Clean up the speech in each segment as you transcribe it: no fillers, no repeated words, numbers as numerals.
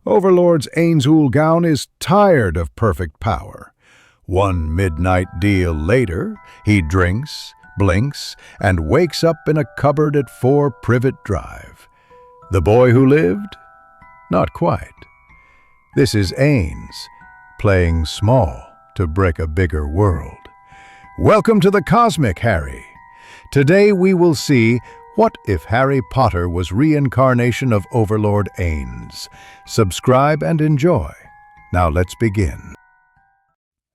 Overlord's Ainz Oaal is tired of perfect power. One midnight deal later, he drinks, blinks, and wakes up in a cupboard at 4 Privet Drive. The boy who lived? Not quite. This is Ainz, playing small to break a bigger world. Welcome to the Cosmic Harry. Today we will see what if Harry Potter was reincarnation of Overlord Ainz. Subscribe and enjoy. Now let's begin.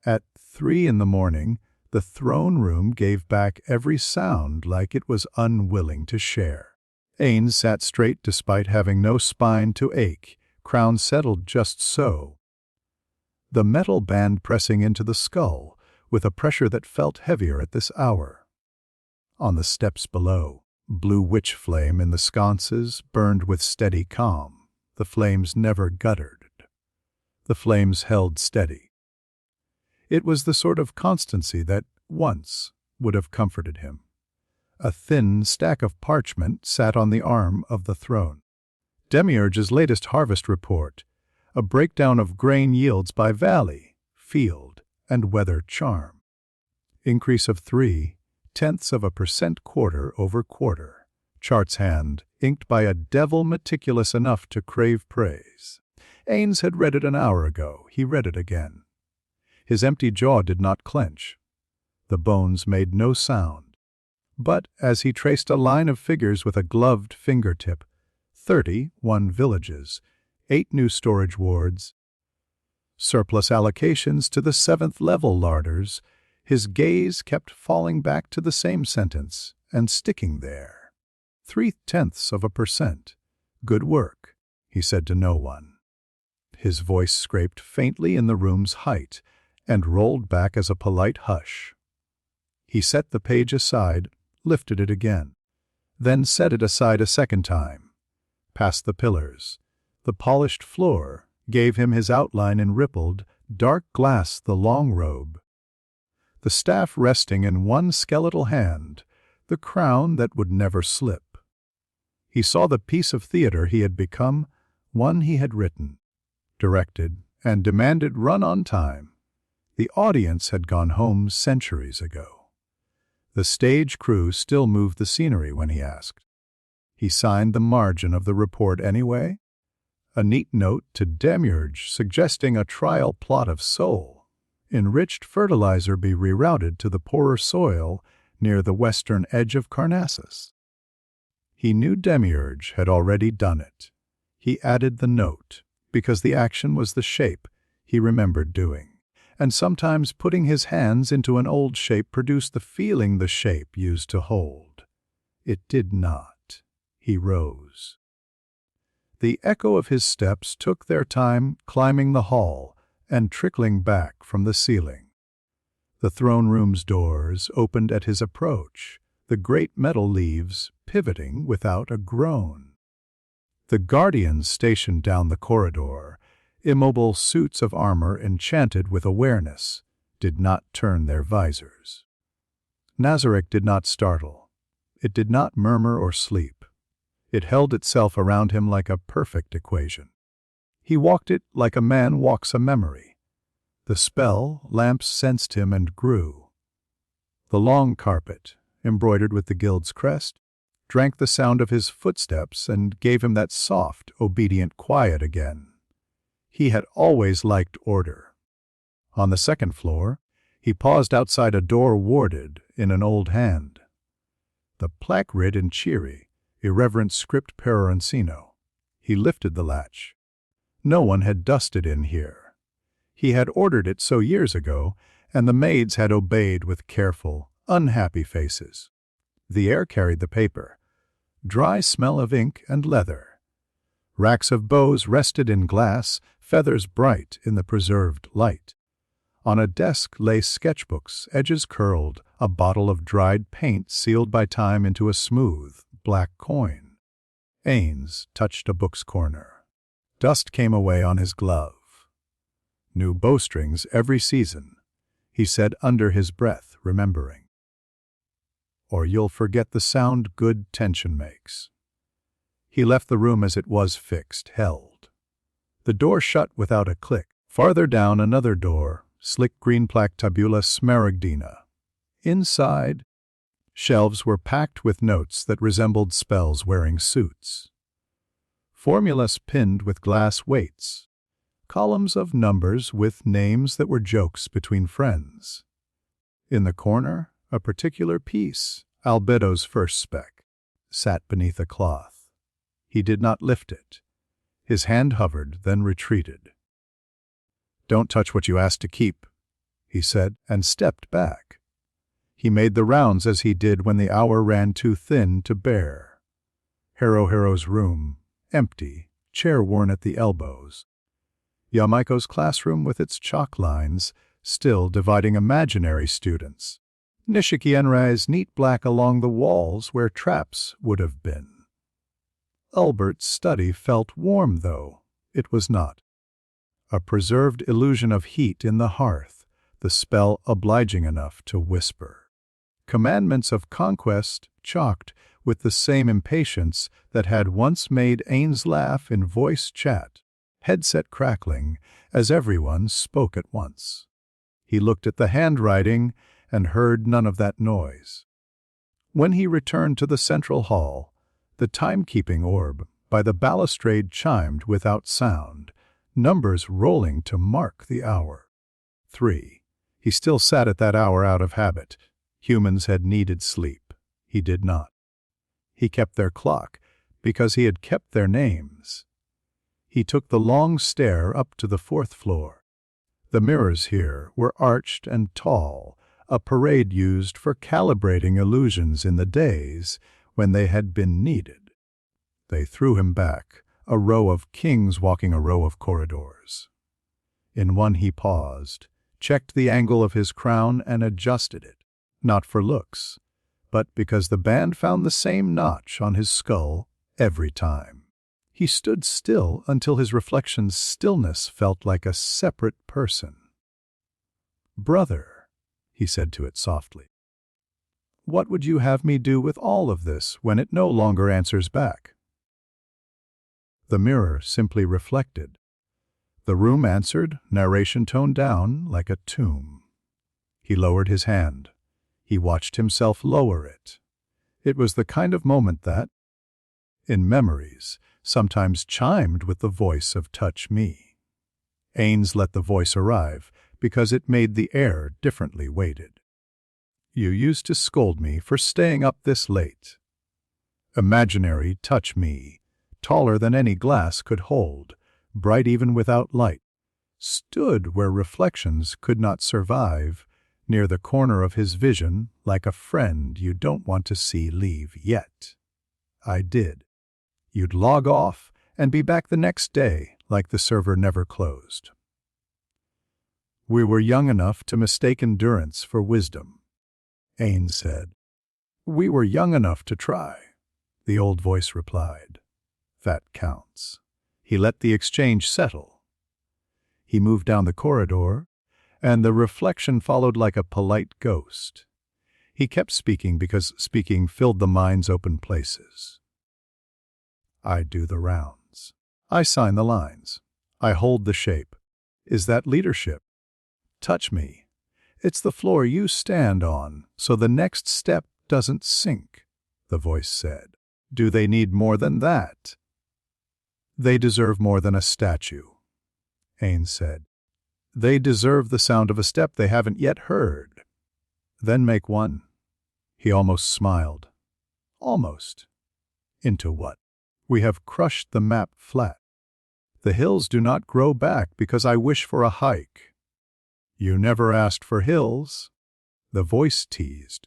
At 3 in the morning, the throne room gave back every sound like it was unwilling to share. Ainz sat straight despite having no spine to ache, crown settled just so. The metal band pressing into the skull, with a pressure that felt heavier at this hour. On the steps below, blue witch flame in the sconces burned with steady calm. The flames never guttered. The flames held steady. It was the sort of constancy that once would have comforted him. A thin stack of parchment sat on the arm of the throne. Demiurge's latest harvest report, a breakdown of grain yields by valley, field, and weather charm. Increase of 0.3% quarter over quarter. Chart's hand, inked by a devil meticulous enough to crave praise. Ainz had read it an hour ago. He read it again. His empty jaw did not clench. The bones made no sound. But as he traced a line of figures with a gloved fingertip, 31 villages, 8 new storage wards, surplus allocations to the 7th level larders, his gaze kept falling back to the same sentence and sticking there. 0.3%. Good work, he said to no one. His voice scraped faintly in the room's height and rolled back as a polite hush. He set the page aside, lifted it again, then set it aside a second time. Past the pillars, the polished floor gave him his outline in rippled, dark glass, the long robe. The staff resting in one skeletal hand, the crown that would never slip. He saw the piece of theater he had become, one he had written, directed, and demanded run on time. The audience had gone home centuries ago. The stage crew still moved the scenery when he asked. He signed the margin of the report anyway. A neat note to Demiurge suggesting a trial plot of soul. Enriched fertilizer be rerouted to the poorer soil near the western edge of Carnassus. He knew Demiurge had already done it. He added the note, because the action was the shape he remembered doing, and sometimes putting his hands into an old shape produced the feeling the shape used to hold. It did not. He rose. The echo of his steps took their time climbing the hall and trickling back from the ceiling. The throne room's doors opened at his approach, the great metal leaves pivoting without a groan. The guardians stationed down the corridor, immobile suits of armor enchanted with awareness, did not turn their visors. Nazarick did not startle. It did not murmur or sleep. It held itself around him like a perfect equation. He walked it like a man walks a memory. The spell lamps sensed him and grew. The long carpet, embroidered with the guild's crest, drank the sound of his footsteps and gave him that soft, obedient quiet again. He had always liked order. On the second floor, he paused outside a door warded in an old hand. The plaque read in cheery, irreverent script peroncino. He lifted the latch. No one had dusted in here. He had ordered it so years ago, and the maids had obeyed with careful, unhappy faces. The air carried the paper. Dry smell of ink and leather. Racks of bows rested in glass, feathers bright in the preserved light. On a desk lay sketchbooks, edges curled, a bottle of dried paint sealed by time into a smooth, black coin. Ainz touched a book's corner. Dust came away on his glove. New bowstrings every season, he said under his breath, remembering. Or you'll forget the sound good tension makes. He left the room as it was fixed, held. The door shut without a click. Farther down, another door, slick green plaque tabula smaragdina. Inside, shelves were packed with notes that resembled spells wearing suits. Formulas pinned with glass weights. Columns of numbers with names that were jokes between friends. In the corner, a particular piece, Albedo's first spec, sat beneath a cloth. He did not lift it. His hand hovered, then retreated. "Don't touch what you asked to keep," he said, and stepped back. He made the rounds as he did when the hour ran too thin to bear. Hero's room, empty, chair worn at the elbows. Yamaiko's classroom with its chalk lines, still dividing imaginary students. Nishiki Enrai's neat black along the walls where traps would have been. Albert's study felt warm, though it was not. A preserved illusion of heat in the hearth, the spell obliging enough to whisper. Commandments of conquest chalked with the same impatience that had once made Ainz laugh in voice chat, headset crackling as everyone spoke at once. He looked at the handwriting and heard none of that noise. When he returned to the central hall, the timekeeping orb by the balustrade chimed without sound, numbers rolling to mark the hour. 3. He still sat at that hour out of habit. Humans had needed sleep. He did not. He kept their clock because he had kept their names. He took the long stair up to the 4th floor. The mirrors here were arched and tall, a parade used for calibrating illusions in the days when they had been needed. They threw him back, a row of kings walking a row of corridors. In one he paused, checked the angle of his crown and adjusted it, not for looks, but because the band found the same notch on his skull every time. He stood still until his reflection's stillness felt like a separate person. "Brother," he said to it softly, "what would you have me do with all of this when it no longer answers back?" The mirror simply reflected. The room answered, narration toned down like a tomb. He lowered his hand. He watched himself lower it. It was the kind of moment that, in memories, sometimes chimed with the voice of "Touch Me." Ainz let the voice arrive because it made the air differently weighted. "You used to scold me for staying up this late." Imaginary Touch Me, taller than any glass could hold, bright even without light, stood where reflections could not survive, near the corner of his vision, like a friend you don't want to see leave yet. I did. You'd log off and be back the next day, like the server never closed. "We were young enough to mistake endurance for wisdom," Ainz said. "We were young enough to try," the old voice replied. "That counts." He let the exchange settle. He moved down the corridor, and the reflection followed like a polite ghost. He kept speaking because speaking filled the mind's open places. "I do the rounds. I sign the lines. I hold the shape. Is that leadership? Touch me. It's the floor you stand on, so the next step doesn't sink," the voice said. "Do they need more than that?" "They deserve more than a statue," Ainz said. "They deserve the sound of a step they haven't yet heard. Then make one." He almost smiled. "Almost. Into what? We have crushed the map flat. The hills do not grow back because I wish for a hike." "You never asked for hills," the voice teased.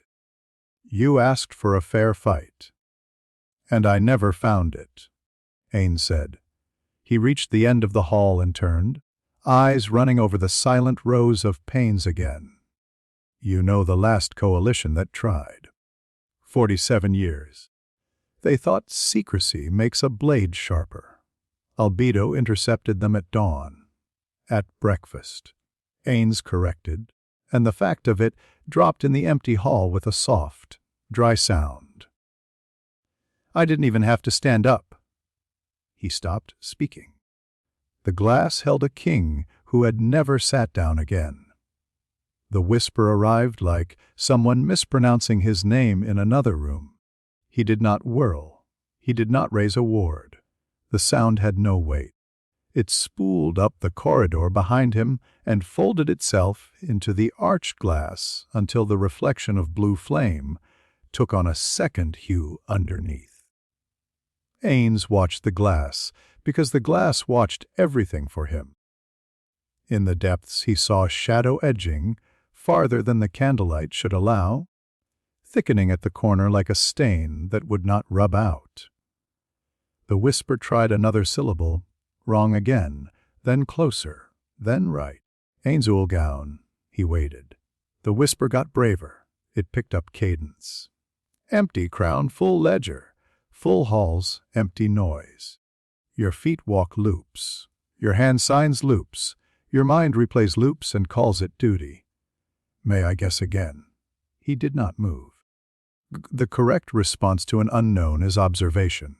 "You asked for a fair fight." "And I never found it," Ainz said. He reached the end of the hall and turned, eyes running over the silent rows of panes again. "You know the last coalition that tried. 47 years. They thought secrecy makes a blade sharper. Albedo intercepted them at dawn. At breakfast, Ainz corrected, and the fact of it dropped in the empty hall with a soft, dry sound. "I didn't even have to stand up." He stopped speaking. The glass held a king who had never sat down again. The whisper arrived like someone mispronouncing his name in another room. He did not whirl. He did not raise a ward. The sound had no weight. It spooled up the corridor behind him and folded itself into the arched glass until the reflection of blue flame took on a second hue underneath. Ainz watched the glass because the glass watched everything for him. In the depths he saw shadow edging farther than the candlelight should allow, thickening at the corner like a stain that would not rub out. The whisper tried another syllable, wrong again, then closer, then right. Ainz Oaal, he waited. The whisper got braver. It picked up cadence. Empty crown, full ledger. Full halls, empty noise. Your feet walk loops. Your hand signs loops. Your mind replays loops and calls it duty. May I guess again? He did not move. The correct response to an unknown is observation.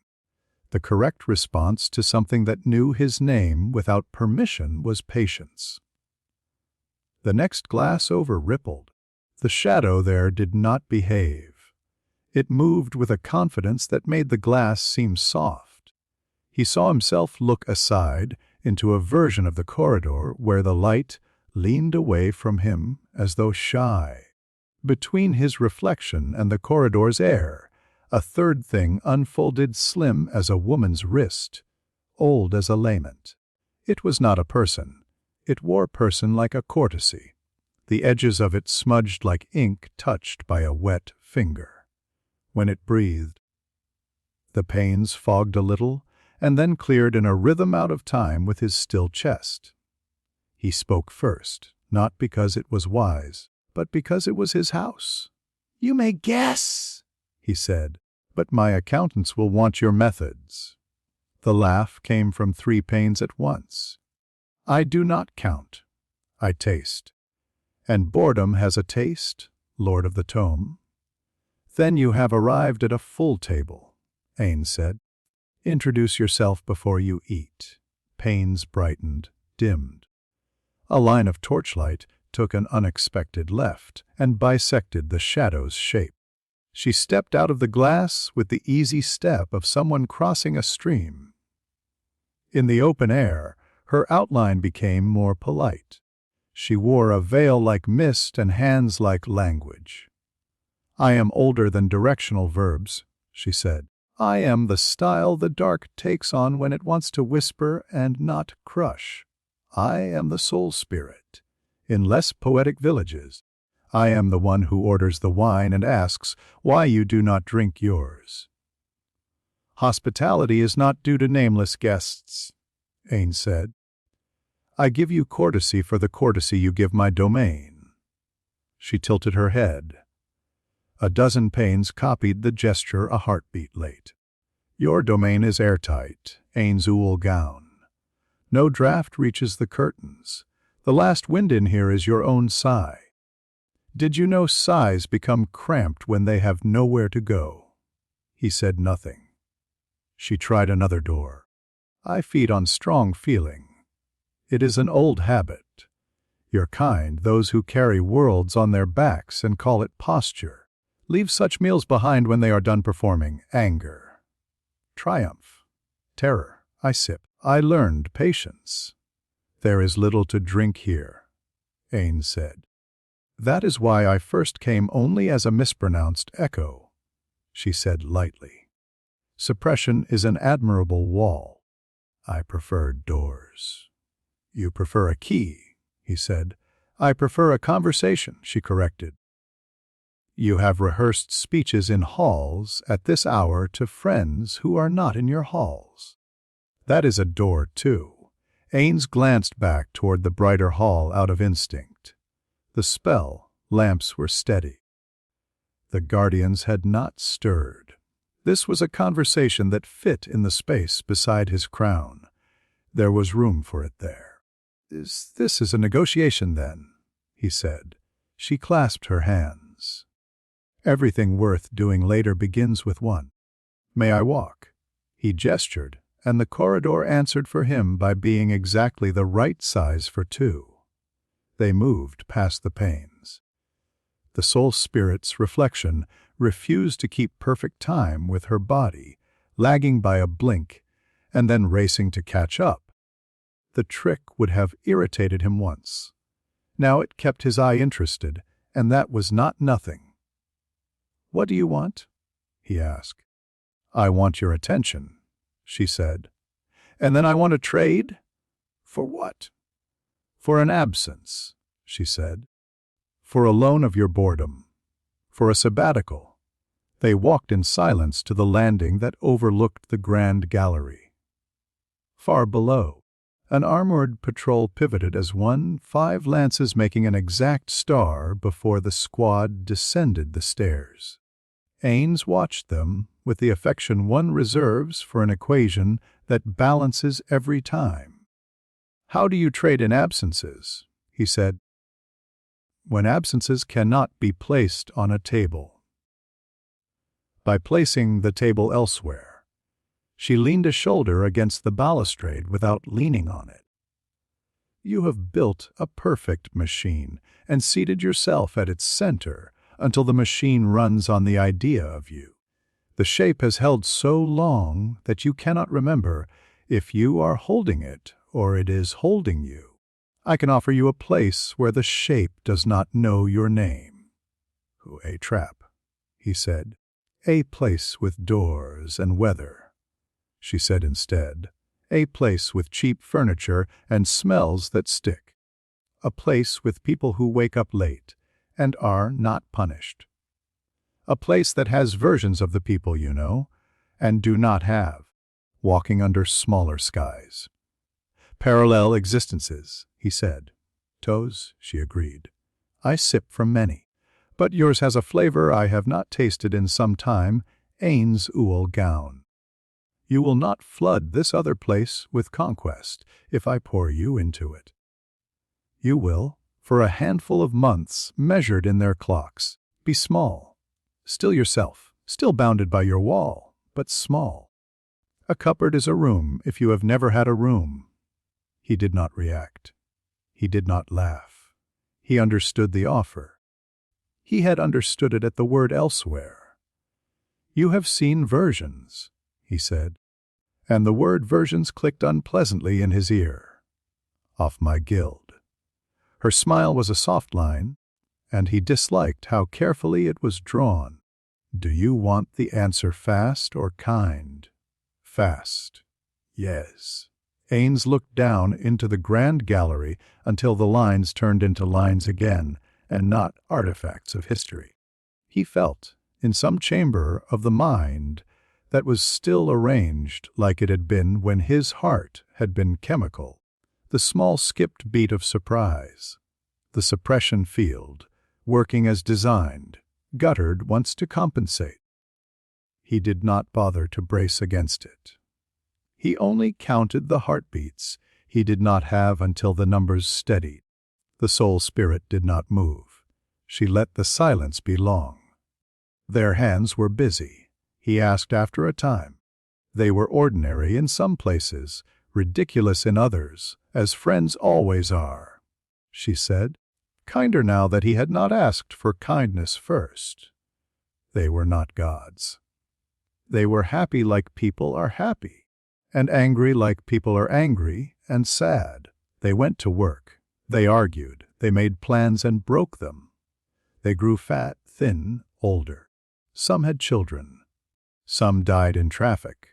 The correct response to something that knew his name without permission was patience. The next glass over rippled. The shadow there did not behave. It moved with a confidence that made the glass seem soft. He saw himself look aside into a version of the corridor where the light leaned away from him as though shy. Between his reflection and the corridor's air, a third thing unfolded slim as a woman's wrist, old as a lament. It was not a person. It wore person like a courtesy, the edges of it smudged like ink touched by a wet finger. When it breathed, the panes fogged a little and then cleared in a rhythm out of time with his still chest. He spoke first, not because it was wise, but because it was his house. "You may guess," he said, "but my accountants will want your methods." The laugh came from 3 panes at once. "I do not count. I taste. And boredom has a taste, Lord of the Tome." "Then you have arrived at a full table," Ainz said. "Introduce yourself before you eat." Panes brightened, dimmed. A line of torchlight took an unexpected left and bisected the shadow's shape. She stepped out of the glass with the easy step of someone crossing a stream. In the open air, her outline became more polite. She wore a veil like mist and hands like language. "I am older than directional verbs," she said. "I am the style the dark takes on when it wants to whisper and not crush. I am the soul spirit. In less poetic villages, I am the one who orders the wine and asks why you do not drink yours." "Hospitality is not due to nameless guests," Ainz said. "I give you courtesy for the courtesy you give my domain." She tilted her head. A dozen panes copied the gesture a heartbeat late. "Your domain is airtight, Ainz Oaal. No draft reaches the curtains. The last wind in here is your own sigh. Did you know sighs become cramped when they have nowhere to go?" He said nothing. She tried another door. "I feed on strong feeling. It is an old habit. Your kind, those who carry worlds on their backs and call it posture, leave such meals behind when they are done performing anger, triumph, terror. I sip. I learned patience." "There is little to drink here," Ainz said. "That is why I first came only as a mispronounced echo," she said lightly. "Suppression is an admirable wall. I prefer doors." "You prefer a key," he said. "I prefer a conversation," she corrected. "You have rehearsed speeches in halls at this hour to friends who are not in your halls." "That is a door, too." Ainz glanced back toward the brighter hall out of instinct. The spell, lamps were steady. The guardians had not stirred. This was a conversation that fit in the space beside his crown. There was room for it there. This is a negotiation, then," he said. She clasped her hands. "Everything worth doing later begins with one. May I walk?" He gestured, and the corridor answered for him by being exactly the right size for two. They moved past the panes. The soul spirit's reflection refused to keep perfect time with her body, lagging by a blink and then racing to catch up. The trick would have irritated him once. Now it kept his eye interested, and that was not nothing. "What do you want?" he asked. "I want your attention," she said. "And then I want to trade?" "For what?" "For an absence," she said. "For a loan of your boredom. For a sabbatical." They walked in silence to the landing that overlooked the grand gallery. Far below, an armored patrol pivoted as one, 5 lances making an exact star before the squad descended the stairs. Ainz watched them with the affection one reserves for an equation that balances every time. "How do you trade in absences?" he said. "When absences cannot be placed on a table." By placing the table elsewhere. She leaned a shoulder against the balustrade without leaning on it. "You have built a perfect machine and seated yourself at its center until the machine runs on the idea of you. The shape has held so long that you cannot remember if you are holding it or it is holding you. I can offer you a place where the shape does not know your name." "A trap," he said. "A place with doors and weather," she said instead. "A place with cheap furniture and smells that stick. A place with people who wake up late and are not punished. A place that has versions of the people you know and do not have, walking under smaller skies." "Parallel existences," he said. "Toes," she agreed. "I sip from many. But yours has a flavor I have not tasted in some time, Ainz Oaal gown. You will not flood this other place with conquest if I pour you into it. You will, for a handful of months measured in their clocks, be small. Still yourself, still bounded by your wall, but small. A cupboard is a room if you have never had a room." He did not react. He did not laugh. He understood the offer. He had understood it at the word elsewhere. "You have seen versions," he said, and the word versions clicked unpleasantly in his ear. "Off my guild." Her smile was a soft line, and he disliked how carefully it was drawn. "Do you want the answer fast or kind?" "Fast." "Yes." Ainz looked down into the grand gallery until the lines turned into lines again, and not artifacts of history. He felt, in some chamber of the mind, that was still arranged like it had been when his heart had been chemical, the small skipped beat of surprise, the suppression field, working as designed, guttered once to compensate. He did not bother to brace against it. He only counted the heartbeats he did not have until the numbers steadied. The soul spirit did not move. She let the silence be long. Their hands were busy, he asked after a time. They were ordinary in some places, ridiculous in others, as friends always are, she said, kinder now that he had not asked for kindness first. They were not gods. They were happy like people are happy, and angry like people are angry and sad. They went to work. They argued, they made plans and broke them. They grew fat, thin, older. Some had children. Some died in traffic.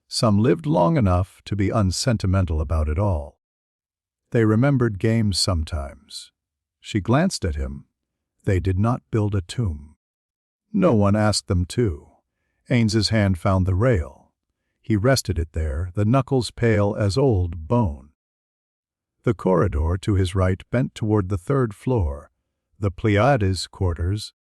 Some lived long enough to be unsentimental about it all. They remembered games sometimes. She glanced at him. They did not build a tomb. No one asked them to. Ainz's hand found the rail. He rested it there, the knuckles pale as old bone. The corridor to his right bent toward the 3rd floor, the Pleiades quarters,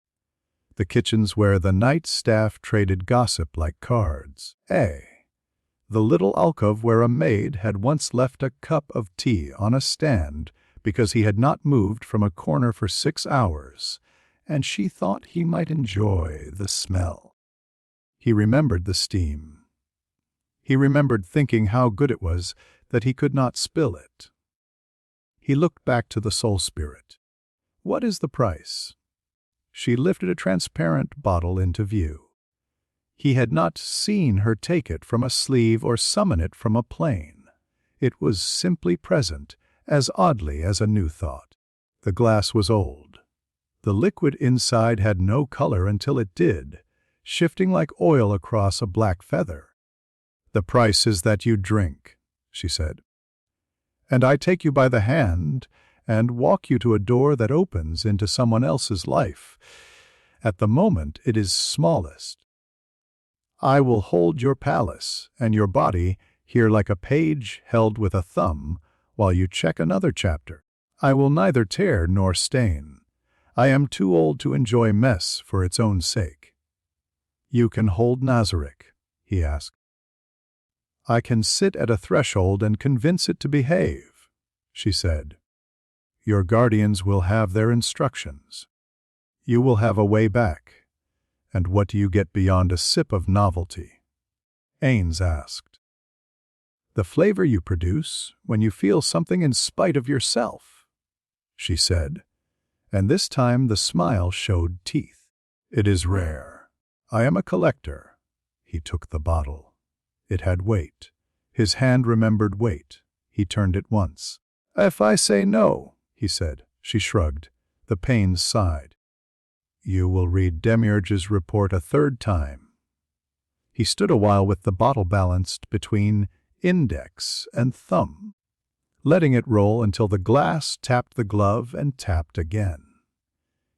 the kitchens where the night staff traded gossip like cards. The little alcove where a maid had once left a cup of tea on a stand because he had not moved from a corner for 6 hours, and she thought he might enjoy the smell. He remembered the steam. He remembered thinking how good it was that he could not spill it. He looked back to the soul spirit. "What is the price?" She lifted a transparent bottle into view. He had not seen her take it from a sleeve or summon it from a plane. It was simply present, as oddly as a new thought. The glass was old. The liquid inside had no color until it did, shifting like oil across a black feather. "The price is that you drink," she said. "And I take you by the hand and walk you to a door that opens into someone else's life. At the moment it is smallest. I will hold your palace and your body here like a page held with a thumb while you check another chapter. I will neither tear nor stain. I am too old to enjoy mess for its own sake." "You can hold Nazarick?" he asked. "I can sit at a threshold and convince it to behave," she said. "Your guardians will have their instructions. You will have a way back. And what do you get beyond a sip of novelty?" Ainz asked. "The flavor you produce when you feel something in spite of yourself," she said, and this time the smile showed teeth. "It is rare. I am a collector." He took the bottle. It had weight. His hand remembered weight. He turned it once. "If I say no," he said. She shrugged. The pains sighed. "You will read Demiurge's report a third time." He stood a while with the bottle balanced between index and thumb, letting it roll until the glass tapped the glove and tapped again.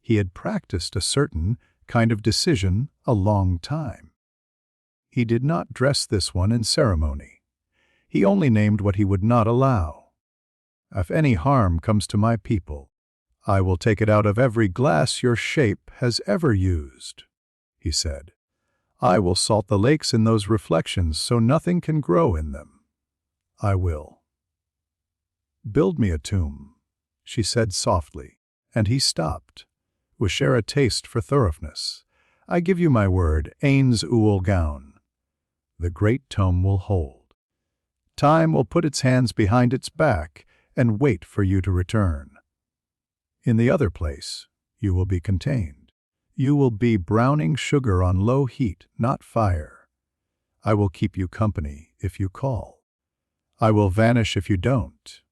He had practiced a certain kind of decision a long time. He did not dress this one in ceremony. He only named what he would not allow. "If any harm comes to my people, I will take it out of every glass your shape has ever used," he said. "I will salt the lakes in those reflections so nothing can grow in them. I will." "Build me a tomb," she said softly, and he stopped. "We share a taste for thoroughness. I give you my word, Ainz Oaal gown. The great tome will hold. Time will put its hands behind its back and wait for you to return. In the other place, you will be contained. You will be browning sugar on low heat, not fire. I will keep you company if you call. I will vanish if you don't."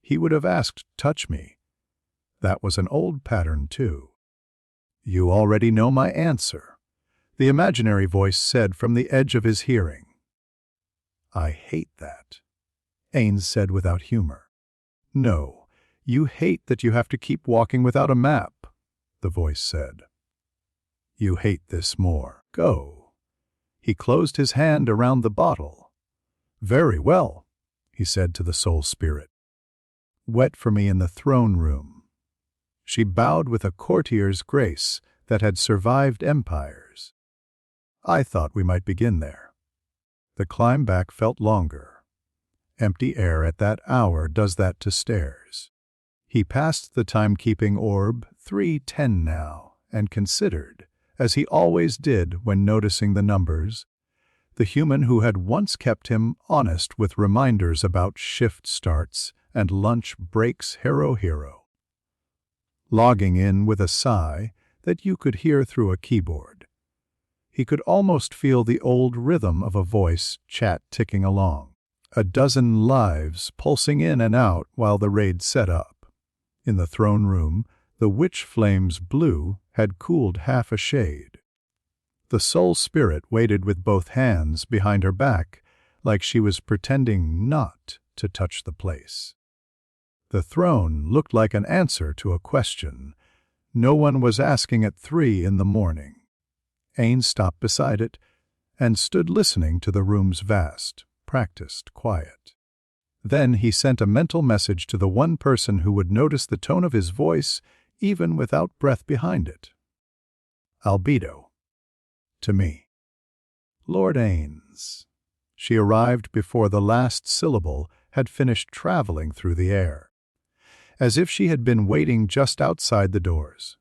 He would have asked, "Touch me." That was an old pattern, too. "You already know my answer," the imaginary voice said from the edge of his hearing. "I hate that," Ainz said without humor. "No, you hate that you have to keep walking without a map," the voice said. "You hate this more. Go." He closed his hand around the bottle. "Very well," he said to the soul spirit. "Wait for me in the throne room." She bowed with a courtier's grace that had survived empires. "I thought we might begin there." The climb back felt longer. Empty air at that hour does that to stairs. He passed the timekeeping orb, 3:10 now, and considered, as he always did when noticing the numbers, the human who had once kept him honest with reminders about shift starts and lunch breaks hero. Logging in with a sigh that you could hear through a keyboard. He could almost feel the old rhythm of a voice chat ticking along. A dozen lives pulsing in and out while the raid set up. In the throne room, the witch flame's blue had cooled half a shade. The soul spirit waited with both hands behind her back, like she was pretending not to touch the place. The throne looked like an answer to a question no one was asking at 3 in the morning. Ainz stopped beside it and stood listening to the room's vast, practiced quiet. Then he sent a mental message to the one person who would notice the tone of his voice even without breath behind it. "Albedo. To me. Lord Ainz." She arrived before the last syllable had finished traveling through the air, as if she had been waiting just outside the doors.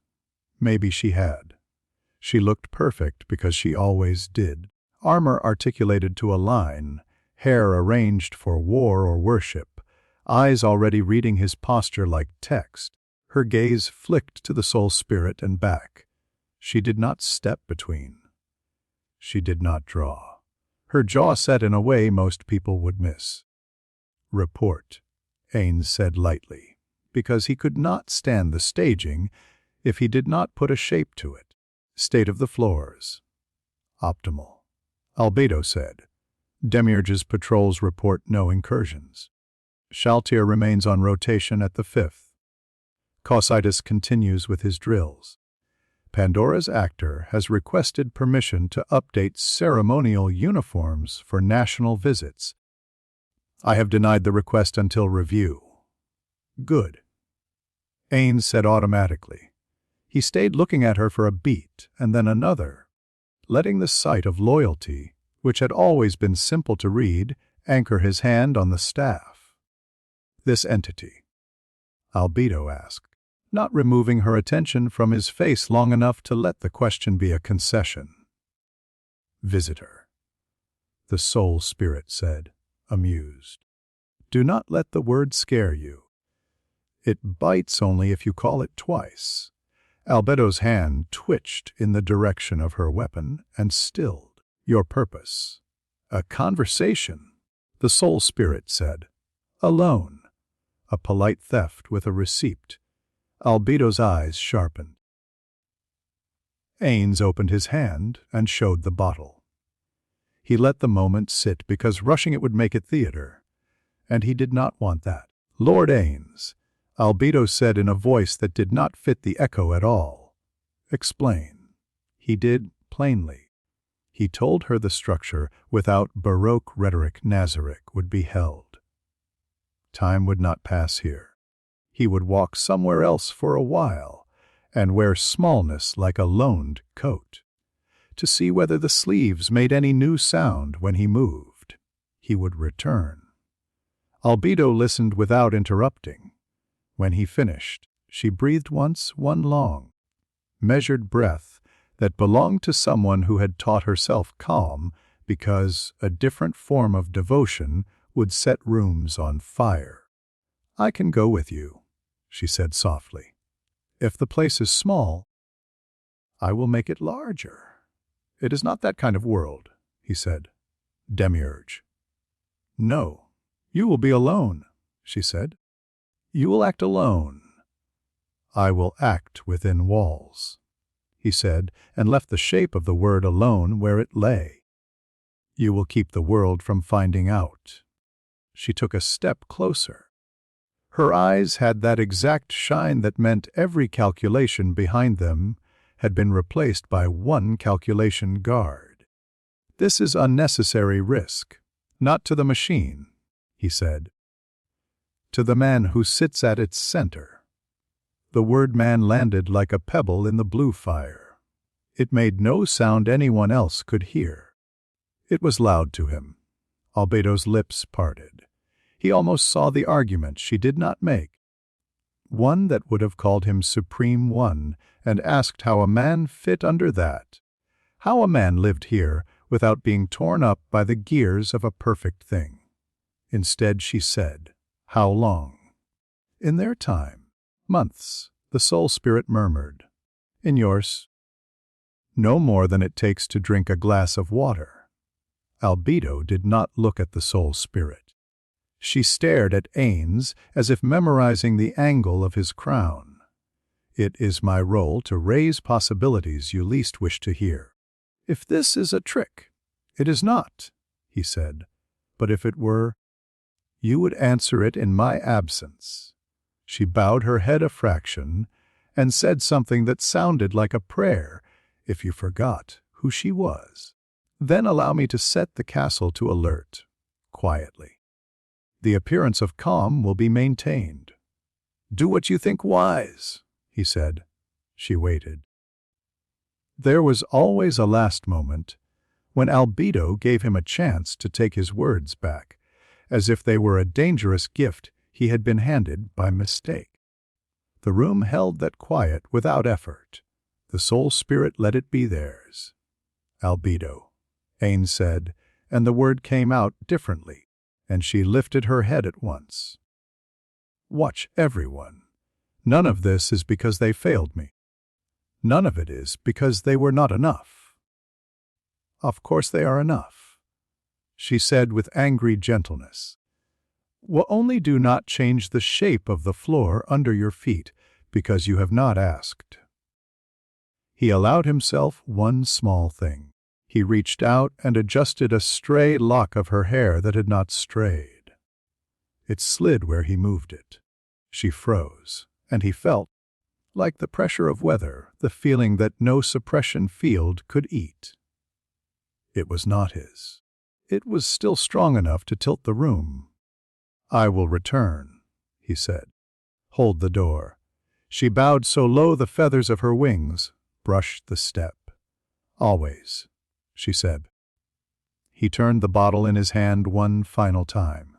Maybe she had. She looked perfect because she always did. Armor articulated to a line, hair arranged for war or worship, eyes already reading his posture like text. Her gaze flicked to the soul spirit and back. She did not step between. She did not draw. Her jaw set in a way most people would miss. "Report," Ainz said lightly, because he could not stand the staging if he did not put a shape to it. "State of the floors." "Optimal," Albedo said. "Demiurge's patrols report no incursions. Shaltir remains on rotation at the 5th. Causitus continues with his drills. Pandora's actor has requested permission to update ceremonial uniforms for national visits. I have denied the request until review." "Good," Ainz said automatically. He stayed looking at her for a beat and then another, letting the sight of loyalty, which had always been simple to read, anchor his hand on the staff. "This entity?" Albedo asked, not removing her attention from his face long enough to let the question be a concession. "Visitor," the soul spirit said, amused. "Do not let the word scare you. It bites only if you call it twice." Albedo's hand twitched in the direction of her weapon and stilled. "Your purpose?" "A conversation," the soul spirit said. "Alone. A polite theft with a receipt." Albedo's eyes sharpened. Ainz opened his hand and showed the bottle. He let the moment sit because rushing it would make it theater, and he did not want that. "Lord Ainz," Albedo said in a voice that did not fit the echo at all. "Explain." He did, plainly. He told her the structure without Baroque rhetoric Nazarick would be held. Time would not pass here. He would walk somewhere else for a while and wear smallness like a loaned coat, to see whether the sleeves made any new sound when he moved. He would return. Albedo listened without interrupting. When he finished, she breathed once, one long, measured breath that belonged to someone who had taught herself calm because a different form of devotion would set rooms on fire. "I can go with you," she said softly. "If the place is small, I will make it larger." "It is not that kind of world," he said. "Demiurge." "No, you will be alone," she said. "You will act alone." "I will act within walls," he said, and left the shape of the word alone where it lay. "You will keep the world from finding out." She took a step closer. Her eyes had that exact shine that meant every calculation behind them had been replaced by one calculation guard. "This is unnecessary risk, not to the machine," he said. "To the man who sits at its center." The word man landed like a pebble in the blue fire. It made no sound anyone else could hear. It was loud to him. Albedo's lips parted. He almost saw the argument she did not make, one that would have called him Supreme One and asked how a man fit under that, how a man lived here without being torn up by the gears of a perfect thing. Instead she said, "How long?" "In their time. Months," the soul spirit murmured. "In yours, no more than it takes to drink a glass of water." Albedo did not look at the soul spirit. She stared at Ainz as if memorizing the angle of his crown. "It is my role to raise possibilities you least wish to hear." "If this is a trick." "It is not," he said. "But if it were, you would answer it in my absence." She bowed her head a fraction and said something that sounded like a prayer if you forgot who she was. "Then allow me to set the castle to alert, quietly. The appearance of calm will be maintained." "Do what you think wise," he said. She waited. There was always a last moment when Albedo gave him a chance to take his words back, as if they were a dangerous gift he had been handed by mistake. The room held that quiet without effort. The soul spirit let it be theirs. "Albedo," Ainz said, and the word came out differently, and she lifted her head at once. Watch everyone. None of this is because they failed me. None of it is because they were not enough. Of course they are enough, she said with angry gentleness. Only do not change the shape of the floor under your feet, because you have not asked. He allowed himself one small thing. He reached out and adjusted a stray lock of her hair that had not strayed. It slid where he moved it. She froze, and he felt, like the pressure of weather, the feeling that no suppression field could eat. It was not his. It was still strong enough to tilt the room. I will return, he said. Hold the door. She bowed so low the feathers of her wings brushed the step. Always, she said. He turned the bottle in his hand one final time.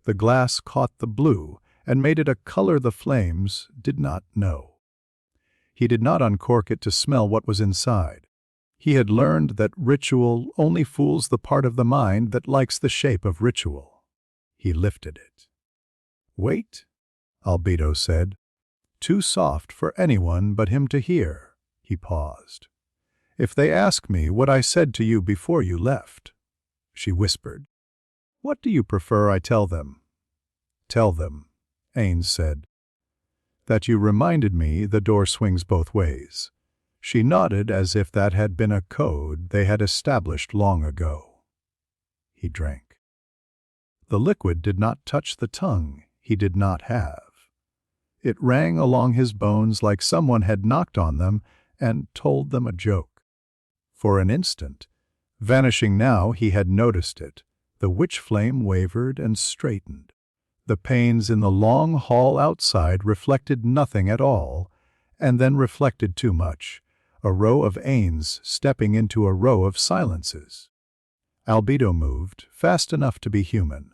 The glass caught the blue and made it a color the flames did not know. He did not uncork it to smell what was inside. He had learned that ritual only fools the part of the mind that likes the shape of ritual. He lifted it. Wait, Albedo said. Too soft for anyone but him to hear. He paused. If they ask me what I said to you before you left, she whispered. What do you prefer I tell them? Tell them, Ainz said. That you reminded me the door swings both ways. She nodded as if that had been a code they had established long ago. He drank. The liquid did not touch the tongue he did not have. It rang along his bones like someone had knocked on them and told them a joke. For an instant, vanishing now, he had noticed it. The witch flame wavered and straightened. The panes in the long hall outside reflected nothing at all, and then reflected too much, a row of Ainz stepping into a row of silences. Albedo moved, fast enough to be human.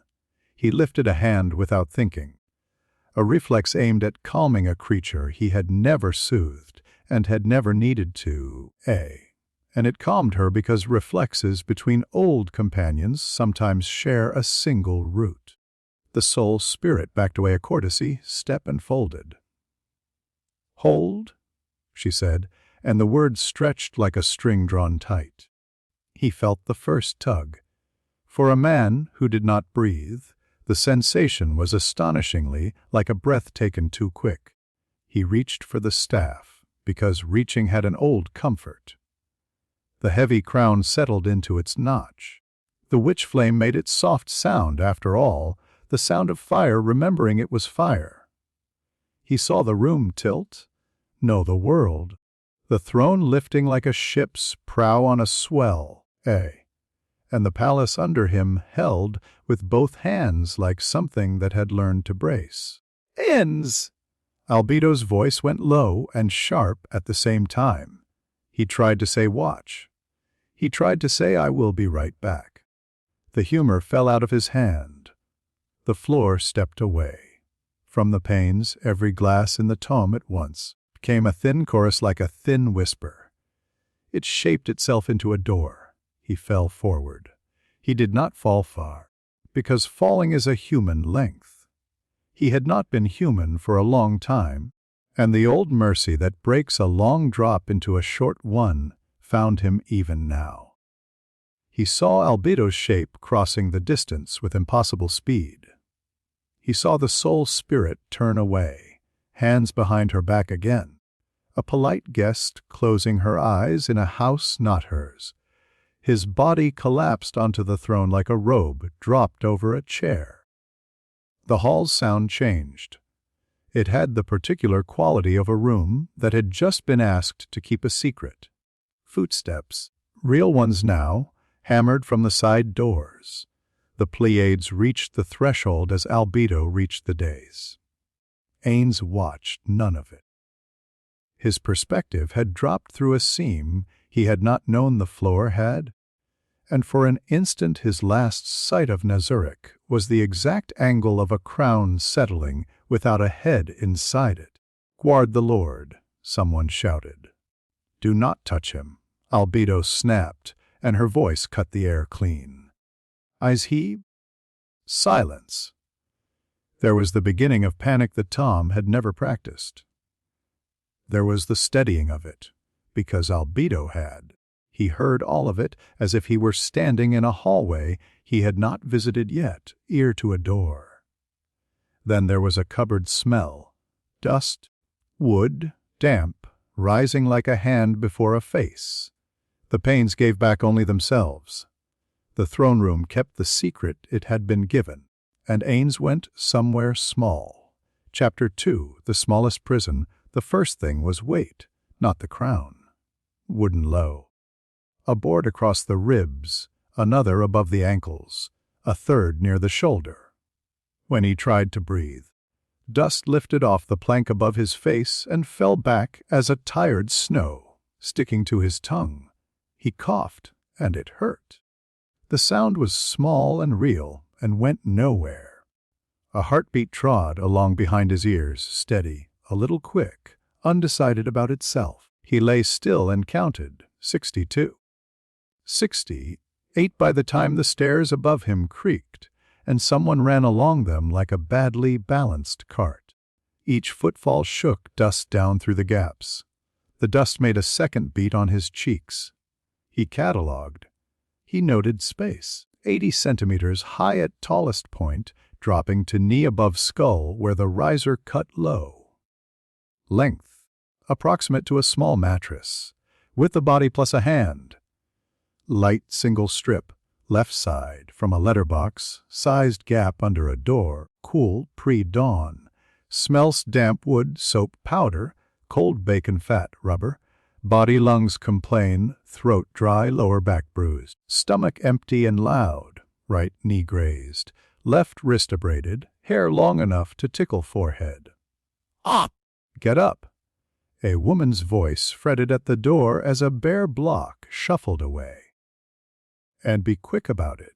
He lifted a hand without thinking. A reflex aimed at calming a creature he had never soothed and had never needed to, and it calmed her because reflexes between old companions sometimes share a single root. The soul spirit backed away a courtesy, step and folded. Hold, she said, and the word stretched like a string drawn tight. He felt the first tug. For a man who did not breathe, the sensation was astonishingly like a breath taken too quick. He reached for the staff, because reaching had an old comfort. The heavy crown settled into its notch. The witch flame made its soft sound, after all, the sound of fire remembering it was fire. He saw the room tilt, no, the world, the throne lifting like a ship's prow on a swell, and the palace under him held with both hands like something that had learned to brace. Ainz! Albedo's voice went low and sharp at the same time. He tried to say watch. He tried to say I will be right back. The humor fell out of his hand. The floor stepped away. From the panes, every glass in the tome at once came a thin chorus like a thin whisper. It shaped itself into a door. He fell forward. He did not fall far, because falling is a human length. He had not been human for a long time, and the old mercy that breaks a long drop into a short one found him even now. He saw Albedo's shape crossing the distance with impossible speed. He saw the soul spirit turn away, hands behind her back again, a polite guest closing her eyes in a house not hers. His body collapsed onto the throne like a robe dropped over a chair. The hall's sound changed. It had the particular quality of a room that had just been asked to keep a secret. Footsteps, real ones now, hammered from the side doors. The Pleiades reached the threshold as Albedo reached the dais. Ainz watched none of it. His perspective had dropped through a seam he had not known the floor had, and for an instant his last sight of Nazuric was the exact angle of a crown settling without a head inside it. "Guard the Lord," someone shouted. "Do not touch him," Albedo snapped, and her voice cut the air clean. Eyes heaved. Silence. There was the beginning of panic that Tom had never practiced. There was the steadying of it, because Albedo had. He heard all of it as if he were standing in a hallway he had not visited yet, ear to a door. Then there was a cupboard smell. Dust, wood, damp, rising like a hand before a face. The panes gave back only themselves. The throne room kept the secret it had been given, and Ainz went somewhere small. Chapter 2, the smallest prison. The first thing was weight, not the crown. Wooden low. A board across the ribs, another above the ankles, a third near the shoulder. When he tried to breathe, dust lifted off the plank above his face and fell back as a tired snow, sticking to his tongue. He coughed, and it hurt. The sound was small and real and went nowhere. A heartbeat trod along behind his ears, steady, a little quick, undecided about itself. He lay still and counted, 62. 60, 8 by the time the stairs above him creaked, and someone ran along them like a badly balanced cart. Each footfall shook dust down through the gaps. The dust made a second beat on his cheeks. He catalogued. He noted space, 80 centimeters high at tallest point, dropping to knee above skull where the riser cut low. Length, approximate to a small mattress, with the body plus a hand. Light single strip, left side, from a letterbox, sized gap under a door, cool pre-dawn. Smells damp wood, soap powder, cold bacon fat, rubber. Body lungs complain, throat dry, lower back bruised. Stomach empty and loud, right knee grazed. Left wrist abraded, hair long enough to tickle forehead. Up! Get up! A woman's voice fretted at the door as a bare block shuffled away. And be quick about it.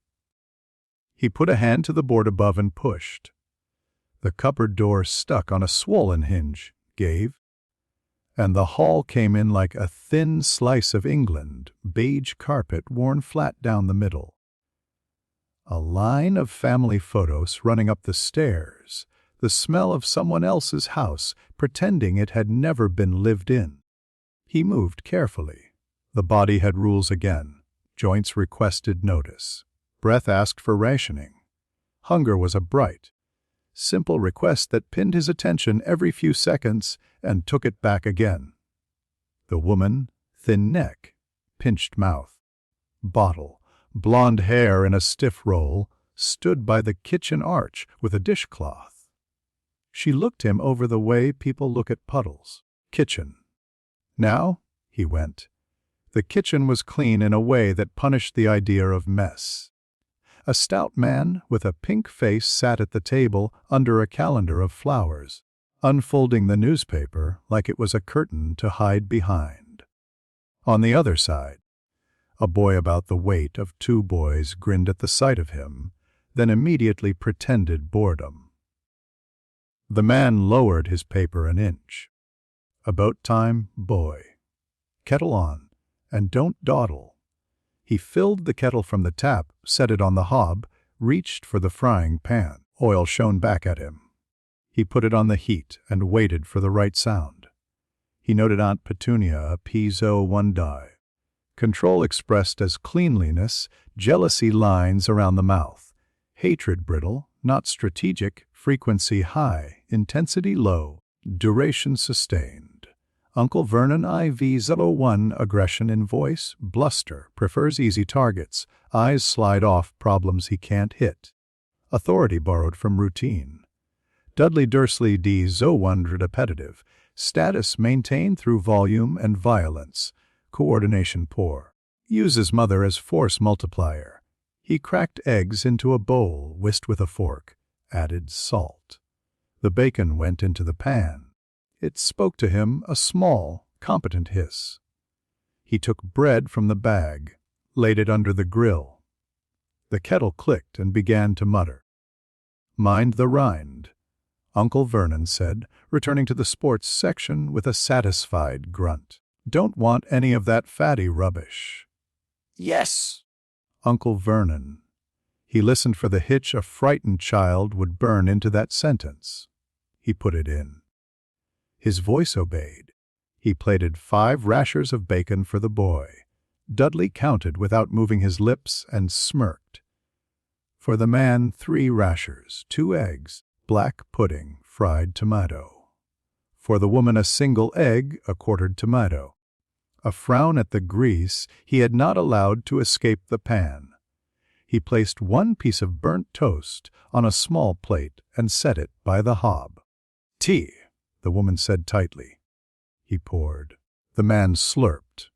He put a hand to the board above and pushed. The cupboard door stuck on a swollen hinge, gave, and the hall came in like a thin slice of England, beige carpet worn flat down the middle. A line of family photos running up the stairs, the smell of someone else's house, pretending it had never been lived in. He moved carefully. The body had rules again. Joints requested notice. Breath asked for rationing. Hunger was a bright, simple request that pinned his attention every few seconds and took it back again. The woman, thin neck, pinched mouth. Bottle, blonde hair in a stiff roll, stood by the kitchen arch with a dishcloth. She looked him over the way people look at puddles. Kitchen. Now, he went. The kitchen was clean in a way that punished the idea of mess. A stout man with a pink face sat at the table under a calendar of flowers, unfolding the newspaper like it was a curtain to hide behind. On the other side, a boy about the weight of 2 boys grinned at the sight of him, then immediately pretended boredom. The man lowered his paper an inch. About time, boy. Kettle on, and don't dawdle. He filled the kettle from the tap, set it on the hob, reached for the frying pan. Oil shone back at him. He put it on the heat and waited for the right sound. He noted Aunt Petunia a piezo 1 die. Control expressed as cleanliness, jealousy lines around the mouth. Hatred brittle, not strategic, frequency high, intensity low, duration sustained. Uncle Vernon IV01 aggression in voice, bluster, prefers easy targets, eyes slide off problems he can't hit. Authority borrowed from routine. Dudley Dursley D01 repetitive, status maintained through volume and violence, coordination poor. Uses mother as force multiplier. He cracked eggs into a bowl, whisked with a fork, added salt. The bacon went into the pan. It spoke to him a small, competent hiss. He took bread from the bag, laid it under the grill. The kettle clicked and began to mutter. Mind the rind, Uncle Vernon said, returning to the sports section with a satisfied grunt. Don't want any of that fatty rubbish. Yes, Uncle Vernon. He listened for the hitch a frightened child would burn into that sentence. He put it in. His voice obeyed. He plated 5 rashers of bacon for the boy. Dudley counted without moving his lips and smirked. For the man, 3 rashers, 2 eggs, black pudding, fried tomato. For the woman, a single egg, a quartered tomato. A frown at the grease he had not allowed to escape the pan. He placed 1 piece of burnt toast on a small plate and set it by the hob. "Tea," the woman said tightly. He poured. The man slurped.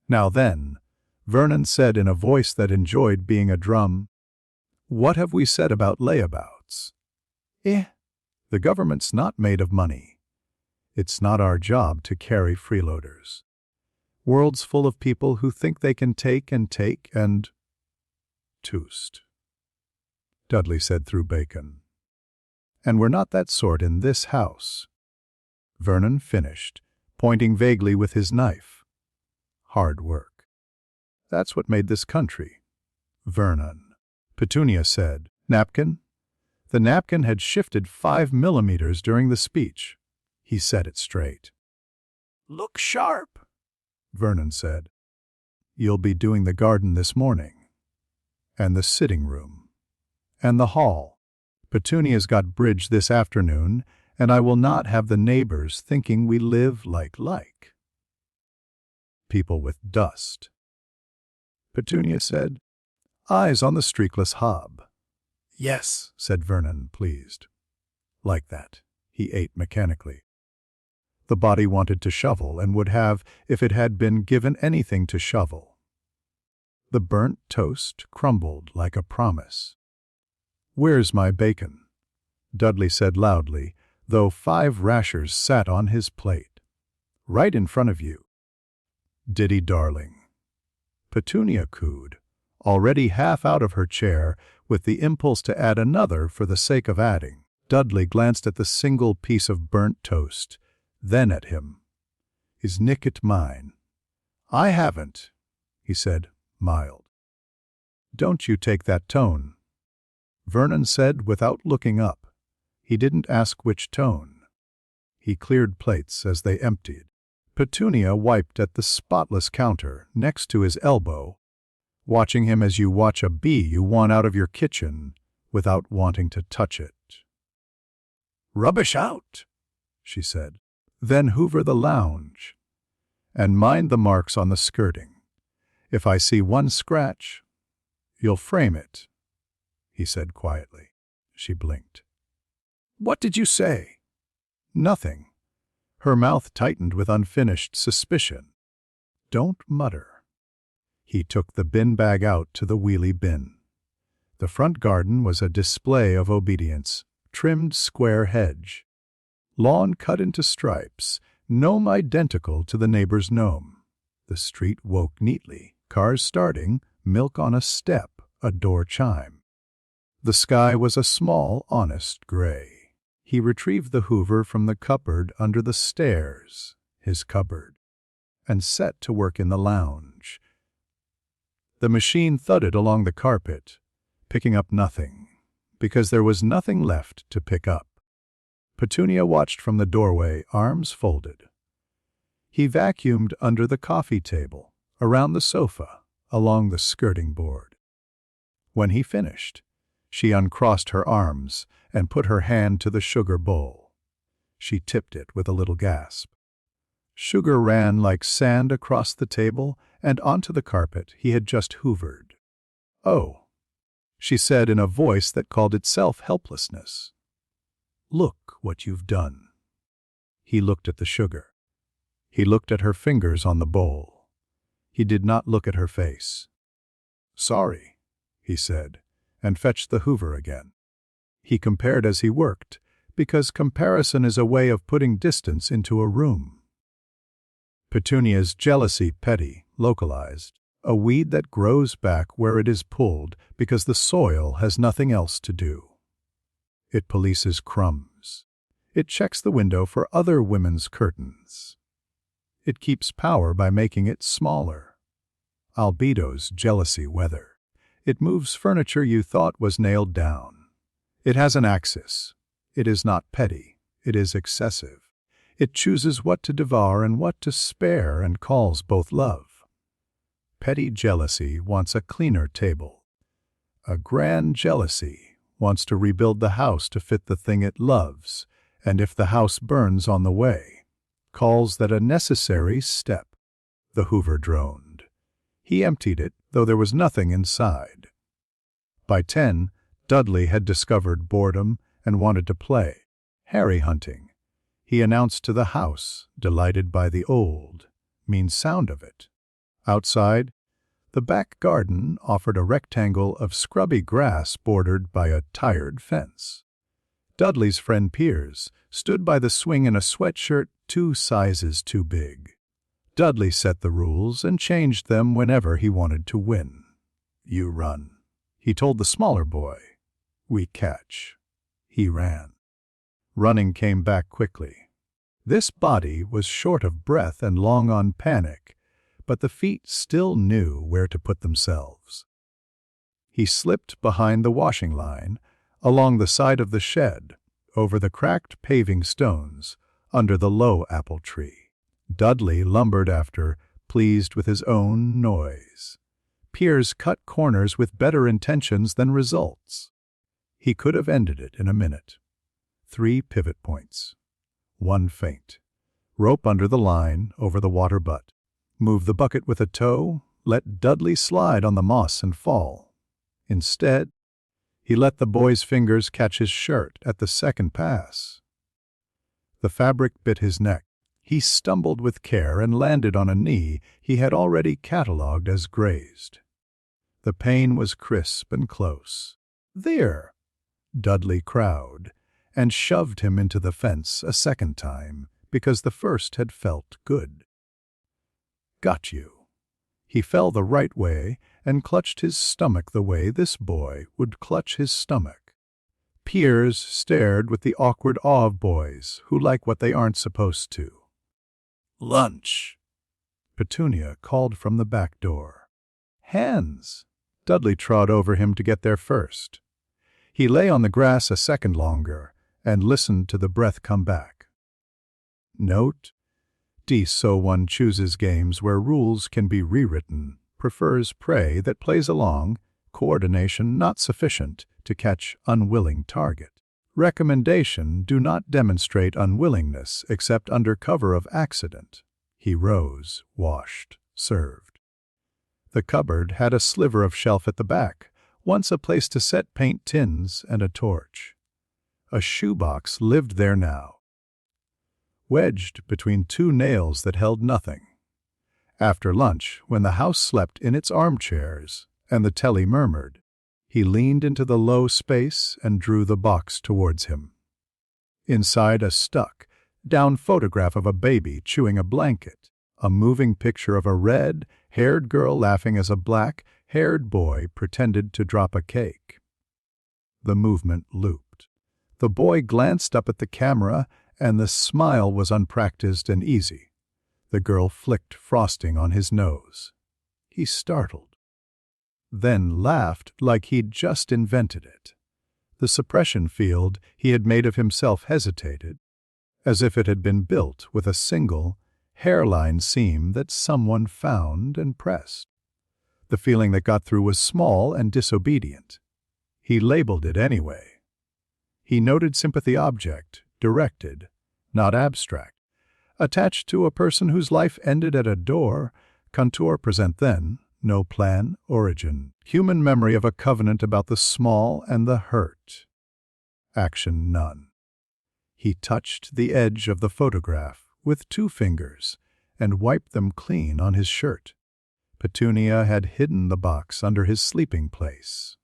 "Now then," Vernon said in a voice that enjoyed being a drum, "what have we said about layabouts? The government's not made of money. It's not our job to carry freeloaders. World's full of people who think they can take and toast," Dudley said through bacon. "And we're not that sort in this house." Vernon finished, pointing vaguely with his knife. "Hard work. That's what made this country." "Vernon," Petunia said. "Napkin?" The napkin had shifted 5 millimeters during the speech. He set it straight. "Look sharp," Vernon said. "You'll be doing the garden this morning. And the sitting room. And the hall. Petunia's got bridge this afternoon, and I will not have the neighbors thinking we live like people with dust." Petunia said, "Eyes on the streakless hob." "Yes," said Vernon, pleased. Like that. He ate mechanically. The body wanted to shovel and would have if it had been given anything to shovel. The burnt toast crumbled like a promise. "Where's my bacon?" Dudley said loudly, though 5 rashers sat on his plate. "Right in front of you." "Diddy darling." Petunia cooed, already half out of her chair, with the impulse to add another for the sake of adding. Dudley glanced at the single piece of burnt toast, then at him. "Is Nick it mine?" "I haven't," he said, mild. "Don't you take that tone," Vernon said without looking up. He didn't ask which tone. He cleared plates as they emptied. Petunia wiped at the spotless counter next to his elbow, watching him as you watch a bee you want out of your kitchen without wanting to touch it. "Rubbish out," she said. "Then hoover the lounge. And mind the marks on the skirting. If I see 1 scratch, you'll frame it," he said quietly. She blinked. "What did you say?" "Nothing." Her mouth tightened with unfinished suspicion. "Don't mutter." He took the bin bag out to the wheelie bin. The front garden was a display of obedience. Trimmed square hedge. Lawn cut into stripes, gnome identical to the neighbor's gnome. The street woke neatly. Cars starting, milk on a step, a door chime. The sky was a small, honest gray. He retrieved the hoover from the cupboard under the stairs, his cupboard, and set to work in the lounge. The machine thudded along the carpet, picking up nothing, because there was nothing left to pick up. Petunia watched from the doorway, arms folded. He vacuumed under the coffee table, around the sofa, along the skirting board. When he finished, she uncrossed her arms and put her hand to the sugar bowl. She tipped it with a little gasp. Sugar ran like sand across the table and onto the carpet he had just hoovered. "Oh," she said in a voice that called itself helplessness. "Look what you've done." He looked at the sugar. He looked at her fingers on the bowl. He did not look at her face. "Sorry," he said, and fetched the hoover again. He compared as he worked, because comparison is a way of putting distance into a room. Petunia's jealousy petty, localized, a weed that grows back where it is pulled because the soil has nothing else to do. It polices crumbs. It checks the window for other women's curtains. It keeps power by making it smaller. Albedo's jealousy weather. It moves furniture you thought was nailed down. It has an axis. It is not petty. It is excessive. It chooses what to devour and what to spare and calls both love. Petty jealousy wants a cleaner table. A grand jealousy wants to rebuild the house to fit the thing it loves, and if the house burns on the way, calls that a necessary step. The Hoover droned. He emptied it, though there was nothing inside. By 10, Dudley had discovered boredom and wanted to play. Harry hunting. He announced to the house, delighted by the old, mean sound of it. Outside, the back garden offered a rectangle of scrubby grass bordered by a tired fence. Dudley's friend Piers stood by the swing in a sweatshirt 2 sizes too big. Dudley set the rules and changed them whenever he wanted to win. You run. He told the smaller boy. We catch. He ran. Running came back quickly. This body was short of breath and long on panic, but the feet still knew where to put themselves. He slipped behind the washing line, along the side of the shed, over the cracked paving stones, under the low apple tree. Dudley lumbered after, pleased with his own noise. Piers cut corners with better intentions than results. He could have ended it in a minute. 3 pivot points. 1 feint. Rope under the line, over the water butt. Move the bucket with a toe, let Dudley slide on the moss and fall. Instead, he let the boy's fingers catch his shirt at the second pass. The fabric bit his neck. He stumbled with care and landed on a knee he had already catalogued as grazed. The pain was crisp and close. There! Dudley crowed, and shoved him into the fence a second time, because the first had felt good. Got you. He fell the right way and clutched his stomach the way this boy would clutch his stomach. Piers stared with the awkward awe of boys who like what they aren't supposed to. Lunch. Petunia called from the back door. Hands. Dudley trod over him to get there first. He lay on the grass a second longer and listened to the breath come back. Note: so one chooses games where rules can be rewritten, prefers prey that plays along, coordination not sufficient to catch unwilling target. Recommendation: do not demonstrate unwillingness except under cover of accident. He rose, washed, served. The cupboard had a sliver of shelf at the back, once a place to set paint tins and a torch. A shoebox lived there now, wedged between 2 nails that held nothing. After lunch, when the house slept in its armchairs and the telly murmured, he leaned into the low space and drew the box towards him. Inside a stuck-down photograph of a baby chewing a blanket, a moving picture of a red-haired girl laughing as a black-haired boy pretended to drop a cake. The movement looped. The boy glanced up at the camera, and the smile was unpracticed and easy. The girl flicked frosting on his nose. He startled, then laughed like he'd just invented it. The suppression field he had made of himself hesitated, as if it had been built with a single hairline seam that someone found and pressed. The feeling that got through was small and disobedient. He labeled it anyway. He noted sympathy object, directed, not abstract, attached to a person whose life ended at a door, contour present then, no plan, origin, human memory of a covenant about the small and the hurt. Action none. He touched the edge of the photograph with 2 fingers and wiped them clean on his shirt. Petunia had hidden the box under his sleeping place.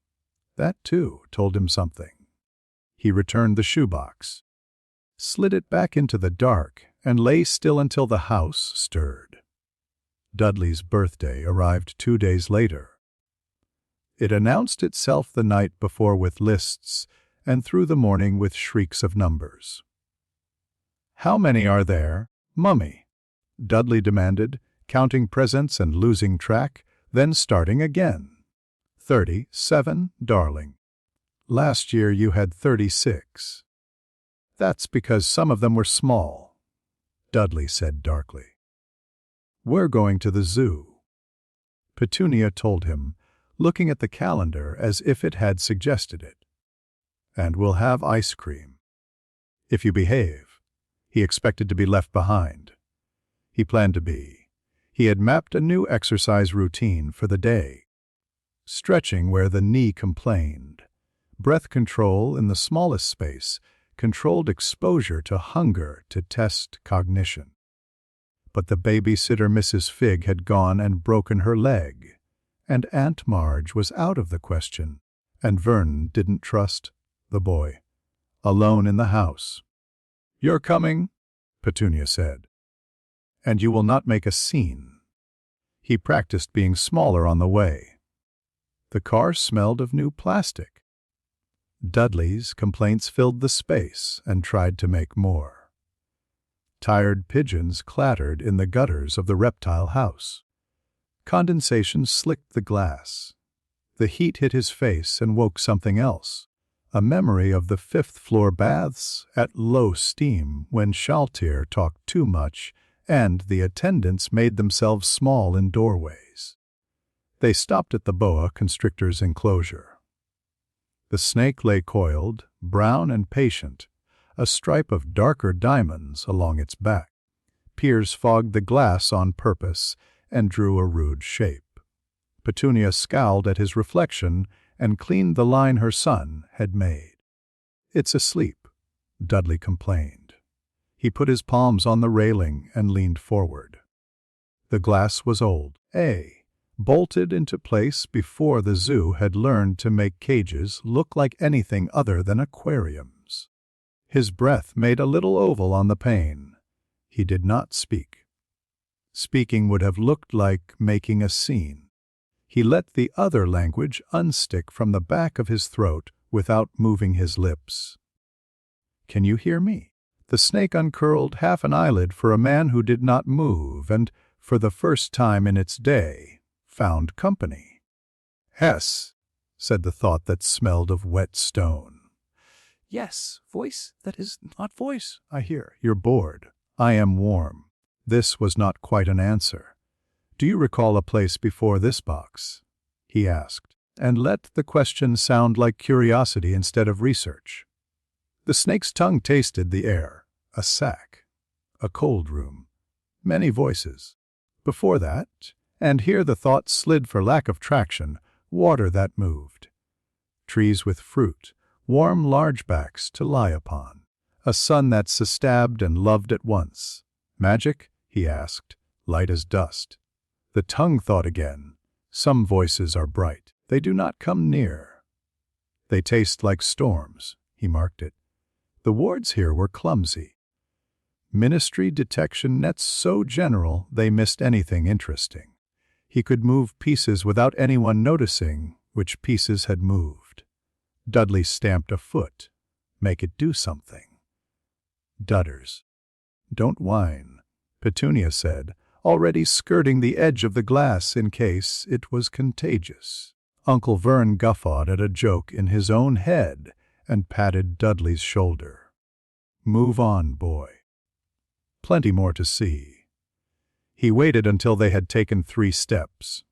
That, too, told him something. He returned the shoebox, slid it back into the dark, and lay still until the house stirred. Dudley's birthday arrived 2 days later. It announced itself the night before with lists, and through the morning with shrieks of numbers. "How many are there, Mummy?" Dudley demanded, counting presents and losing track, then starting again. 37, darling. Last year you had 36. That's because some of them were small, Dudley said darkly. We're going to the zoo, Petunia told him, looking at the calendar as if it had suggested it. And we'll have ice cream. If you behave. He expected to be left behind. He planned to be. He had mapped a new exercise routine for the day. Stretching where the knee complained. Breath control in the smallest space, controlled exposure to hunger to test cognition. But the babysitter Mrs. Figg had gone and broken her leg, and Aunt Marge was out of the question, and Vernon didn't trust the boy, alone in the house. You're coming, Petunia said, and you will not make a scene. He practiced being smaller on the way. The car smelled of new plastic. Dudley's complaints filled the space and tried to make more. Tired pigeons clattered in the gutters of the reptile house. Condensation slicked the glass. The heat hit his face and woke something else, a memory of the fifth-floor baths at low steam when Shaltir talked too much and the attendants made themselves small in doorways. They stopped at the boa constrictor's enclosure. The snake lay coiled, brown and patient, a stripe of darker diamonds along its back. Piers fogged the glass on purpose and drew a rude shape. Petunia scowled at his reflection and cleaned the line her son had made. It's asleep, Dudley complained. He put his palms on the railing and leaned forward. The glass was old, bolted into place before the zoo had learned to make cages look like anything other than aquariums. His breath made a little oval on the pane. He did not speak. Speaking would have looked like making a scene. He let the other language unstick from the back of his throat without moving his lips. Can you hear me? The snake uncurled half an eyelid for a man who did not move and, for the first time in its day, found company. Hess, said the thought that smelled of wet stone. Yes, voice that is not voice, I hear. You're bored. I am warm. This was not quite an answer. Do you recall a place before this box? He asked, and let the question sound like curiosity instead of research. The snake's tongue tasted the air, a sack, a cold room, many voices. Before that, and here the thought slid for lack of traction, water that moved. Trees with fruit, warm largebacks to lie upon, a sun that stabbed and loved at once. Magic? He asked, light as dust. The tongue thought again. Some voices are bright. They do not come near. They taste like storms, he marked it. The wards here were clumsy. Ministry detection nets so general they missed anything interesting. He could move pieces without anyone noticing which pieces had moved. Dudley stamped a foot. Make it do something. Dudders. Don't whine, Petunia said, already skirting the edge of the glass in case it was contagious. Uncle Vern guffawed at a joke in his own head and patted Dudley's shoulder. Move on, boy. Plenty more to see. He waited until they had taken 3 steps.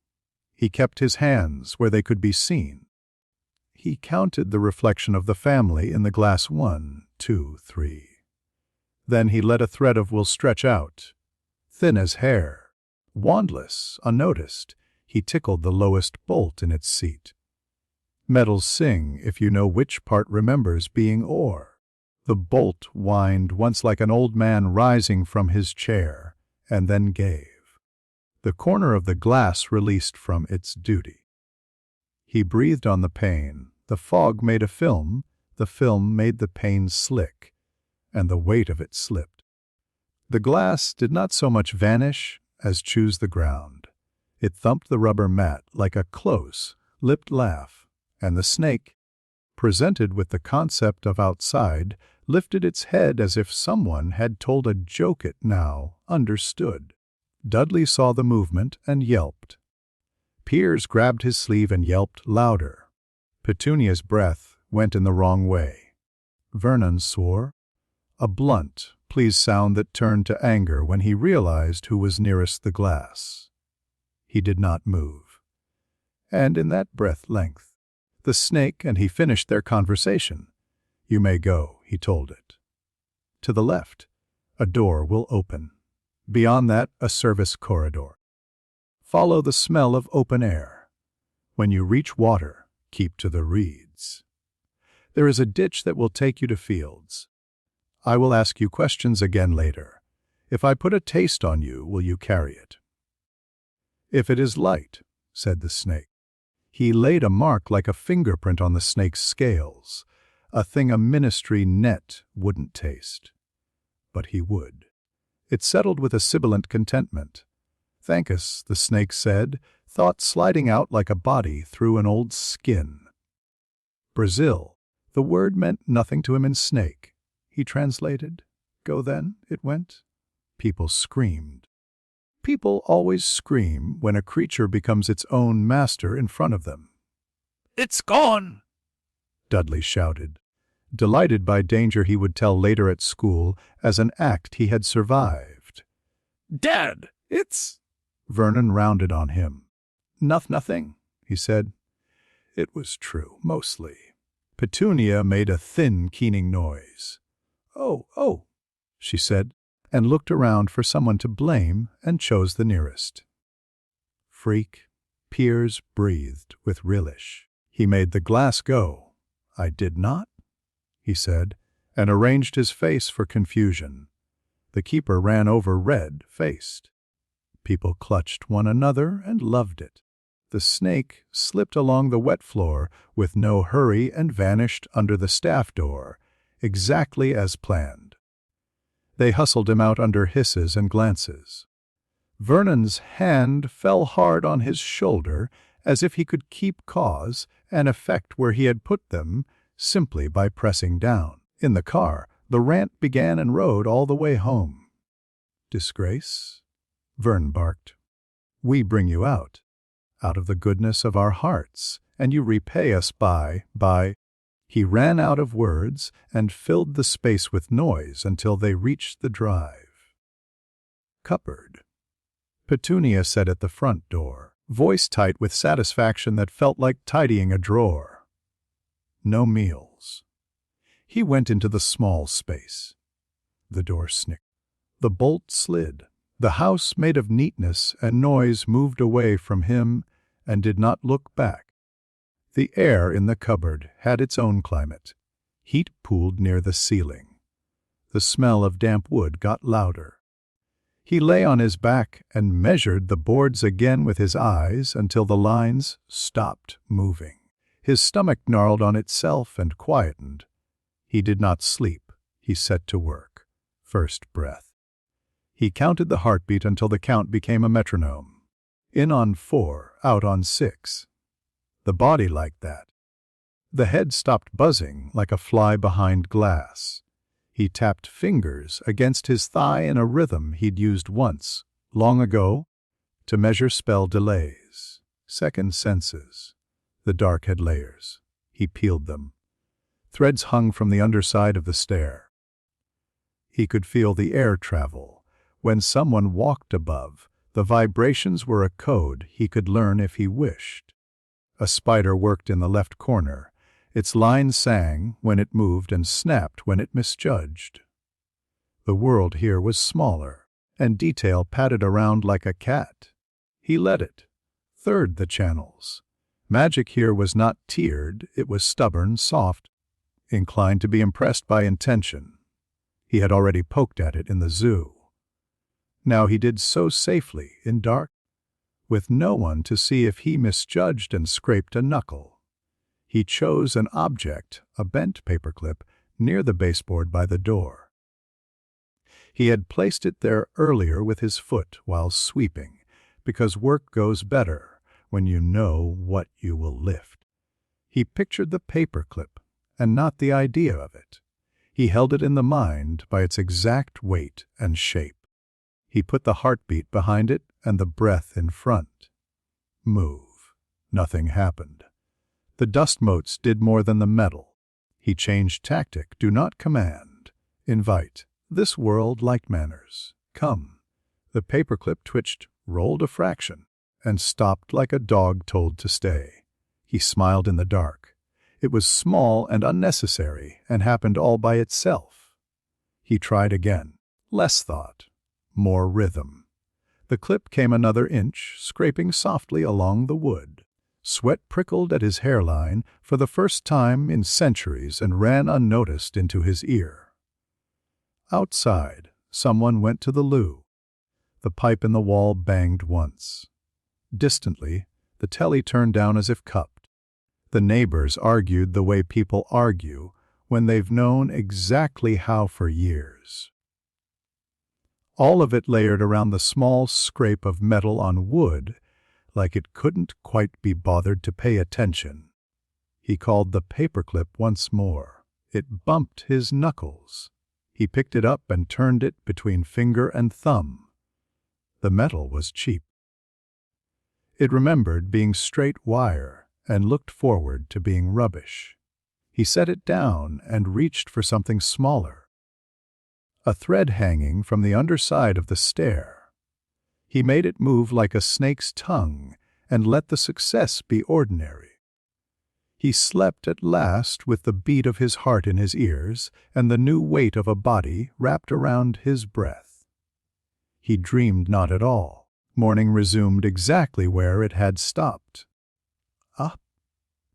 He kept his hands where they could be seen. He counted the reflection of the family in the glass 1, 2, 3. Then he let a thread of wool stretch out. Thin as hair, wandless, unnoticed, he tickled the lowest bolt in its seat. Metals sing if you know which part remembers being ore. The bolt whined once like an old man rising from his chair, and then gave. The corner of the glass released from its duty. He breathed on the pane. The fog made a film. The film made the pane slick, and the weight of it slipped. The glass did not so much vanish as choose the ground. It thumped the rubber mat like a close-lipped laugh, and the snake, presented with the concept of outside, lifted its head as if someone had told a joke it now understood. Dudley saw the movement and yelped. Piers grabbed his sleeve and yelped louder. Petunia's breath went in the wrong way. Vernon swore, a blunt, please sound that turned to anger when he realized who was nearest the glass. He did not move. And in that breath length, the snake and he finished their conversation. You may go, he told it. To the left, a door will open. Beyond that, a service corridor. Follow the smell of open air. When you reach water, keep to the reeds. There is a ditch that will take you to fields. I will ask you questions again later. If I put a taste on you, will you carry it? If it is light, said the snake. He laid a mark like a fingerprint on the snake's scales, a thing a ministry net wouldn't taste. But he would. It settled with a sibilant contentment. Thank us, the snake said, thought sliding out like a body through an old skin. Brazil, the word meant nothing to him in snake. He translated. Go then, it went. People screamed. People always scream when a creature becomes its own master in front of them. It's gone, Dudley shouted, delighted by danger he would tell later at school as an act he had survived. Dad, it's... Vernon rounded on him. Nothing, he said. It was true, mostly. Petunia made a thin, keening noise. Oh, she said, and looked around for someone to blame and chose the nearest. Freak, Piers breathed with relish. He made the glass go. I did not, he said, and arranged his face for confusion. The keeper ran over red-faced. People clutched one another and loved it. The snake slipped along the wet floor with no hurry and vanished under the staff door, exactly as planned. They hustled him out under hisses and glances. Vernon's hand fell hard on his shoulder as if he could keep cause and effect where he had put them simply by pressing down. In the car, the rant began and rode all the way home. Disgrace? Vern barked. We bring you out of the goodness of our hearts, and you repay us by... He ran out of words and filled the space with noise until they reached the drive. Cupboard. Petunia said at the front door, voice tight with satisfaction that felt like tidying a drawer. No meals. He went into the small space. The door snicked. The bolt slid. The house made of neatness and noise moved away from him and did not look back. The air in the cupboard had its own climate. Heat pooled near the ceiling. The smell of damp wood got louder. He lay on his back and measured the boards again with his eyes until the lines stopped moving. His stomach gnarled on itself and quietened. He did not sleep. He set to work. First breath. He counted the heartbeat until the count became a metronome. In on 4, out on 6. The body liked that. The head stopped buzzing like a fly behind glass. He tapped fingers against his thigh in a rhythm he'd used once, long ago, to measure spell delays. Second senses. The dark had layers. He peeled them. Threads hung from the underside of the stair. He could feel the air travel. When someone walked above, the vibrations were a code he could learn if he wished. A spider worked in the left corner. Its line sang when it moved and snapped when it misjudged. The world here was smaller, and detail padded around like a cat. He let it. Third the channels. Magic here was not tiered, it was stubborn, soft, inclined to be impressed by intention. He had already poked at it in the zoo. Now he did so safely, in dark, with no one to see if he misjudged and scraped a knuckle. He chose an object, a bent paperclip, near the baseboard by the door. He had placed it there earlier with his foot while sweeping, because work goes better when you know what you will lift. He pictured the paperclip, and not the idea of it. He held it in the mind by its exact weight and shape. He put the heartbeat behind it and the breath in front. Move. Nothing happened. The dust motes did more than the metal. He changed tactic. Do not command. Invite. This world like manners. Come. The paperclip twitched, rolled a fraction, and stopped like a dog told to stay. He smiled in the dark. It was small and unnecessary, and happened all by itself. He tried again. Less thought. More rhythm. The clip came another inch, scraping softly along the wood. Sweat prickled at his hairline for the first time in centuries and ran unnoticed into his ear. Outside, someone went to the loo. The pipe in the wall banged once. Distantly, the telly turned down as if cupped. The neighbors argued the way people argue when they've known exactly how for years. All of it layered around the small scrape of metal on wood, like it couldn't quite be bothered to pay attention. He called the paperclip once more. It bumped his knuckles. He picked it up and turned it between finger and thumb. The metal was cheap. It remembered being straight wire and looked forward to being rubbish. He set it down and reached for something smaller. A thread hanging from the underside of the stair. He made it move like a snake's tongue and let the success be ordinary. He slept at last with the beat of his heart in his ears and the new weight of a body wrapped around his breath. He dreamed not at all. Morning resumed exactly where it had stopped. "Ah,"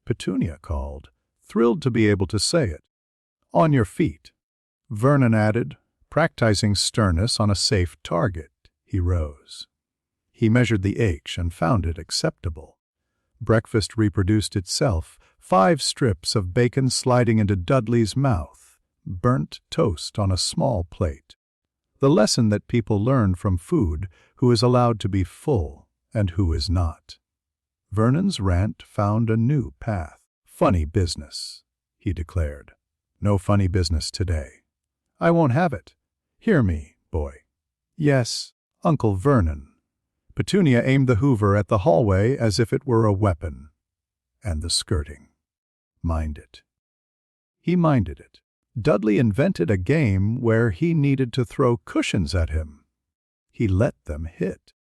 Petunia called, thrilled to be able to say it. "On your feet." Vernon added, practicing sternness on a safe target. He rose. He measured the H and found it acceptable. Breakfast reproduced itself, 5 strips of bacon sliding into Dudley's mouth, burnt toast on a small plate. The lesson that people learn from food, who is allowed to be full and who is not. Vernon's rant found a new path. "Funny business," he declared. "No funny business today. I won't have it. Hear me, boy." "Yes, Uncle Vernon." Petunia aimed the hoover at the hallway as if it were a weapon. And the skirting. Mind it. He minded it. Dudley invented a game where he needed to throw cushions at him. He let them hit.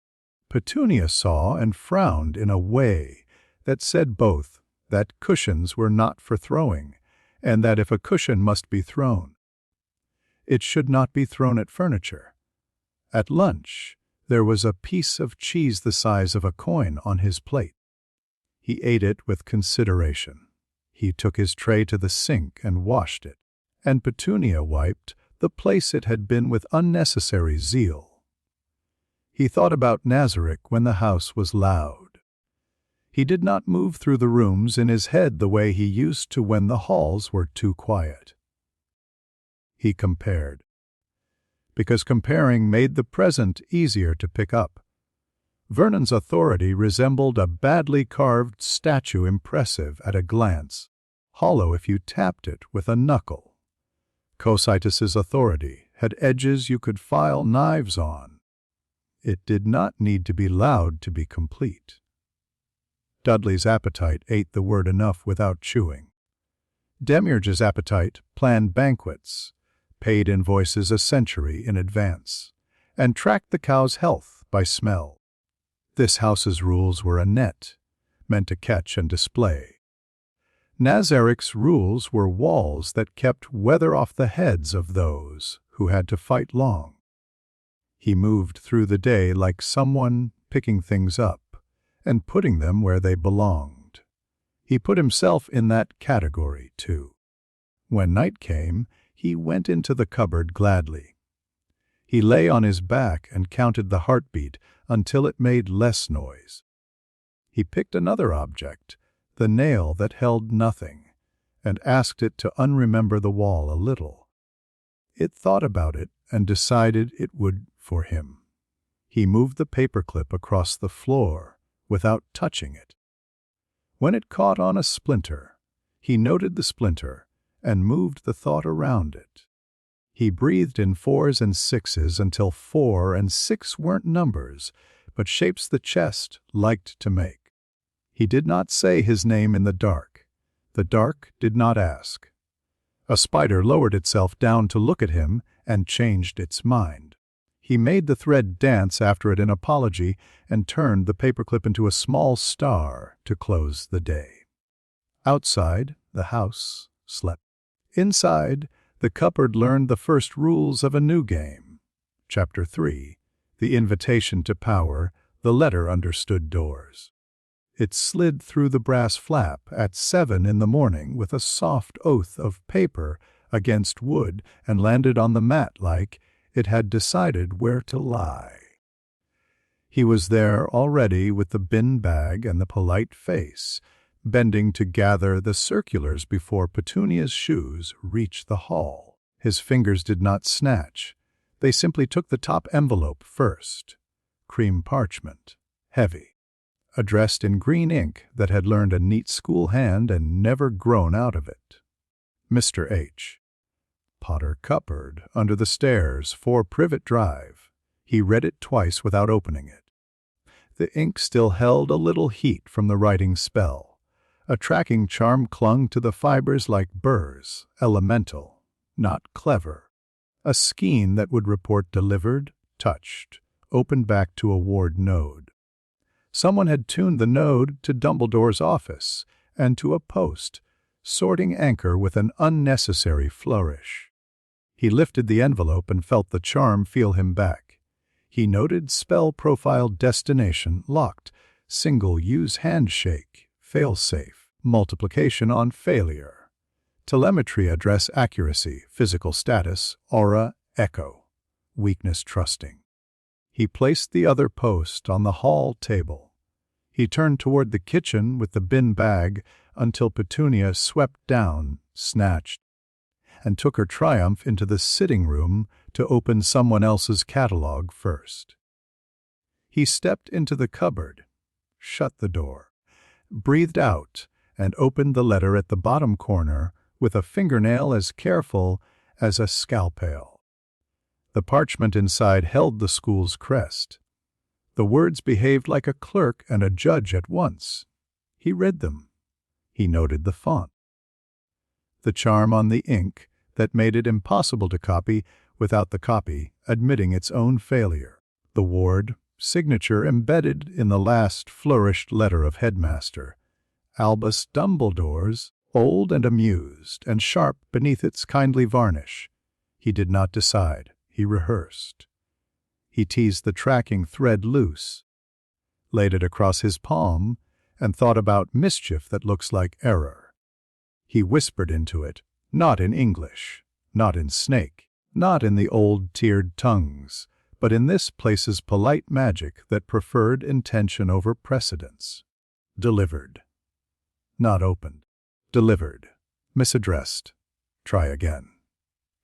Petunia saw and frowned in a way that said both that cushions were not for throwing, and that if a cushion must be thrown, it should not be thrown at furniture. At lunch, there was a piece of cheese the size of a coin on his plate. He ate it with consideration. He took his tray to the sink and washed it, and Petunia wiped the place it had been with unnecessary zeal. He thought about Nazarick when the house was loud. He did not move through the rooms in his head the way he used to when the halls were too quiet. He compared. Because comparing made the present easier to pick up. Vernon's authority resembled a badly carved statue, impressive at a glance, hollow if you tapped it with a knuckle. Cositus's authority had edges you could file knives on. It did not need to be loud to be complete. Dudley's appetite ate the word enough without chewing. Demiurge's appetite planned banquets, paid invoices a century in advance, and tracked the cow's health by smell. This house's rules were a net, meant to catch and display. Nazarick's rules were walls that kept weather off the heads of those who had to fight long. He moved through the day like someone picking things up and putting them where they belonged. He put himself in that category, too. When night came, he went into the cupboard gladly. He lay on his back and counted the heartbeat until it made less noise. He picked another object, the nail that held nothing, and asked it to unremember the wall a little. It thought about it and decided it would for him. He moved the paperclip across the floor without touching it. When it caught on a splinter, he noted the splinter and moved the thought around it. He breathed in 4s and 6s until 4 and 6 weren't numbers, but shapes the chest liked to make. He did not say his name in the dark. The dark did not ask. A spider lowered itself down to look at him and changed its mind. He made the thread dance after it in apology and turned the paperclip into a small star to close the day. Outside, the house slept. Inside, the cupboard learned the first rules of a new game. Chapter 3. The Invitation to Power, the Letter Understood Doors. It slid through the brass flap at 7 in the morning with a soft oath of paper against wood and landed on the mat like it had decided where to lie. He was there already with the bin bag and the polite face, bending to gather the circulars before Petunia's shoes reached the hall. His fingers did not snatch. They simply took the top envelope first. Cream parchment, heavy. Addressed in green ink that had learned a neat school hand and never grown out of it. Mr. H. Potter cupboard, under the stairs, 4 Privet Drive. He read it twice without opening it. The ink still held a little heat from the writing spell. A tracking charm clung to the fibers like burrs, elemental, not clever. A skein that would report delivered, touched, opened back to a ward node. Someone had tuned the node to Dumbledore's office and to a post, sorting anchor with an unnecessary flourish. He lifted the envelope and felt the charm feel him back. He noted spell profile destination locked, single use handshake, failsafe, multiplication on failure. Telemetry address accuracy, physical status, aura, echo, weakness trusting. He placed the other post on the hall table. He turned toward the kitchen with the bin bag until Petunia swept down, snatched, and took her triumph into the sitting room to open someone else's catalog first. He stepped into the cupboard, shut the door, breathed out, and opened the letter at the bottom corner with a fingernail as careful as a scalpel. The parchment inside held the school's crest. The words behaved like a clerk and a judge at once. He read them. He noted the font. The charm on the ink that made it impossible to copy without the copy admitting its own failure. The ward signature embedded in the last flourished letter of headmaster. Albus Dumbledore's, old and amused, and sharp beneath its kindly varnish. He did not decide. He rehearsed. He teased the tracking thread loose, laid it across his palm, and thought about mischief that looks like error. He whispered into it, not in English, not in snake, not in the old tiered tongues, but in this place's polite magic that preferred intention over precedence. Delivered. Not opened. Delivered. Misaddressed. Try again.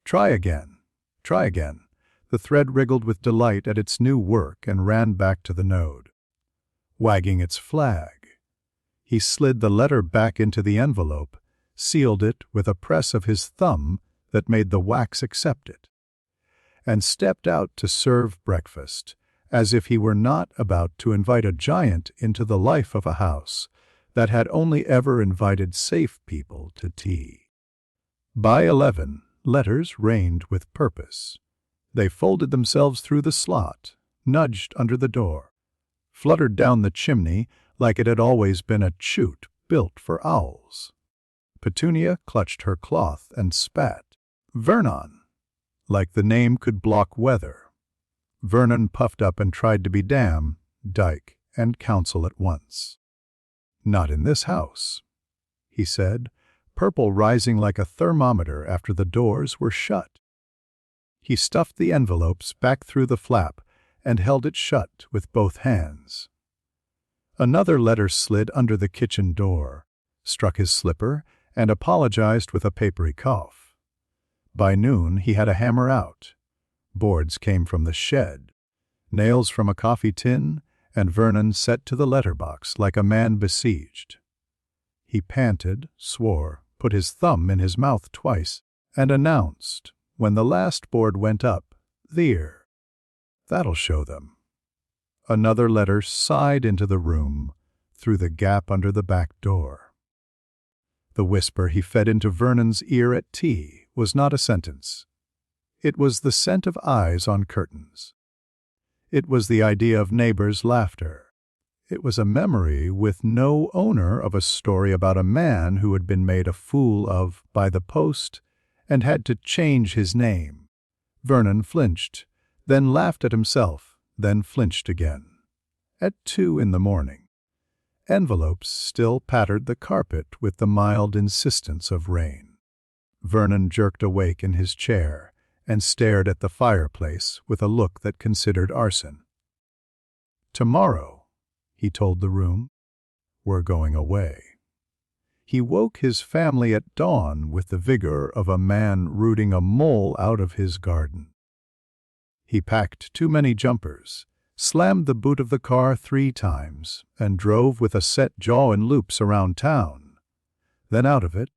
Try again. Try again. The thread wriggled with delight at its new work and ran back to the node. Wagging its flag, he slid the letter back into the envelope, sealed it with a press of his thumb that made the wax accept it, and stepped out to serve breakfast, as if he were not about to invite a giant into the life of a house that had only ever invited safe people to tea. By 11, letters reigned with purpose. They folded themselves through the slot, nudged under the door, fluttered down the chimney like it had always been a chute built for owls. Petunia clutched her cloth and spat. Vernon, like the name could block weather. Vernon puffed up and tried to be dam, dike, and council at once. Not in this house, he said, purple rising like a thermometer after the doors were shut. He stuffed the envelopes back through the flap and held it shut with both hands. Another letter slid under the kitchen door, struck his slipper, and apologized with a papery cough. By noon he had a hammer out. Boards came from the shed, nails from a coffee tin, and Vernon set to the letterbox like a man besieged. He panted, swore, put his thumb in his mouth twice, and announced, when the last board went up, "There. That'll show them." Another letter sighed into the room, through the gap under the back door. The whisper he fed into Vernon's ear at tea was not a sentence. It was the scent of eyes on curtains. It was the idea of neighbors' laughter. It was a memory with no owner of a story about a man who had been made a fool of by the post and had to change his name. Vernon flinched, then laughed at himself, then flinched again. At 2 in the morning. Envelopes still pattered the carpet with the mild insistence of rain. Vernon jerked awake in his chair and stared at the fireplace with a look that considered arson. "Tomorrow," he told the room, "we're going away." He woke his family at dawn with the vigor of a man rooting a mole out of his garden. He packed too many jumpers, slammed the boot of the car 3 times, and drove with a set jaw in loops around town. Then out of it,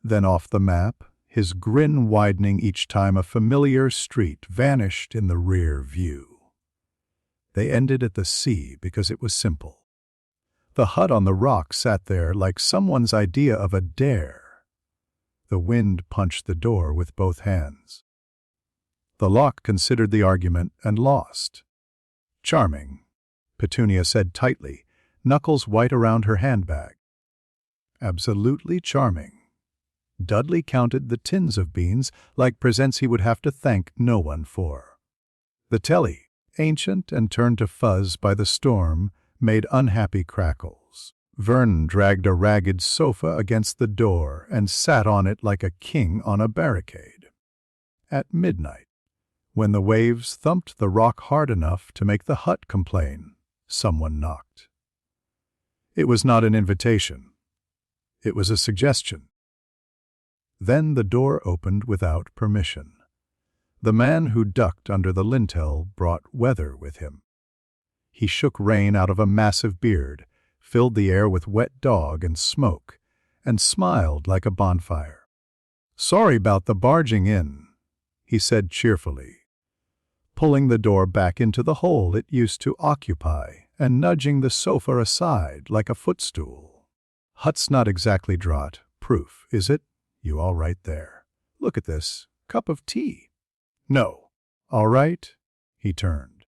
then off the map, his grin widening each time a familiar street vanished in the rear view. They ended at the sea because it was simple. The hut on the rock sat there like someone's idea of a dare. The wind punched the door with both hands. The lock considered the argument and lost. "Charming," Petunia said tightly, knuckles white around her handbag. "Absolutely charming." Dudley counted the tins of beans like presents he would have to thank no one for. The telly, ancient and turned to fuzz by the storm, made unhappy crackles. Vernon dragged a ragged sofa against the door and sat on it like a king on a barricade. At midnight, when the waves thumped the rock hard enough to make the hut complain, someone knocked. It was not an invitation. It was a suggestion. Then the door opened without permission. The man who ducked under the lintel brought weather with him. He shook rain out of a massive beard, filled the air with wet dog and smoke, and smiled like a bonfire. "Sorry about the barging in," he said cheerfully, pulling the door back into the hole it used to occupy and nudging the sofa aside like a footstool. "Hut's not exactly draught-proof, is it? You all right there? Look at this. Cup of tea." "No." "All right." He turned.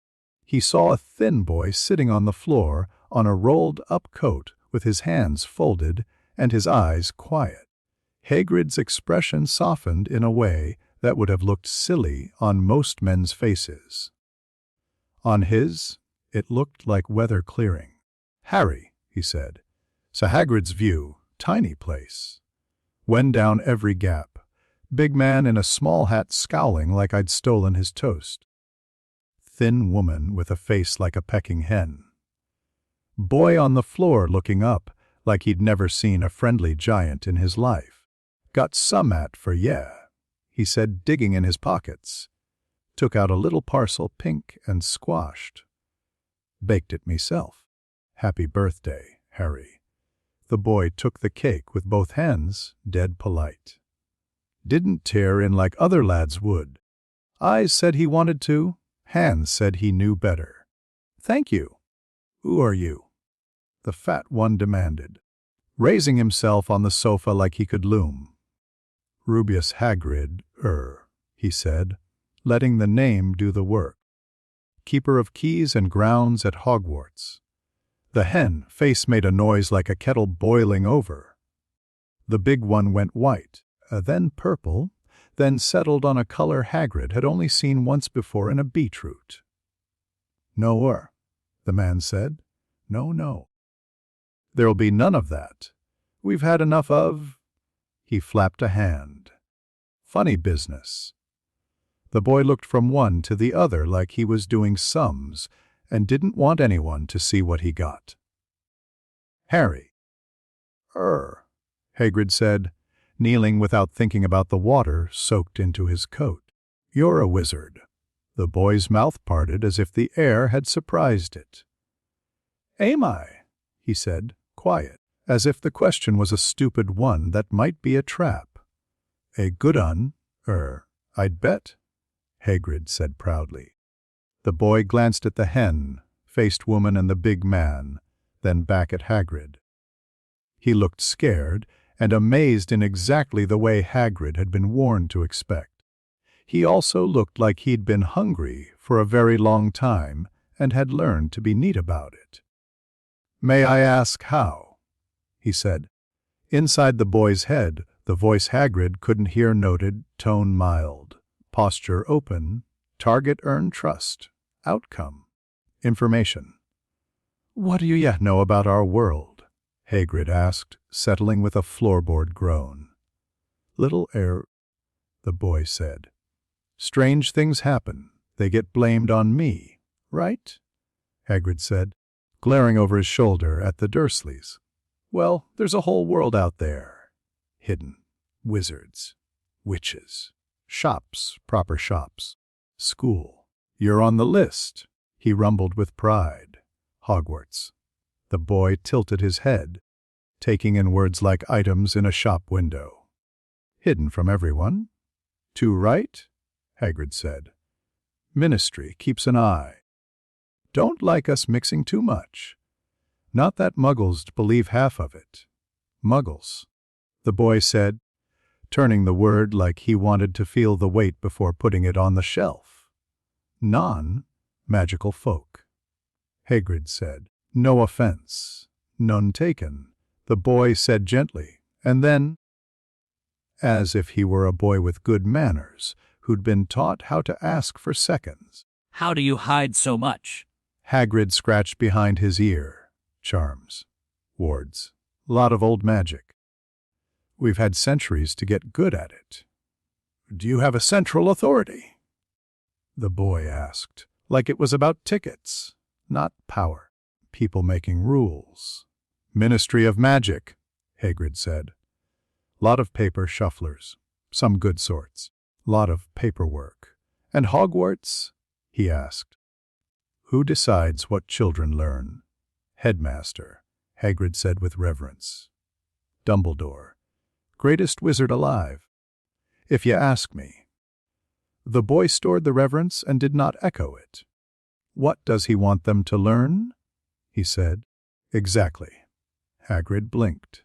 He saw a thin boy sitting on the floor on a rolled-up coat with his hands folded and his eyes quiet. Hagrid's expression softened in a way that would have looked silly on most men's faces. On his, it looked like weather clearing. "Harry," he said. "So Hagrid's view, tiny place. Went down every gap. Big man in a small hat scowling like I'd stolen his toast. Thin woman with a face like a pecking hen. Boy on the floor looking up like he'd never seen a friendly giant in his life. Got some at for yeah," he said, digging in his pockets. Took out a little parcel pink and squashed. "Baked it meself. Happy birthday, Harry." The boy took the cake with both hands, dead polite. Didn't tear in like other lads would. Eyes said he wanted to, hands said he knew better. "Thank you." "Who are you?" the fat one demanded, raising himself on the sofa like he could loom. "Rubeus Hagrid, he said, letting the name do the work. Keeper of keys and grounds at Hogwarts." The hen face made a noise like a kettle boiling over. The big one went white, then purple, then settled on a color Hagrid had only seen once before in a beetroot. "No, the man said. No. There'll be none of that. We've had enough of—" He flapped a hand. "Funny business." The boy looked from one to the other like he was doing sums and didn't want anyone to see what he got. "Harry." Hagrid said, kneeling without thinking about the water soaked into his coat. "You're a wizard." The boy's mouth parted as if the air had surprised it. "Am I?" he said, quiet, as if the question was a stupid one that might be a trap. "A good un, I'd bet," Hagrid said proudly. The boy glanced at the hen, faced woman and the big man, then back at Hagrid. He looked scared and amazed in exactly the way Hagrid had been warned to expect. He also looked like he'd been hungry for a very long time and had learned to be neat about it. "May I ask how?" he said. Inside the boy's head, the voice Hagrid couldn't hear noted, tone mild, posture open, target earn trust, outcome, information. "What do you yet know about our world?" Hagrid asked, settling with a floorboard groan. "Little the boy said. "Strange things happen. They get blamed on me, right?" Hagrid said, glaring over his shoulder at the Dursleys. "Well, there's a whole world out there. Hidden. Wizards. Witches. Shops, proper shops. School. You're on the list," he rumbled with pride. "Hogwarts." The boy tilted his head, taking in words like items in a shop window. "Hidden from everyone." "Too right?" Hagrid said. "Ministry keeps an eye. Don't like us mixing too much. Not that Muggles believe half of it." "Muggles," the boy said, turning the word like he wanted to feel the weight before putting it on the shelf. "Non-magical folk." Hagrid said. "No offense. None taken," the boy said gently, and then, as if he were a boy with good manners, who'd been taught how to ask for seconds. "How do you hide so much?" Hagrid scratched behind his ear. "Charms. Wards. Lot of old magic. We've had centuries to get good at it." "Do you have a central authority?" the boy asked, like it was about tickets, not power. "People making rules." "Ministry of Magic," Hagrid said. "Lot of paper shufflers. Some good sorts. Lot of paperwork. And Hogwarts?" he asked. "Who decides what children learn?" "Headmaster," Hagrid said with reverence. "Dumbledore. Greatest wizard alive, if you ask me." The boy stored the reverence and did not echo it. "What does he want them to learn?" he said. "Exactly." Hagrid blinked.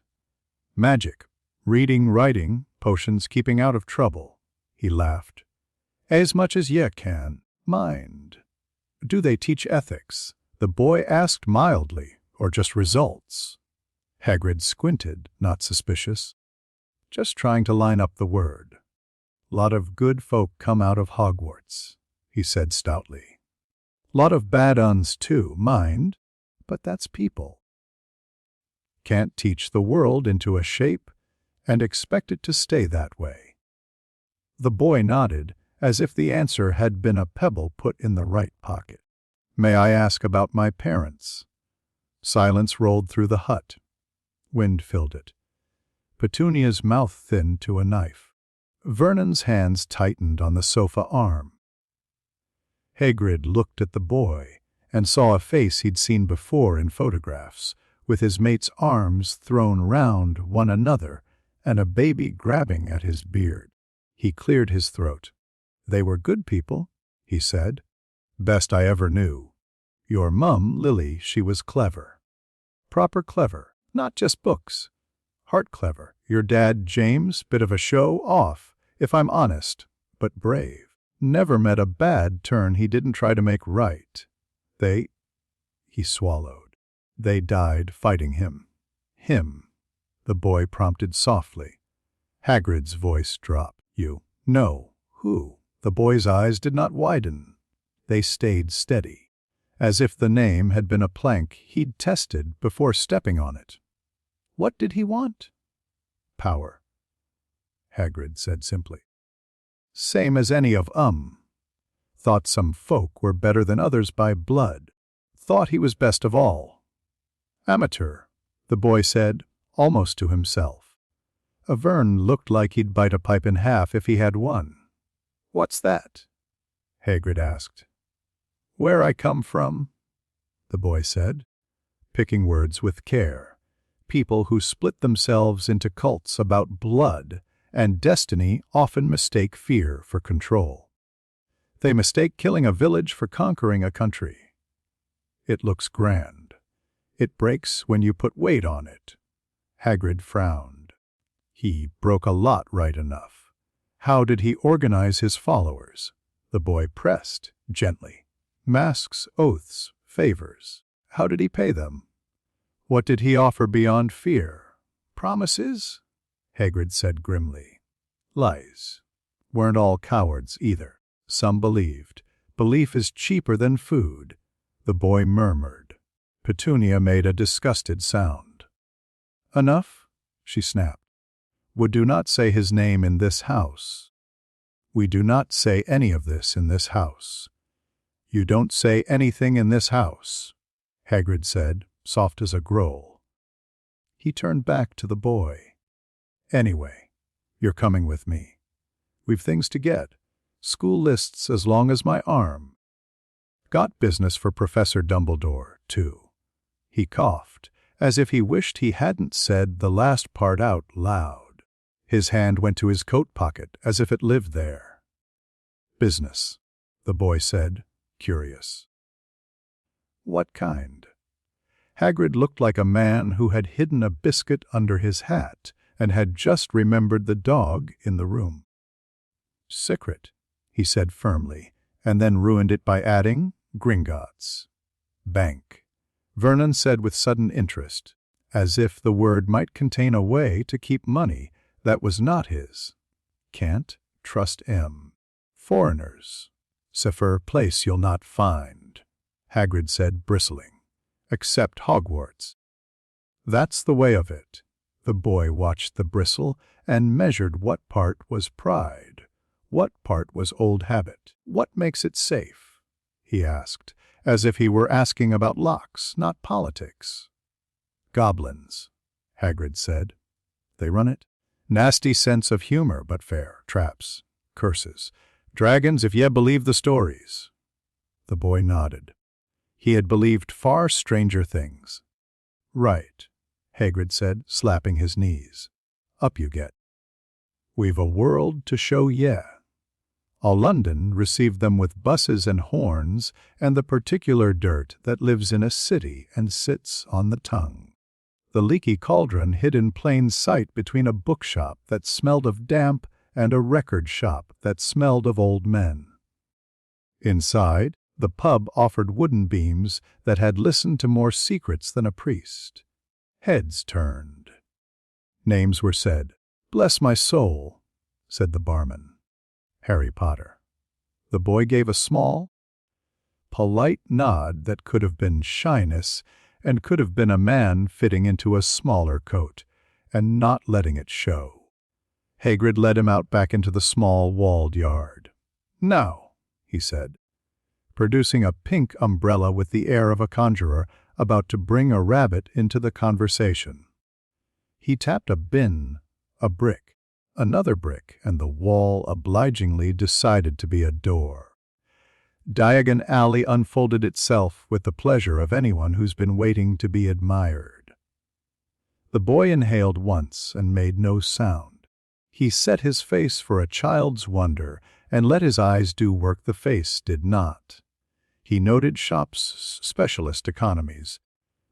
"Magic. Reading, writing, potions keeping out of trouble." He laughed. "As much as ye can. Mind." "Do they teach ethics?" the boy asked mildly, "or just results?" Hagrid squinted, not suspicious. "Just trying to line up the word. Lot of good folk come out of Hogwarts," he said stoutly. "Lot of bad uns too, mind, but that's people. Can't teach the world into a shape and expect it to stay that way." The boy nodded, as if the answer had been a pebble put in the right pocket. "May I ask about my parents?" Silence rolled through the hut. Wind filled it. Petunia's mouth thinned to a knife. Vernon's hands tightened on the sofa arm. Hagrid looked at the boy and saw a face he'd seen before in photographs, with his mate's arms thrown round one another and a baby grabbing at his beard. He cleared his throat. "They were good people," he said. "Best I ever knew. Your mum, Lily, she was clever. Proper clever, not just books. Heart clever. Your dad, James, bit of a show-off, if I'm honest, but brave. Never met a bad turn he didn't try to make right. He swallowed. They died fighting him." "Him," the boy prompted softly. Hagrid's voice dropped. "You know who?" The boy's eyes did not widen. They stayed steady, as if the name had been a plank he'd tested before stepping on it. "What did he want?" "Power," Hagrid said simply. "Same as any of 'em. Thought some folk were better than others by blood. Thought he was best of all." "Amateur," the boy said, almost to himself. Vern looked like he'd bite a pipe in half if he had one. "What's that?" Hagrid asked. "Where I come from," the boy said, picking words with care. "People who split themselves into cults about blood and destiny often mistake fear for control. They mistake killing a village for conquering a country. It looks grand. It breaks when you put weight on it. Hagrid frowned. He broke a lot right enough. How did he organize his followers? The boy pressed, gently. Masks, oaths, favors. How did he pay them? What did he offer beyond fear? Promises? Hagrid said grimly. Lies. Weren't all cowards either. Some believed. Belief is cheaper than food. The boy murmured. Petunia made a disgusted sound. Enough, she snapped. We do not say his name in this house. We do not say any of this in this house. You don't say anything in this house, Hagrid said, soft as a growl. He turned back to the boy. Anyway, you're coming with me. We've things to get. School lists as long as my arm. Got business for Professor Dumbledore, too. He coughed, as if he wished he hadn't said the last part out loud. His hand went to his coat pocket, as if it lived there. Business, the boy said, curious. What kind? Hagrid looked like a man who had hidden a biscuit under his hat and had just remembered the dog in the room. Secret, he said firmly, and then ruined it by adding, Gringotts. Bank. Vernon said with sudden interest, as if the word might contain a way to keep money that was not his. Can't trust M. Foreigners. Safer place you'll not find, Hagrid said, bristling. Except Hogwarts. That's the way of it. The boy watched the bristle and measured what part was pride, what part was old habit. What makes it safe? He asked, as if he were asking about locks, not politics. Goblins, Hagrid said. They run it. Nasty sense of humor, but fair. Traps. Curses. Dragons, if ye believe the stories. The boy nodded. He had believed far stranger things. Right, Hagrid said, slapping his knees. Up you get. We've a world to show ye. All London received them with buses and horns and the particular dirt that lives in a city and sits on the tongue. The leaky cauldron hid in plain sight between a bookshop that smelled of damp and a record shop that smelled of old men. Inside, the pub offered wooden beams that had listened to more secrets than a priest. Heads turned. Names were said. Bless my soul, said the barman. Harry Potter. The boy gave a small, polite nod that could have been shyness and could have been a man fitting into a smaller coat and not letting it show. Hagrid led him out back into the small walled yard. Now, he said, producing a pink umbrella with the air of a conjurer about to bring a rabbit into the conversation. He tapped a bin, a brick, another brick, and the wall obligingly decided to be a door. Diagon Alley unfolded itself with the pleasure of anyone who's been waiting to be admired. The boy inhaled once and made no sound. He set his face for a child's wonder and let his eyes do work the face did not. He noted shops' specialist economies.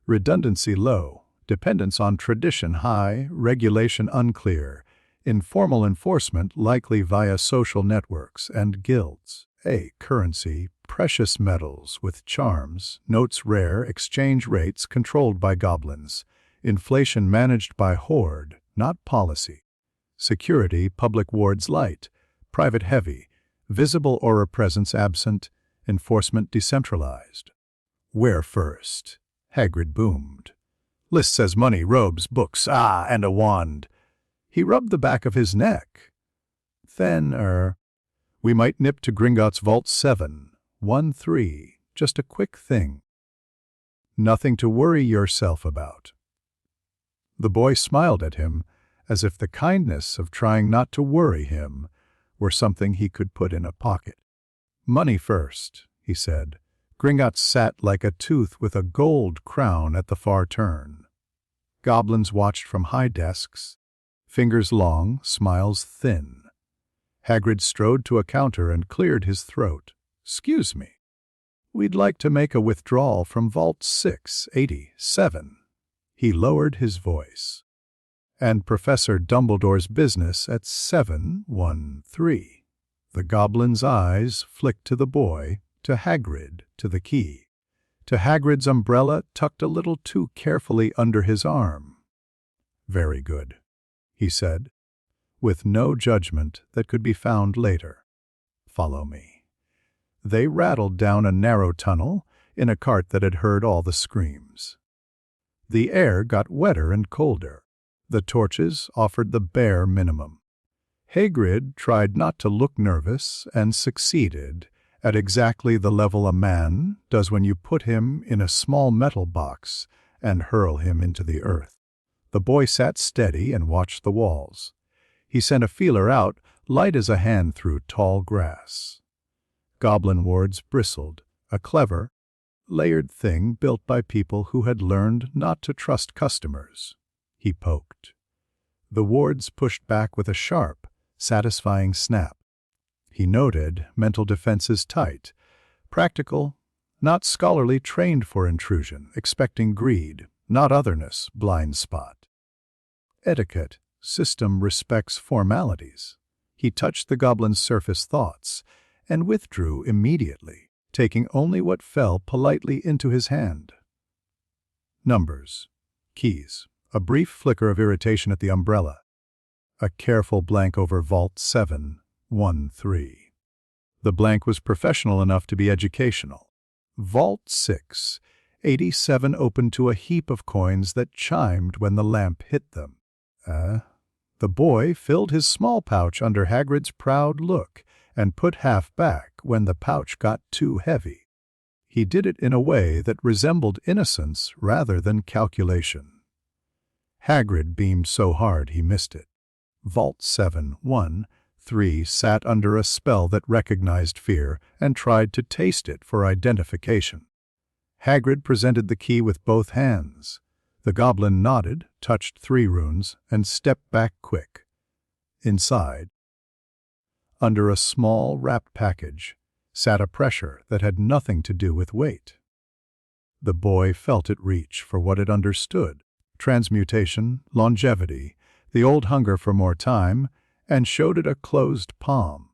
Redundancy low, dependence on tradition high, regulation unclear, informal enforcement likely via social networks and guilds. A currency, precious metals with charms, notes rare, exchange rates controlled by goblins, inflation managed by hoard, not policy. Security, public wards light, private heavy, visible aura presence absent, enforcement decentralized. Where first? Hagrid boomed. List says money, robes, books, and a wand. He rubbed the back of his neck. Then, we might nip to Gringotts Vault 7, 1-3, just a quick thing. Nothing to worry yourself about. The boy smiled at him, as if the kindness of trying not to worry him were something he could put in a pocket. Money first, he said. Gringotts sat like a tooth with a gold crown at the far turn. Goblins watched from high desks, fingers long, smiles thin. Hagrid strode to a counter and cleared his throat. "'Scuse me." We'd like to make a withdrawal from Vault 687. He lowered his voice. And Professor Dumbledore's business at 713. The goblin's eyes flicked to the boy, to Hagrid, to the key, to Hagrid's umbrella tucked a little too carefully under his arm. Very good, he said, with no judgment that could be found later. Follow me. They rattled down a narrow tunnel in a cart that had heard all the screams. The air got wetter and colder. The torches offered the bare minimum. Hagrid tried not to look nervous and succeeded at exactly the level a man does when you put him in a small metal box and hurl him into the earth. The boy sat steady and watched the walls. He sent a feeler out, light as a hand through tall grass. Goblin wards bristled, a clever, layered thing built by people who had learned not to trust customers. He poked. The wards pushed back with a sharp, satisfying snap. He noted mental defenses tight, practical, not scholarly, trained for intrusion, expecting greed, not otherness, blind spot. Etiquette, system respects formalities. He touched the goblin's surface thoughts and withdrew immediately, taking only what fell politely into his hand. Numbers, keys, a brief flicker of irritation at the umbrella, a careful blank over Vault 713. The blank was professional enough to be educational. Vault 687 opened to a heap of coins that chimed when the lamp hit them. The boy filled his small pouch under Hagrid's proud look and put half back when the pouch got too heavy. He did it in a way that resembled innocence rather than calculation. Hagrid beamed so hard he missed it. Vault 713 sat under a spell that recognized fear and tried to taste it for identification. Hagrid presented the key with both hands. The goblin nodded, touched 3 runes, and stepped back quick. Inside, under a small wrapped package, sat a pressure that had nothing to do with weight. The boy felt it reach for what it understood: transmutation, longevity, the old hunger for more time, and showed it a closed palm.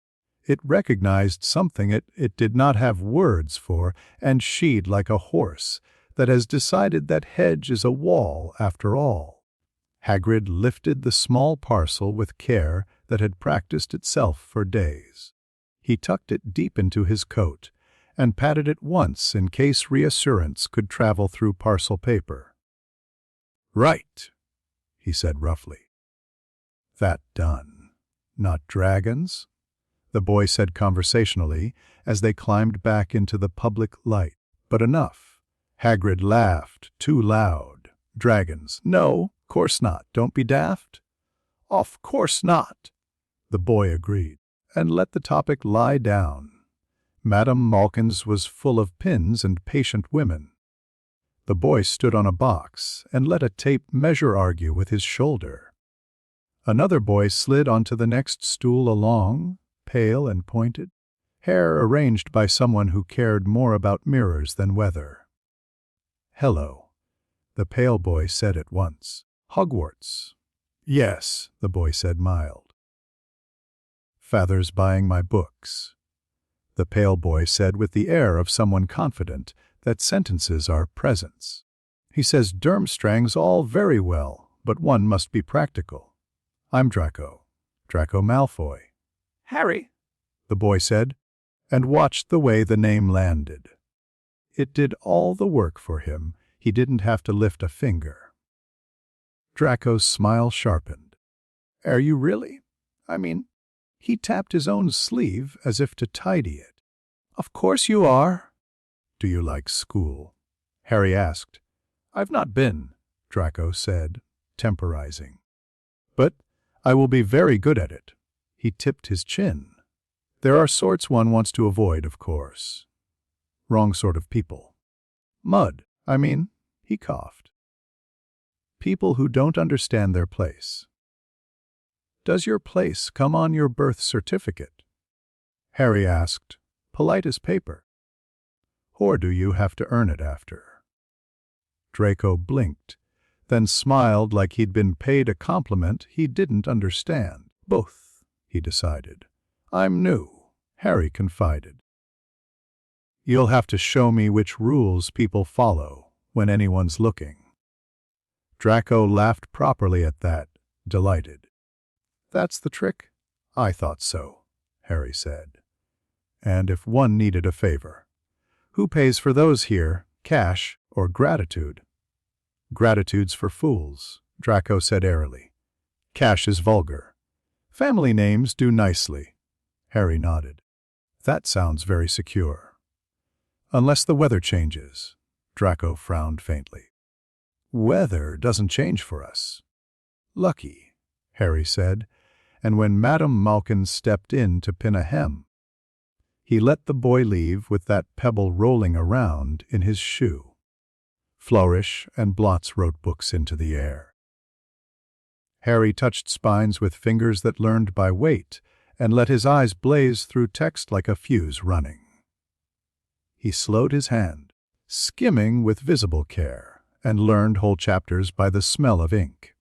It recognized something it did not have words for and sheed like a horse that has decided that hedge is a wall after all. Hagrid lifted the small parcel with care that had practiced itself for days. He tucked it deep into his coat and patted it once in case reassurance could travel through parcel paper. "Right," he said roughly. "That done. Not dragons?" the boy said conversationally as they climbed back into the public light. "But enough." Hagrid laughed, too loud. "Dragons? No, course not. Don't be daft." "Of course not," the boy agreed, and let the topic lie down. Madame Malkin's was full of pins and patient women. The boy stood on a box and let a tape measure argue with his shoulder. Another boy slid onto the next stool along, pale and pointed, hair arranged by someone who cared more about mirrors than weather. "Hello," the pale boy said at once. "Hogwarts?" "Yes," the boy said mild. "Father's buying my books," the pale boy said with the air of someone confident that sentences are presents. "He says Durmstrang's all very well, but one must be practical. I'm Draco Malfoy." "Harry," the boy said, and watched the way the name landed. It did all the work for him. He didn't have to lift a finger. Draco's smile sharpened. "Are you really? I mean," he tapped his own sleeve as if to tidy it. "Of course you are." "Do you like school?" Harry asked. "I've not been," Draco said, temporizing. "But I will be very good at it." He tipped his chin. "There are sorts one wants to avoid, of course. Wrong sort of people. Mud, I mean," he coughed. "People who don't understand their place." "Does your place come on your birth certificate?" Harry asked, polite as paper. or do you have to earn it after? Draco blinked, then smiled like he'd been paid a compliment he didn't understand. Both, he decided. I'm new, Harry confided. You'll have to show me which rules people follow when anyone's looking. Draco laughed properly at that, delighted. That's the trick? I thought so, Harry said. And if one needed a favor, who pays for those here, cash or gratitude? Gratitude's for fools, Draco said airily. Cash is vulgar. Family names do nicely. Harry nodded. That sounds very secure. Unless the weather changes, Draco frowned faintly. Weather doesn't change for us. Lucky, Harry said, and when Madame Malkin stepped in to pin a hem, he let the boy leave with that pebble rolling around in his shoe. Flourish and blots wrote books into the air. Harry touched spines with fingers that learned by weight and let his eyes blaze through text like a fuse running. He slowed his hand, skimming with visible care, and learned whole chapters by the smell of ink.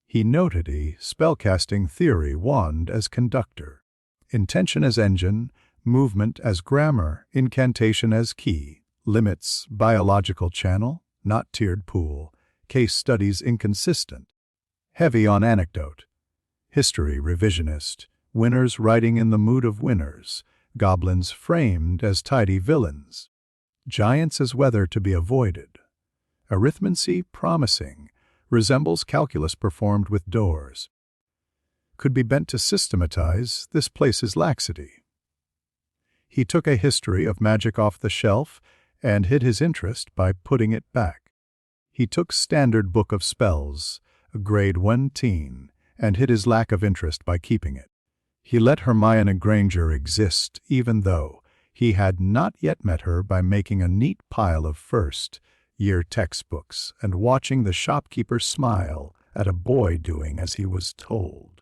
He noted a spellcasting theory wand as conductor, intention as engine, movement as grammar, incantation as key, limits biological channel, not tiered pool, case studies inconsistent, heavy on anecdote, history revisionist, winners writing in the mood of winners, goblins framed as tidy villains, giants as weather to be avoided, arithmancy promising, resembles calculus performed with doors. Could be bent to systematize this place's laxity. He took a history of magic off the shelf and hid his interest by putting it back. He took Standard Book of Spells, a grade 1 teen, and hid his lack of interest by keeping it. He let Hermione Granger exist even though he had not yet met her by making a neat pile of first-year textbooks and watching the shopkeeper smile at a boy doing as he was told.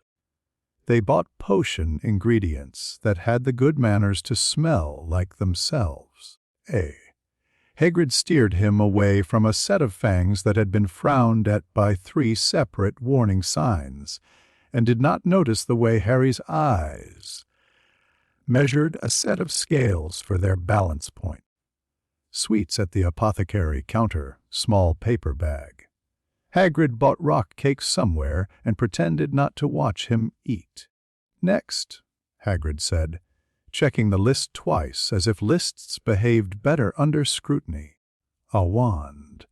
They bought potion ingredients that had the good manners to smell like themselves. Hagrid steered him away from a set of fangs that had been frowned at by 3 separate warning signs, and did not notice the way Harry's eyes measured a set of scales for their balance point. Sweets at the apothecary counter, small paper bag. Hagrid bought rock cake somewhere and pretended not to watch him eat. Next, Hagrid said, checking the list twice as if lists behaved better under scrutiny. A wand.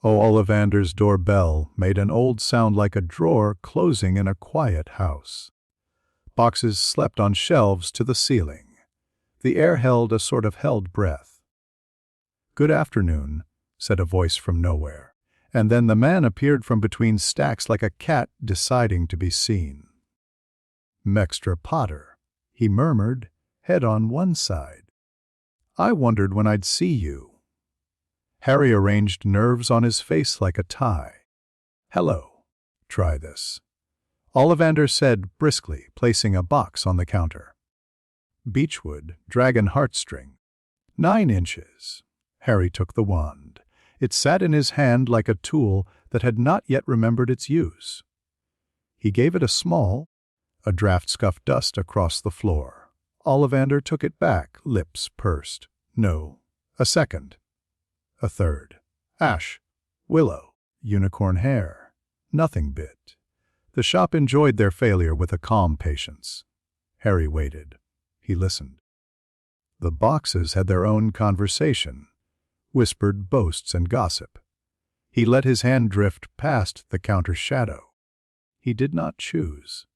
Ollivander's doorbell made an old sound like a drawer closing in a quiet house. Boxes slept on shelves to the ceiling. The air held a sort of held breath. "Good afternoon," said a voice from nowhere, and then the man appeared from between stacks like a cat deciding to be seen. "Mextra Potter," he murmured, head on one side. "I wondered when I'd see you." Harry arranged nerves on his face like a tie. "Hello. Try this," Ollivander said briskly, placing a box on the counter. Beechwood, dragon heartstring. 9 inches. Harry took the wand. It sat in his hand like a tool that had not yet remembered its use. He gave it a draft scuffed dust across the floor. Ollivander took it back, lips pursed. No. A second. A third. Ash. Willow. Unicorn hair. Nothing bit. The shop enjoyed their failure with a calm patience. Harry waited. He listened. The boxes had their own conversation, whispered boasts and gossip. He let his hand drift past the counter shadow. He did not choose.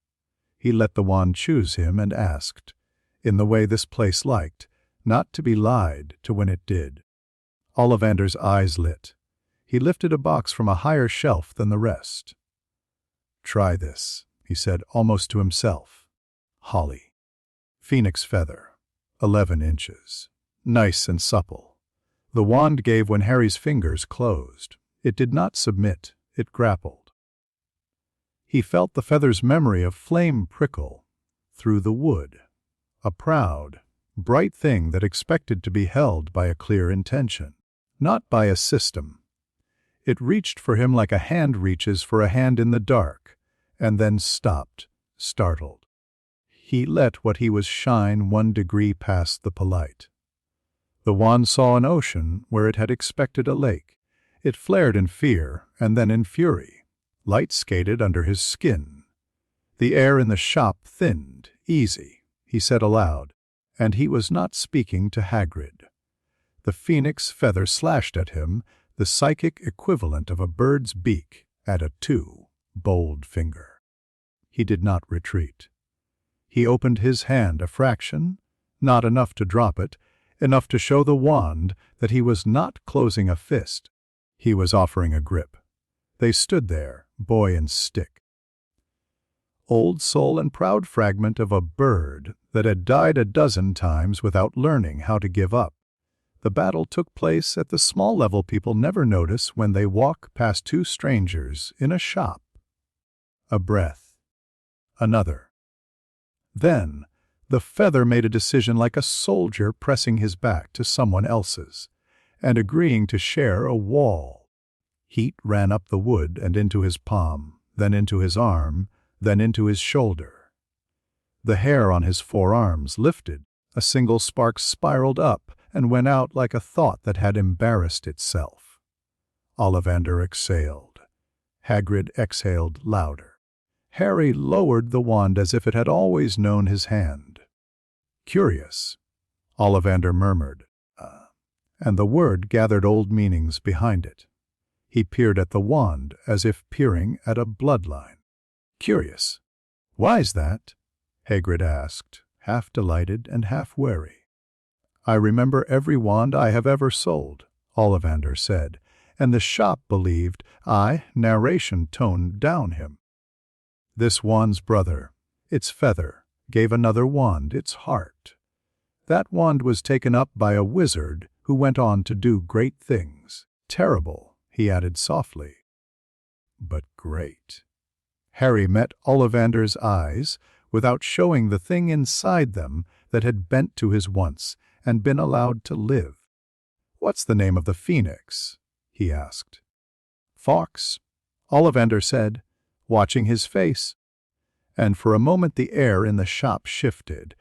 He let the wand choose him and asked, in the way this place liked, not to be lied to when it did. Ollivander's eyes lit. He lifted a box from a higher shelf than the rest. "Try this," he said almost to himself. Holly. Phoenix feather. 11 inches. Nice and supple. The wand gave when Harry's fingers closed. It did not submit. It grappled. He felt the feather's memory of flame prickle through the wood. A proud, bright thing that expected to be held by a clear intention, not by a system. It reached for him like a hand reaches for a hand in the dark, and then stopped, startled. He let what he was shine 1 degree past the polite. The wand saw an ocean where it had expected a lake. It flared in fear and then in fury. Light skated under his skin. The air in the shop thinned, easy, he said aloud, and he was not speaking to Hagrid. The phoenix feather slashed at him, the psychic equivalent of a bird's beak at a bold finger. He did not retreat. He opened his hand a fraction, not enough to drop it, enough to show the wand that he was not closing a fist. He was offering a grip. They stood there, boy and stick. Old soul and proud fragment of a bird that had died a dozen times without learning how to give up. The battle took place at the small level people never notice when they walk past 2 strangers in a shop. A breath. Another. Then, the feather made a decision like a soldier pressing his back to someone else's, and agreeing to share a wall. Heat ran up the wood and into his palm, then into his arm, then into his shoulder. The hair on his forearms lifted, a single spark spiraled up and went out like a thought that had embarrassed itself. Ollivander exhaled. Hagrid exhaled louder. Harry lowered the wand as if it had always known his hand. Curious, Ollivander murmured, and the word gathered old meanings behind it. He peered at the wand as if peering at a bloodline. Curious. Why's that? Hagrid asked, half delighted and half wary. I remember every wand I have ever sold, Ollivander said, and the shop believed narration toned down him. This wand's brother, its feather, gave another wand its heart. That wand was taken up by a wizard who went on to do great things. Terrible, he added softly. But great. Harry met Ollivander's eyes without showing the thing inside them that had bent to his once and been allowed to live. What's the name of the phoenix? He asked. Fawkes, Ollivander said, watching his face, and for a moment the air in the shop shifted,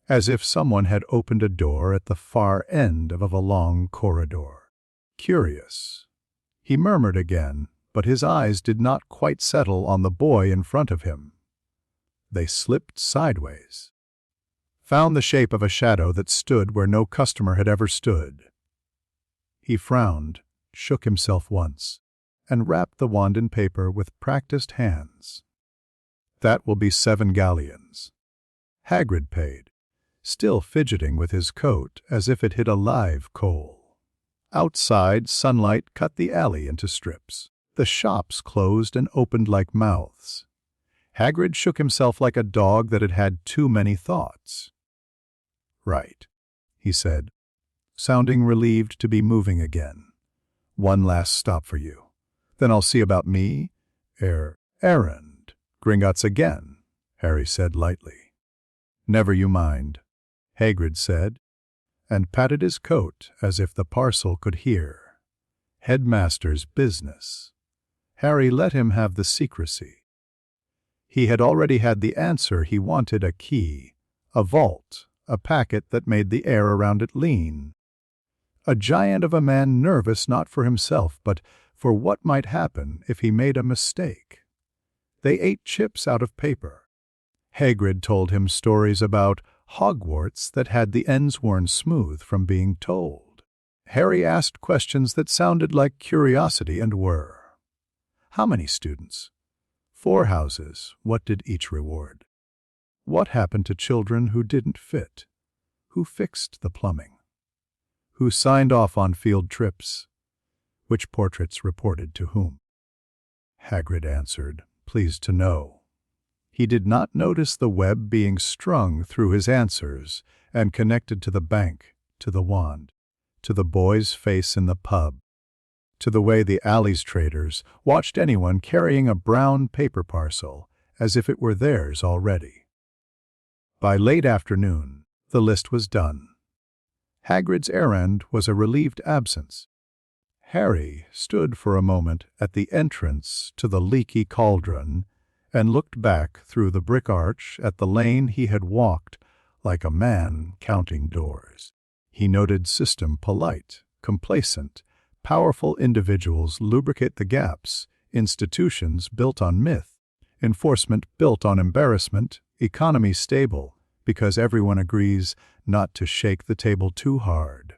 as if someone had opened a door at the far end of a long corridor. Curious. He murmured again, but his eyes did not quite settle on the boy in front of him. They slipped sideways. Found the shape of a shadow that stood where no customer had ever stood. He frowned, shook himself once, and wrapped the wand in paper with practiced hands. That will be 7 galleons. Hagrid paid, still fidgeting with his coat as if it hit a live coal. Outside, sunlight cut the alley into strips. The shops closed and opened like mouths. Hagrid shook himself like a dog that had had too many thoughts. Right, he said, sounding relieved to be moving again. One last stop for you. Then I'll see about me. Errand. Gringotts again, Harry said lightly. Never you mind, Hagrid said, and patted his coat as if the parcel could hear. Headmaster's business. Harry let him have the secrecy. He had already had the answer he wanted: a key, a vault, a packet that made the air around it lean. A giant of a man nervous not for himself, but for what might happen if he made a mistake. They ate chips out of paper. Hagrid told him stories about Hogwarts that had the ends worn smooth from being told. Harry asked questions that sounded like curiosity and were. How many students? 4 houses. What did each reward? What happened to children who didn't fit? Who fixed the plumbing? Who signed off on field trips? Which portraits reported to whom? Hagrid answered, pleased to know. He did not notice the web being strung through his answers and connected to the bank, to the wand, to the boy's face in the pub, to the way the alley's traders watched anyone carrying a brown paper parcel as if it were theirs already. By late afternoon, The list was done. Hagrid's errand was a relieved absence. Harry stood for a moment at the entrance to the leaky cauldron and looked back through the brick arch at the lane he had walked like a man counting doors. He noted system polite, complacent, powerful individuals lubricate the gaps, institutions built on myth, enforcement built on embarrassment, economy stable because everyone agrees not to shake the table too hard.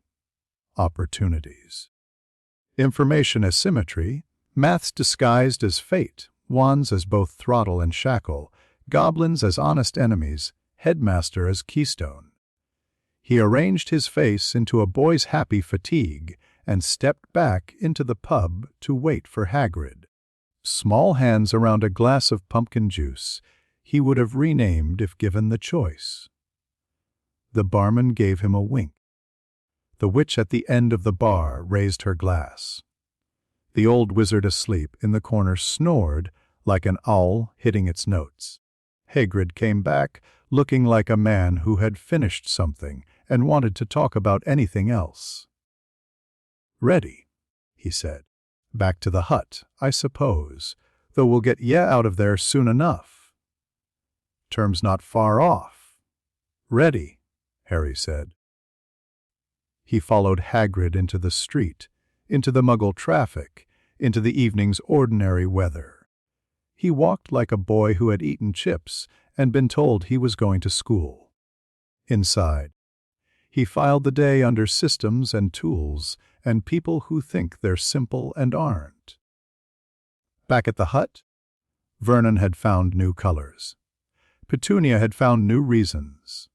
Opportunities. Information asymmetry, maths disguised as fate, wands as both throttle and shackle, goblins as honest enemies, headmaster as keystone. He arranged his face into a boy's happy fatigue and stepped back into the pub to wait for Hagrid. Small hands around a glass of pumpkin juice he would have renamed if given the choice. The barman gave him a wink. The witch at the end of the bar raised her glass. The old wizard asleep in the corner snored like an owl hitting its notes. Hagrid came back looking like a man who had finished something and wanted to talk about anything else. "Ready," he said. "Back to the hut, I suppose, though we'll get ye out of there soon enough. Term's not far off." "Ready," Harry said. He followed Hagrid into the street, into the Muggle traffic, into the evening's ordinary weather. He walked like a boy who had eaten chips and been told he was going to school. Inside, he filed the day under systems and tools and people who think they're simple and aren't. Back at the hut, Vernon had found new colors. Petunia had found new reasons.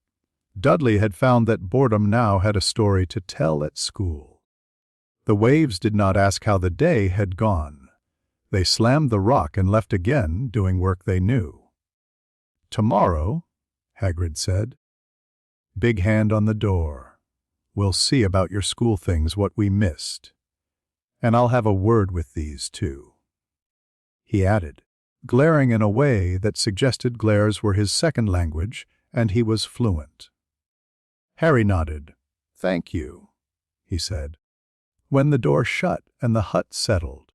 Dudley had found that boredom now had a story to tell at school. The waves did not ask how the day had gone. They slammed the rock and left again, doing work they knew. "Tomorrow," Hagrid said. "Big hand on the door. We'll see about your school things what we missed. And I'll have a word with these too." He added, glaring in a way that suggested glares were his second language and he was fluent. Harry nodded. "Thank you," he said, when the door shut and the hut settled.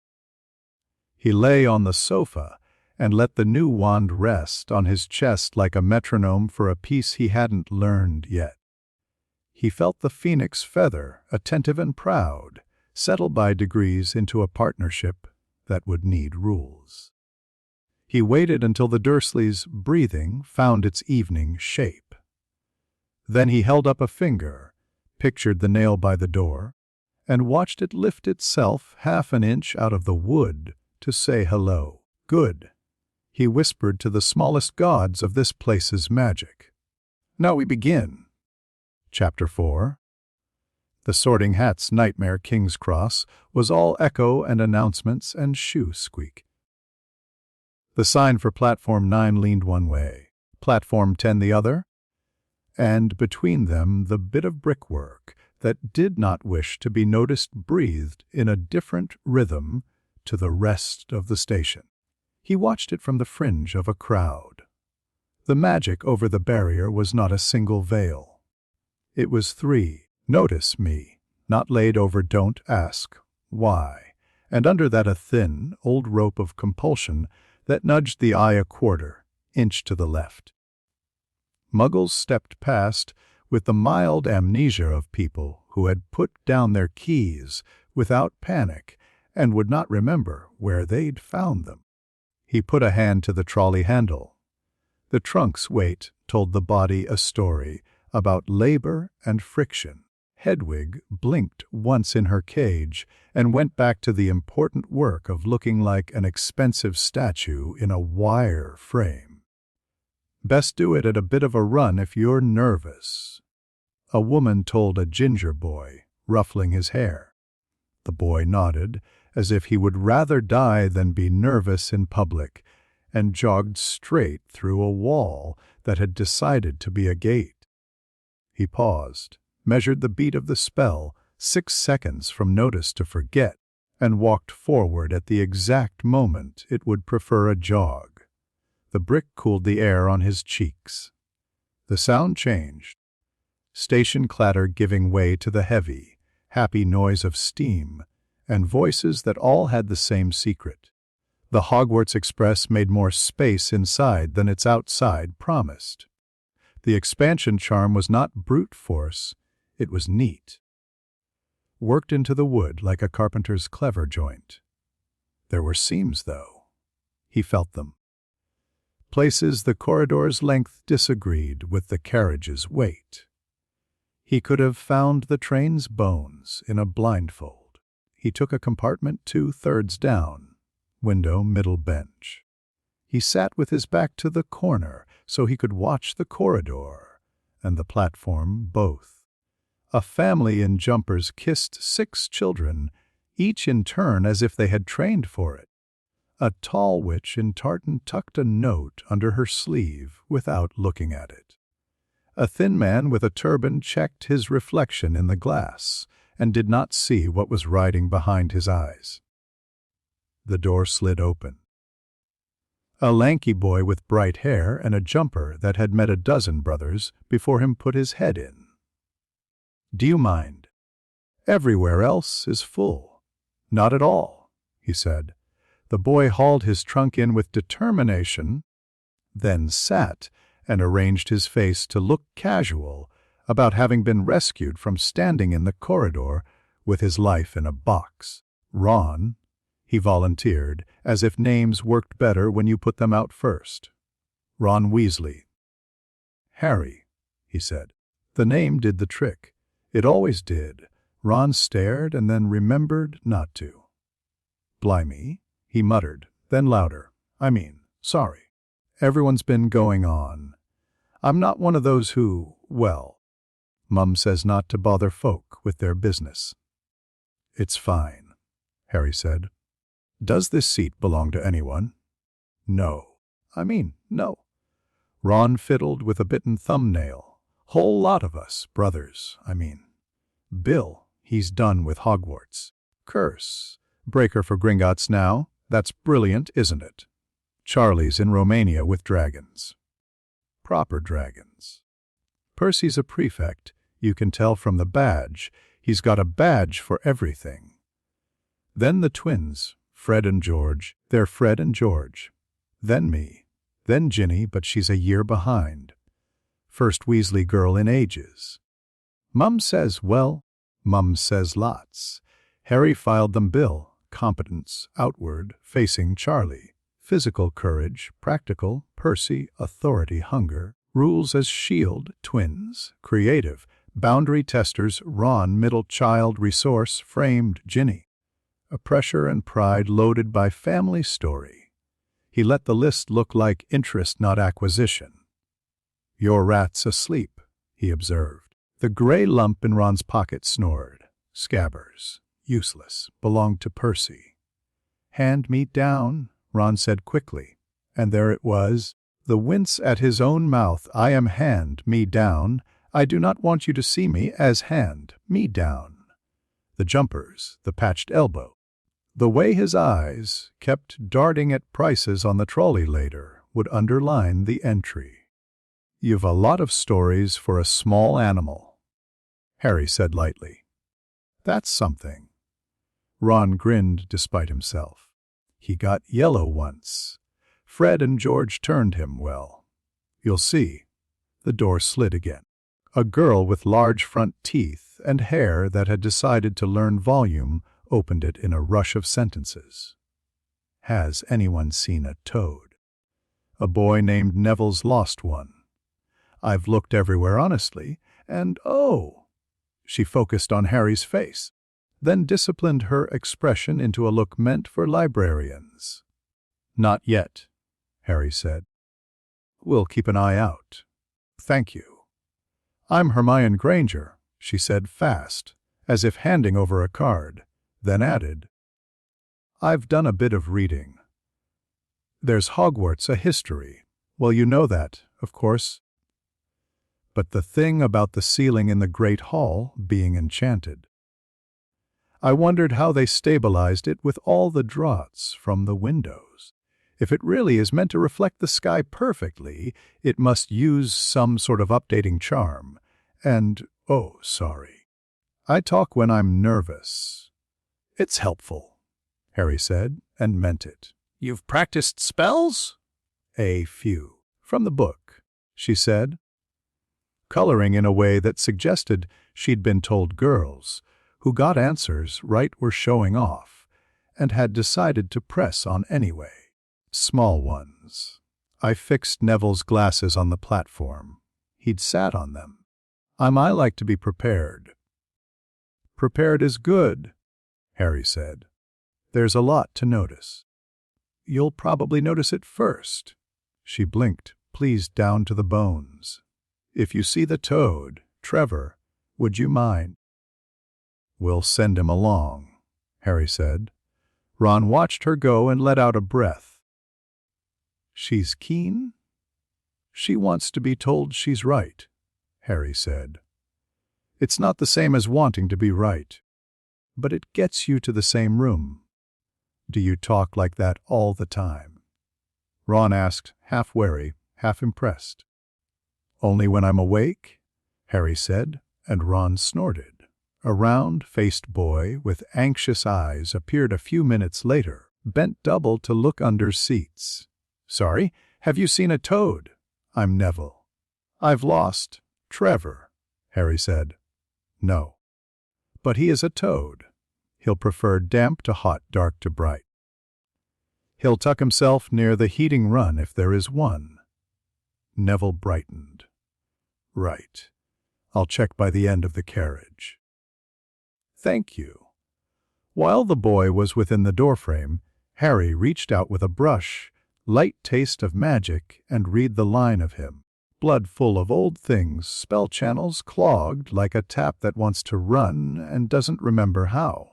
He lay on the sofa and let the new wand rest on his chest like a metronome for a piece he hadn't learned yet. He felt the phoenix feather, attentive and proud, settle by degrees into a partnership that would need rules. He waited until the Dursleys' breathing found its evening shape. Then he held up a finger, pictured the nail by the door, and watched it lift itself half an inch out of the wood to say hello. "Good," he whispered to the smallest gods of this place's magic. "Now we begin." Chapter 4. The Sorting Hat's nightmare King's Cross was all echo and announcements and shoe squeak. The sign for Platform 9 leaned one way, Platform 10 the other, and between them the bit of brickwork that did not wish to be noticed breathed in a different rhythm to the rest of the station. He watched it from the fringe of a crowd. The magic over the barrier was not a single veil. It was 3, "Notice me," not laid over "Don't ask why," and under that a thin, old rope of compulsion that nudged the eye a quarter inch to the left. Muggles stepped past with the mild amnesia of people who had put down their keys without panic and would not remember where they'd found them. He put a hand to the trolley handle. The trunk's weight told the body a story about labor and friction. Hedwig blinked once in her cage and went back to the important work of looking like an expensive statue in a wire frame. "Best do it at a bit of a run if you're nervous," a woman told a ginger boy, ruffling his hair. The boy nodded, as if he would rather die than be nervous in public, and jogged straight through a wall that had decided to be a gate. He paused, measured the beat of the spell, 6 seconds from notice to forget, and walked forward at the exact moment it would prefer a jog. The brick cooled the air on his cheeks. The sound changed. station clatter giving way to the heavy, happy noise of steam, and voices that all had the same secret. The Hogwarts Express made more space inside than its outside promised. The expansion charm was not brute force, it was neat. Worked into the wood like a carpenter's clever joint. There were seams, though. He felt them. Places the corridor's length disagreed with the carriage's weight. He could have found the train's bones in a blindfold. He took a compartment 2/3 down, window middle bench. He sat with his back to the corner so he could watch the corridor and the platform both. A family in jumpers kissed 6 children, each in turn as if they had trained for it. A tall witch in tartan tucked a note under her sleeve without looking at it. A thin man with a turban checked his reflection in the glass and did not see what was riding behind his eyes. The door slid open. A lanky boy with bright hair and a jumper that had met a dozen brothers before him put his head in. "Do you mind? Everywhere else is full." "Not at all," he said. The boy hauled his trunk in with determination, then sat and arranged his face to look casual about having been rescued from standing in the corridor with his life in a box. "Ron," he volunteered, as if names worked better when you put them out first. "Ron Weasley." "Harry," he said. The name did the trick. It always did. Ron stared and then remembered not to. "Blimey," he muttered, then louder. Sorry. Everyone's been going on. I'm not one of those who, well, Mum says not to bother folk with their business." "It's fine," Harry said. "Does this seat belong to anyone?" No. Ron fiddled with a bitten thumbnail. "Whole lot of us, brothers, Bill, he's done with Hogwarts. Curse. Breaker for Gringotts now. That's brilliant, isn't it? Charlie's in Romania with dragons. Proper dragons. Percy's a prefect. You can tell from the badge. He's got a badge for everything. Then the twins, Fred and George. They're Fred and George. Then me. Then Ginny, but she's a year behind. First Weasley girl in ages. Mum says lots. Harry filed them Bill. Competence, outward, facing Charlie. Physical courage, practical, Percy, authority, hunger. Rules as shield, twins. Creative, boundary testers, Ron, middle child, resource, framed, Ginny. A pressure and pride loaded by family story. He let the list look like interest, not acquisition. "Your rat's asleep," he observed. The gray lump in Ron's pocket snored. Scabbers. Useless. Belonged to Percy. "Hand me down," Ron said quickly. And there it was. The wince at his own mouth. "I am hand me down. I do not want you to see me as hand me down." The jumpers. The patched elbow. The way his eyes kept darting at prices on the trolley later would underline the entry. "You've a lot of stories for a small animal," Harry said lightly. "That's something." Ron grinned despite himself. He got yellow once. Fred and George turned him well. "You'll see." The door slid again. A girl with large front teeth and hair that had decided to learn volume opened it in a rush of sentences. "Has anyone seen a toad?" "A boy named Neville's lost one." "I've looked everywhere honestly, and oh!" She focused on Harry's face, then disciplined her expression into a look meant for librarians. "Not yet," Harry said. "We'll keep an eye out." "Thank you." "I'm Hermione Granger," she said fast, as if handing over a card, then added, "I've done a bit of reading. There's Hogwarts, a history. Well, you know that, of course. But the thing about the ceiling in the Great Hall being enchanted. I wondered how they stabilized it with all the draughts from the windows. If it really is meant to reflect the sky perfectly, it must use some sort of updating charm, And, oh, sorry. I talk when I'm nervous. It's helpful, Harry said, and meant it. You've practiced spells? A few. From the book, she said, coloring in a way that suggested she'd been told girls who got answers right were showing off and had decided to press on anyway. Small ones. I fixed Neville's glasses on the platform. He'd sat on them. I like to be prepared. Prepared is good, Harry said. There's a lot to notice. You'll probably notice it first. She blinked, pleased down to the bones. If you see the toad, Trevor, would you mind? We'll send him along, Harry said. Ron watched her go and let out a breath. She's keen? She wants to be told she's right, Harry said. It's not the same as wanting to be right, but it gets you to the same room. Do you talk like that all the time? Ron asked, half wary, half impressed. Only when I'm awake, Harry said, and Ron snorted. A round-faced boy with anxious eyes appeared a few minutes later, bent double to look under seats. Sorry, have you seen a toad? I'm Neville. I've lost Trevor, Harry said. No. But he is a toad. He'll prefer damp to hot, dark to bright. He'll tuck himself near the heating run if there is one. Neville brightened. Right. I'll check by the end of the carriage. Thank you. While the boy was within the doorframe, Harry reached out with a brush, light taste of magic, and read the line of him. Blood full of old things, spell channels clogged like a tap that wants to run and doesn't remember how.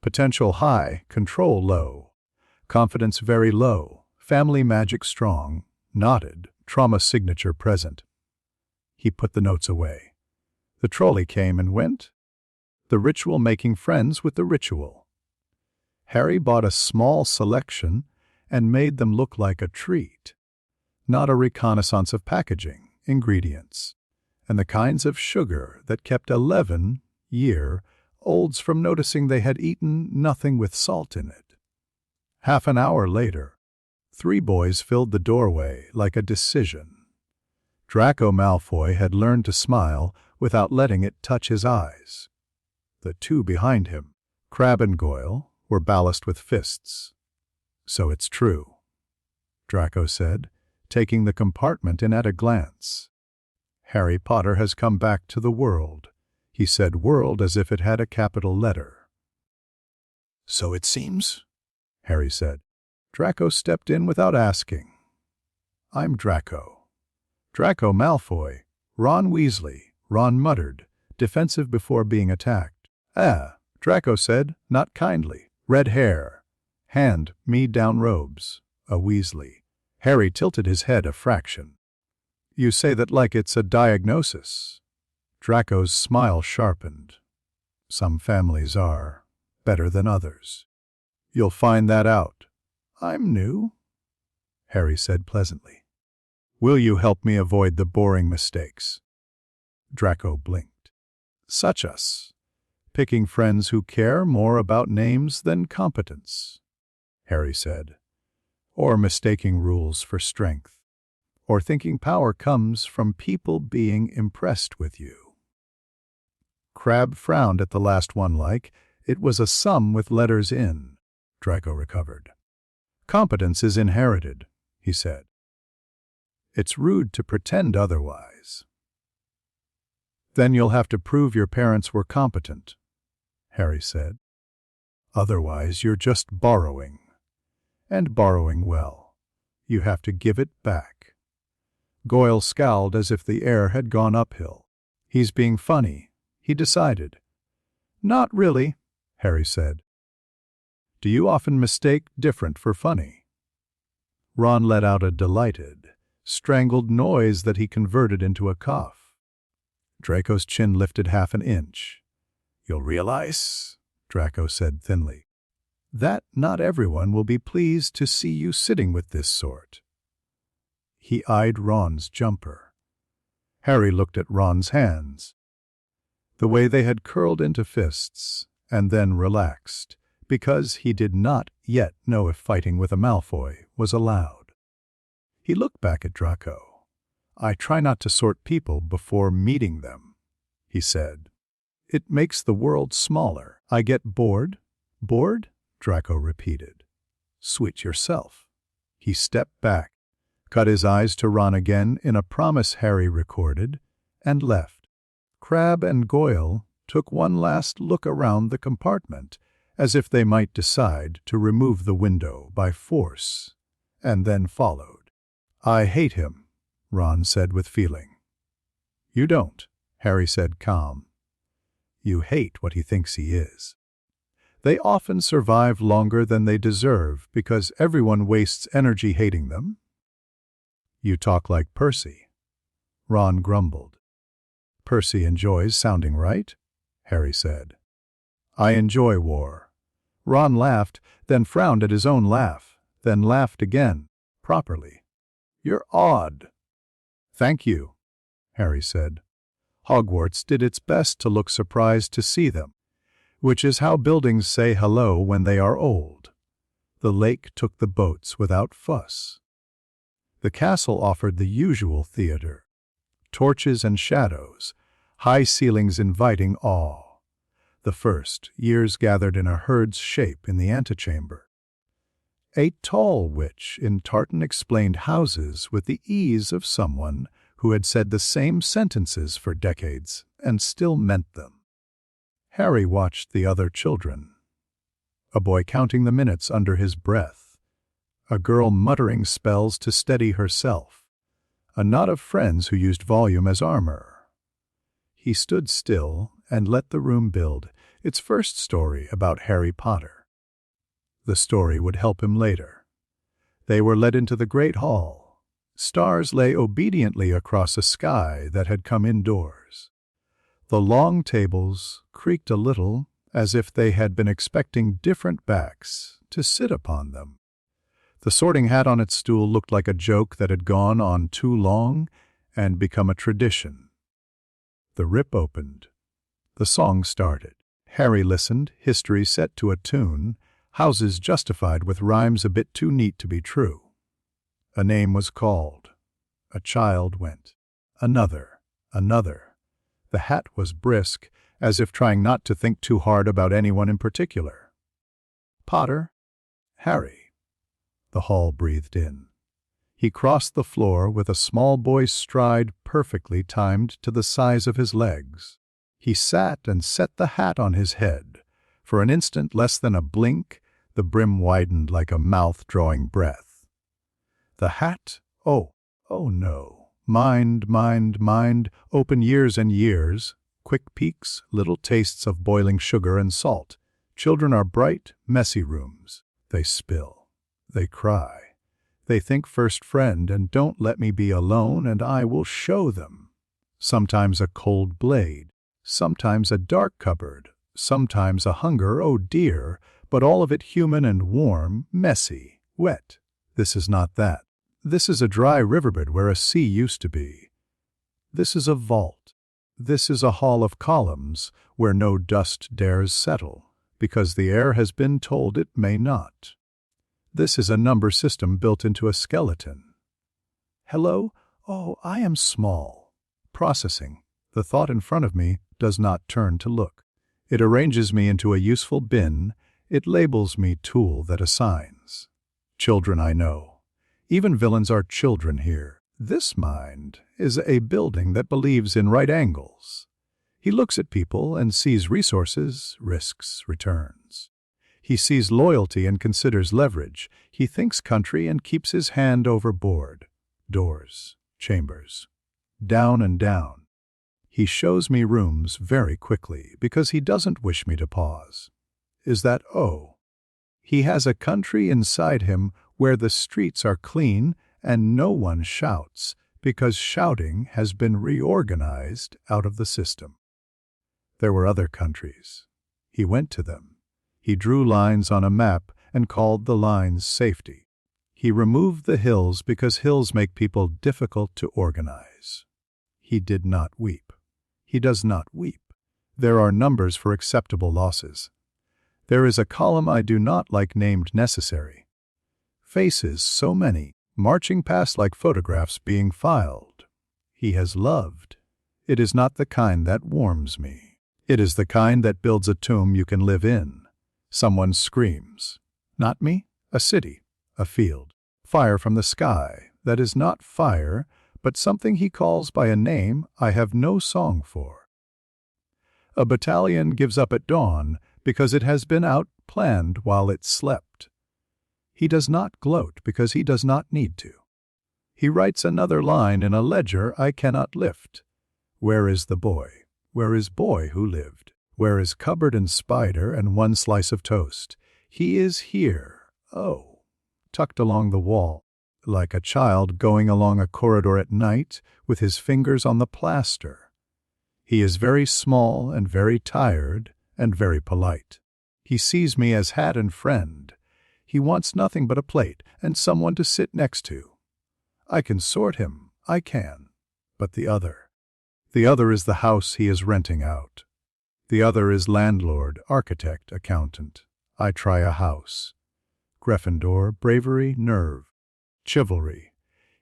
Potential high, control low. Confidence very low. Family magic strong. Knotted. Trauma signature present. He put the notes away. The trolley came and went. The ritual making friends with the ritual. Harry bought a small selection and made them look like a treat. Not a reconnaissance of packaging, ingredients, and the kinds of sugar that kept 11-year-olds from noticing they had eaten nothing with salt in it. Half an hour later, 3 boys filled the doorway like a decision. Draco Malfoy had learned to smile without letting it touch his eyes. The 2 behind him, Crabbe and Goyle, were ballasted with fists. So it's true, Draco said, taking the compartment in at a glance. Harry Potter has come back to the world. He said world as if it had a capital letter. So it seems, Harry said. Draco stepped in without asking. I'm Draco. Draco Malfoy. Ron Weasley, Ron muttered, defensive before being attacked. Ah, Draco said, not kindly. Red hair. Hand me down robes. A Weasley. Harry tilted his head a fraction. You say that like it's a diagnosis. Draco's smile sharpened. Some families are better than others. You'll find that out. I'm new, Harry said pleasantly. Will you help me avoid the boring mistakes? Draco blinked. Such us. Picking friends who care more about names than competence, Harry said. Or mistaking rules for strength. Or thinking power comes from people being impressed with you. Crabbe frowned at the last one like it was a sum with letters in. Draco recovered. Competence is inherited, he said. It's rude to pretend otherwise. Then you'll have to prove your parents were competent, Harry said. Otherwise you're just borrowing. And borrowing well. You have to give it back. Goyle scowled as if the air had gone uphill. He's being funny, he decided. Not really, Harry said. Do you often mistake different for funny? Ron let out a delighted, strangled noise that he converted into a cough. Draco's chin lifted half an inch. You'll realize, Draco said thinly, that not everyone will be pleased to see you sitting with this sort. He eyed Ron's jumper. Harry looked at Ron's hands. The way they had curled into fists and then relaxed, because he did not yet know if fighting with a Malfoy was allowed. He looked back at Draco. "I try not to sort people before meeting them," he said. "It makes the world smaller. I get bored." "Bored?" Draco repeated. "Switch yourself." He stepped back, cut his eyes to Ron again in a promise Harry recorded, and left. Crabbe and Goyle took one last look around the compartment, as if they might decide to remove the window by force, and then followed. "I hate him," Ron said with feeling. "You don't," Harry said calm. "You hate what he thinks he is. They often survive longer than they deserve because everyone wastes energy hating them." "You talk like Percy," Ron grumbled. "Percy enjoys sounding right," Harry said. "I enjoy war." Ron laughed, then frowned at his own laugh, then laughed again, properly. "You're odd." "Thank you," Harry said. "Hogwarts did its best to look surprised to see them, which is how buildings say hello when they are old. The lake took the boats without fuss. The castle offered the usual theater, torches and shadows, high ceilings inviting awe. The first years gathered in a herd's shape in the antechamber. A tall witch in tartan explained houses with the ease of someone who had said the same sentences for decades and still meant them. Harry watched the other children. A boy counting the minutes under his breath. A girl muttering spells to steady herself. A knot of friends who used volume as armor. He stood still and let the room build its first story about Harry Potter. The story would help him later. They were led into the great hall. Stars lay obediently across a sky that had come indoors. The long tables creaked a little as if they had been expecting different backs to sit upon them. The sorting hat on its stool looked like a joke that had gone on too long and become a tradition. The rip opened. The song started. Harry listened, history set to a tune, houses justified with rhymes a bit too neat to be true. A name was called. A child went. Another. The hat was brisk, as if trying not to think too hard about anyone in particular. "Potter? Harry." The hall breathed in. He crossed the floor with a small boy's stride perfectly timed to the size of his legs. He sat and set the hat on his head. For an instant, less than a blink, the brim widened like a mouth drawing breath. The hat? Oh no. Mind, open years and years, quick peaks, little tastes of boiling sugar and salt. Children are bright, messy rooms. They spill. They cry. They think first friend and don't let me be alone and I will show them. Sometimes a cold blade, sometimes a dark cupboard, sometimes a hunger, oh dear, but all of it human and warm, messy, wet. This is not that. This is a dry riverbed where a sea used to be. This is a vault. This is a hall of columns where no dust dares settle, because the air has been told it may not. This is a number system built into a skeleton. Hello? Oh, I am small. Processing. The thought in front of me does not turn to look. It arranges me into a useful bin. It labels me tool that assigns. Children I know. Even villains are children here. This mind is a building that believes in right angles. He looks at people and sees resources, risks, returns. He sees loyalty and considers leverage. He thinks country and keeps his hand over board. Doors, chambers. Down and down. He shows me rooms very quickly because he doesn't wish me to pause. Is that oh? He has a country inside him where the streets are clean and no one shouts because shouting has been reorganized out of the system. There were other countries. He went to them. He drew lines on a map and called the lines safety. He removed the hills because hills make people difficult to organize. He did not weep. He does not weep. There are numbers for acceptable losses. There is a column I do not like named necessary. Faces, so many, marching past like photographs being filed. He has loved. It is not the kind that warms me. It is the kind that builds a tomb you can live in. Someone screams. Not me. A city. A field. Fire from the sky. That is not fire, but something he calls by a name I have no song for. A battalion gives up at dawn because it has been out-planned while it slept. He does not gloat because he does not need to. He writes another line in a ledger I cannot lift. Where is the boy? Where is boy who lived? Where is cupboard and spider and one slice of toast? He is here, oh, tucked along the wall, like a child going along a corridor at night with his fingers on the plaster. He is very small and very tired and very polite. He sees me as hat and friend. He wants nothing but a plate and someone to sit next to. I can sort him, I can. But the other is the house he is renting out. The other is landlord, architect, accountant. I try a house. Gryffindor, bravery, nerve, chivalry.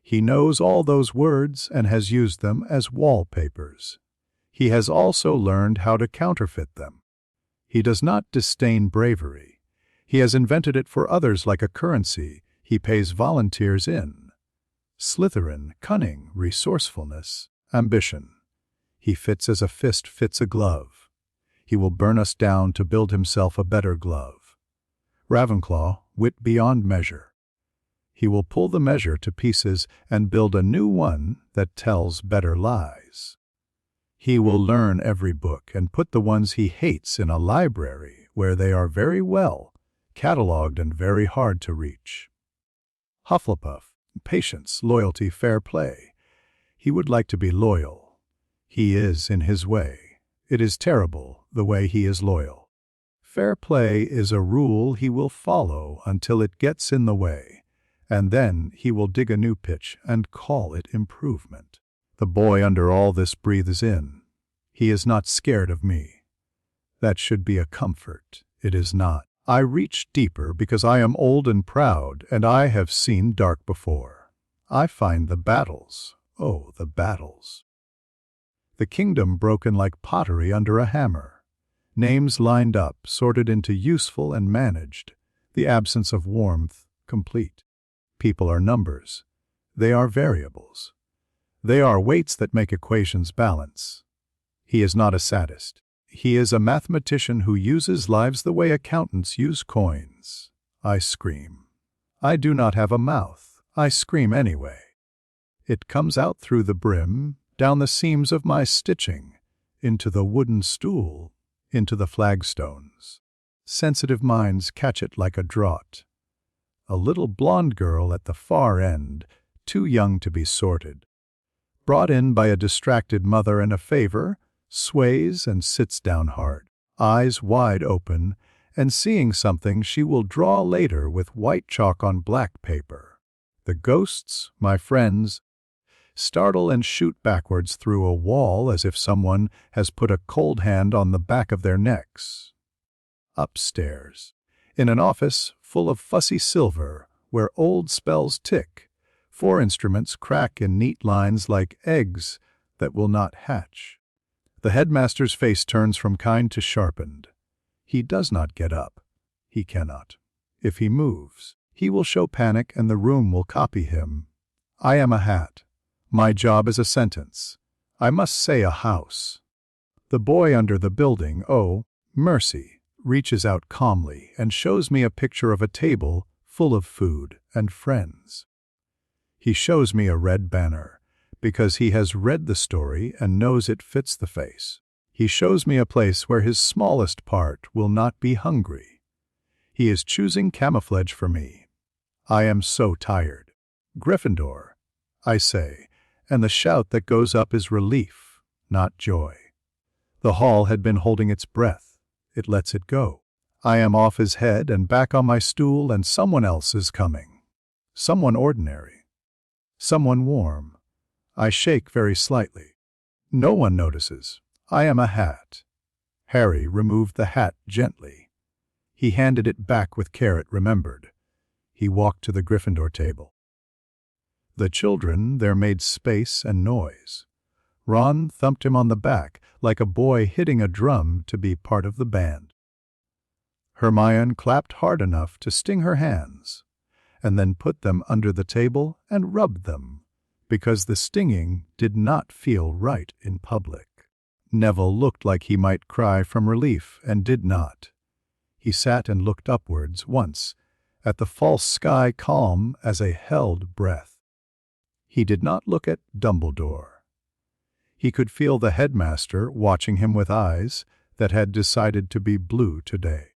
He knows all those words and has used them as wallpapers. He has also learned how to counterfeit them. He does not disdain bravery. He has invented it for others like a currency he pays volunteers in. Slytherin, cunning, resourcefulness, ambition. He fits as a fist fits a glove. He will burn us down to build himself a better glove. Ravenclaw, wit beyond measure. He will pull the measure to pieces and build a new one that tells better lies. He will learn every book and put the ones he hates in a library where they are very well catalogued and very hard to reach. Hufflepuff, patience, loyalty, fair play. He would like to be loyal. He is in his way. It is terrible the way he is loyal. Fair play is a rule he will follow until it gets in the way, and then he will dig a new pitch and call it improvement. The boy under all this breathes in. He is not scared of me. That should be a comfort. It is not. I reach deeper because I am old and proud, and I have seen dark before. I find the battles. Oh, the battles. The kingdom broken like pottery under a hammer. Names lined up, sorted into useful and managed. The absence of warmth, complete. People are numbers. They are variables. They are weights that make equations balance. He is not a sadist. He is a mathematician who uses lives the way accountants use coins. I scream. I do not have a mouth. I scream anyway. It comes out through the brim, down the seams of my stitching, into the wooden stool, into the flagstones. Sensitive minds catch it like a draught. A little blonde girl at the far end, too young to be sorted. Brought in by a distracted mother and a favor, sways and sits down hard, eyes wide open, and seeing something she will draw later with white chalk on black paper. The ghosts, my friends, startle and shoot backwards through a wall as if someone has put a cold hand on the back of their necks. Upstairs, in an office full of fussy silver where old spells tick, 4 instruments crack in neat lines like eggs that will not hatch. The headmaster's face turns from kind to sharpened. He does not get up. He cannot. If he moves, he will show panic and the room will copy him. I am a hat. My job is a sentence. I must say a house. The boy under the building, oh, mercy, reaches out calmly and shows me a picture of a table full of food and friends. He shows me a red banner, because he has read the story and knows it fits the face. He shows me a place where his smallest part will not be hungry. He is choosing camouflage for me. I am so tired. Gryffindor, I say, and the shout that goes up is relief, not joy. The hall had been holding its breath. It lets it go. I am off his head and back on my stool, and someone else is coming. Someone ordinary. Someone warm. I shake very slightly. No one notices. I am a hat." Harry removed the hat gently. He handed it back with care it remembered. He walked to the Gryffindor table. The children there made space and noise. Ron thumped him on the back like a boy hitting a drum to be part of the band. Hermione clapped hard enough to sting her hands, and then put them under the table and rubbed them, because the stinging did not feel right in public. Neville looked like he might cry from relief and did not. He sat and looked upwards once, at the false sky calm as a held breath. He did not look at Dumbledore. He could feel the headmaster watching him with eyes that had decided to be blue today.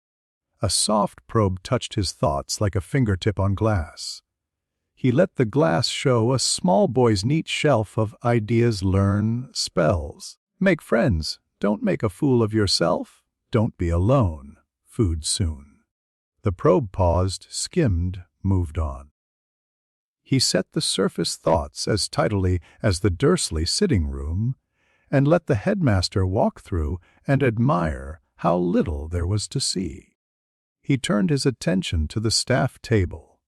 A soft probe touched his thoughts like a fingertip on glass. He let the glass show a small boy's neat shelf of ideas. Learn spells. Make friends. Don't make a fool of yourself. Don't be alone. Food soon. The probe paused, skimmed, moved on. He set the surface thoughts as tidily as the Dursley sitting room, and let the headmaster walk through and admire how little there was to see. He turned his attention to the staff table.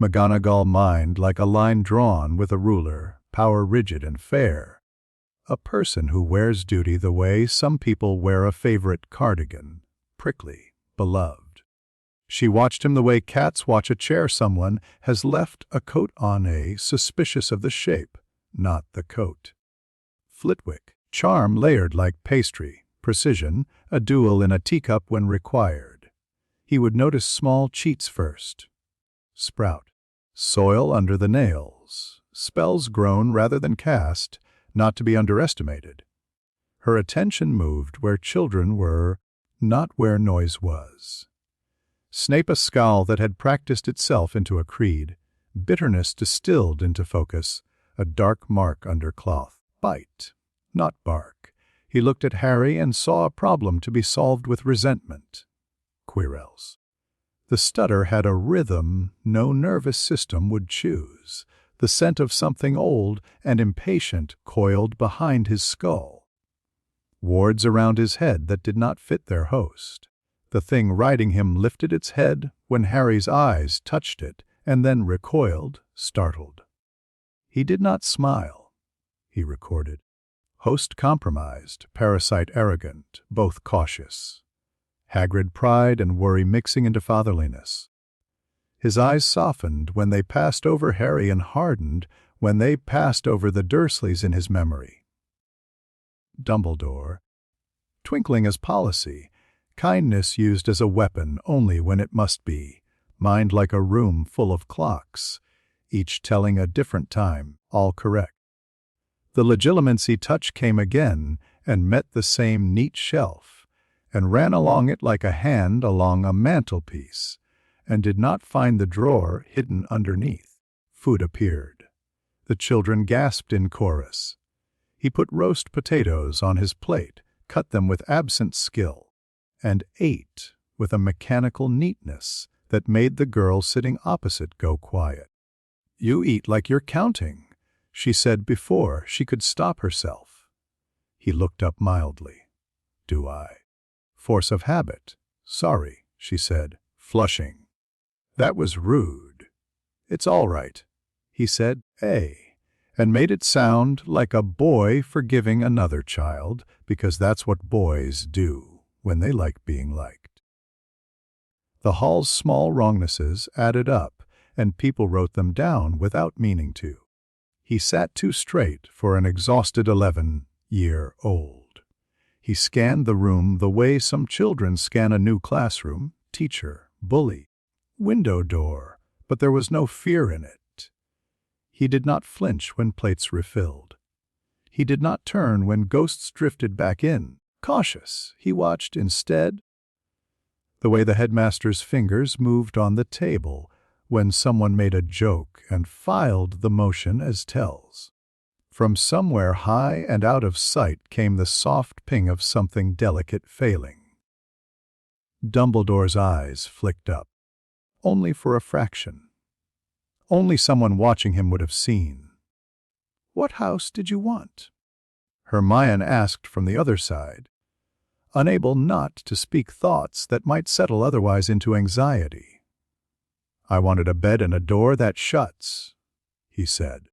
McGonagall mined like a line drawn with a ruler, power rigid and fair. A person who wears duty the way some people wear a favorite cardigan, prickly, beloved. She watched him the way cats watch a chair someone has left a coat on, suspicious of the shape, not the coat. Flitwick, charm layered like pastry, precision, a duel in a teacup when required. He would notice small cheats first. Sprout, soil under the nails, spells grown rather than cast, not to be underestimated. Her attention moved where children were, not where noise was. Snape, a scowl that had practiced itself into a creed, bitterness distilled into focus, a dark mark under cloth. Bite, not bark. He looked at Harry and saw a problem to be solved with resentment. Quirrells. The stutter had a rhythm no nervous system would choose, the scent of something old and impatient coiled behind his skull. Wards around his head that did not fit their host. The thing riding him lifted its head when Harry's eyes touched it, and then recoiled, startled. He did not smile, he recorded. Host compromised, parasite arrogant, both cautious. Hagrid pride and worry mixing into fatherliness. His eyes softened when they passed over Harry and hardened when they passed over the Dursleys in his memory. Dumbledore. Twinkling as policy, kindness used as a weapon only when it must be, mind like a room full of clocks, each telling a different time, all correct. The legilimency touch came again and met the same neat shelf, and ran along it like a hand along a mantelpiece, and did not find the drawer hidden underneath. Food appeared. The children gasped in chorus. He put roast potatoes on his plate, cut them with absent skill, and ate with a mechanical neatness that made the girl sitting opposite go quiet. "You eat like you're counting," she said before she could stop herself. He looked up mildly. "Do I?" "Force of habit. Sorry," she said, flushing. "That was rude." "It's all right," he said, and made it sound like a boy forgiving another child, because that's what boys do when they like being liked. The hall's small wrongnesses added up, and people wrote them down without meaning to. He sat too straight for an exhausted 11-year-old. He scanned the room the way some children scan a new classroom, teacher, bully, window door, but there was no fear in it. He did not flinch when plates refilled. He did not turn when ghosts drifted back in. Cautious, he watched instead the way the headmaster's fingers moved on the table when someone made a joke and filed the motion as tells. From somewhere high and out of sight came the soft ping of something delicate failing. Dumbledore's eyes flicked up, only for a fraction. Only someone watching him would have seen. "What house did you want?" Hermione asked from the other side, unable not to speak thoughts that might settle otherwise into anxiety. I wanted a bed and a door that shuts, he said.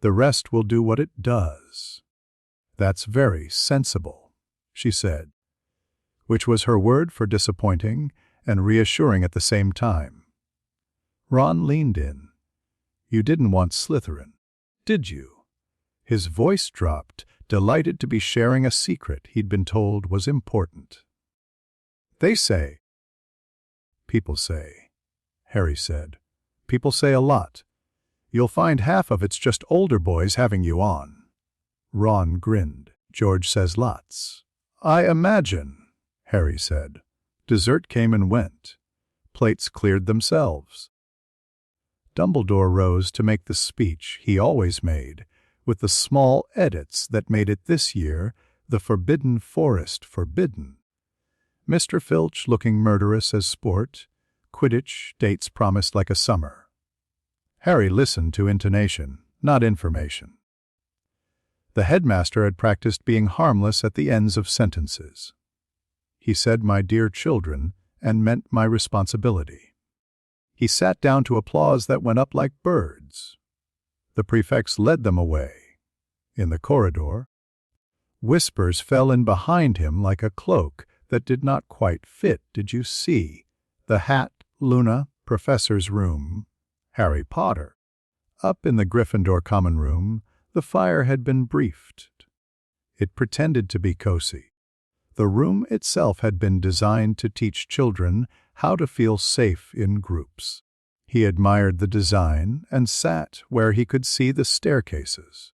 The rest will do what it does. That's very sensible, she said, which was her word for disappointing and reassuring at the same time. Ron leaned in. You didn't want Slytherin, did you? His voice dropped, delighted to be sharing a secret he'd been told was important. They say. People say, Harry said. People say a lot. You'll find half of it's just older boys having you on. Ron grinned. George says lots. I imagine, Harry said. Dessert came and went. Plates cleared themselves. Dumbledore rose to make the speech he always made, with the small edits that made it this year the Forbidden Forest forbidden. Mr. Filch looking murderous as sport, Quidditch dates promised like a summer. Harry listened to intonation, not information. The headmaster had practiced being harmless at the ends of sentences. He said, my dear children, and meant my responsibility. He sat down to applause that went up like birds. The prefects led them away. In the corridor, whispers fell in behind him like a cloak that did not quite fit. Did you see? The hat, Luna, Professor's room, Harry Potter. Up in the Gryffindor common room, the fire had been briefed. It pretended to be cozy. The room itself had been designed to teach children how to feel safe in groups. He admired the design and sat where he could see the staircases.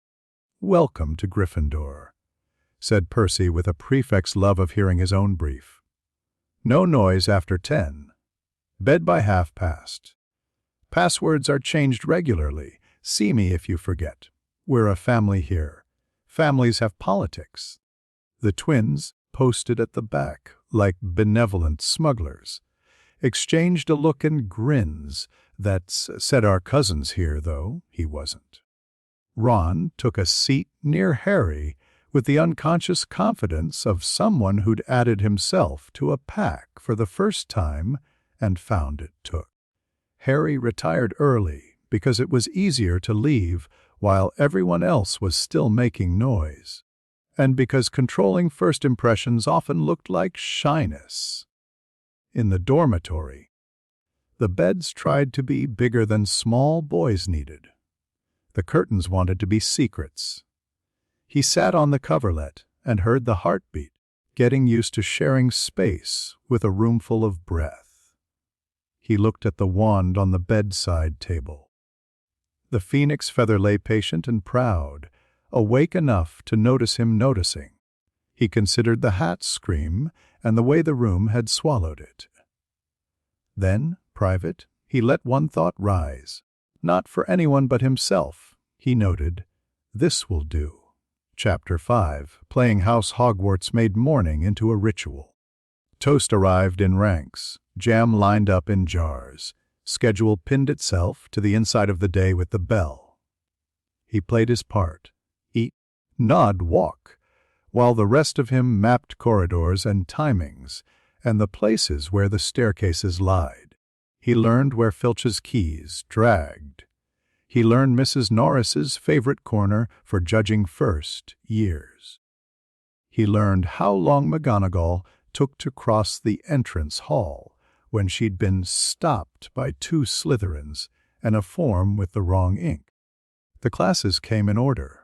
Welcome to Gryffindor, said Percy with a prefect's love of hearing his own brief. No noise after 10. Bed by past. Passwords are changed regularly. See me if you forget. We're a family here. Families have politics. The twins, posted at the back like benevolent smugglers, exchanged a look and grins that said our cousin's here, though he wasn't. Ron took a seat near Harry with the unconscious confidence of someone who'd added himself to a pack for the first time and found it took. Harry retired early because it was easier to leave while everyone else was still making noise, and because controlling first impressions often looked like shyness. In the dormitory, the beds tried to be bigger than small boys needed. The curtains wanted to be secrets. He sat on the coverlet and heard the heartbeat, getting used to sharing space with a roomful of breath. He looked at the wand on the bedside table. The phoenix feather lay patient and proud, awake enough to notice him noticing. He considered the hat's scream and the way the room had swallowed it. Then, private, he let one thought rise. Not for anyone but himself, he noted. This will do. Chapter 5. Playing House Hogwarts made morning into a ritual. Toast arrived in ranks, jam lined up in jars. Schedule pinned itself to the inside of the day with the bell. He played his part. Eat, nod, walk, while the rest of him mapped corridors and timings and the places where the staircases lied. He learned where Filch's keys dragged. He learned Mrs. Norris's favorite corner for judging first years. He learned how long McGonagall took to cross the entrance hall when she'd been stopped by 2 Slytherins and a form with the wrong ink. The classes came in order.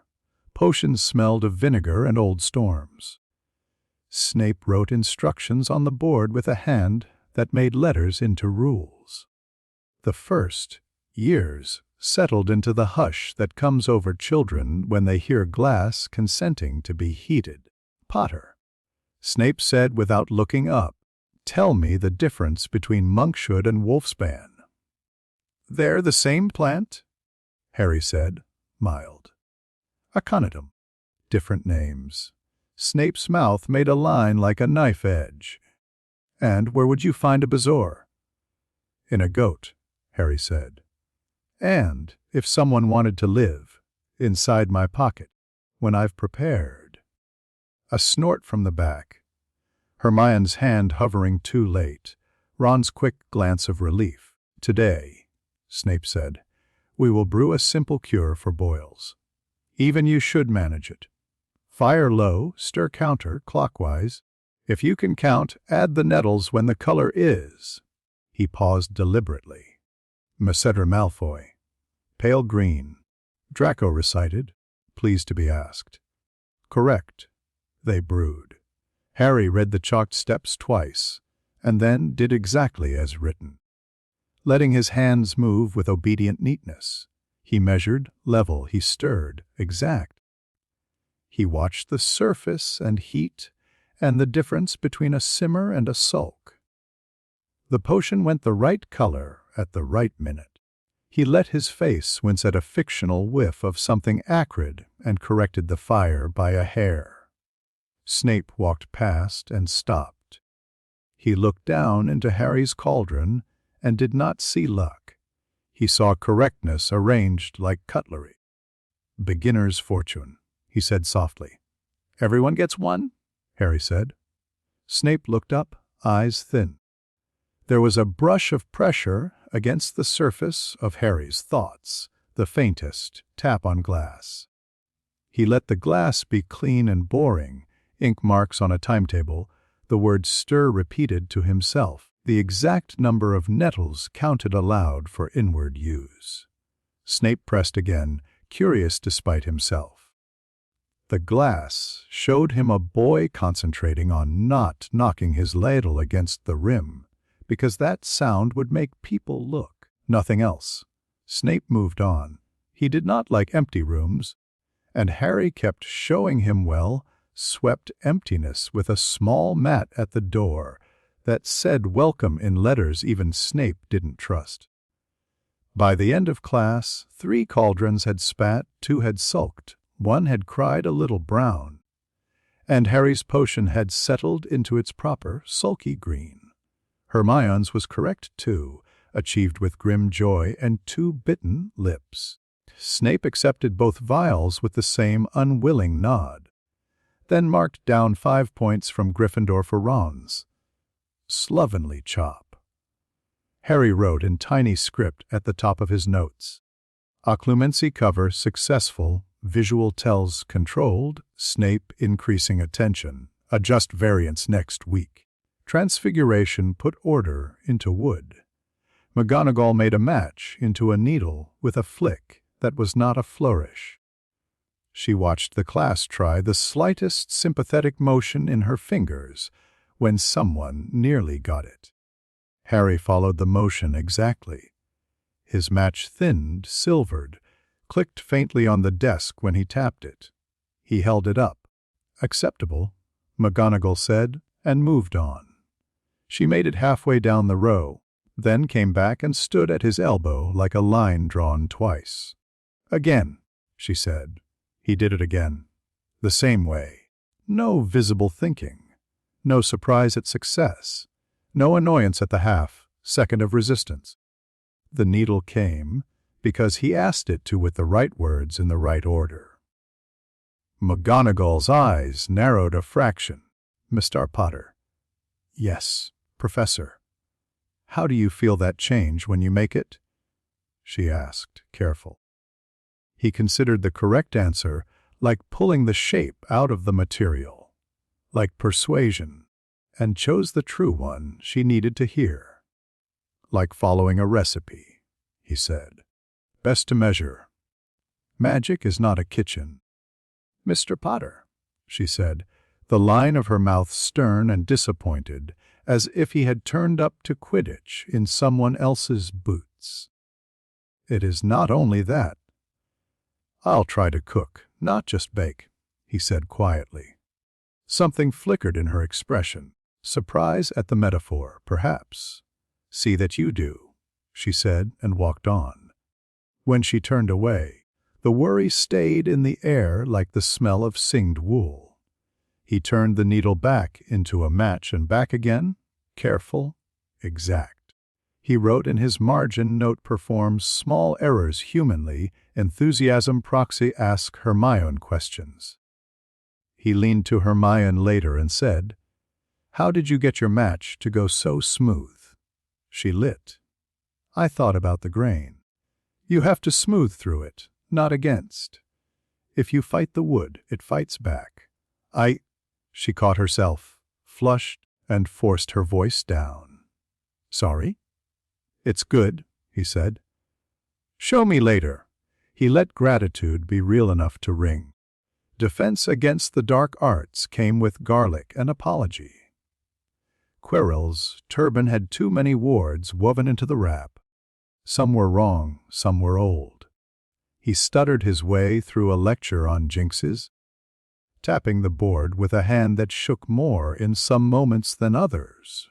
Potions smelled of vinegar and old storms. Snape wrote instructions on the board with a hand that made letters into rules. The first years settled into the hush that comes over children when they hear glass consenting to be heated. Potter, Snape said without looking up, tell me the difference between monkshood and wolfsbane. They're the same plant, Harry said, mild. Aconitum, different names. Snape's mouth made a line like a knife edge. And where would you find a bezoar? In a goat, Harry said. And, if someone wanted to live, inside my pocket, when I've prepared. A snort from the back. Hermione's hand hovering too late. Ron's quick glance of relief. "Today," Snape said, "we will brew a simple cure for boils. Even you should manage it. Fire low, stir counter, clockwise. If you can count, add the nettles when the color is." He paused deliberately. "Macedra Malfoy." "Pale green." Draco recited, pleased to be asked. "Correct." They brewed. Harry read the chalked steps twice, and then did exactly as written. Letting his hands move with obedient neatness. He measured, level, he stirred, exact. He watched the surface and heat and the difference between a simmer and a sulk. The potion went the right color at the right minute. He let his face wince at a fictional whiff of something acrid and corrected the fire by a hair. Snape walked past and stopped. He looked down into Harry's cauldron and did not see luck. He saw correctness arranged like cutlery. "Beginner's fortune," he said softly. "Everyone gets one?" Harry said. Snape looked up, eyes thin. There was a brush of pressure against the surface of Harry's thoughts, the faintest tap on glass. He let the glass be clean and boring, ink marks on a timetable, the word stir repeated to himself, the exact number of nettles counted aloud for inward use. Snape pressed again, curious despite himself. The glass showed him a boy concentrating on not knocking his ladle against the rim, because that sound would make people look, nothing else. Snape moved on. He did not like empty rooms, and Harry kept showing him swept emptiness with a small mat at the door that said welcome in letters even Snape didn't trust. By the end of class, 3 cauldrons had spat, 2 had sulked, 1 had cried a little brown, and Harry's potion had settled into its proper sulky green. Hermione's was correct too, achieved with grim joy and 2 bitten lips. Snape accepted both vials with the same unwilling nod, then marked down 5 points from Gryffindor for Ron's. "Slovenly chop." Harry wrote in tiny script at the top of his notes. "Occlumency cover successful, visual tells controlled, Snape increasing attention, adjust variance next week. Transfiguration put order into wood. McGonagall made a match into a needle with a flick that was not a flourish." She watched the class try the slightest sympathetic motion in her fingers when someone nearly got it. Harry followed the motion exactly. His match thinned, silvered, clicked faintly on the desk when he tapped it. He held it up. "Acceptable," McGonagall said, and moved on. She made it halfway down the row, then came back and stood at his elbow like a line drawn twice. "Again," she said. He did it again. The same way. No visible thinking. No surprise at success. No annoyance at the half-second of resistance. The needle came because he asked it to with the right words in the right order. McGonagall's eyes narrowed a fraction. "Mr. Potter." "Yes, Professor." "How do you feel that change when you make it?" she asked, careful. He considered the correct answer like pulling the shape out of the material, like persuasion, and chose the true one she needed to hear. "Like following a recipe," he said. "Best to measure. Magic is not a kitchen." "Mr. Potter," she said, the line of her mouth stern and disappointed, as if he had turned up to Quidditch in someone else's boots. "It is not only that. I'll try to cook, not just bake," he said quietly. Something flickered in her expression. Surprise at the metaphor, perhaps. "See that you do," she said, and walked on. When she turned away, the worry stayed in the air like the smell of singed wool. He turned the needle back into a match and back again, careful, exact. He wrote in his margin note performs small errors humanly, enthusiasm proxy ask Hermione questions. He leaned to Hermione later and said, "How did you get your match to go so smooth?" She lit. "I thought about the grain. You have to smooth through it, not against. If you fight the wood, it fights back. She caught herself, flushed, and forced her voice down. "Sorry?" "It's good," he said. "Show me later." He let gratitude be real enough to ring. Defense against the dark arts came with garlic and apology. Quirrell's turban had too many wards woven into the wrap. Some were wrong, some were old. He stuttered his way through a lecture on jinxes, tapping the board with a hand that shook more in some moments than others.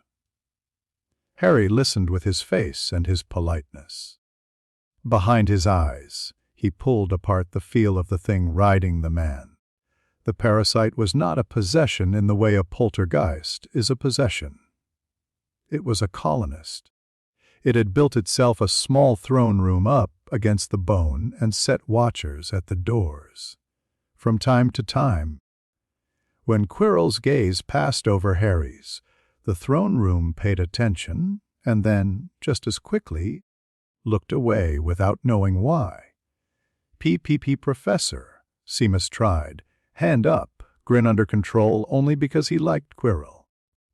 Harry listened with his face and his politeness. Behind his eyes, he pulled apart the feel of the thing riding the man. The parasite was not a possession in the way a poltergeist is a possession. It was a colonist. It had built itself a small throne room up against the bone and set watchers at the doors. From time to time, when Quirrell's gaze passed over Harry's, the throne room paid attention and then, just as quickly, looked away without knowing why. "PPP Professor," Seamus tried, hand up, grin under control only because he liked Quirrell.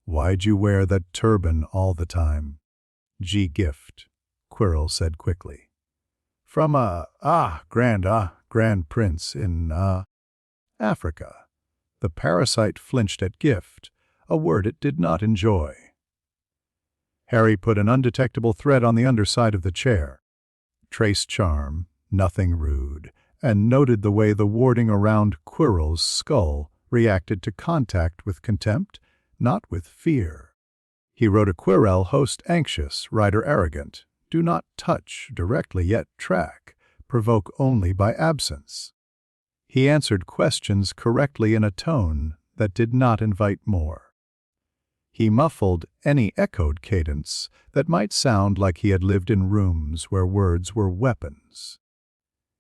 "Why'd you wear that turban all the time?" "G gift," Quirrell said quickly. "From Grand Prince in, Africa." The parasite flinched at gift, a word it did not enjoy. Harry put an undetectable thread on the underside of the chair, traced charm, nothing rude, and noted the way the warding around Quirrell's skull reacted to contact with contempt, not with fear. He wrote a Quirrell host anxious, writer arrogant, do not touch directly yet track, provoke only by absence. He answered questions correctly in a tone that did not invite more. He muffled any echoed cadence that might sound like he had lived in rooms where words were weapons.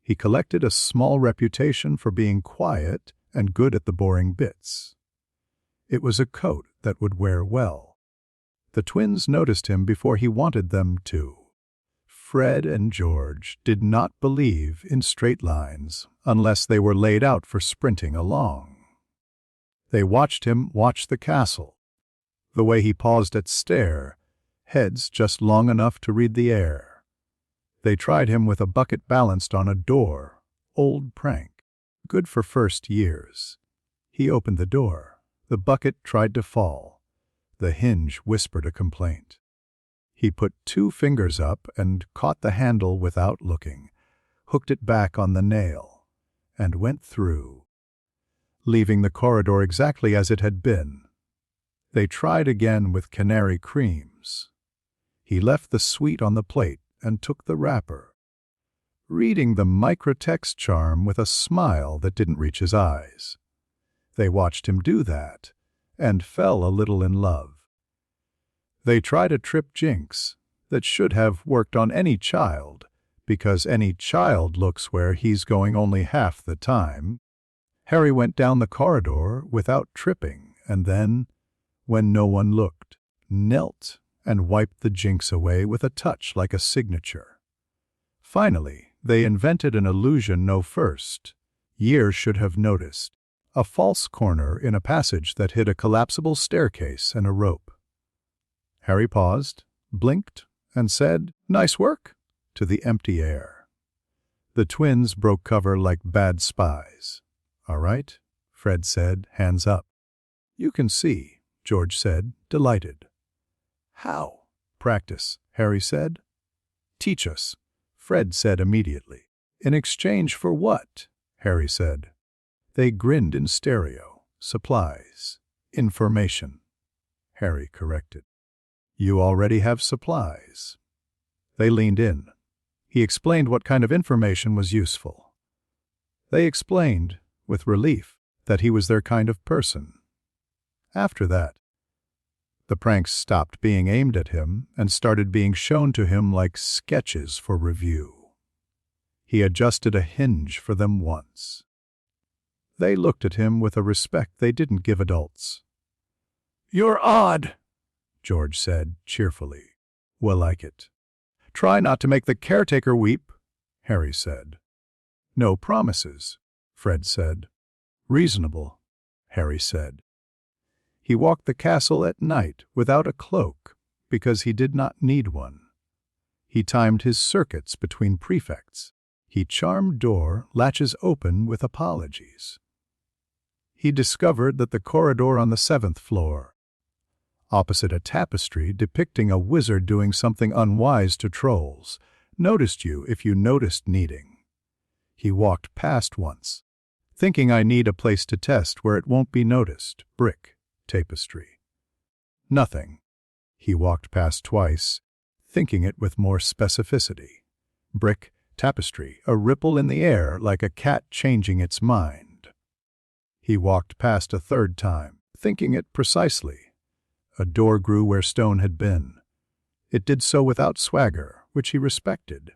He collected a small reputation for being quiet and good at the boring bits. It was a coat that would wear well. The twins noticed him before he wanted them to. Fred and George did not believe in straight lines unless they were laid out for sprinting along. They watched him watch the castle, the way he paused at stair, heads just long enough to read the air. They tried him with a bucket balanced on a door, old prank, good for first years. He opened the door. The bucket tried to fall. The hinge whispered a complaint. He put 2 fingers up and caught the handle without looking, hooked it back on the nail, and went through, leaving the corridor exactly as it had been. They tried again with canary creams. He left the sweet on the plate and took the wrapper, reading the microtext charm with a smile that didn't reach his eyes. They watched him do that, and fell a little in love. They tried a trip jinx that should have worked on any child, because any child looks where he's going only half the time. Harry went down the corridor without tripping, and then, when no one looked, knelt and wiped the jinx away with a touch like a signature. Finally, they invented an illusion no first years should have noticed, a false corner in a passage that hid a collapsible staircase and a rope. Harry paused, blinked, and said, "Nice work," to the empty air. The twins broke cover like bad spies. "All right," Fred said, hands up. "You can see," George said, delighted. "How?" "Practice," Harry said. "Teach us," Fred said immediately. "In exchange for what?" Harry said. They grinned in stereo. "Supplies. Information," Harry corrected. "You already have supplies." They leaned in. He explained what kind of information was useful. They explained, with relief, that he was their kind of person. After that, the pranks stopped being aimed at him and started being shown to him like sketches for review. He adjusted a hinge for them once. They looked at him with a respect they didn't give adults. "You're odd," George said cheerfully. "We'll like it." "Try not to make the caretaker weep," Harry said. "No promises," Fred said. "Reasonable," Harry said. He walked the castle at night without a cloak because he did not need one. He timed his circuits between prefects. He charmed door latches open with apologies. He discovered that the corridor on the 7th floor, opposite a tapestry depicting a wizard doing something unwise to trolls, noticed you if you noticed needing. He walked past once, thinking I need a place to test where it won't be noticed. Brick, tapestry. Nothing. He walked past twice, thinking it with more specificity. Brick, tapestry, a ripple in the air like a cat changing its mind. He walked past a third time, thinking it precisely. A door grew where stone had been. It did so without swagger, which he respected.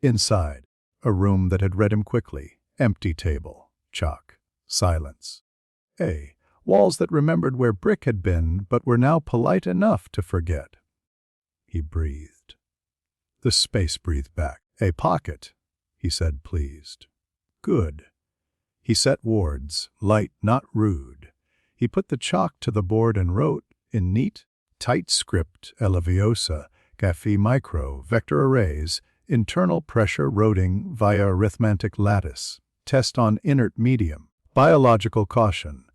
Inside, a room that had read him quickly. Empty table, chalk, silence. Walls that remembered where brick had been but were now polite enough to forget. He breathed. The space breathed back. "A pocket," he said, pleased. "Good." He set wards, light, not rude. He put the chalk to the board and wrote, in neat, tight script, Leviosa, Café Micro, vector arrays, internal pressure routing via arithmetic lattice, test on inert medium, biological caution,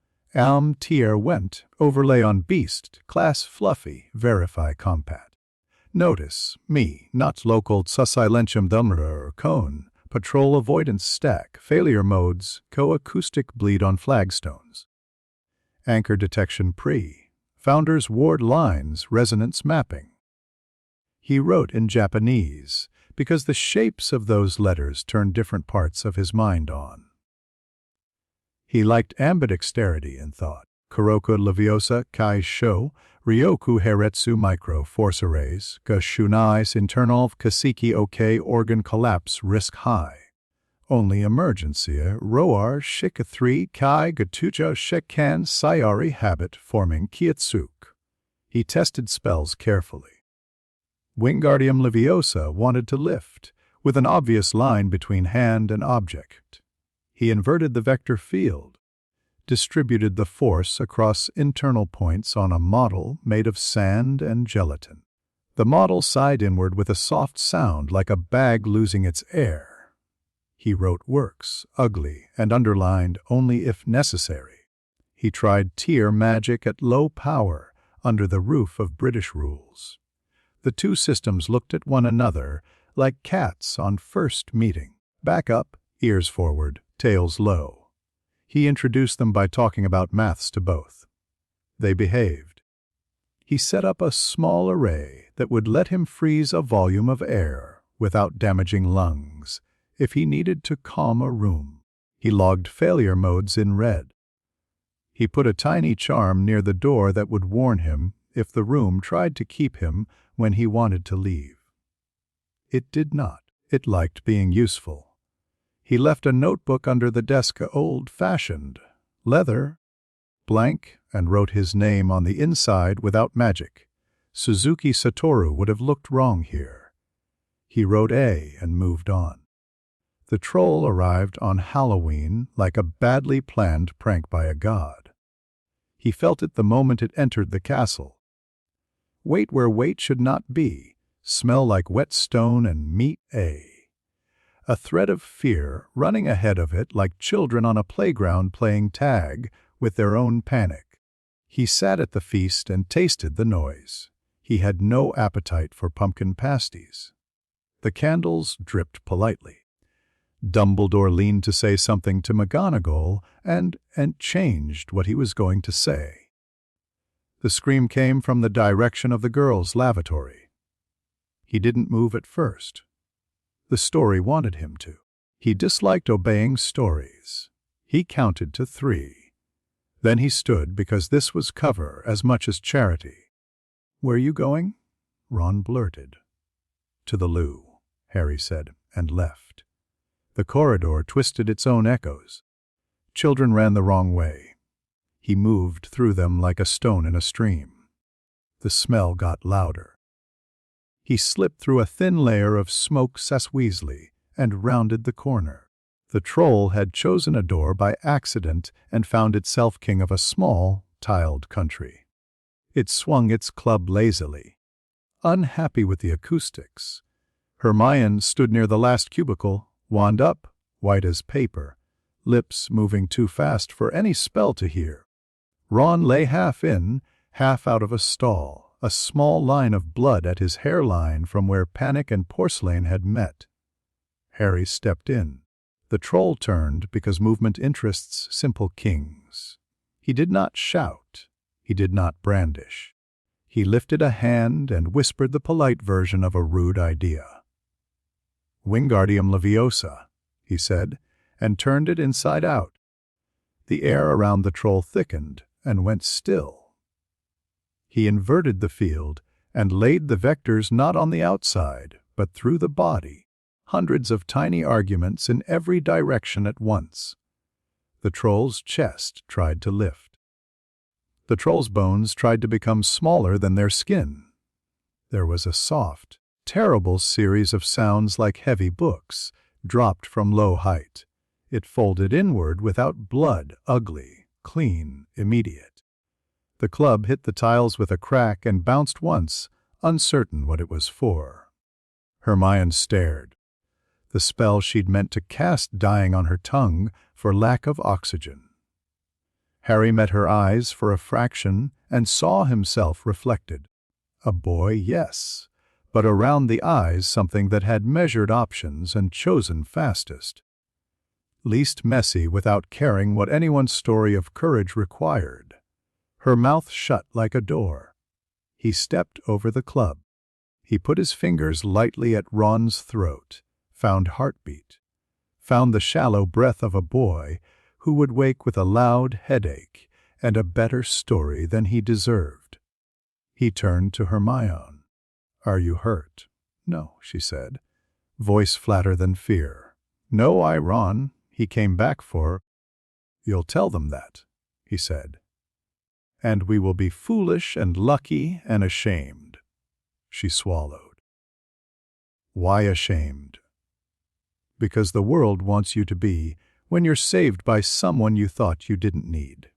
tier went, overlay on beast, class fluffy, verify compat. Notice, me, not local silentium dumrer cone, patrol avoidance stack, failure modes, co-acoustic bleed on flagstones. Anchor detection founders ward lines, resonance mapping. He wrote in Japanese, because the shapes of those letters turned different parts of his mind on. He liked ambidexterity in thought. Kuroku Leviosa Kai Sho, Ryoku Heretsu Micro Force Arrays, Ga Shunais Internal Kasiki OK Organ Collapse Risk High. Only Emergencia Roar Shika 3 Kai Gatuja Shekan Sayari Habit Forming Kietsuk. He tested spells carefully. Wingardium Leviosa wanted to lift, with an obvious line between hand and object. He inverted the vector field, distributed the force across internal points on a model made of sand and gelatin. The model sighed inward with a soft sound like a bag losing its air. He wrote works, ugly, and underlined only if necessary. He tried tier magic at low power under the roof of British rules. The two systems looked at one another like cats on first meeting. Back up, ears forward, tails low. He introduced them by talking about maths to both. They behaved. He set up a small array that would let him freeze a volume of air without damaging lungs if he needed to calm a room. He logged failure modes in red. He put a tiny charm near the door that would warn him if the room tried to keep him when he wanted to leave. It did not. It liked being useful. He left a notebook under the desk, old-fashioned, leather, blank, and wrote his name on the inside without magic. Suzuki Satoru would have looked wrong here. He wrote A and moved on. The troll arrived on Halloween like a badly planned prank by a god. He felt it the moment it entered the castle. Wait where wait should not be, smell like wet stone and meat a thread of fear running ahead of it like children on a playground playing tag with their own panic. He sat at the feast and tasted the noise. He had no appetite for pumpkin pasties. The candles dripped politely. Dumbledore leaned to say something to McGonagall and changed what he was going to say. The scream came from the direction of the girls' lavatory. He didn't move at first. The story wanted him to. He disliked obeying stories. He counted to 3. Then he stood because this was cover as much as charity. "Where are you going?" Ron blurted. "To the loo," Harry said, and left. The corridor twisted its own echoes. Children ran the wrong way. He moved through them like a stone in a stream. The smell got louder. He slipped through a thin layer of smoke sesweasley and rounded the corner. The troll had chosen a door by accident and found itself king of a small, tiled country. It swung its club lazily. Unhappy with the acoustics, Hermione stood near the last cubicle, wand up, white as paper, lips moving too fast for any spell to hear. Ron lay half in, half out of a stall, a small line of blood at his hairline from where Panic and Porcelain had met. Harry stepped in. The troll turned because movement interests simple kings. He did not shout. He did not brandish. He lifted a hand and whispered the polite version of a rude idea. "Wingardium Leviosa," he said, and turned it inside out. The air around the troll thickened and went still. He inverted the field and laid the vectors not on the outside, but through the body, hundreds of tiny arguments in every direction at once. The troll's chest tried to lift. The troll's bones tried to become smaller than their skin. There was a soft, terrible series of sounds like heavy books, dropped from low height. It folded inward without blood, ugly, clean, immediate. The club hit the tiles with a crack and bounced once, uncertain what it was for. Hermione stared. The spell she'd meant to cast dying on her tongue for lack of oxygen. Harry met her eyes for a fraction and saw himself reflected. A boy, yes, but around the eyes something that had measured options and chosen fastest. Least messy without caring what anyone's story of courage required. Her mouth shut like a door. He stepped over the club. He put his fingers lightly at Ron's throat, found heartbeat, found the shallow breath of a boy who would wake with a loud headache and a better story than he deserved. He turned to Hermione. "Are you hurt?" "No," she said, voice flatter than fear. "No, Ron, he came back for." "You'll tell them that," he said. "And we will be foolish and lucky and ashamed." She swallowed. "Why ashamed?" "Because the world wants you to be when you're saved by someone you thought you didn't need,"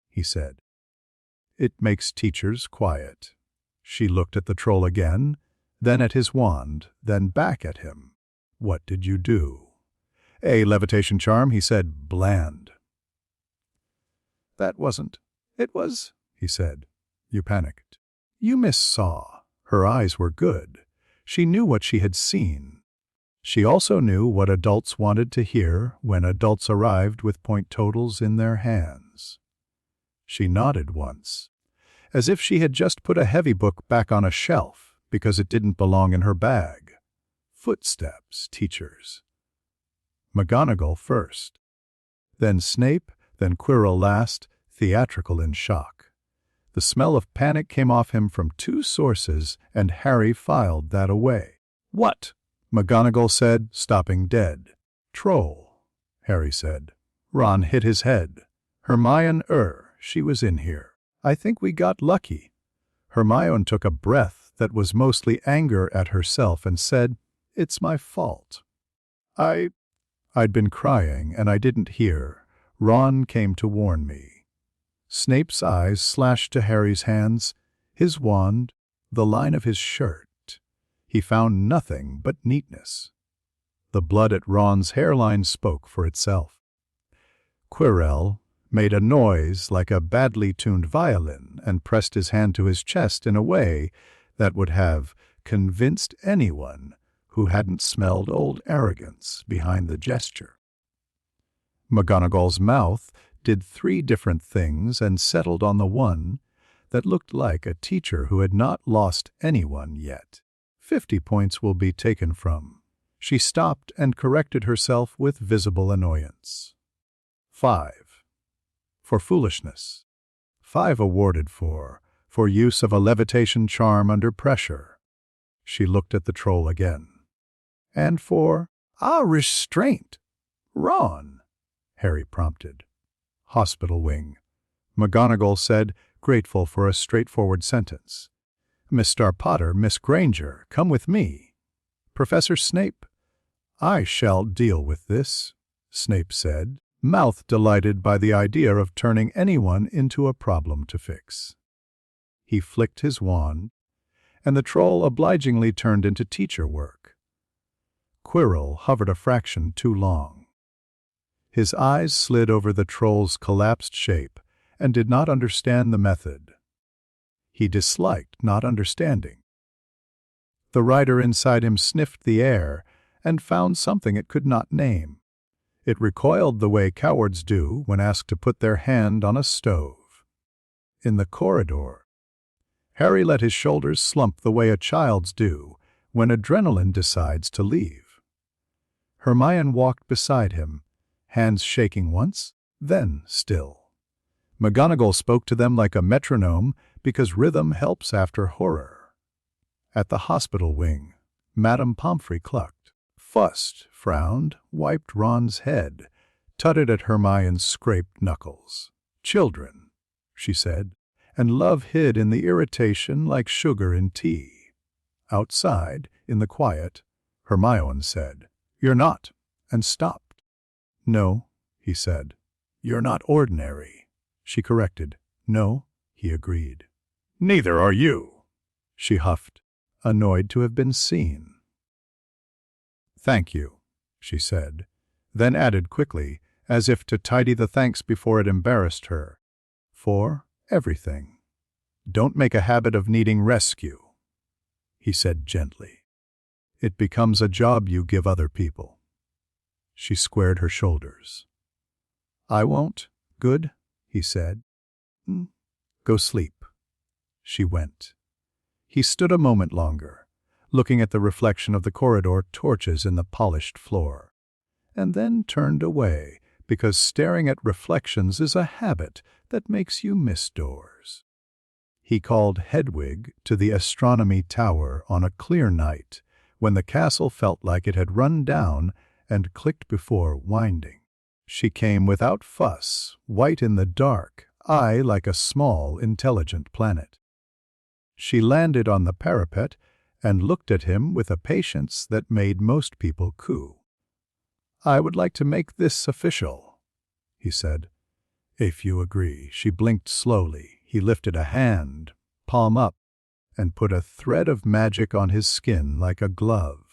he said. "It makes teachers quiet." She looked at the troll again, then at his wand, then back at him. "What did you do?" "A levitation charm," he said, bland. "That wasn't. It was," he said. "You panicked. You missaw." Her eyes were good. She knew what she had seen. She also knew what adults wanted to hear when adults arrived with point totals in their hands. She nodded once, as if she had just put a heavy book back on a shelf because it didn't belong in her bag. Footsteps, teachers. McGonagall first. Then Snape, then Quirrell last, theatrical in shock. The smell of panic came off him from two sources, and Harry filed that away. "What?" McGonagall said, stopping dead. "Troll," Harry said. Ron hit his head. "Hermione, she was in here. I think we got lucky." Hermione took a breath that was mostly anger at herself and said, "It's my fault. I'd been crying and I didn't hear. Ron came to warn me." Snape's eyes slashed to Harry's hands, his wand, the line of his shirt. He found nothing but neatness. The blood at Ron's hairline spoke for itself. Quirrell made a noise like a badly tuned violin and pressed his hand to his chest in a way that would have convinced anyone who hadn't smelled old arrogance behind the gesture. McGonagall's mouth did 3 different things and settled on the one that looked like a teacher who had not lost anyone yet. 50 points will be taken from. She stopped and corrected herself with visible annoyance. 5. For foolishness. 5 awarded for use of a levitation charm under pressure. She looked at the troll again. And for restraint. Ron. Harry prompted. Hospital wing. McGonagall said, grateful for a straightforward sentence. Miss Star Potter, Miss Granger, come with me. Professor Snape. I shall deal with this, Snape said, mouth delighted by the idea of turning anyone into a problem to fix. He flicked his wand, and the troll obligingly turned into teacher work. Quirrell hovered a fraction too long. His eyes slid over the troll's collapsed shape and did not understand the method. He disliked not understanding. The rider inside him sniffed the air and found something it could not name. It recoiled the way cowards do when asked to put their hand on a stove. In the corridor, Harry let his shoulders slump the way a child's do when adrenaline decides to leave. Hermione walked beside him, hands shaking once, then still. McGonagall spoke to them like a metronome because rhythm helps after horror. At the hospital wing, Madame Pomfrey clucked, fussed, frowned, wiped Ron's head, tutted at Hermione's scraped knuckles. Children, she said, and love hid in the irritation like sugar in tea. Outside, in the quiet, Hermione said, "You're not," and stopped. "No," he said. "You're not ordinary," she corrected. "No," he agreed. "Neither are you," she huffed, annoyed to have been seen. "Thank you," she said, then added quickly, as if to tidy the thanks before it embarrassed her, "for everything. Don't make a habit of needing rescue," he said gently. "It becomes a job you give other people." She squared her shoulders. "I won't. Good," he said. "Go sleep." She went. He stood a moment longer, looking at the reflection of the corridor torches in the polished floor, and then turned away because staring at reflections is a habit that makes you miss doors. He called Hedwig to the astronomy tower on a clear night when the castle felt like it had run down and clicked before winding. She came without fuss, white in the dark, eye like a small, intelligent planet. She landed on the parapet and looked at him with a patience that made most people coo. "I would like to make this official," he said. "If you agree." She blinked slowly. He lifted a hand, palm up, and put a thread of magic on his skin like a glove.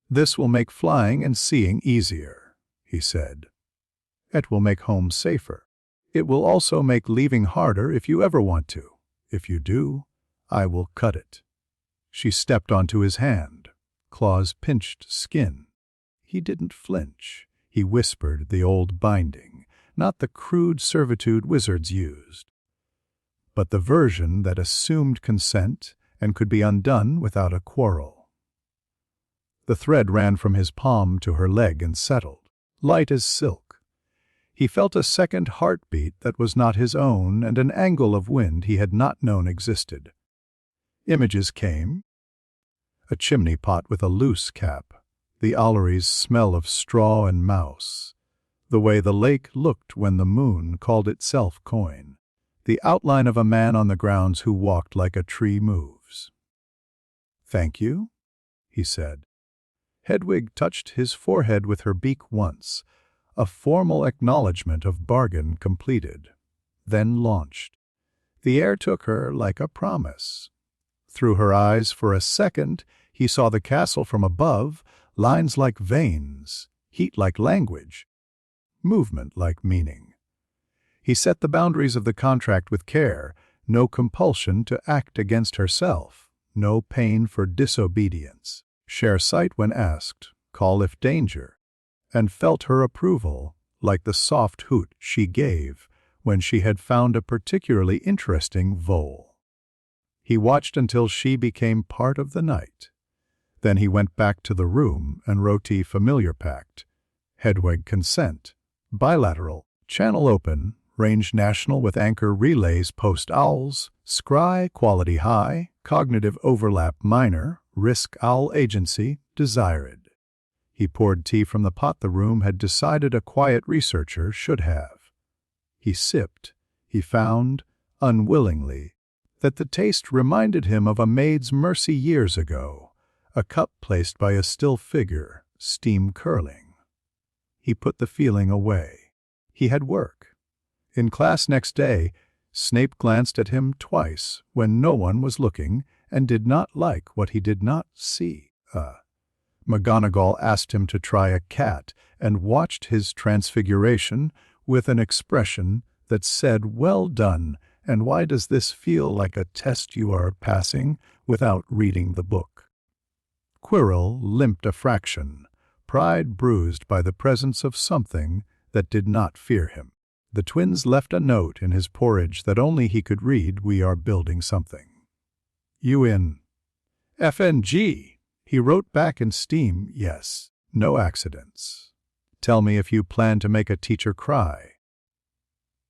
"This will make flying and seeing easier," he said. "It will make home safer. It will also make leaving harder if you ever want to. If you do, I will cut it." She stepped onto his hand. Claws pinched skin. He didn't flinch. He whispered the old binding, not the crude servitude wizards used, but the version that assumed consent and could be undone without a quarrel. The thread ran from his palm to her leg and settled, light as silk. He felt a second heartbeat that was not his own and an angle of wind he had not known existed. Images came. A chimney pot with a loose cap, the Owlery's smell of straw and mouse, the way the lake looked when the moon called itself coin, the outline of a man on the grounds who walked like a tree moves. "Thank you," he said. Hedwig touched his forehead with her beak once, a formal acknowledgment of bargain completed, then launched. The air took her like a promise. Through her eyes for a second he saw the castle from above, lines like veins, heat like language, movement like meaning. He set the boundaries of the contract with care, no compulsion to act against herself, no pain for disobedience. Share sight when asked, call if danger, and felt her approval like the soft hoot she gave when she had found a particularly interesting vole. He watched until she became part of the night. Then he went back to the room and Roti familiar pact. Hedwig consent. Bilateral. Channel open. Range national with anchor relays post owls. Scry quality high. Cognitive overlap minor. Risk owl agency desired. He poured tea from the pot the room had decided a quiet researcher should have. He sipped. He found, unwillingly, that the taste reminded him of a maid's mercy years ago, a cup placed by a still figure, steam curling. He put the feeling away. He had work. In class next day, Snape glanced at him twice when no one was looking and did not like what he did not see. McGonagall asked him to try a cat and watched his transfiguration with an expression that said, "Well done, and why does this feel like a test you are passing without reading the book?" Quirrell limped a fraction, pride bruised by the presence of something that did not fear him. The twins left a note in his porridge that only he could read. "We are building something. You in?" "FNG." He wrote back in steam, "Yes, no accidents. Tell me if you plan to make a teacher cry."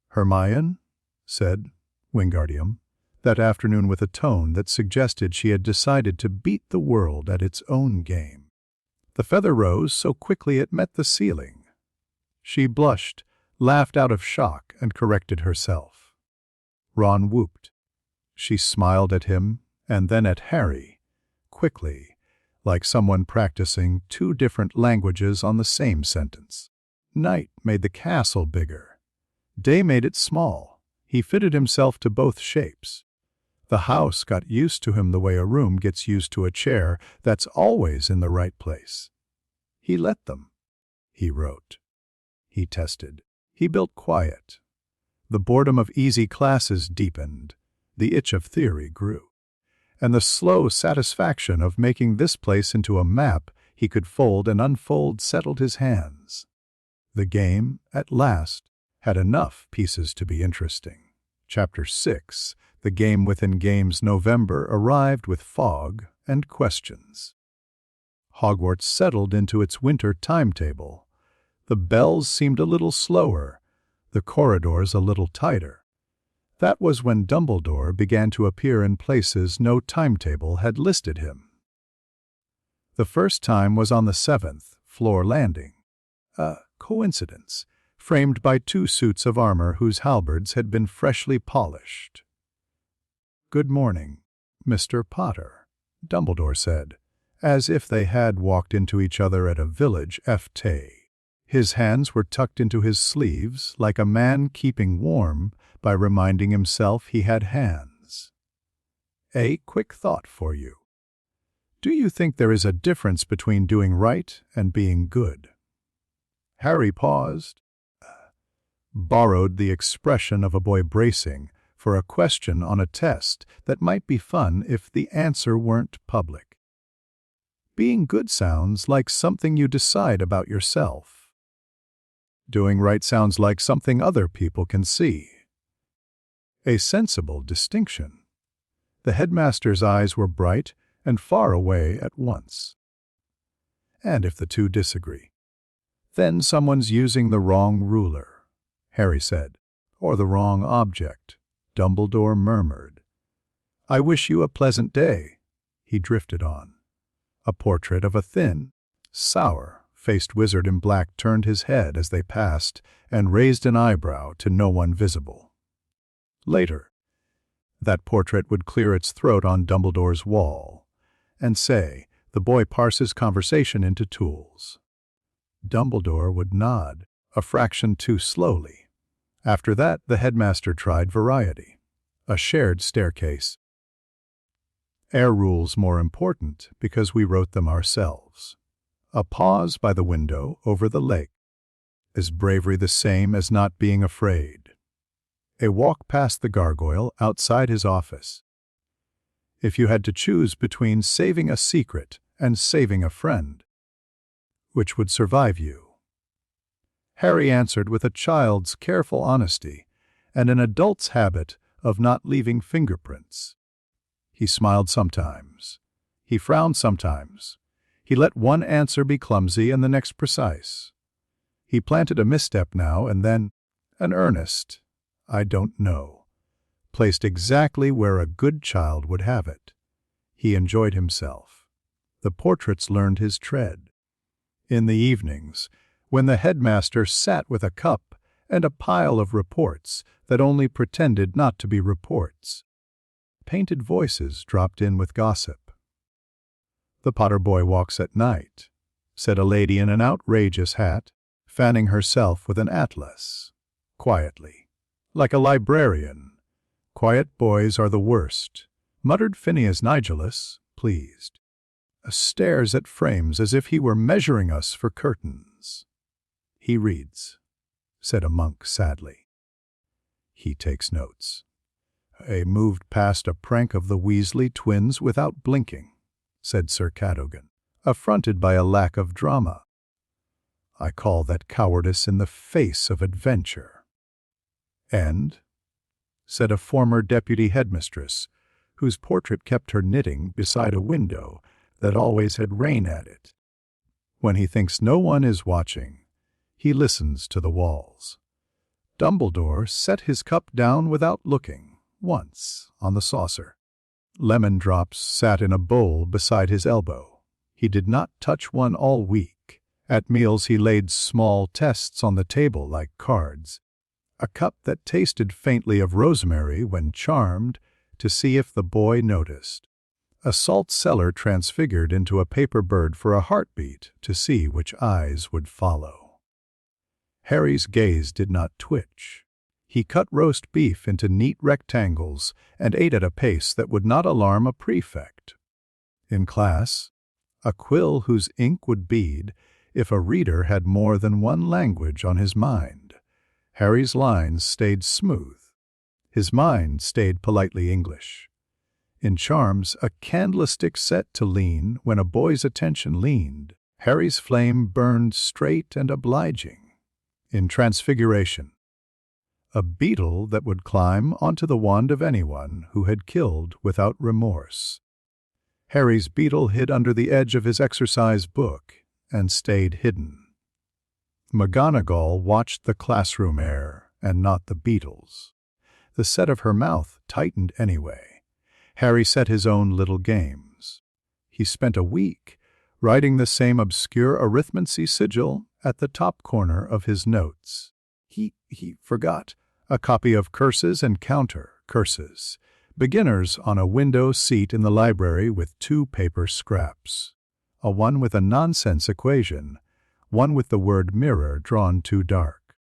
"Hermione?" said Wingardium, that afternoon with a tone that suggested she had decided to beat the world at its own game. The feather rose so quickly it met the ceiling. She blushed, laughed out of shock, and corrected herself. Ron whooped. She smiled at him, and then at Harry, quickly, like someone practicing two different languages on the same sentence. Night made the castle bigger. Day made it small. He fitted himself to both shapes. The house got used to him the way a room gets used to a chair that's always in the right place. He let them. He wrote. He tested. He built quiet. The boredom of easy classes deepened. The itch of theory grew. And the slow satisfaction of making this place into a map he could fold and unfold settled his hands. The game, at last, had enough pieces to be interesting. Chapter 6, The Game Within Games, November, arrived with fog and questions. Hogwarts settled into its winter timetable. The bells seemed a little slower, the corridors a little tighter. That was when Dumbledore began to appear in places no timetable had listed him. The first time was on the 7th floor landing. A coincidence, framed by 2 suits of armor whose halberds had been freshly polished. "Good morning, Mr. Potter," Dumbledore said, as if they had walked into each other at a village fete. His hands were tucked into his sleeves like a man keeping warm by reminding himself he had hands. "A quick thought for you. Do you think there is a difference between doing right and being good?" Harry paused, borrowed the expression of a boy bracing for a question on a test that might be fun if the answer weren't public. Being good sounds like something you decide about yourself. Doing right sounds like something other people can see. A sensible distinction. The headmaster's eyes were bright and far away at once. And if the two disagree? Then someone's using the wrong ruler, Harry said, or the wrong object, Dumbledore murmured. "I wish you a pleasant day," he drifted on. A portrait of a thin, sour-faced wizard in black turned his head as they passed and raised an eyebrow to no one visible. Later, that portrait would clear its throat on Dumbledore's wall and say, "The boy parses conversation into tools." Dumbledore would nod, a fraction too slowly. After that, the headmaster tried variety. A shared staircase. Air rules more important because we wrote them ourselves. A pause by the window over the lake. Is bravery the same as not being afraid? A walk past the gargoyle outside his office. If you had to choose between saving a secret and saving a friend, which would survive you? Harry answered with a child's careful honesty and an adult's habit of not leaving fingerprints. He smiled sometimes. He frowned sometimes. He let one answer be clumsy and the next precise. He planted a misstep now and then, an earnest, "I don't know," placed exactly where a good child would have it. He enjoyed himself. The portraits learned his tread. In the evenings, when the headmaster sat with a cup and a pile of reports that only pretended not to be reports, painted voices dropped in with gossip. "The Potter boy walks at night," said a lady in an outrageous hat, fanning herself with an atlas, quietly, like a librarian. "Quiet boys are the worst," muttered Phineas Nigellus, pleased. "Stares at frames as if he were measuring us for curtains." "He reads," said a monk sadly. "He takes notes." "I moved past a prank of the Weasley twins without blinking," said Sir Cadogan, affronted by a lack of drama. "I call that cowardice in the face of adventure." "And," said a former deputy headmistress, whose portrait kept her knitting beside a window that always had rain at it, "when he thinks no one is watching, he listens to the walls. Dumbledore set his cup down without looking, once, on the saucer. Lemon drops sat in a bowl beside his elbow. He did not touch one all week. At meals he laid small tests on the table like cards. A cup that tasted faintly of rosemary when charmed, to see if the boy noticed. A salt cellar transfigured into a paper bird for a heartbeat to see which eyes would follow." Harry's gaze did not twitch. He cut roast beef into neat rectangles and ate at a pace that would not alarm a prefect. In class, a quill whose ink would bead if a reader had more than one language on his mind, Harry's lines stayed smooth. His mind stayed politely English. In charms, a candlestick set to lean when a boy's attention leaned, Harry's flame burned straight and obliging. In transfiguration, a beetle that would climb onto the wand of anyone who had killed without remorse. Harry's beetle hid under the edge of his exercise book and stayed hidden. McGonagall watched the classroom air and not the beetles. The set of her mouth tightened anyway. Harry set his own little games. He spent a week writing the same obscure arithmancy sigil at the top corner of his notes. He forgot a copy of Curses and Counter Curses, beginners on a window seat in the library with 2 paper scraps, a one with a nonsense equation, one with the word mirror drawn too dark.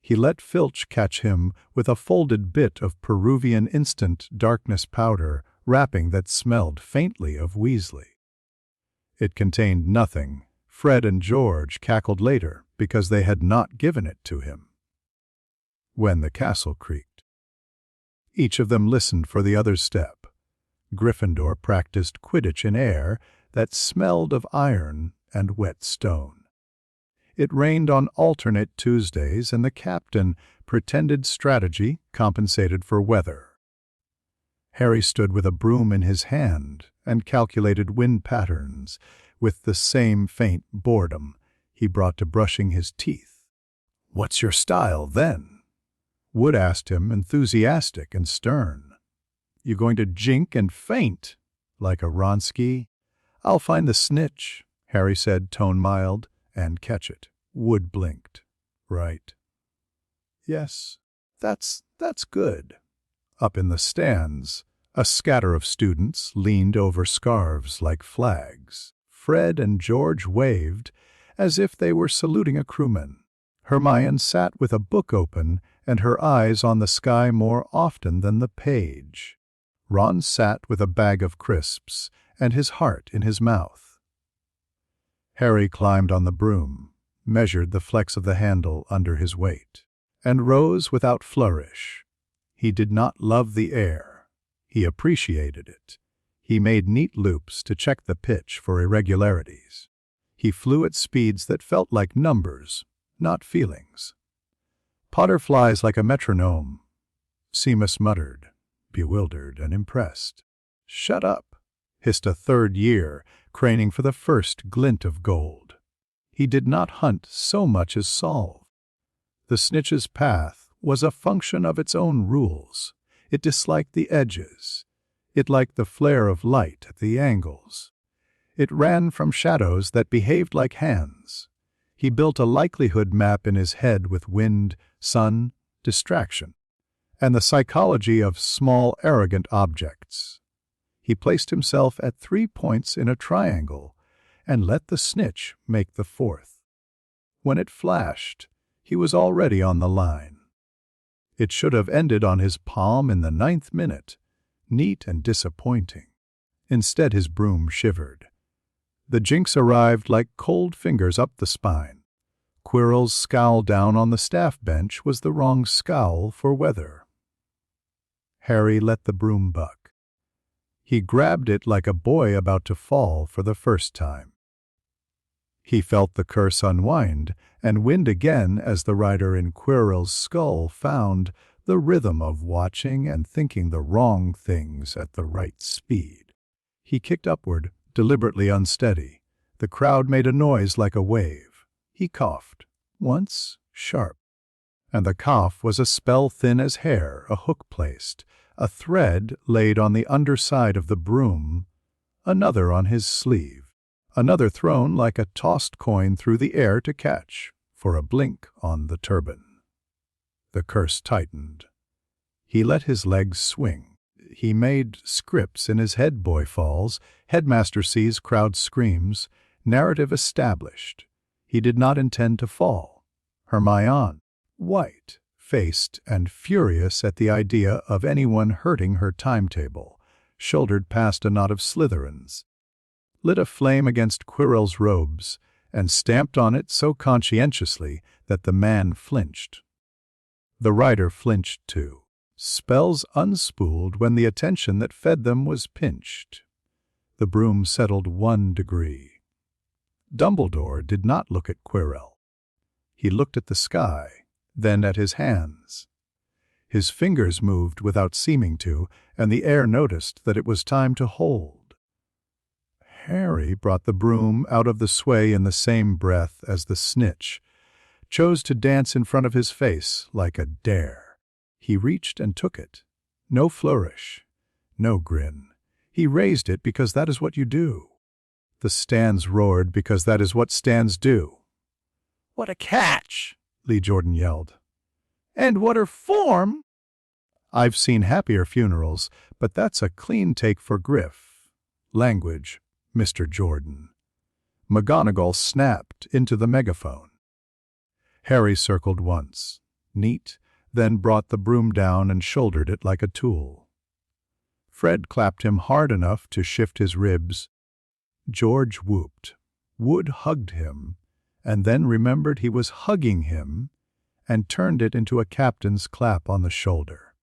He let Filch catch him with a folded bit of Peruvian instant darkness powder wrapping that smelled faintly of Weasley. It contained nothing. Fred and George cackled later because they had not given it to him. When the castle creaked, each of them listened for the other's step. Gryffindor practiced Quidditch in air that smelled of iron and wet stone. It rained on alternate Tuesdays, and the captain pretended strategy compensated for weather. Harry stood with a broom in his hand and calculated wind patterns with the same faint boredom he brought to brushing his teeth. "What's your style, then?" Wood asked him, enthusiastic and stern. "You going to jink and faint, like a Ronsky?" "I'll find the snitch," Harry said, tone mild, "and catch it." Wood blinked. "Right." "Yes, that's good." Up in the stands, a scatter of students leaned over scarves like flags. Fred and George waved as if they were saluting a crewman. Hermione sat with a book open and her eyes on the sky more often than the page. Ron sat with a bag of crisps and his heart in his mouth. Harry climbed on the broom, measured the flex of the handle under his weight, and rose without flourish. He did not love the air. He appreciated it. He made neat loops to check the pitch for irregularities. He flew at speeds that felt like numbers, not feelings. "Potter flies like a metronome," Seamus muttered, bewildered and impressed. "Shut up," hissed a third year, craning for the first glint of gold. He did not hunt so much as solve. The snitch's path was a function of its own rules. It disliked the edges. It liked the flare of light at the angles. It ran from shadows that behaved like hands. He built a likelihood map in his head with wind, sun, distraction, and the psychology of small, arrogant objects. He placed himself at 3 points in a triangle and let the snitch make the fourth. When it flashed, he was already on the line. It should have ended on his palm in the 9th minute, neat and disappointing. Instead, his broom shivered. The jinx arrived like cold fingers up the spine. Quirrell's scowl down on the staff bench was the wrong scowl for weather. Harry let the broom buck. He grabbed it like a boy about to fall for the first time. He felt the curse unwind and wind again as the rider in Quirrell's skull found the rhythm of watching and thinking the wrong things at the right speed. He kicked upward, deliberately unsteady. The crowd made a noise like a wave. He coughed, once sharp. And the cough was a spell thin as hair, a hook placed, a thread laid on the underside of the broom, another on his sleeve, another thrown like a tossed coin through the air to catch, for a blink on the turban. The curse tightened. He let his legs swing. He made scripts in his head. Boy falls, headmaster sees, crowd screams, narrative established. He did not intend to fall. Hermione, white-faced and furious at the idea of anyone hurting her timetable, shouldered past a knot of Slytherins, lit a flame against Quirrell's robes, and stamped on it so conscientiously that the man flinched. The rider flinched too. Spells unspooled when the attention that fed them was pinched. The broom settled 1 degree. Dumbledore did not look at Quirrell. He looked at the sky, then at his hands. His fingers moved without seeming to, and the air noticed that it was time to hold. Harry brought the broom out of the sway in the same breath as the snitch, chose to dance in front of his face like a dare. He reached and took it. No flourish, no grin. He raised it because that is what you do. The stands roared because that is what stands do. What a catch! Lee Jordan yelled. And what a form! I've seen happier funerals, but that's a clean take for Griff. Language, Mr. Jordan. McGonagall snapped into the megaphone. Harry circled once, neat, then brought the broom down and shouldered it like a tool. Fred clapped him hard enough to shift his ribs. George whooped. Wood hugged him, and then remembered he was hugging him, and turned it into a captain's clap on the shoulder.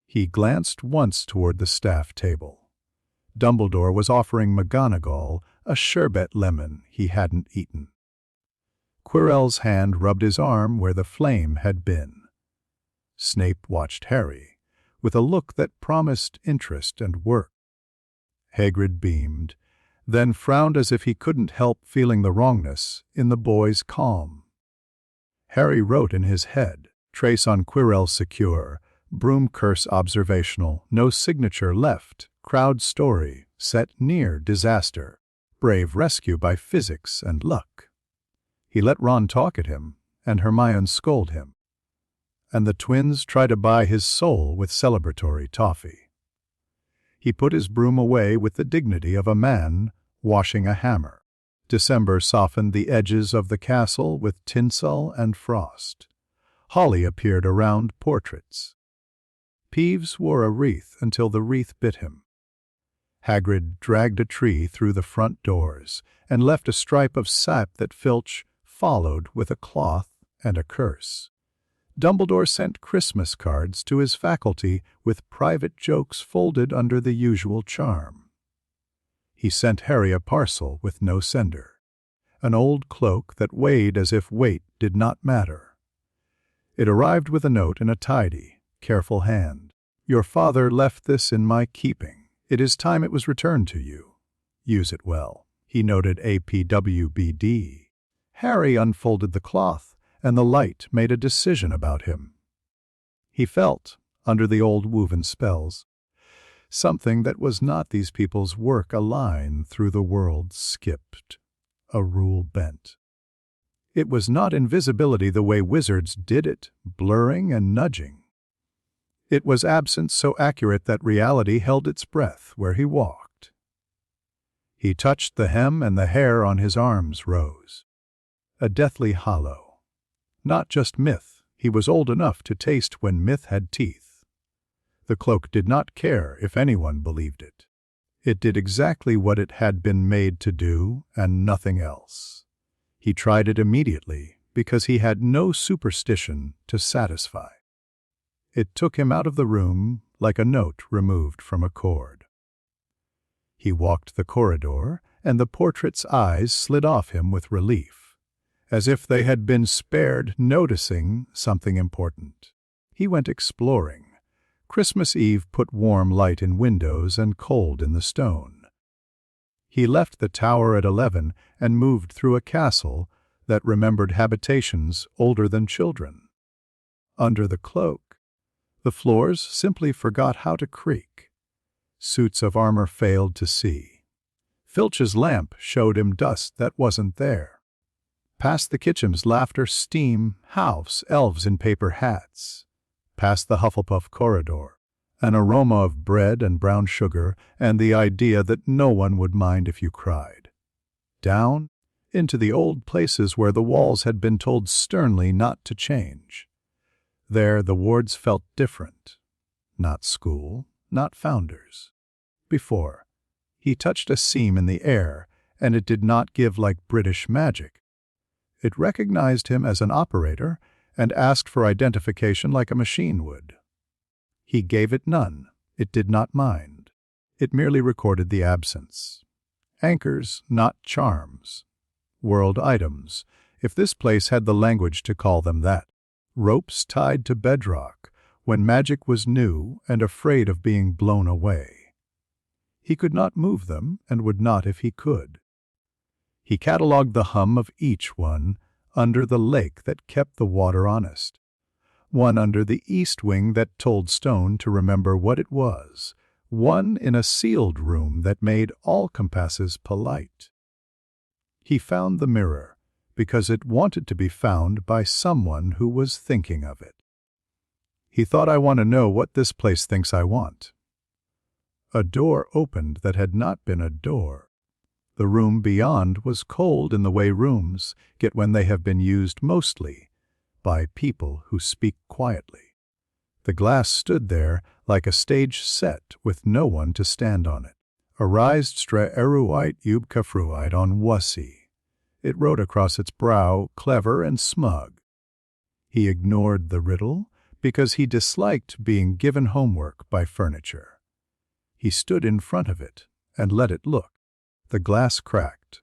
He glanced once toward the staff table. Dumbledore was offering McGonagall a sherbet lemon he hadn't eaten. Quirrell's hand rubbed his arm where the flame had been. Snape watched Harry, with a look that promised interest and work. Hagrid beamed, then frowned as if he couldn't help feeling the wrongness in the boy's calm. Harry wrote in his head, trace on Quirrell secure, broom curse observational, no signature left, crowd story, set near disaster, brave rescue by physics and luck. He let Ron talk at him, and Hermione scold him. And the twins try to buy his soul with celebratory toffee. He put his broom away with the dignity of a man washing a hammer. December softened the edges of the castle with tinsel and frost. Holly appeared around portraits. Peeves wore a wreath until the wreath bit him. Hagrid dragged a tree through the front doors and left a stripe of sap that Filch followed with a cloth and a curse. Dumbledore sent Christmas cards to his faculty with private jokes folded under the usual charm. He sent Harry a parcel with no sender, an old cloak that weighed as if weight did not matter. It arrived with a note in a tidy, careful hand. Your father left this in my keeping. It is time it was returned to you. Use it well. He noted APWBD. Harry unfolded the cloth, and the light made a decision about him. He felt, under the old woven spells, Something that was not these people's work, a line through the world skipped, a rule bent. It was not invisibility the way wizards did it, blurring and nudging. It was absence so accurate that reality held its breath where he walked. He touched the hem, and the hair on his arms rose. A deathly hollow. Not just myth, he was old enough to taste when myth had teeth. The cloak did not care if anyone believed it. It did exactly what it had been made to do, and nothing else. He tried it immediately because he had no superstition to satisfy. It took him out of the room like a note removed from a chord. He walked the corridor, and the portrait's eyes slid off him with relief, as if they had been spared noticing something important. He went exploring. Christmas Eve put warm light in windows and cold in the stone. He left the tower at 11 and moved through a castle that remembered habitations older than children. Under the cloak, the floors simply forgot how to creak. Suits of armor failed to see. Filch's lamp showed him dust that wasn't there. Past the kitchen's laughter, steam, house, elves in paper hats. Past the Hufflepuff corridor, an aroma of bread and brown sugar and the idea that no one would mind if you cried. Down into the old places where the walls had been told sternly not to change. There the wards felt different. Not school, not founders. Before, he touched a seam in the air, and it did not give like British magic. It recognized him as an operator and asked for identification like a machine would. He gave it none. It did not mind. It merely recorded the absence. Anchors, not charms. World items, if this place had the language to call them that. Ropes tied to bedrock, when magic was new and afraid of being blown away. He could not move them, and would not if he could. He catalogued the hum of each one under the lake that kept the water honest, one under the east wing that told stone to remember what it was, one in a sealed room that made all compasses polite. He found the mirror because it wanted to be found by someone who was thinking of it. He thought, I want to know what this place thinks I want. A door opened that had not been a door. The room beyond was cold in the way rooms get when they have been used mostly by people who speak quietly. The glass stood there like a stage set with no one to stand on it. Arised stra eruite ubka fruite on wussi. It wrote across its brow, clever and smug. He ignored the riddle because he disliked being given homework by furniture. He stood in front of it and let it look. The glass cracked,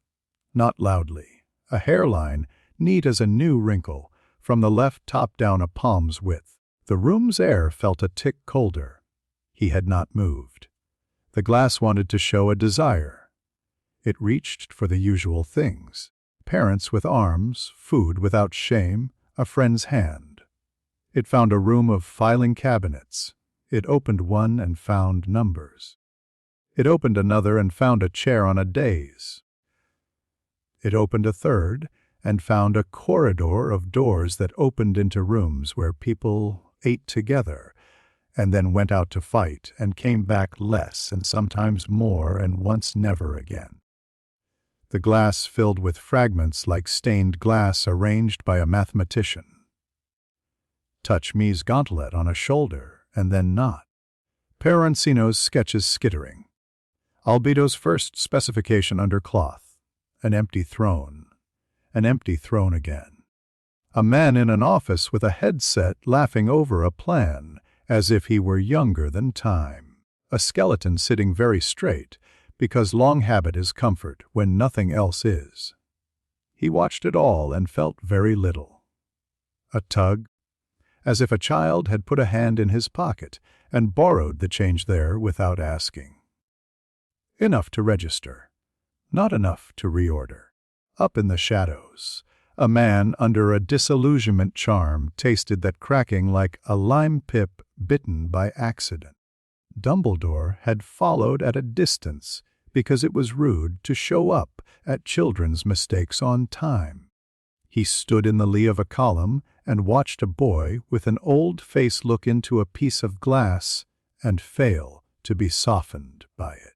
not loudly. A hairline, neat as a new wrinkle, from the left top down a palm's width. The room's air felt a tick colder. He had not moved. The glass wanted to show a desire. It reached for the usual things. Parents with arms, food without shame, a friend's hand. It found a room of filing cabinets. It opened one and found numbers. It opened another and found a chair on a dais. It opened a third and found a corridor of doors that opened into rooms where people ate together and then went out to fight and came back less and sometimes more and once never again. The glass filled with fragments like stained glass arranged by a mathematician. Touch me's gauntlet on a shoulder and then not. Peroncino's sketches skittering. Albedo's first specification under cloth. An empty throne. An empty throne again. A man in an office with a headset laughing over a plan as if he were younger than time. A skeleton sitting very straight because long habit is comfort when nothing else is. He watched it all and felt very little. A tug, as if a child had put a hand in his pocket and borrowed the change there without asking. Enough to register, not enough to reorder. Up in the shadows, a man under a disillusionment charm tasted that cracking like a lime pip bitten by accident. Dumbledore had followed at a distance because it was rude to show up at children's mistakes on time. He stood in the lee of a column and watched a boy with an old face look into a piece of glass and fail to be softened by it.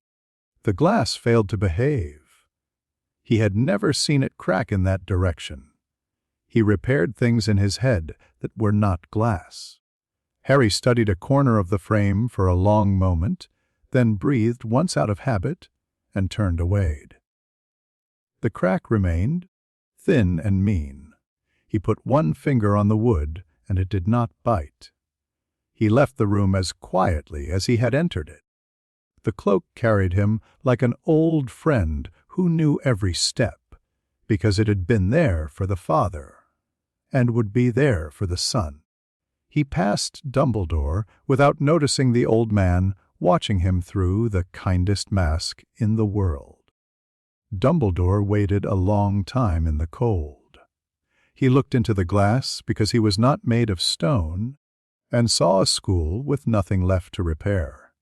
The glass failed to behave. He had never seen it crack in that direction. He repaired things in his head that were not glass. Harry studied a corner of the frame for a long moment, then breathed once out of habit and turned away. The crack remained, thin and mean. He put one finger on the wood, and it did not bite. He left the room as quietly as he had entered it. The cloak carried him like an old friend who knew every step, because it had been there for the father, and would be there for the son. He passed Dumbledore without noticing the old man watching him through the kindest mask in the world. Dumbledore waited a long time in the cold. He looked into the glass because he was not made of stone, and saw a school with nothing left to repair.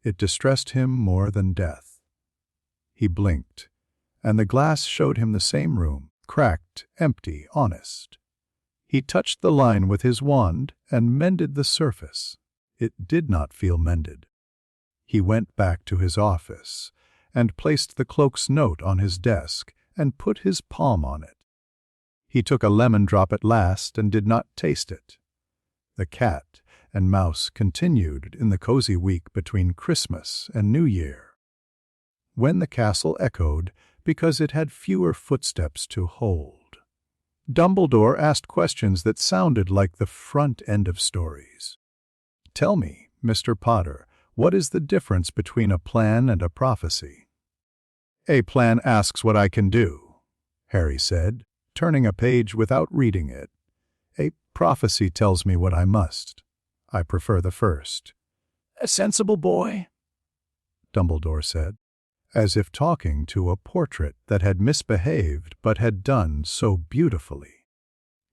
It distressed him more than death. He blinked, and the glass showed him the same room, cracked, empty, honest. He touched the line with his wand and mended the surface. It did not feel mended. He went back to his office and placed the cloak's note on his desk and put his palm on it. He took a lemon drop at last and did not taste it. The cat and mouse continued in the cozy week between Christmas and New Year, when the castle echoed because it had fewer footsteps to hold. Dumbledore asked questions that sounded like the front end of stories. "Tell me, Mr. Potter, what is the difference between a plan and a prophecy?" "A plan asks what I can do," Harry said, turning a page without reading it. "A prophecy tells me what I must. I prefer the first." "A sensible boy," Dumbledore said, as if talking to a portrait that had misbehaved but had done so beautifully.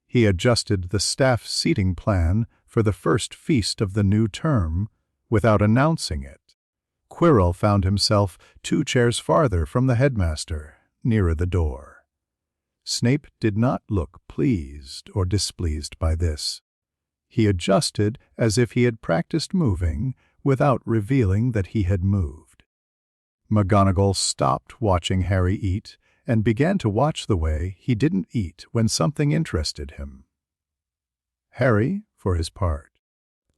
He adjusted the staff seating plan for the first feast of the new term without announcing it. Quirrell found himself 2 chairs farther from the headmaster, nearer the door. Snape did not look pleased or displeased by this. He adjusted as if he had practiced moving without revealing that he had moved. McGonagall stopped watching Harry eat and began to watch the way he didn't eat when something interested him. Harry, for his part,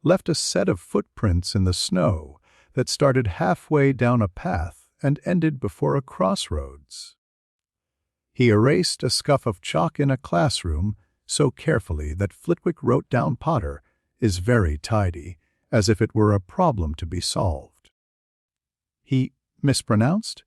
left a set of footprints in the snow that started halfway down a path and ended before a crossroads. He erased a scuff of chalk in a classroom so carefully that Flitwick wrote down Potter is very tidy, as if it were a problem to be solved. He mispronounced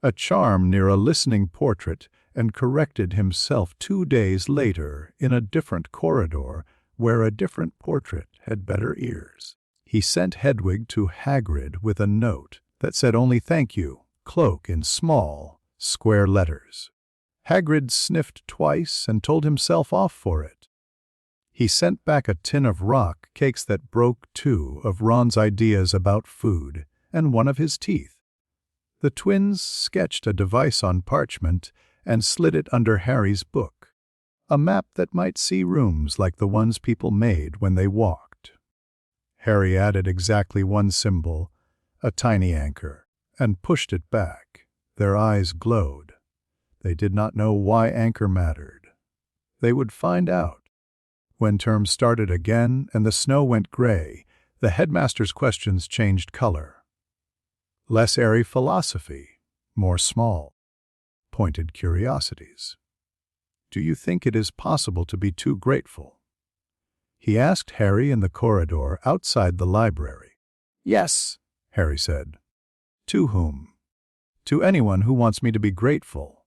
a charm near a listening portrait and corrected himself 2 days later in a different corridor where a different portrait had better ears. He sent Hedwig to Hagrid with a note that said only "Thank you," cloak in small, square letters. Hagrid sniffed twice and told himself off for it. He sent back a tin of rock cakes that broke 2 of Ron's ideas about food and 1 of his teeth. The twins sketched a device on parchment and slid it under Harry's book, a map that might see rooms like the ones people made when they walked. Harry added exactly 1 symbol, a tiny anchor, and pushed it back. Their eyes glowed. They did not know why anchor mattered. They would find out. When term started again and the snow went gray, the headmaster's questions changed color. Less airy philosophy, more small, pointed curiosities. Do you think it is possible to be too grateful? He asked Harry in the corridor outside the library. "Yes," Harry said. "To whom?" "To anyone who wants me to be grateful,"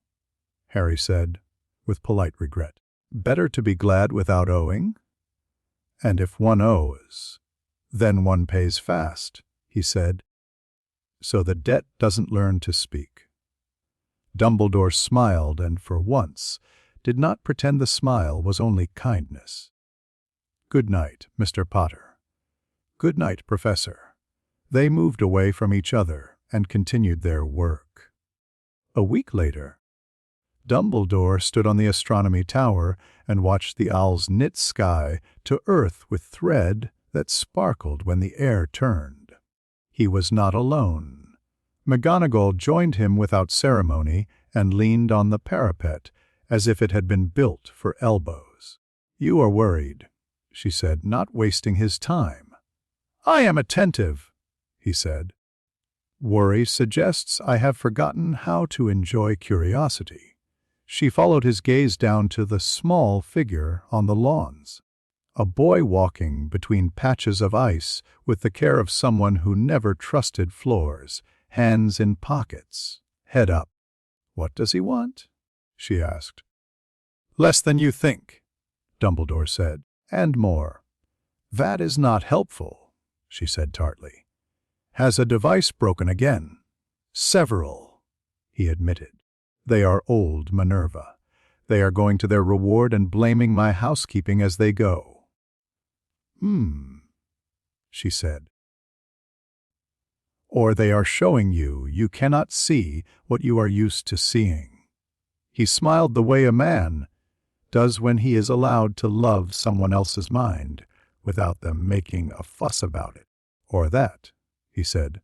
Harry said, with polite regret. "Better to be glad without owing?" "And if one owes, then one pays fast," he said. "So the debt doesn't learn to speak." Dumbledore smiled and, for once, did not pretend the smile was only kindness. "Good night, Mr. Potter." "Good night, Professor. They moved away from each other and continued their work. A week later, Dumbledore stood on the astronomy tower and watched the owls knit sky to earth with thread that sparkled when the air turned. He was not alone. McGonagall joined him without ceremony and leaned on the parapet as if it had been built for elbows. "You are worried," she said, "not wasting his time." "I am attentive," he said. "Worry suggests I have forgotten how to enjoy curiosity." She followed his gaze down to the small figure on the lawns. A boy walking between patches of ice with the care of someone who never trusted floors, hands in pockets, head up. "What does he want?" she asked. "Less than you think," Dumbledore said, "and more." "That is not helpful," she said tartly. "Has a device broken again?" "Several," he admitted. "They are old Minerva. They are going to their reward and blaming my housekeeping as they go." She said. "Or they are showing you cannot see what you are used to seeing." He smiled the way a man does when he is allowed to love someone else's mind without them making a fuss about it. "Or that," he said.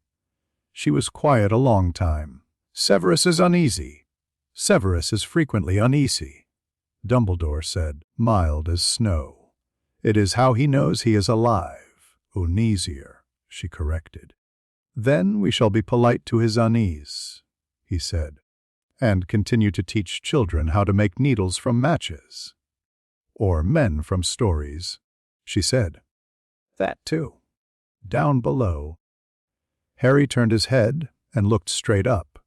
She was quiet a long time. "Severus is uneasy." "Severus is frequently uneasy," Dumbledore said, mild as snow. "It is how he knows he is alive." "Uneasier," she corrected. "Then we shall be polite to his unease," he said, "and continue to teach children how to make needles from matches." "Or men from stories," she said. "That too." Down below, Harry turned his head and looked straight up,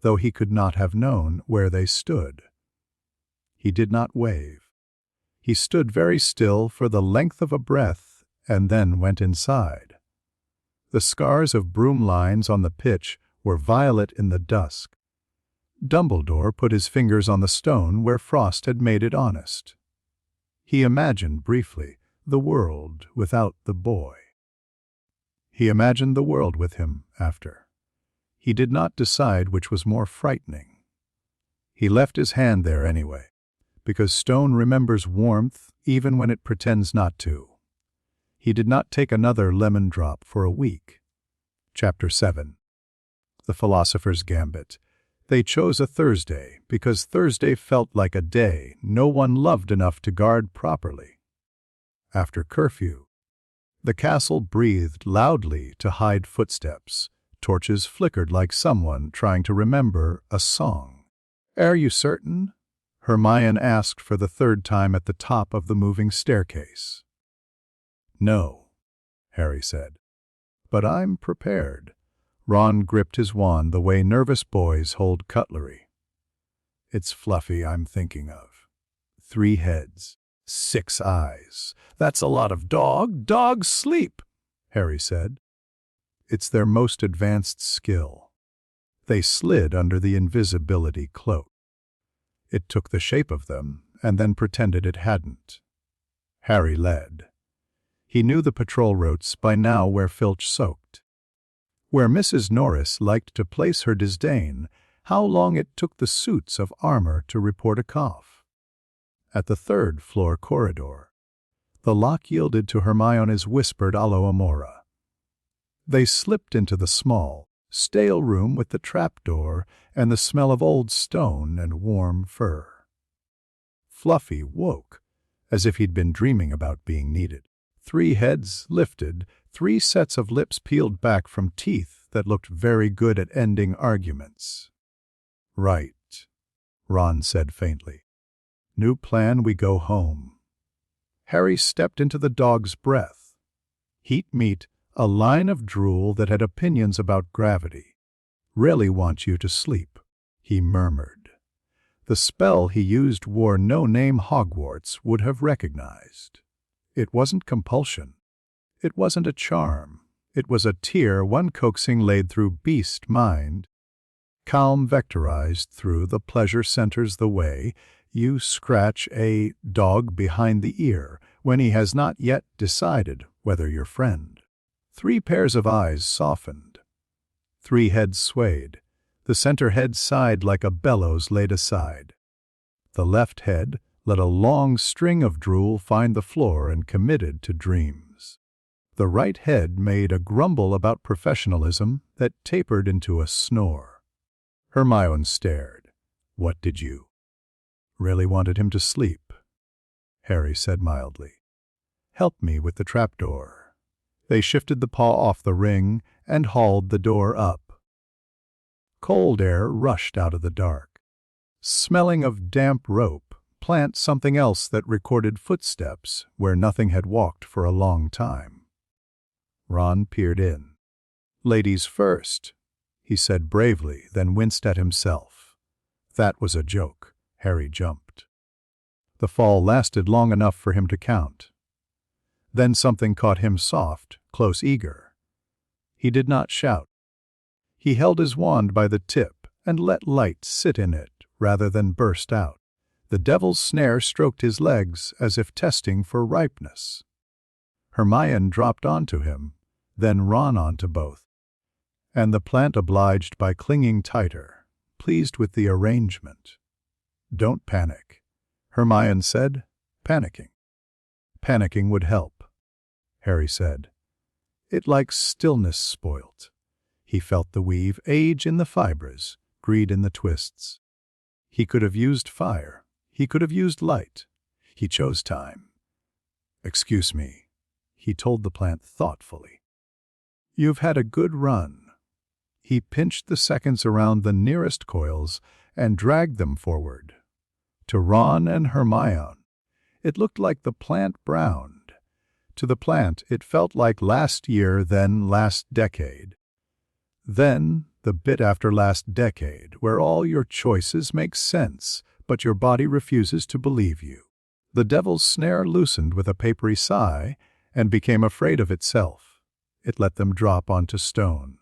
though he could not have known where they stood. He did not wave. He stood very still for the length of a breath and then went inside. The scars of broom lines on the pitch were violet in the dusk. Dumbledore put his fingers on the stone where frost had made it honest. He imagined briefly the world without the boy. He imagined the world with him after. He did not decide which was more frightening. He left his hand there anyway, because stone remembers warmth even when it pretends not to. He did not take another lemon drop for a week. Chapter 7. The Philosopher's Gambit. They chose a Thursday because Thursday felt like a day no one loved enough to guard properly. After curfew, the castle breathed loudly to hide footsteps. Torches flickered like someone trying to remember a song. "Are you certain?" Hermione asked for the third time at the top of the moving staircase. "No," Harry said. "But I'm prepared." Ron gripped his wand the way nervous boys hold cutlery. "It's Fluffy I'm thinking of. 3 heads, 6 eyes. That's a lot of dog. Dogs sleep," Harry said. "It's their most advanced skill." They slid under the invisibility cloak. It took the shape of them and then pretended it hadn't. Harry led. He knew the patrol routes by now where Filch soaked. Where Mrs. Norris liked to place her disdain, how long it took the suits of armor to report a cough. At the 3rd floor corridor, the lock yielded to Hermione's whispered Allo Amora. They slipped into the small, stale room with the trapdoor and the smell of old stone and warm fur. Fluffy woke, as if he'd been dreaming about being needed. 3 heads lifted, 3 sets of lips peeled back from teeth that looked very good at ending arguments. "Right," Ron said faintly. "New plan, we go home." Harry stepped into the dog's breath. Heat meat, a line of drool that had opinions about gravity. "Really want you to sleep," he murmured. The spell he used wore no name Hogwarts would have recognized. It wasn't compulsion. It wasn't a charm. It was a tear one coaxing laid through beast mind. Calm vectorized through the pleasure centers the way you scratch a dog behind the ear when he has not yet decided whether your friend. 3 pairs of eyes softened. 3 heads swayed. The center head sighed like a bellows laid aside. The left head let a long string of drool find the floor and committed to dreams. The right head made a grumble about professionalism that tapered into a snore. Hermione stared. "What did you?" "Really wanted him to sleep," Harry said mildly. "Help me with the trapdoor." They shifted the paw off the ring and hauled the door up. Cold air rushed out of the dark, smelling of damp rope, plant something else that recorded footsteps where nothing had walked for a long time. Ron peered in. "Ladies first," he said bravely, then winced at himself. That was a joke. Harry jumped. The fall lasted long enough for him to count. Then something caught him soft, close, eager. He did not shout. He held his wand by the tip and let light sit in it rather than burst out. The devil's snare stroked his legs as if testing for ripeness. Hermione dropped onto him, then Ron onto both, and the plant obliged by clinging tighter, pleased with the arrangement. "Don't panic," Hermione said, panicking. "Panicking would help," Harry said. "It likes stillness spoilt." He felt the weave age in the fibers, greed in the twists. He could have used fire. He could have used light. He chose time. "Excuse me," he told the plant thoughtfully. "You've had a good run." He pinched the seconds around the nearest coils and dragged them forward. To Ron and Hermione, it looked like the plant browned. To the plant, it felt like last year, then last decade. Then the bit after last decade, where all your choices make sense, but your body refuses to believe you. The devil's snare loosened with a papery sigh and became afraid of itself. It let them drop onto stone.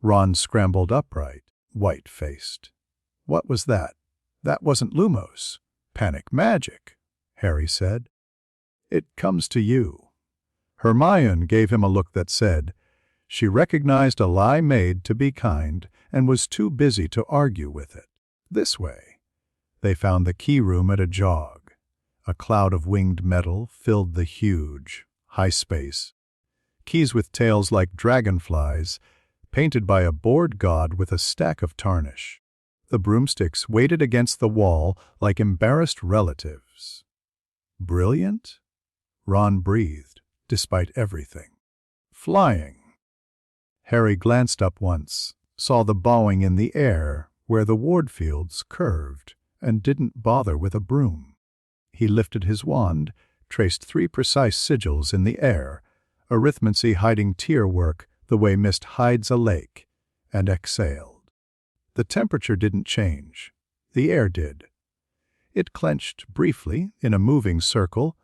Ron scrambled upright, white-faced. "What was that?" "That wasn't Lumos." "Panic magic," Harry said. "It comes to you." Hermione gave him a look that said she recognized a lie made to be kind and was too busy to argue with it. "This way." They found the key room at a jog. A cloud of winged metal filled the huge, high space. Keys with tails like dragonflies, painted by a bored god with a stack of tarnish. The broomsticks waited against the wall like embarrassed relatives. "Brilliant?" Ron breathed, despite everything. "Flying." Harry glanced up once, saw the bowing in the air where the Wardfields curved, and didn't bother with a broom. He lifted his wand, traced 3 precise sigils in the air, arithmancy hiding tear work the way mist hides a lake, and exhaled. The temperature didn't change. The air did. It clenched briefly in a moving circle,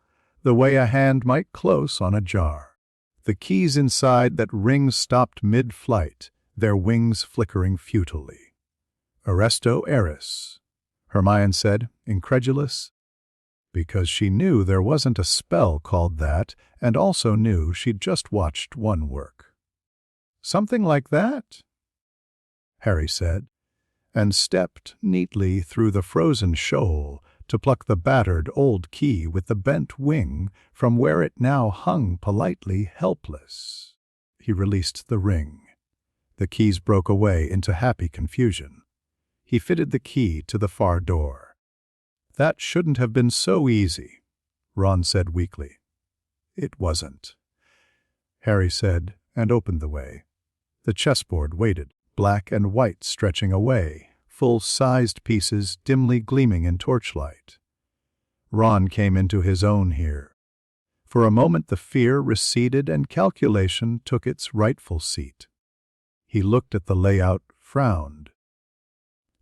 the way a hand might close on a jar. The keys inside that ring stopped mid-flight, their wings flickering futilely. "Arresto eris," Hermione said, incredulous, because she knew there wasn't a spell called that and also knew she'd just watched one work. "Something like that," Harry said, and stepped neatly through the frozen shoal to pluck the battered old key with the bent wing from where it now hung politely helpless. He released the ring. The keys broke away into happy confusion. He fitted the key to the far door. "That shouldn't have been so easy," Ron said weakly. "It wasn't," Harry said, and opened the way. The chessboard waited, black and white stretching away, full-sized pieces dimly gleaming in torchlight. Ron came into his own here. For a moment the fear receded and calculation took its rightful seat. He looked at the layout, frowned,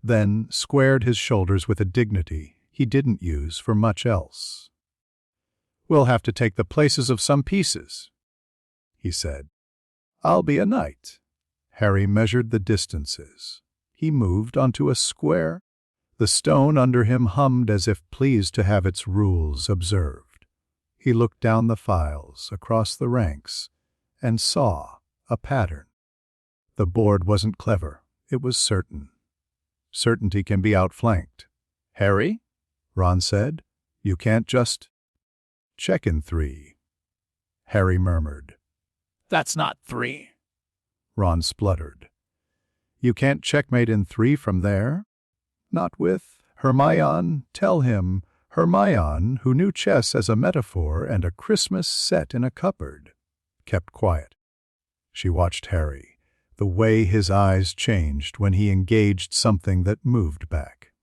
then squared his shoulders with a dignity he didn't use for much else. "We'll have to take the places of some pieces," he said. "I'll be a knight." Harry measured the distances. He moved onto a square. The stone under him hummed as if pleased to have its rules observed. He looked down the files, across the ranks, and saw a pattern. The board wasn't clever, it was certain. Certainty can be outflanked. "Harry," Ron said, "you can't just—" "Check in 3." Harry murmured. That's not 3. Ron spluttered. "You can't checkmate in 3 from there?" "Not with Hermione. Tell him, Hermione, who knew chess as a metaphor and a Christmas set in a cupboard." Kept quiet. She watched Harry, the way his eyes changed when he engaged something that moved back.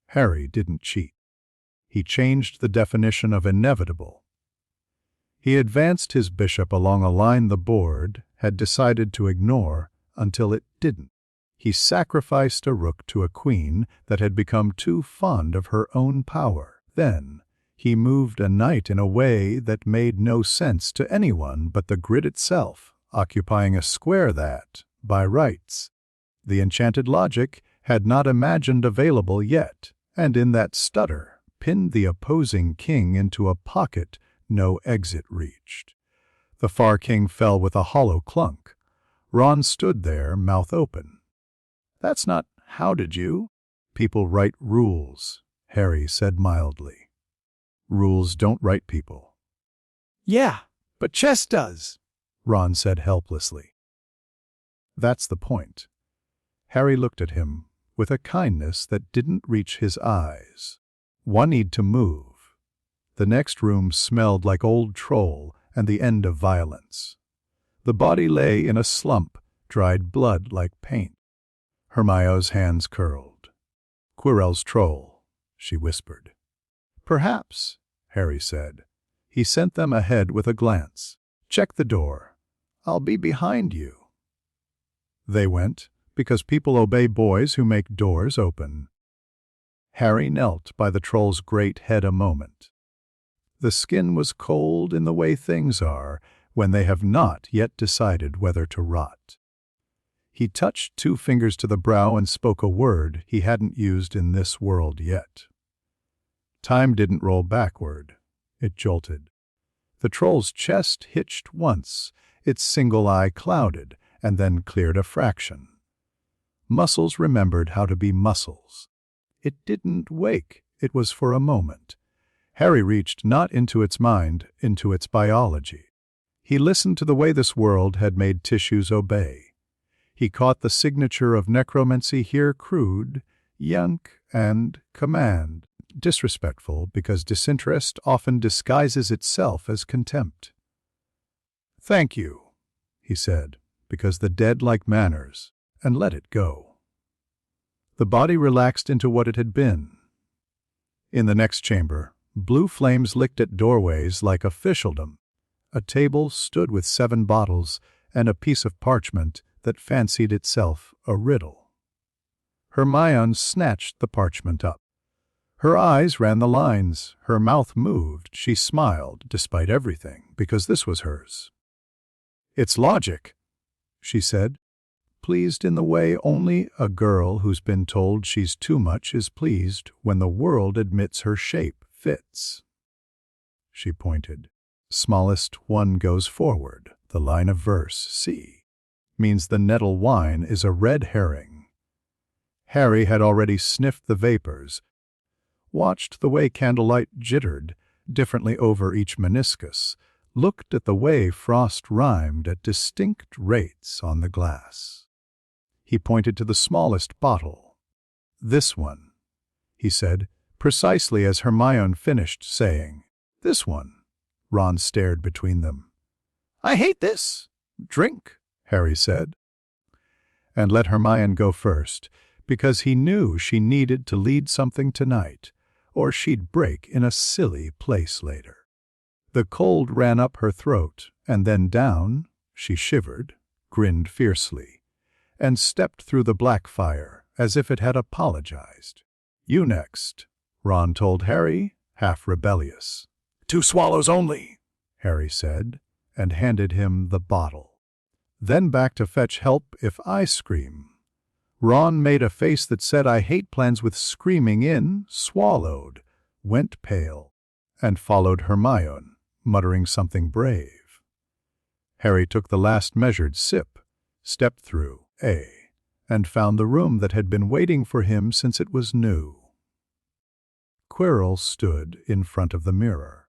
Harry didn't cheat. He changed the definition of inevitable. He advanced his bishop along a line the board had decided to ignore until it didn't. He sacrificed a rook to a queen that had become too fond of her own power. Then he moved a knight in a way that made no sense to anyone but the grid itself, occupying a square that, by rights, the enchanted logic had not imagined available yet, and in that stutter pinned the opposing king into a pocket no exit reached. The far king fell with a hollow clunk. Ron stood there, mouth open. "That's not how did you?" "People write rules," Harry said mildly. "Rules don't write people." "Yeah, but chess does," Ron said helplessly. "That's the point." Harry looked at him with a kindness that didn't reach his eyes. "One need to move." The next room smelled like old troll and the end of violence. The body lay in a slump, dried blood like paint. Hermione's hands curled. "Quirrell's troll," she whispered. "Perhaps," Harry said. He sent them ahead with a glance. "Check the door. I'll be behind you." They went, because people obey boys who make doors open. Harry knelt by the troll's great head a moment. The skin was cold in the way things are when they have not yet decided whether to rot. He touched 2 fingers to the brow and spoke a word he hadn't used in this world yet. Time didn't roll backward. It jolted. The troll's chest hitched once, its single eye clouded, and then cleared a fraction. Muscles remembered how to be muscles. It didn't wake, it was for a moment. Harry reached not into its mind, into its biology. He listened to the way this world had made tissues obey. He caught the signature of necromancy here crude, yank, and command, disrespectful because disinterest often disguises itself as contempt. "Thank you," he said, because the dead like manners, and let it go. The body relaxed into what it had been. In the next chamber, blue flames licked at doorways like officialdom. A table stood with 7 bottles and a piece of parchment that fancied itself a riddle. Hermione snatched the parchment up. Her eyes ran the lines, her mouth moved, she smiled, despite everything, because this was hers. "It's logic," she said, pleased in the way only a girl who's been told she's too much is pleased when the world admits her shape fits. She pointed. "Smallest one goes forward. The line of verse, C, means the nettle wine is a red herring." Harry had already sniffed the vapors, watched the way candlelight jittered differently over each meniscus, looked at the way frost rhymed at distinct rates on the glass. He pointed to the smallest bottle. "This one," he said, precisely as Hermione finished saying, "This one." Ron stared between them. "I hate this." "Drink," Harry said. And let Hermione go first, because he knew she needed to lead something tonight, or she'd break in a silly place later. The cold ran up her throat, and then down. She shivered, grinned fiercely, and stepped through the black fire as if it had apologized. "You next," Ron told Harry, half rebellious. "2 swallows only," Harry said, and handed him the bottle. "Then back to fetch help if I scream." Ron made a face that said, "I hate plans with screaming in," swallowed, went pale, and followed Hermione, muttering something brave. Harry took the last measured sip, stepped through A, and found the room that had been waiting for him since it was new. Quirrell stood in front of the mirror,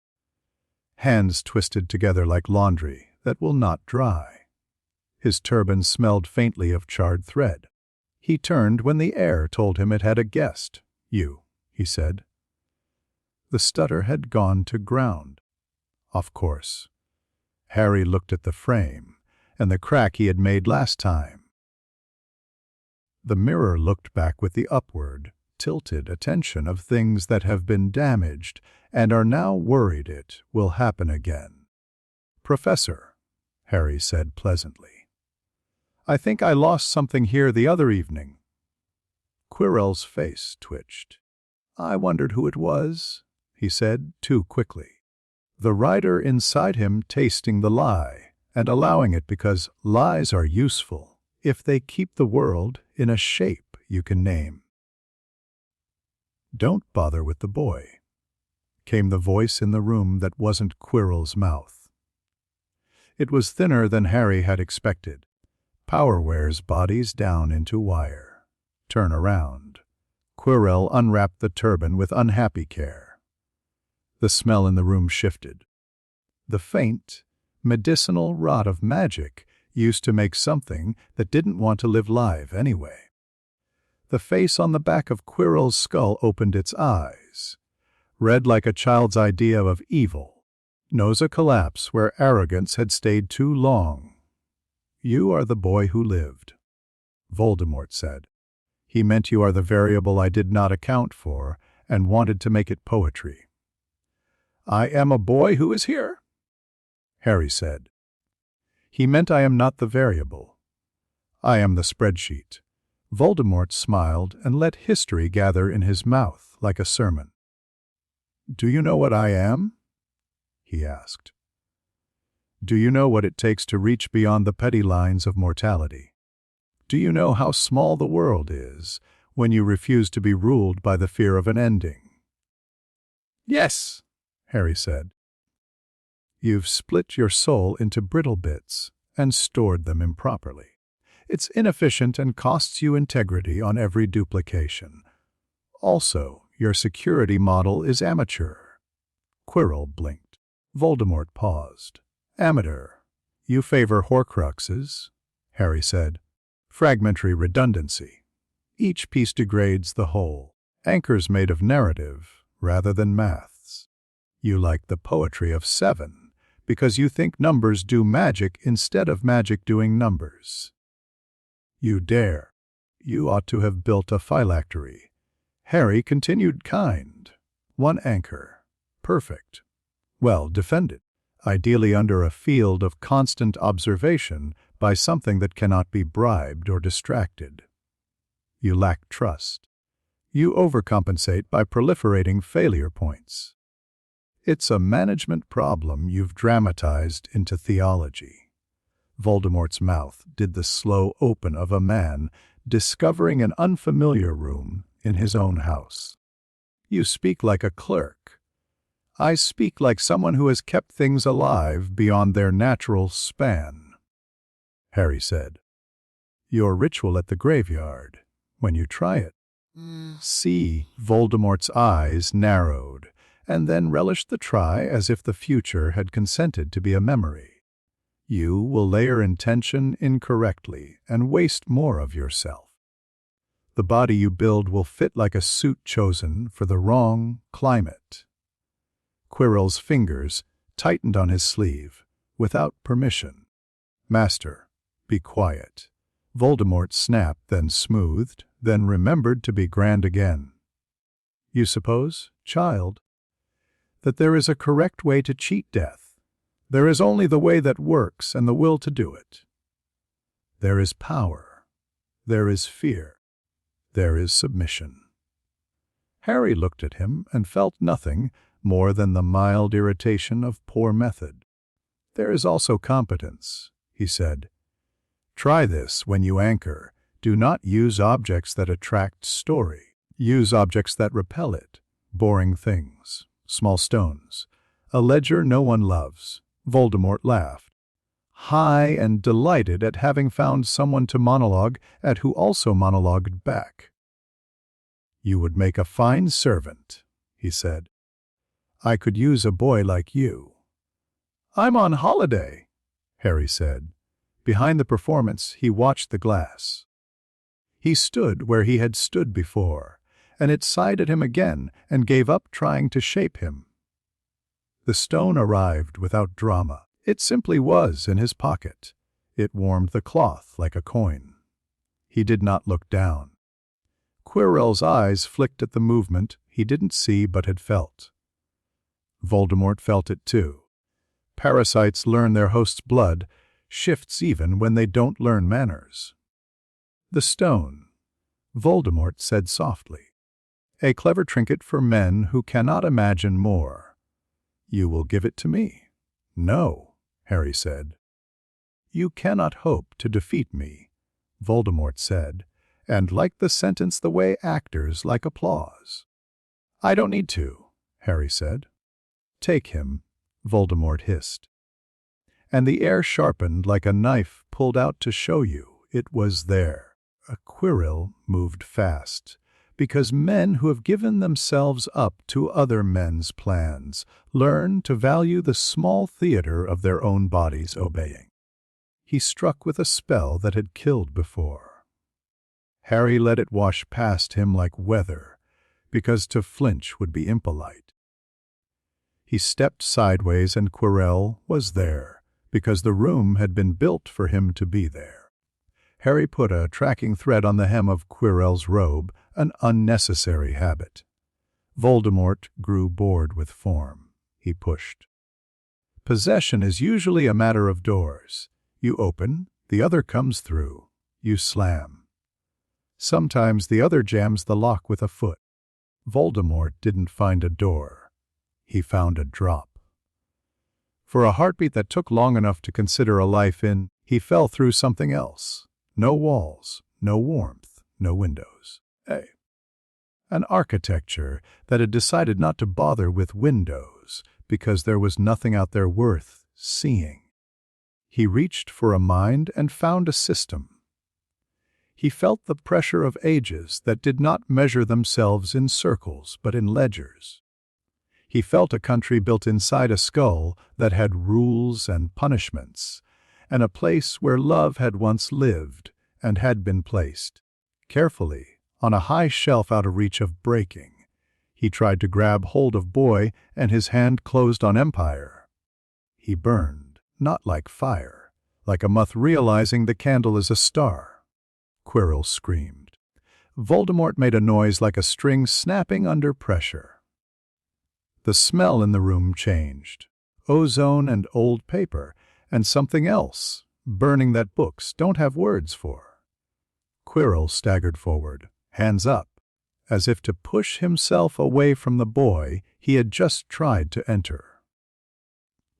hands twisted together like laundry that will not dry. His turban smelled faintly of charred thread. He turned when the air told him it had a guest. "You," he said. The stutter had gone to ground. Of course. Harry looked at the frame and the crack he had made last time. The mirror looked back with the upward, tilted attention of things that have been damaged and are now worried it will happen again. "Professor," Harry said pleasantly, "I think I lost something here the other evening." Quirrell's face twitched. "I wondered who it was," he said too quickly. The writer inside him tasting the lie and allowing it because lies are useful if they keep the world in a shape you can name. "Don't bother with the boy," came the voice in the room that wasn't Quirrell's mouth. It was thinner than Harry had expected. Power wears bodies down into wire. Turn around. Quirrell unwrapped the turban with unhappy care. The smell in the room shifted. The faint, medicinal rot of magic used to make something that didn't want to live live anyway. The face on the back of Quirrell's skull opened its eyes, red like a child's idea of evil, knows a collapse where arrogance had stayed too long. "You are the boy who lived," Voldemort said. "He meant you are the variable I did not account for and wanted to make it poetry." "I am a boy who is here," Harry said. "He meant I am not the variable. I am the spreadsheet." Voldemort smiled and let history gather in his mouth like a sermon. "Do you know what I am?" he asked. "Do you know what it takes to reach beyond the petty lines of mortality? Do you know how small the world is when you refuse to be ruled by the fear of an ending?" "Yes," Harry said. "You've split your soul into brittle bits and stored them improperly. It's inefficient and costs you integrity on every duplication. Also, your security model is amateur." Quirrell blinked. Voldemort paused. "Amateur. You favor Horcruxes," Harry said. "Fragmentary redundancy. Each piece degrades the whole. Anchors made of narrative rather than maths. You like the poetry of 7 because you think numbers do magic instead of magic doing numbers. You dare. You ought to have built a phylactery." Harry continued kind. "1 anchor. Perfect. Well defended. Ideally under a field of constant observation by something that cannot be bribed or distracted. You lack trust. You overcompensate by proliferating failure points. It's a management problem you've dramatized into theology." Voldemort's mouth did the slow open of a man discovering an unfamiliar room in his own house. "You speak like a clerk. I speak like someone who has kept things alive beyond their natural span," Harry said. "Your ritual at the graveyard, when you try it." See, Voldemort's eyes narrowed, and then relished the try as if the future had consented to be a memory. "You will layer intention incorrectly and waste more of yourself. The body you build will fit like a suit chosen for the wrong climate." Quirrell's fingers tightened on his sleeve, without permission. "Master, be quiet." Voldemort snapped, then smoothed, then remembered to be grand again. "You suppose, child, that there is a correct way to cheat death? There is only the way that works and the will to do it. There is power. There is fear. There is submission." Harry looked at him and felt nothing more than the mild irritation of poor method. "There is also competence," he said. "Try this when you anchor. Do not use objects that attract story. Use objects that repel it. Boring things. Small stones. A ledger no one loves." Voldemort laughed. high and delighted at having found someone to monologue at who also monologued back. "You would make a fine servant," he said. "I could use a boy like you." "I'm on holiday," Harry said. Behind the performance, he watched the glass. He stood where he had stood before, and it sighed at him again and gave up trying to shape him. The stone arrived without drama. It simply was in his pocket. It warmed the cloth like a coin. He did not look down. Quirrell's eyes flicked at the movement he didn't see but had felt. Voldemort felt it too. Parasites learn their host's blood, shifts even when they don't learn manners. "The stone," Voldemort said softly. "A clever trinket for men who cannot imagine more. You will give it to me." "No," Harry said. "You cannot hope to defeat me," Voldemort said, and liked the sentence the way actors like applause. "I don't need to," Harry said. "Take him," Voldemort hissed. And the air sharpened like a knife pulled out to show you it was there. A Quirrell moved fast, because men who have given themselves up to other men's plans learn to value the small theater of their own bodies obeying. He struck with a spell that had killed before. Harry let it wash past him like weather, because to flinch would be impolite. He stepped sideways and Quirrell was there, because the room had been built for him to be there. Harry put a tracking thread on the hem of Quirrell's robe, an unnecessary habit. Voldemort grew bored with form. He pushed. Possession is usually a matter of doors. You open, the other comes through. You slam. Sometimes the other jams the lock with a foot. Voldemort didn't find a door. He found a drop. For a heartbeat that took long enough to consider a life in, he fell through something else. No walls, no warmth, no windows. An architecture that had decided not to bother with windows because there was nothing out there worth seeing. He reached for a mind and found a system. He felt the pressure of ages that did not measure themselves in circles but in ledgers. He felt a country built inside a skull that had rules and punishments, and a place where love had once lived and had been placed, carefully, on a high shelf out of reach of breaking. He tried to grab hold of boy, and his hand closed on empire. He burned, not like fire, like a moth realizing the candle is a star. Quirrell screamed. Voldemort made a noise like a string snapping under pressure. The smell in the room changed. Ozone and old paper, and something else, burning that books don't have words for. Quirrell staggered forward, hands up, as if to push himself away from the boy he had just tried to enter.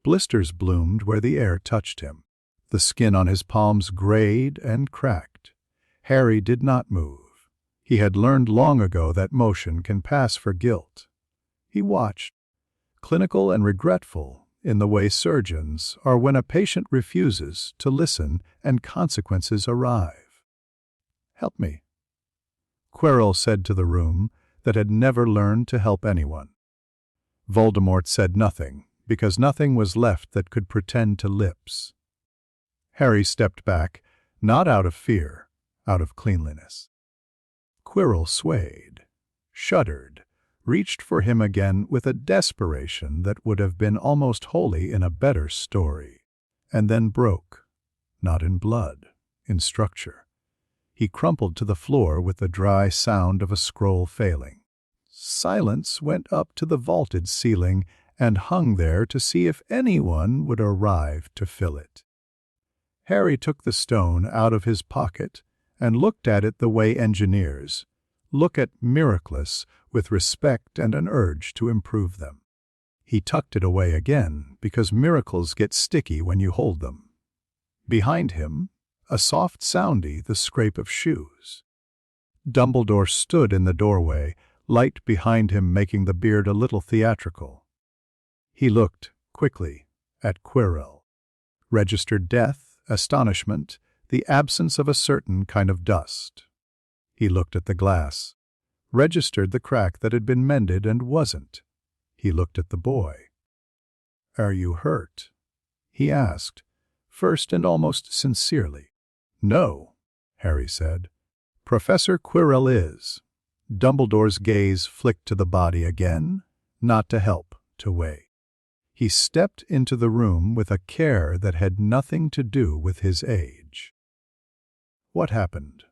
Blisters bloomed where the air touched him. The skin on his palms grayed and cracked. Harry did not move. He had learned long ago that motion can pass for guilt. He watched, clinical and regretful in the way surgeons are when a patient refuses to listen and consequences arrive. "Help me," Quirrell said to the room that had never learned to help anyone. Voldemort said nothing, because nothing was left that could pretend to lips. Harry stepped back, not out of fear, out of cleanliness. Quirrell swayed, shuddered, reached for him again with a desperation that would have been almost holy in a better story, and then broke, not in blood, in structure. He crumpled to the floor with the dry sound of a scroll failing. Silence went up to the vaulted ceiling and hung there to see if anyone would arrive to fill it. Harry took the stone out of his pocket and looked at it the way engineers look at miraculous with respect and an urge to improve them. He tucked it away again because miracles get sticky when you hold them. Behind him, a soft soundy the scrape of shoes. Dumbledore stood in the doorway, light behind him making the beard a little theatrical. He looked, quickly, at Quirrell. registered death, astonishment, the absence of a certain kind of dust. He looked at the glass, registered the crack that had been mended and wasn't. He looked at the boy. "Are you hurt?" he asked, first and almost sincerely. "No," Harry said. "Professor Quirrell is." Dumbledore's gaze flicked to the body again, not to help, to weigh. He stepped into the room with a care that had nothing to do with his age. What happened?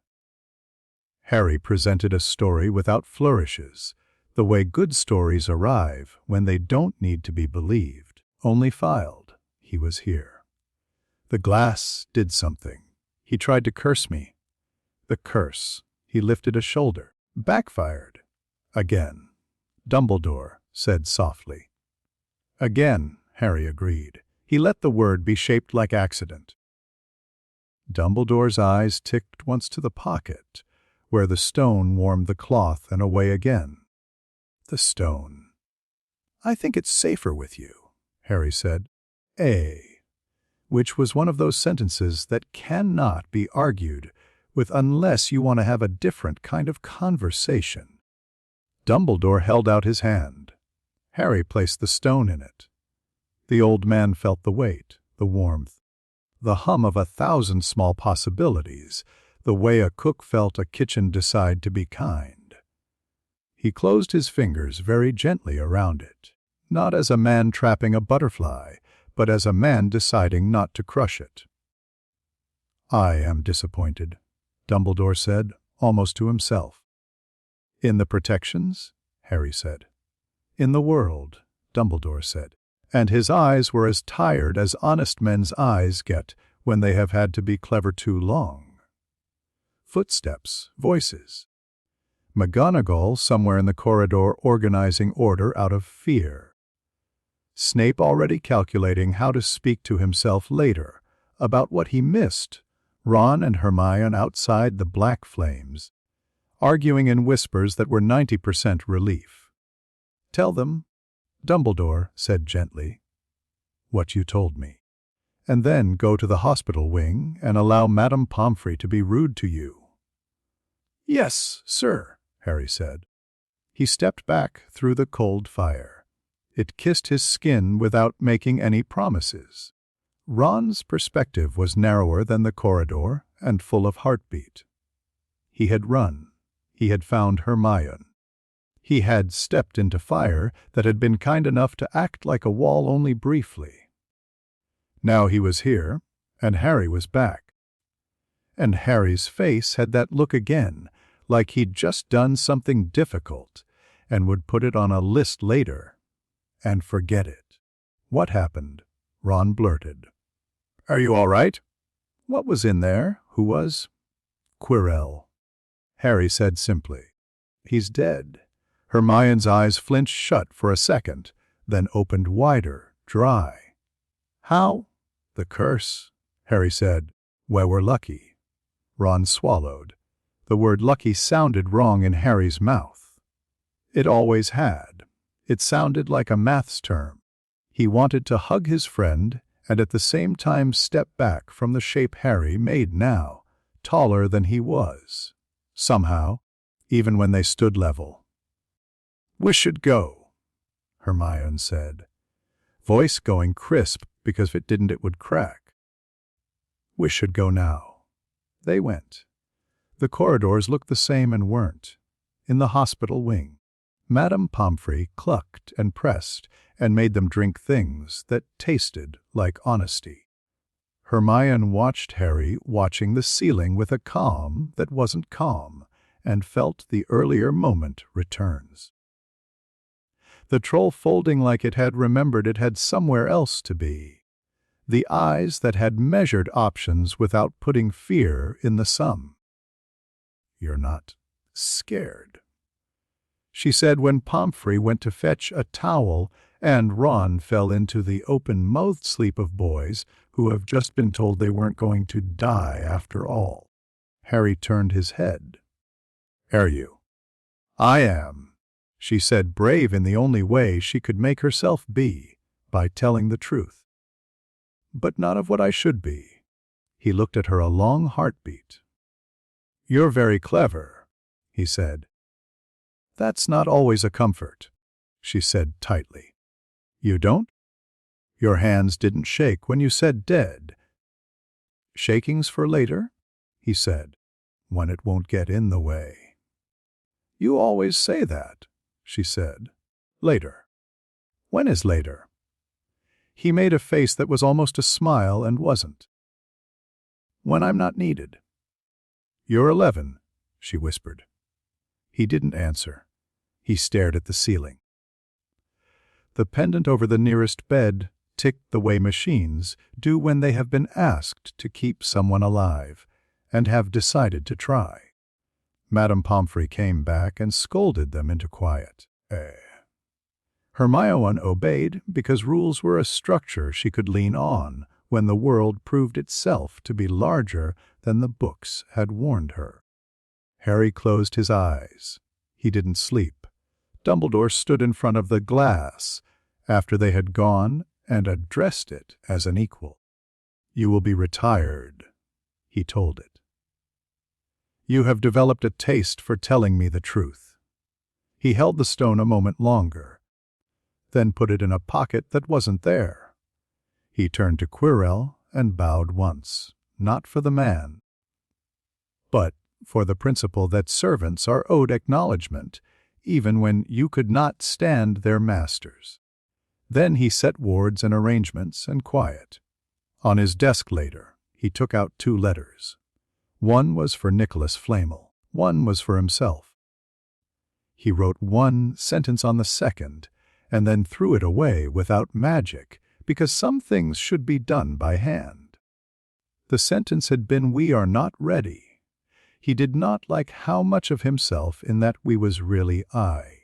Harry presented a story without flourishes, the way good stories arrive when they don't need to be believed, only filed. He was here. The glass did something. He tried to curse me. The curse. He lifted a shoulder. Backfired. Again. Dumbledore said softly. Again, Harry agreed. He let the word be shaped like accident. Dumbledore's eyes ticked once to the pocket, where the stone warmed the cloth, and away again. The stone. "I think it's safer with you," Harry said. Which was one of those sentences that cannot be argued with unless you want to have a different kind of conversation. Dumbledore held out his hand. Harry placed the stone in it. The old man felt the weight, the warmth, the hum of 1,000 small possibilities, the way a cook felt a kitchen decide to be kind. He closed his fingers very gently around it, not as a man trapping a butterfly, but as a man deciding not to crush it. "I am disappointed," Dumbledore said, almost to himself. "In the protections?" Harry said. "In the world," Dumbledore said, and his eyes were as tired as honest men's eyes get when they have had to be clever too long. Footsteps, voices. McGonagall somewhere in the corridor organizing order out of fear. Snape already calculating how to speak to himself later about what he missed. Ron and Hermione outside the black flames, arguing in whispers that were 90% relief. "Tell them," Dumbledore said gently, "what you told me, and then go to the hospital wing and allow Madame Pomfrey to be rude to you." "Yes, sir," Harry said. He stepped back through the cold fire. It kissed his skin without making any promises. Ron's perspective was narrower than the corridor and full of heartbeat. He had run. He had found Hermione. He had stepped into fire that had been kind enough to act like a wall only briefly. Now he was here, and Harry was back. And Harry's face had that look again, like he'd just done something difficult and would put it on a list later and forget it. "What happened?" Ron blurted. "Are you all right?" "What was in there? Who was?" "Quirrell," Harry said simply. "He's dead." Hermione's eyes flinched shut for a second, then opened wider, dry. "How?" "The curse," Harry said. "Well, we're lucky." Ron swallowed. The word lucky sounded wrong in Harry's mouth. It always had. It sounded like a maths term. He wanted to hug his friend and at the same time step back from the shape Harry made now, taller than he was. Somehow, even when they stood level. "We should go," Hermione said, voice going crisp because if it didn't it would crack. "We should go now." They went. The corridors looked the same and weren't. In the hospital wing, Madame Pomfrey clucked and pressed and made them drink things that tasted like honesty. Hermione watched Harry watching the ceiling with a calm that wasn't calm and felt the earlier moment returns. The troll folding like it had remembered it had somewhere else to be. The eyes that had measured options without putting fear in the sum. "You're not scared," she said when Pomfrey went to fetch a towel and Ron fell into the open-mouthed sleep of boys who have just been told they weren't going to die after all. Harry turned his head. "Are you?" "I am," she said, brave in the only way she could make herself be, by telling the truth. but not of what I should be." He looked at her a long heartbeat. "You're very clever," he said. "That's not always a comfort," she said tightly. "You don't? Your hands didn't shake when you said dead." "Shaking's for later," he said, "when it won't get in the way." "You always say that," she said. "Later. When is later?" He made a face that was almost a smile and wasn't. "When I'm not needed." "You're 11, she whispered. He didn't answer. He stared at the ceiling. The pendant over the nearest bed ticked the way machines do when they have been asked to keep someone alive and have decided to try. Madame Pomfrey came back and scolded them into quiet. Hermione obeyed because rules were a structure she could lean on when the world proved itself to be larger than the books had warned her. Harry closed his eyes. He didn't sleep. Dumbledore stood in front of the glass after they had gone and addressed it as an equal. "You will be retired," he told it. "You have developed a taste for telling me the truth." He held the stone a moment longer, then put it in a pocket that wasn't there. He turned to Quirrell and bowed once, not for the man, but for the principle that servants are owed acknowledgment, even when you could not stand their masters. Then he set wards and arrangements and quiet. On his desk later, he took out 2 letters. One was for Nicholas Flamel, one was for himself. He wrote 1 sentence on the second, and then threw it away without magic, because some things should be done by hand. The sentence had been, "We are not ready." He did not like how much of himself in that "we" was really "I."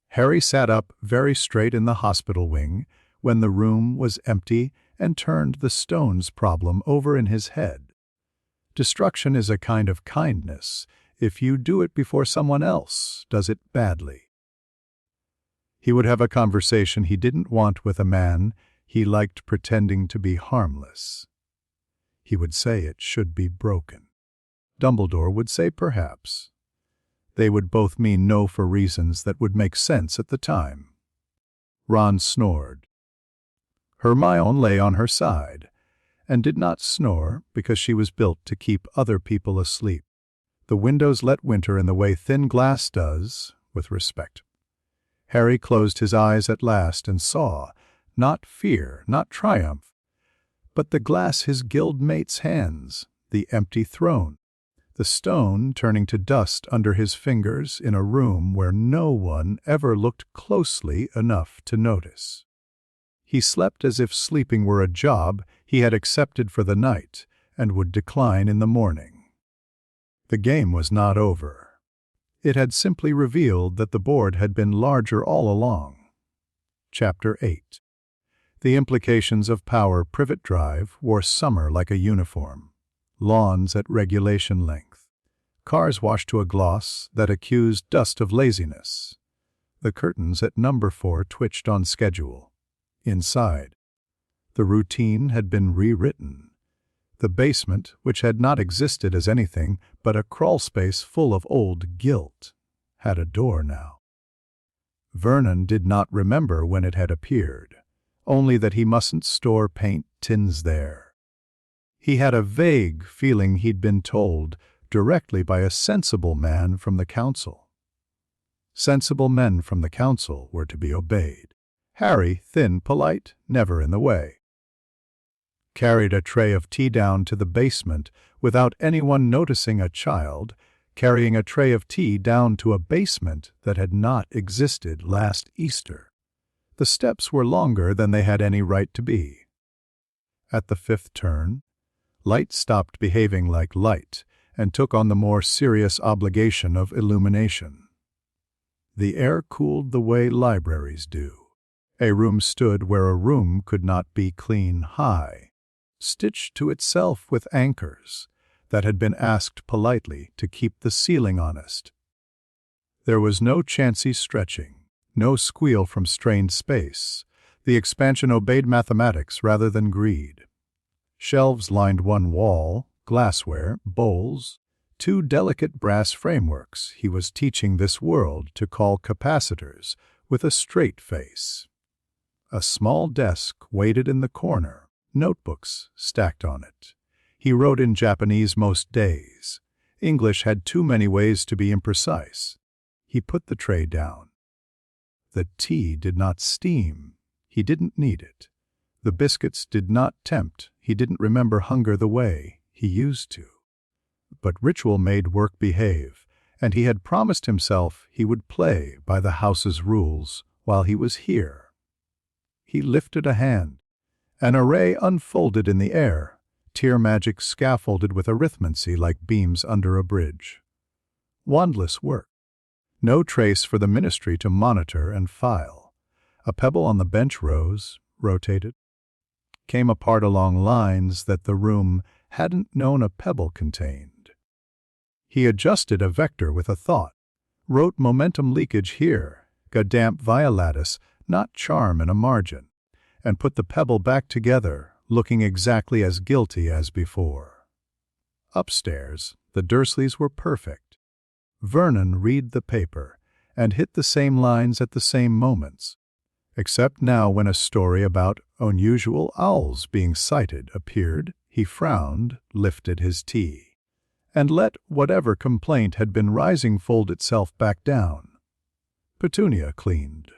Harry sat up very straight in the hospital wing when the room was empty and turned the stones problem over in his head. Destruction is a kind of kindness if you do it before someone else does it badly. He would have a conversation he didn't want with a man he liked pretending to be harmless. He would say it should be broken. Dumbledore would say perhaps. They would both mean no for reasons that would make sense at the time. Ron snored. Hermione lay on her side, and did not snore because she was built to keep other people asleep. The windows let winter in the way thin glass does, with respect. Harry closed his eyes at last and saw, not fear, not triumph, but the glass his guildmate's hands, the empty throne, the stone turning to dust under his fingers in a room where no one ever looked closely enough to notice. He slept as if sleeping were a job he had accepted for the night and would decline in the morning. The game was not over. It had simply revealed that the board had been larger all along. Chapter 8. The implications of power. Privet Drive wore summer like a uniform. Lawns at regulation length. Cars washed to a gloss that accused dust of laziness. The curtains at number 4 twitched on schedule. Inside, the routine had been rewritten. The basement, which had not existed as anything but a crawlspace full of old guilt, had a door now. Vernon did not remember when it had appeared, only that he mustn't store paint tins there. He had a vague feeling he'd been told directly by a sensible man from the council. Sensible men from the council were to be obeyed. Harry, thin, polite, never in the way, carried a tray of tea down to the basement without anyone noticing. A child carrying a tray of tea down to a basement that had not existed last Easter. The steps were longer than they had any right to be. At the 5th turn, Light stopped behaving like Light and took on the more serious obligation of illumination. The air cooled the way libraries do. A room stood where a room could not be clean high, stitched to itself with anchors that had been asked politely to keep the ceiling honest. There was no chancy stretching, no squeal from strained space. The expansion obeyed mathematics rather than greed. Shelves lined one wall, glassware, bowls, two delicate brass frameworks he was teaching this world to call capacitors with a straight face. A small desk waited in the corner, notebooks stacked on it. He wrote in Japanese most days. English had too many ways to be imprecise. He put the tray down. The tea did not steam. He didn't need it. The biscuits did not tempt. He didn't remember hunger the way he used to. But ritual made work behave, and he had promised himself he would play by the house's rules while he was here. He lifted a hand. An array unfolded in the air, tear magic scaffolded with arithmancy like beams under a bridge. Wandless work. No trace for the ministry to monitor and file. A pebble on the bench rose, rotated, came apart along lines that the room hadn't known a pebble contained. He adjusted a vector with a thought, wrote momentum leakage here, a damp via lattice, not charm in a margin, and put the pebble back together, looking exactly as guilty as before. Upstairs, the Dursleys were perfect. Vernon read the paper and hit the same lines at the same moments, except now when a story about unusual owls being sighted appeared, he frowned, lifted his tea, and let whatever complaint had been rising fold itself back down. Petunia cleaned.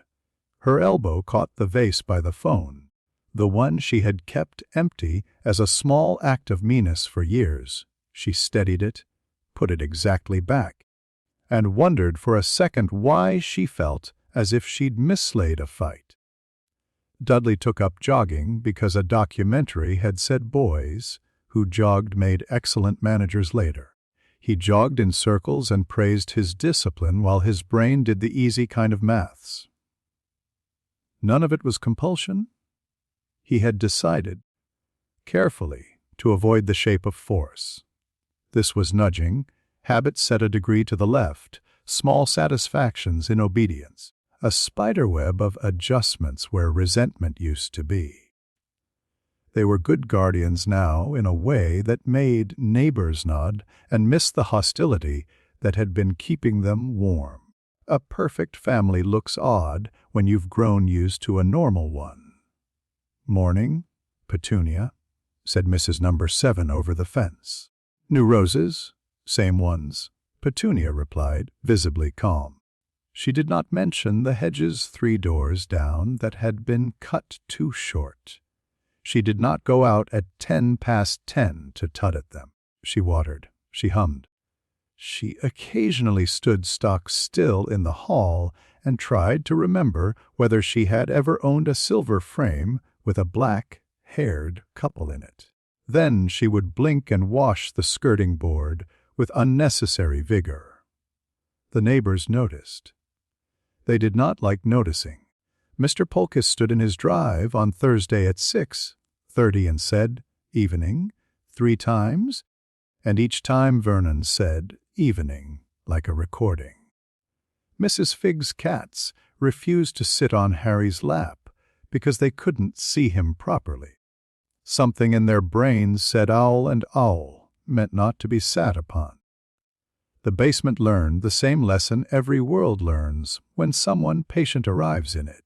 Her elbow caught the vase by the phone, the one she had kept empty as a small act of meanness for years. She steadied it, put it exactly back, and wondered for a second why she felt as if she'd mislaid a fight. Dudley took up jogging because a documentary had said boys who jogged made excellent managers later. He jogged in circles and praised his discipline while his brain did the easy kind of maths. None of it was compulsion. He had decided, carefully, to avoid the shape of force. This was nudging, habit set a degree to the left, small satisfactions in obedience, a spiderweb of adjustments where resentment used to be. They were good guardians now in a way that made neighbors nod and miss the hostility that had been keeping them warm. A perfect family looks odd when you've grown used to a normal one. "Morning, Petunia," said Mrs. Number 7 over the fence. "New roses?" "Same ones," Petunia replied, visibly calm. She did not mention the hedges 3 doors down that had been cut too short. She did not go out at 10 past 10 to tut at them. She watered. She hummed. She occasionally stood stock still in the hall and tried to remember whether she had ever owned a silver frame with a black-haired couple in it. Then she would blink and wash the skirting board with unnecessary vigor. The neighbors noticed. They did not like noticing. Mr. Polkiss stood in his drive on Thursday at 6:30 and said, "Evening," 3 times, and each time Vernon said, "Evening," like a recording. Mrs. Figg's cats refused to sit on Harry's lap because they couldn't see him properly. Something in their brains said owl and owl meant not to be sat upon. The basement learned the same lesson every world learns when someone patient arrives in it.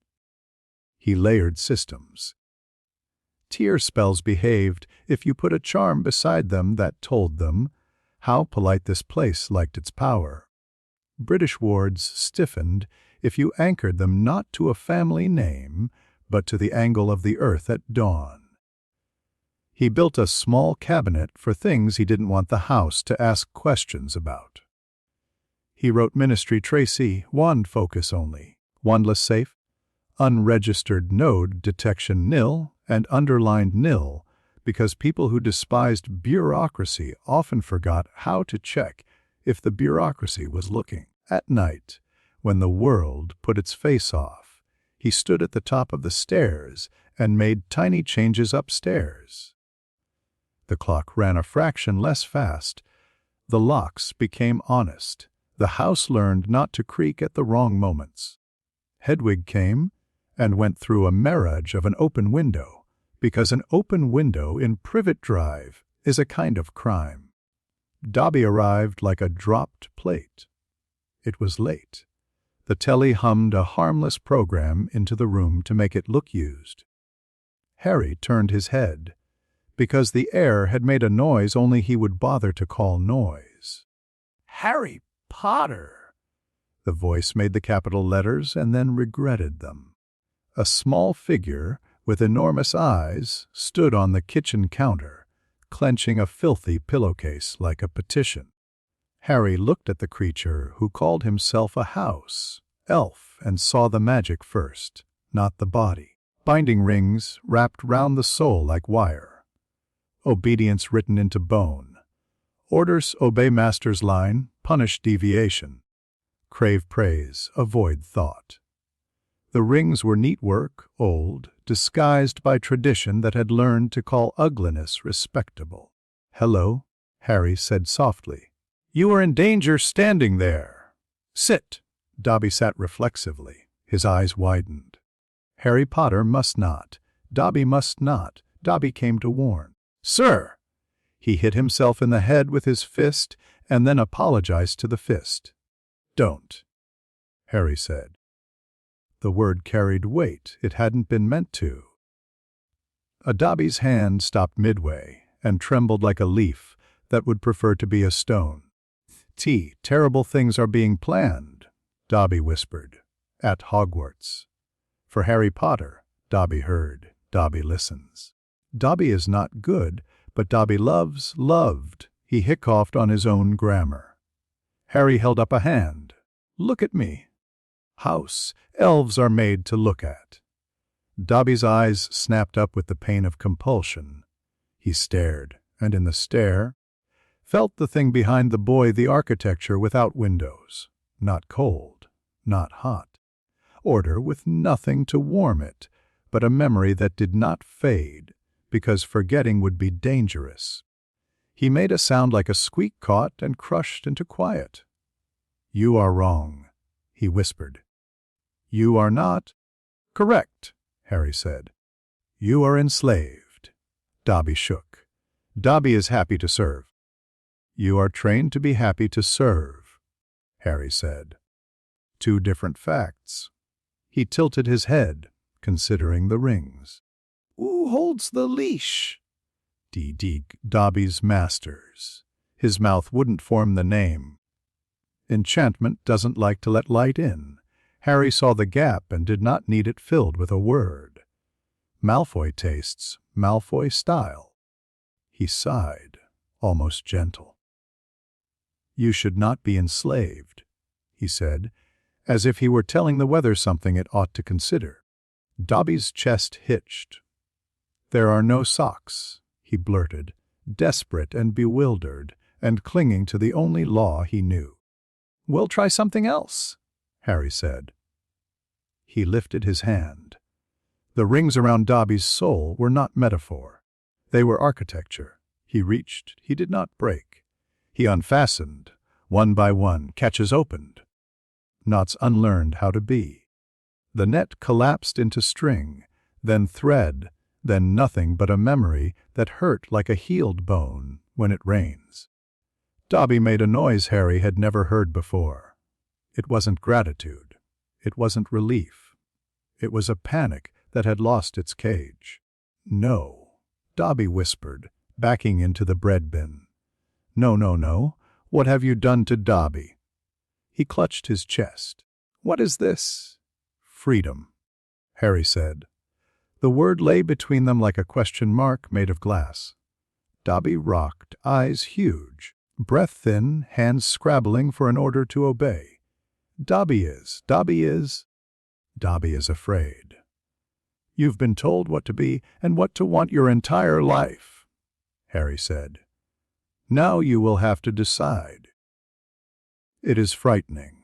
He layered systems. Tear spells behaved if you put a charm beside them that told them how polite this place liked its power. British wards stiffened if you anchored them not to a family name, but to the angle of the earth at dawn. He built a small cabinet for things he didn't want the house to ask questions about. He wrote Ministry Tracy, wand focus only, wandless safe, unregistered node detection nil, and underlined nil, because people who despised bureaucracy often forgot how to check if the bureaucracy was looking. At night, when the world put its face off, he stood at the top of the stairs and made tiny changes upstairs. The clock ran a fraction less fast. The locks became honest. The house learned not to creak at the wrong moments. Hedwig came, and went through a mirage of an open window, because an open window in Privet Drive is a kind of crime. Dobby arrived like a dropped plate. It was late. The telly hummed a harmless program into the room to make it look used. Harry turned his head, because the air had made a noise only he would bother to call noise. Harry Potter. The voice made the capital letters and then regretted them. A small figure with enormous eyes stood on the kitchen counter, clenching a filthy pillowcase like a petition. Harry looked at the creature who called himself a house elf and saw the magic first, not the body. Binding rings wrapped round the soul like wire. Obedience written into bone. Orders obey master's line, punish deviation. Crave praise, avoid thought. The rings were neat work, old, disguised by tradition that had learned to call ugliness respectable. "Hello," Harry said softly. "You are in danger standing there." "Sit." Dobby sat reflexively. His eyes widened. Harry Potter must not. Dobby must not. Dobby came to warn. "Sir!" He hit himself in the head with his fist and then apologized to the fist. "Don't," Harry said. The word carried weight it hadn't been meant to. A Dobby's hand stopped midway and trembled like a leaf that would prefer to be a stone. Terrible things are being planned," Dobby whispered, "at Hogwarts." For Harry Potter, Dobby heard, Dobby listens. Dobby is not good, but Dobby loved. He hiccuped on his own grammar. Harry held up a hand. "Look at me." "House, elves are made to look at." Dobby's eyes snapped up with the pain of compulsion. He stared, and in the stare, felt the thing behind the boy, the architecture without windows, not cold, not hot. Order with nothing to warm it, but a memory that did not fade, because forgetting would be dangerous. He made a sound like a squeak caught and crushed into quiet. "You are wrong," he whispered. "You are not." "Correct," Harry said. "You are enslaved." Dobby shook. "Dobby is happy to serve." "You are trained to be happy to serve," Harry said. Two different facts. He tilted his head, considering the rings. "Who holds the leash?" Dobby's masters. His mouth wouldn't form the name. Enchantment doesn't like to let light in. Harry saw the gap and did not need it filled with a word. Malfoy tastes, Malfoy style. He sighed, almost gentle. "You should not be enslaved," he said, as if he were telling the weather something it ought to consider. Dobby's chest hitched. "There are no socks," he blurted, desperate and bewildered, and clinging to the only law he knew. "We'll try something else," Harry said. He lifted his hand. The rings around Dobby's soul were not metaphor. They were architecture. He reached. He did not break. He unfastened. One by one, catches opened. Knots unlearned how to be. The net collapsed into string, then thread, then nothing but a memory that hurt like a healed bone when it rains. Dobby made a noise Harry had never heard before. It wasn't gratitude. It wasn't relief. It was a panic that had lost its cage. "No," Dobby whispered, backing into the bread bin. "No, no, no. What have you done to Dobby?" He clutched his chest. "What is this?" "Freedom," Harry said. The word lay between them like a question mark made of glass. Dobby rocked, eyes huge, breath thin, hands scrabbling for an order to obey. Dobby is afraid. "You've been told what to be and what to want your entire life," Harry said. "Now you will have to decide." It is frightening.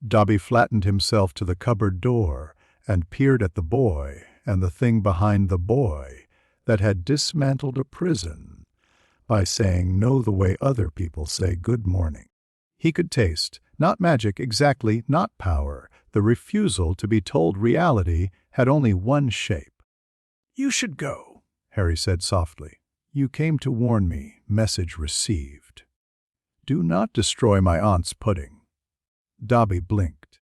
Dobby flattened himself to the cupboard door and peered at the boy and the thing behind the boy that had dismantled a prison by saying no the way other people say good morning. He could taste, not magic exactly, not power, The refusal to be told reality had only one shape. You should go. Harry said softly. You came to warn me. Message received. Do not destroy my aunt's pudding. Dobby blinked.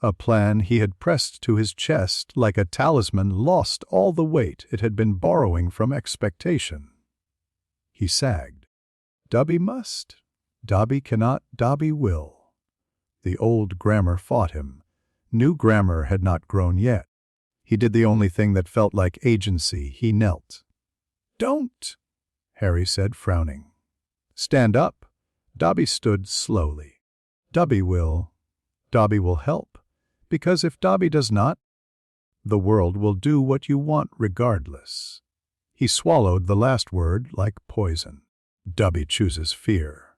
A plan he had pressed to his chest like a talisman lost all the weight it had been borrowing from expectation. He sagged. Dobby must. Dobby cannot. Dobby will. The old grammar fought him. New grammar had not grown yet. He did the only thing that felt like agency. He knelt. Don't, Harry said, frowning. Stand up. Dobby stood slowly. Dobby will. Dobby will help. Because if Dobby does not, the world will do what you want regardless. He swallowed the last word like poison. Dobby chooses fear.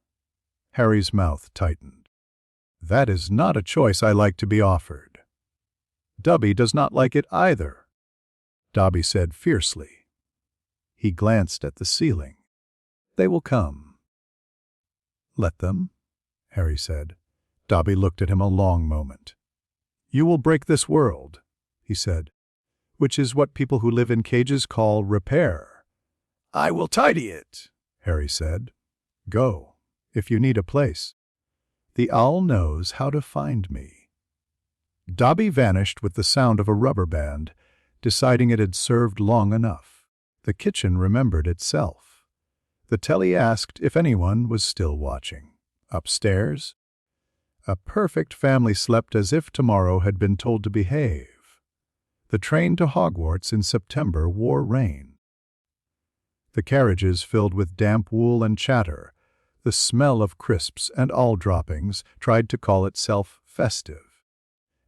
Harry's mouth tightened. That is not a choice I like to be offered. Dobby does not like it either, Dobby said fiercely. He glanced at the ceiling. They will come. Let them, Harry said. Dobby looked at him a long moment. You will break this world, he said, which is what people who live in cages call repair. I will tidy it, Harry said. Go, if you need a place. The owl knows how to find me. Dobby vanished with the sound of a rubber band, deciding it had served long enough. The kitchen remembered itself. The telly asked if anyone was still watching. Upstairs, a perfect family slept as if tomorrow had been told to behave. The train to Hogwarts in September wore rain. The carriages filled with damp wool and chatter. The smell of crisps and all droppings tried to call itself festive.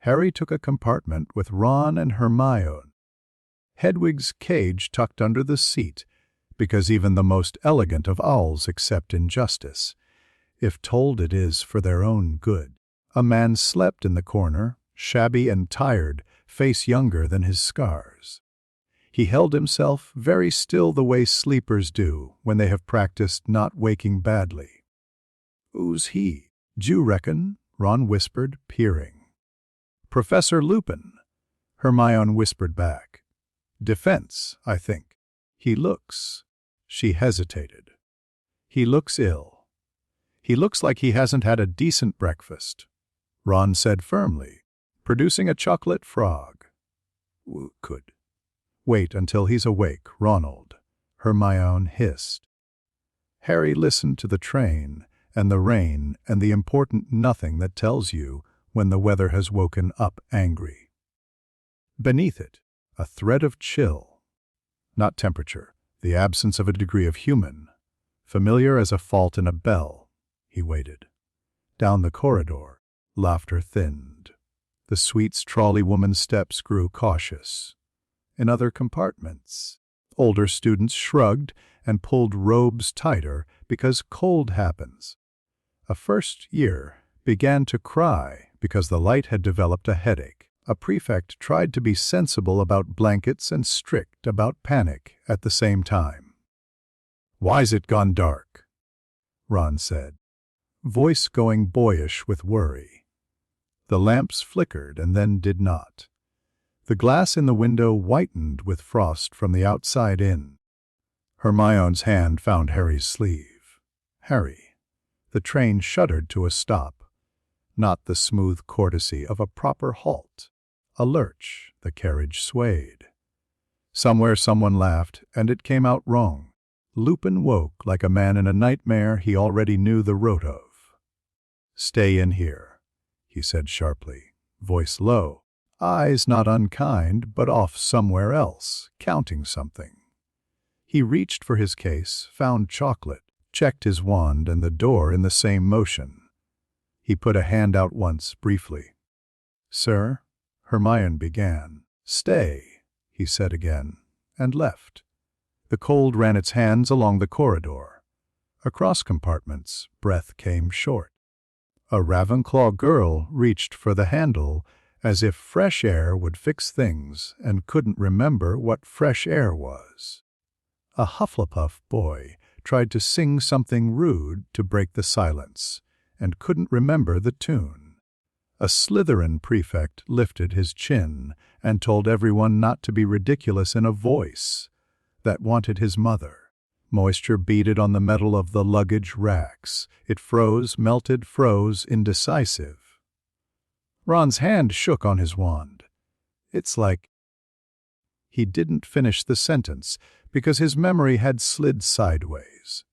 Harry took a compartment with Ron and Hermione. Hedwig's cage tucked under the seat, because even the most elegant of owls accept injustice, if told it is for their own good. A man slept in the corner, shabby and tired, face younger than his scars. He held himself very still the way sleepers do when they have practiced not waking badly. Who's he? D'you reckon? Ron whispered, peering. Professor Lupin, Hermione whispered back. Defense, I think. He looks. She hesitated. He looks ill. He looks like he hasn't had a decent breakfast, Ron said firmly, producing a chocolate frog. Could. Wait until he's awake, Ronald, Hermione hissed. Harry listened to the train and the rain and the important nothing that tells you when the weather has woken up angry. Beneath it, a thread of chill. Not temperature, the absence of a degree of human. Familiar as a fault in a bell, he waited. Down the corridor, laughter thinned. The sweet's trolley woman's steps grew cautious. In other compartments, older students shrugged and pulled robes tighter because cold happens. A first year began to cry because the light had developed a headache. A prefect tried to be sensible about blankets and strict about panic at the same time. Why's it gone dark? Ron said, voice going boyish with worry. The lamps flickered and then did not. The glass in the window whitened with frost from the outside in. Hermione's hand found Harry's sleeve. Harry. The train shuddered to a stop. Not the smooth courtesy of a proper halt. A lurch, the carriage swayed. Somewhere someone laughed, and it came out wrong. Lupin woke like a man in a nightmare he already knew the rote of. Stay in here, he said sharply, voice low, eyes not unkind but off somewhere else, counting something. He reached for his case, found chocolate, checked his wand and the door in the same motion. He put a hand out once, briefly. Sir? Hermione began. Stay, he said again, and left. The cold ran its hands along the corridor. Across compartments, breath came short. A Ravenclaw girl reached for the handle as if fresh air would fix things and couldn't remember what fresh air was. A Hufflepuff boy tried to sing something rude to break the silence and couldn't remember the tune. A Slytherin prefect lifted his chin and told everyone not to be ridiculous in a voice that wanted his mother. Moisture beaded on the metal of the luggage racks. It froze, melted, froze, indecisive. Ron's hand shook on his wand. It's like... He didn't finish the sentence because his memory had slid sideways.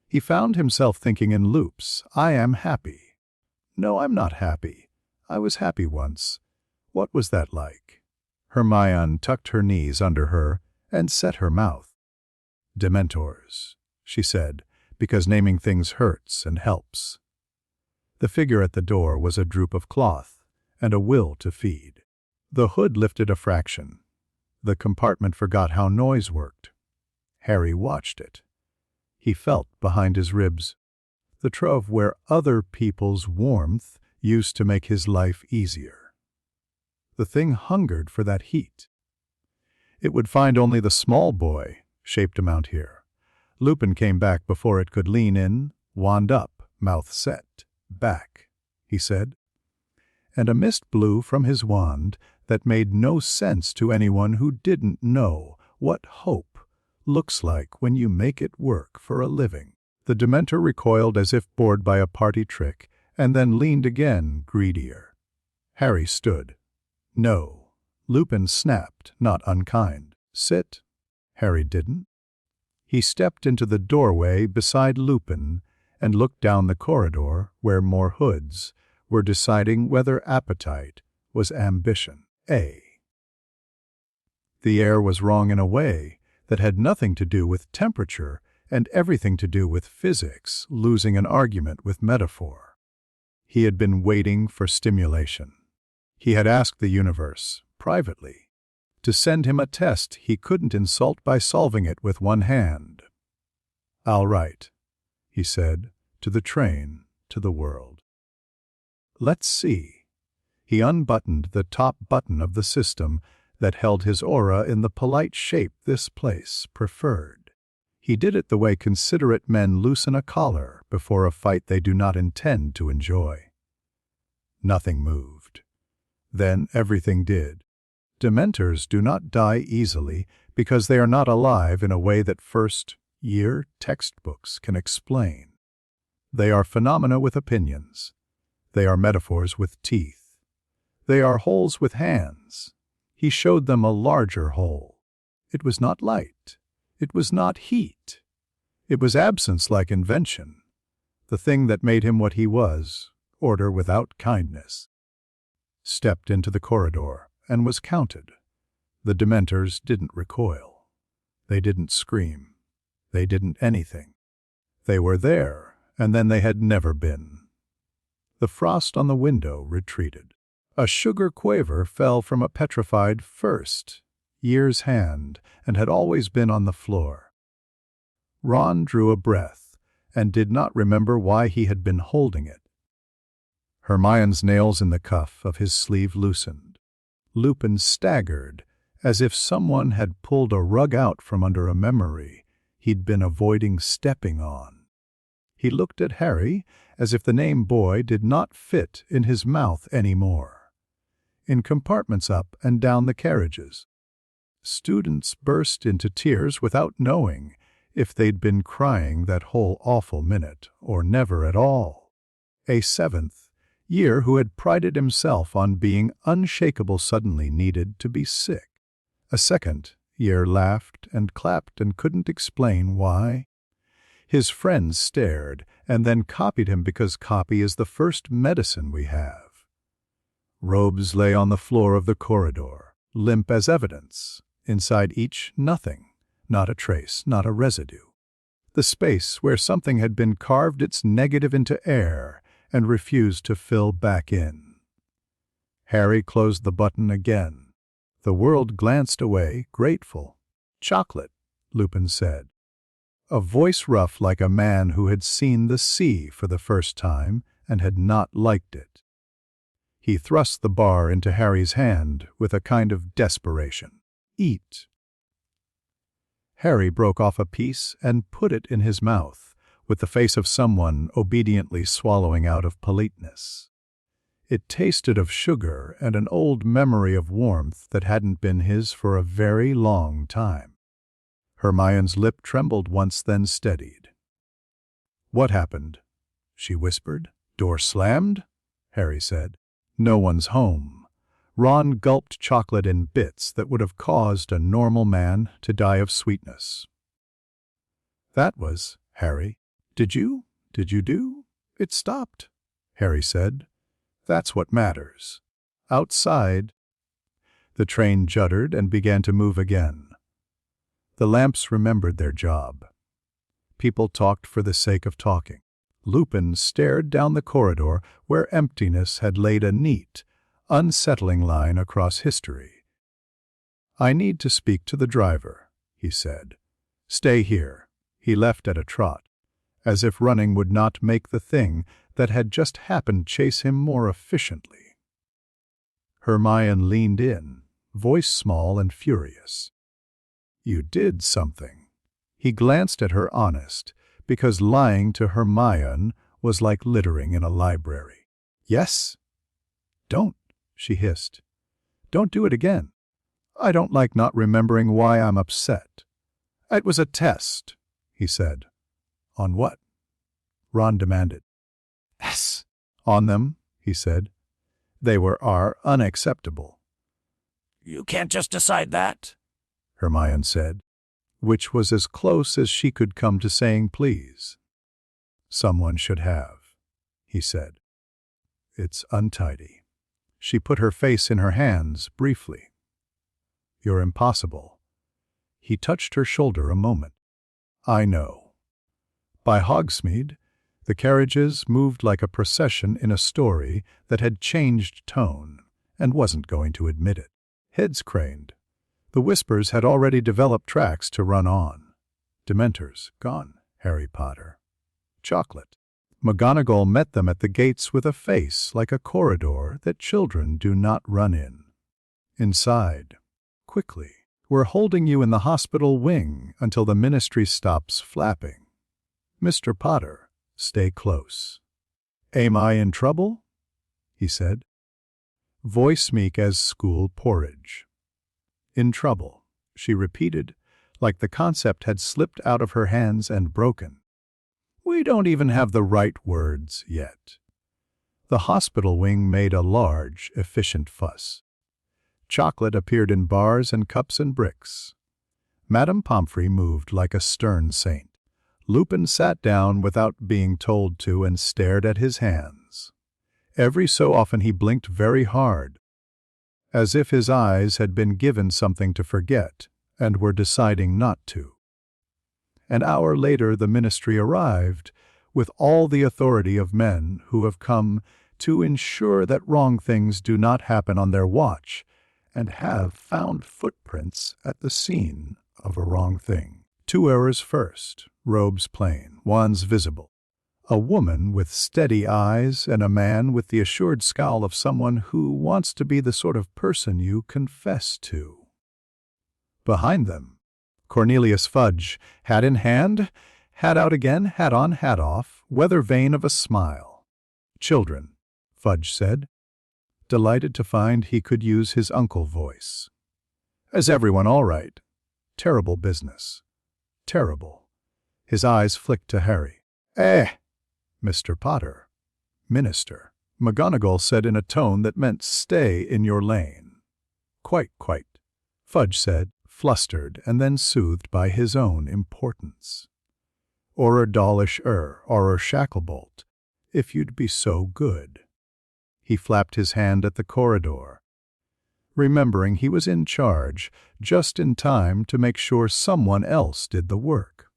He found himself thinking in loops. I am happy. No, I'm not happy. I was happy once. What was that like? Hermione tucked her knees under her and set her mouth. Dementors, she said, because naming things hurts and helps. The figure at the door was a droop of cloth and a will to feed. The hood lifted a fraction. The compartment forgot how noise worked. Harry watched it. He felt behind his ribs the trove where other people's warmth used to make his life easier. The thing hungered for that heat. It would find only the small boy shaped a mount here. Lupin came back before it could lean in, wand up, mouth set. Back, he said. And a mist blew from his wand that made no sense to anyone who didn't know what hope looks like when you make it work for a living. The Dementor recoiled as if bored by a party trick, and then leaned again, greedier. Harry stood. No. Lupin snapped, not unkind. Sit. Harry didn't. He stepped into the doorway beside Lupin and looked down the corridor where more hoods were deciding whether appetite was ambition. The air was wrong in a way that had nothing to do with temperature and everything to do with physics, losing an argument with metaphor. He had been waiting for stimulation. He had asked the universe, privately, to send him a test he couldn't insult by solving it with one hand. I'll write, he said, to the train, to the world. Let's see. He unbuttoned the top button of the system that held his aura in the polite shape this place preferred. He did it the way considerate men loosen a collar before a fight they do not intend to enjoy. Nothing moved. Then everything did. Dementors do not die easily because they are not alive in a way that first-year textbooks can explain. They are phenomena with opinions. They are metaphors with teeth. They are holes with hands. He showed them a larger hole. It was not light. It was not heat. It was absence like invention, the thing that made him what he was, order without kindness. Stepped into the corridor and was counted. The Dementors didn't recoil. They didn't scream. They didn't anything. They were there, and then they had never been. The frost on the window retreated. A sugar quaver fell from a petrified first-year's hand and had always been on the floor. Ron drew a breath and did not remember why he had been holding it. Hermione's nails in the cuff of his sleeve loosened. Lupin staggered, as if someone had pulled a rug out from under a memory he'd been avoiding stepping on. He looked at Harry as if the name boy did not fit in his mouth anymore. In compartments up and down the carriages, students burst into tears without knowing if they'd been crying that whole awful minute or never at all. A seventh-year who had prided himself on being unshakable suddenly needed to be sick. A second-year laughed and clapped and couldn't explain why. His friends stared and then copied him because copy is the first medicine we have. Robes lay on the floor of the corridor, limp as evidence. Inside each, nothing, not a trace, not a residue. The space where something had been carved its negative into air and refused to fill back in. Harry closed the button again. The world glanced away, grateful. "Chocolate," Lupin said. A voice rough like a man who had seen the sea for the first time and had not liked it. He thrust the bar into Harry's hand with a kind of desperation. "Eat." Harry broke off a piece and put it in his mouth, with the face of someone obediently swallowing out of politeness. It tasted of sugar and an old memory of warmth that hadn't been his for a very long time. Hermione's lip trembled once, then steadied. "What happened?" she whispered. "Door slammed?" Harry said. "No one's home." Ron gulped chocolate in bits that would have caused a normal man to die of sweetness. "That was, Harry. Did you do? It stopped," Harry said. "That's what matters." Outside, the train juddered and began to move again. The lamps remembered their job. People talked for the sake of talking. Lupin stared down the corridor where emptiness had laid a neat, unsettling line across history. "I need to speak to the driver," he said. "Stay here." He left at a trot, as if running would not make the thing that had just happened chase him more efficiently. Hermione leaned in, voice small and furious. "You did something." He glanced at her honest, because lying to Hermione was like littering in a library. "Yes?" "Don't," she hissed. "Don't do it again. I don't like not remembering why I'm upset." "It was a test," he said. "On what?" Ron demanded. "Yes." "On them," he said. "They are unacceptable." You can't just decide that. Hermione said, which was as close as she could come to saying please. "Someone should have," he said. "It's untidy." She put her face in her hands briefly. "You're impossible." He touched her shoulder a moment. "I know." By Hogsmeade, the carriages moved like a procession in a story that had changed tone and wasn't going to admit it. Heads craned. The Whispers had already developed tracks to run on. Dementors, gone. Harry Potter. Chocolate. McGonagall met them at the gates with a face like a corridor that children do not run in. Inside. Quickly. "We're holding you in the hospital wing until the ministry stops flapping. Mr. Potter, stay close." "Am I in trouble?" he said. Voice meek as school porridge. "In trouble," she repeated, like the concept had slipped out of her hands and broken. "We don't even have the right words yet." The hospital wing made a large, efficient fuss. Chocolate appeared in bars and cups and bricks. Madame Pomfrey moved like a stern saint. Lupin sat down without being told to and stared at his hands. Every so often he blinked very hard, as if his eyes had been given something to forget and were deciding not to. An hour later the ministry arrived, with all the authority of men who have come to ensure that wrong things do not happen on their watch, and have found footprints at the scene of a wrong thing. 2 hours first, robes plain, wands visible. A woman with steady eyes and a man with the assured scowl of someone who wants to be the sort of person you confess to. Behind them, Cornelius Fudge, hat in hand, hat out again, hat on, hat off, weather vane of a smile. "Children," Fudge said, delighted to find he could use his uncle voice. "Is everyone all right?" "Terrible business. Terrible." His eyes flicked to Harry. Mr. Potter." "Minister," McGonagall said in a tone that meant stay in your lane. Quite," Fudge said, flustered and then soothed by his own importance. "Or Dawlish or Shacklebolt, if you'd be so good." He flapped his hand at the corridor, remembering he was in charge just in time to make sure someone else did the work.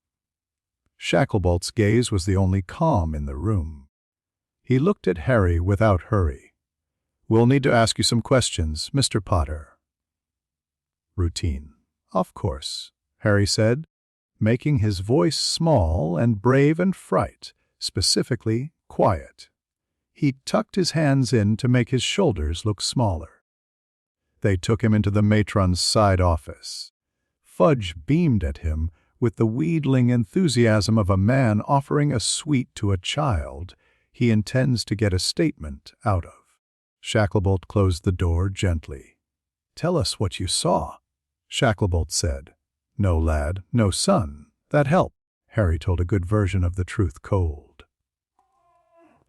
Shacklebolt's gaze was the only calm in the room. He looked at Harry without hurry. "We'll need to ask you some questions, Mr. Potter." "Routine." "Of course," Harry said, making his voice small and brave and fright, specifically quiet. He tucked his hands in to make his shoulders look smaller. They took him into the matron's side office. Fudge beamed at him with the wheedling enthusiasm of a man offering a sweet to a child he intends to get a statement out of. Shacklebolt closed the door gently. "Tell us what you saw," Shacklebolt said. "No, lad, no son. That helped." Harry told a good version of the truth cold.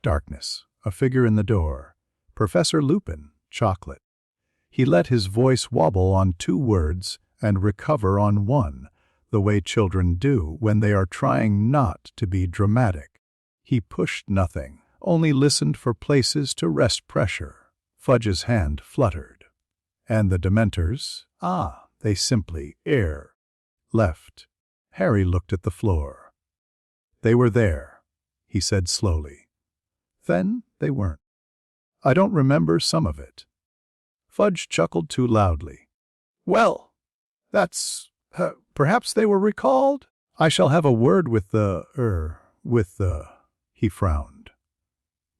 Darkness, a figure in the door. Professor Lupin, chocolate. He let his voice wobble on 2 words and recover on 1, the way children do when they are trying not to be dramatic. He pushed nothing, only listened for places to rest pressure. Fudge's hand fluttered. And the Dementors? They simply left. Harry looked at the floor. They were there, he said slowly. Then they weren't. I don't remember some of it. Fudge chuckled too loudly. Well, that's... perhaps they were recalled? I shall have a word with he frowned.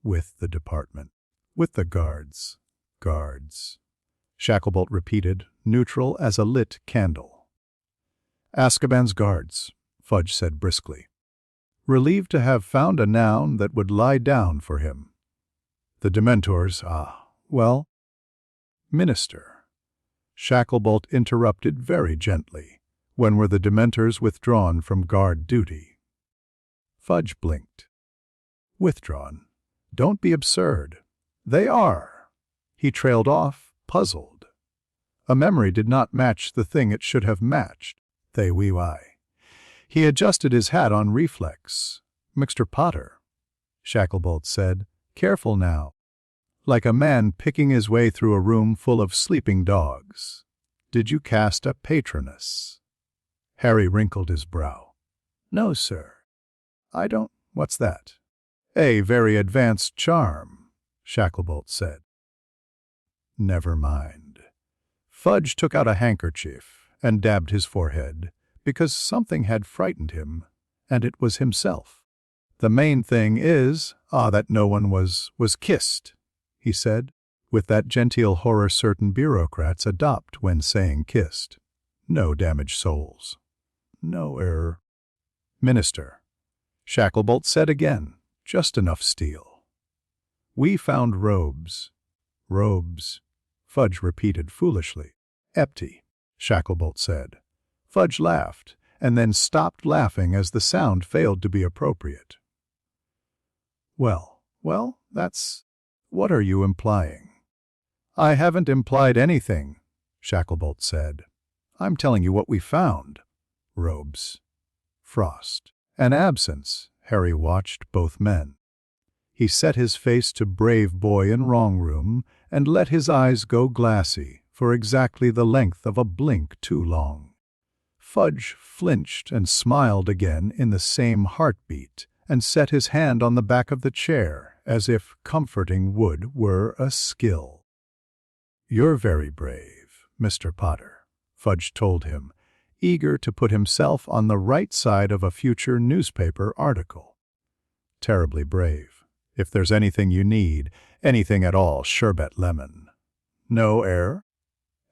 With the department. With the guards. Guards. Shacklebolt repeated, neutral as a lit candle. Azkaban's guards, Fudge said briskly. Relieved to have found a noun that would lie down for him. The Dementors, well... Minister. Shacklebolt interrupted very gently. When were the Dementors withdrawn from guard duty? Fudge blinked. Withdrawn. Don't be absurd. They are. He trailed off, puzzled. A memory did not match the thing it should have matched. They wee-why. He adjusted his hat on reflex. Mr. Potter, Shacklebolt said, careful now. Like a man picking his way through a room full of sleeping dogs. Did you cast a patroness? Harry wrinkled his brow. No, sir. I don't... What's that? A very advanced charm, Shacklebolt said. Never mind. Fudge took out a handkerchief and dabbed his forehead, because something had frightened him, and it was himself. The main thing is, that no one was kissed, he said, with that genteel horror certain bureaucrats adopt when saying kissed. No damaged souls. No Minister. Shacklebolt said again, just enough steel. We found robes. Robes. Fudge repeated foolishly. Empty, Shacklebolt said. Fudge laughed, and then stopped laughing as the sound failed to be appropriate. Well, that's... What are you implying? I haven't implied anything, Shacklebolt said. I'm telling you what we found. Robes. Frost. An absence. Harry watched both men. He set his face to brave boy in wrong room and let his eyes go glassy for exactly the length of a blink too long. Fudge flinched and smiled again in the same heartbeat and set his hand on the back of the chair as if comforting wood were a skill. You're very brave, Mr. Potter, Fudge told him, eager to put himself on the right side of a future newspaper article. Terribly brave. If there's anything you need, anything at all, sherbet lemon. No air?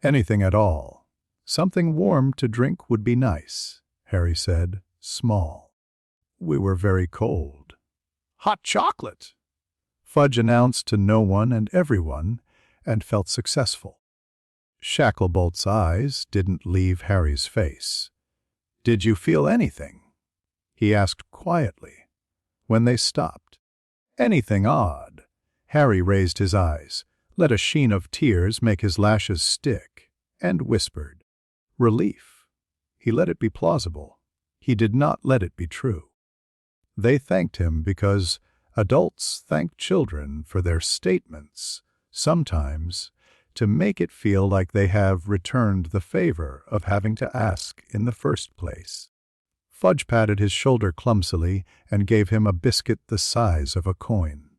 Anything at all. Something warm to drink would be nice, Harry said, small. We were very cold. Hot chocolate, Fudge announced to no one and everyone, and felt successful. Shacklebolt's eyes didn't leave Harry's face. Did you feel anything? He asked quietly, when they stopped. Anything odd? Harry raised his eyes, let a sheen of tears make his lashes stick, and whispered. Relief. He let it be plausible. He did not let it be true. They thanked him because adults thank children for their statements, sometimes, to make it feel like they have returned the favor of having to ask in the first place. Fudge patted his shoulder clumsily and gave him a biscuit the size of a coin.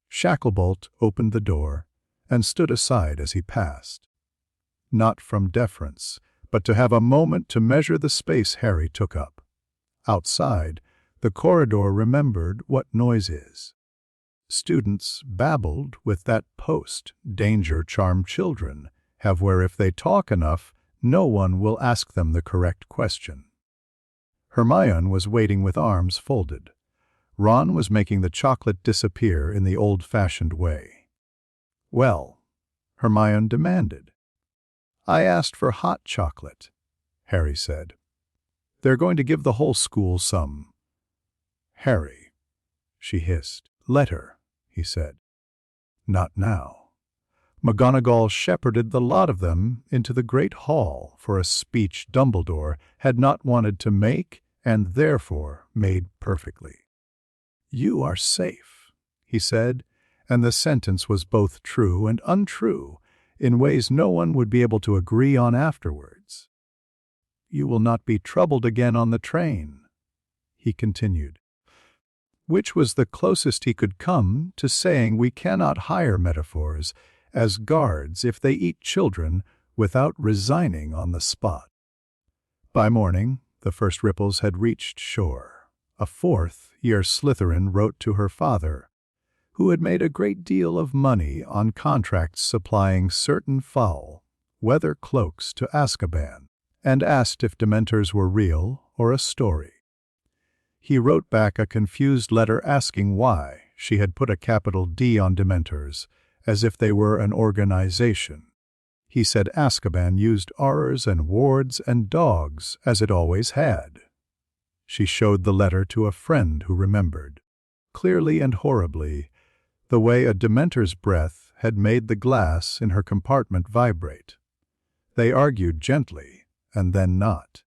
Shacklebolt opened the door and stood aside as he passed. Not from deference, but to have a moment to measure the space Harry took up. Outside, the corridor remembered what noise is. Students babbled with that post, danger charm children have where if they talk enough, no one will ask them the correct question. Hermione was waiting with arms folded. Ron was making the chocolate disappear in the old-fashioned way. Well, Hermione demanded. I asked for hot chocolate, Harry said. They're going to give the whole school some. Harry, she hissed. Let her, he said. Not now. McGonagall shepherded the lot of them into the great hall for a speech Dumbledore had not wanted to make and therefore made perfectly. You are safe, he said, and the sentence was both true and untrue in ways no one would be able to agree on afterwards. You will not be troubled again on the train, he continued, which was the closest he could come to saying we cannot hire metaphors as guards if they eat children without resigning on the spot. By morning, the first ripples had reached shore. A fourth-year Slytherin wrote to her father, who had made a great deal of money on contracts supplying certain foul weather cloaks to Azkaban, and asked if Dementors were real or a story. He wrote back a confused letter asking why she had put a capital D on Dementors, as if they were an organization. He said Azkaban used Aurors and wards and dogs, as it always had. She showed the letter to a friend who remembered, clearly and horribly, the way a Dementor's breath had made the glass in her compartment vibrate. They argued gently, and then not.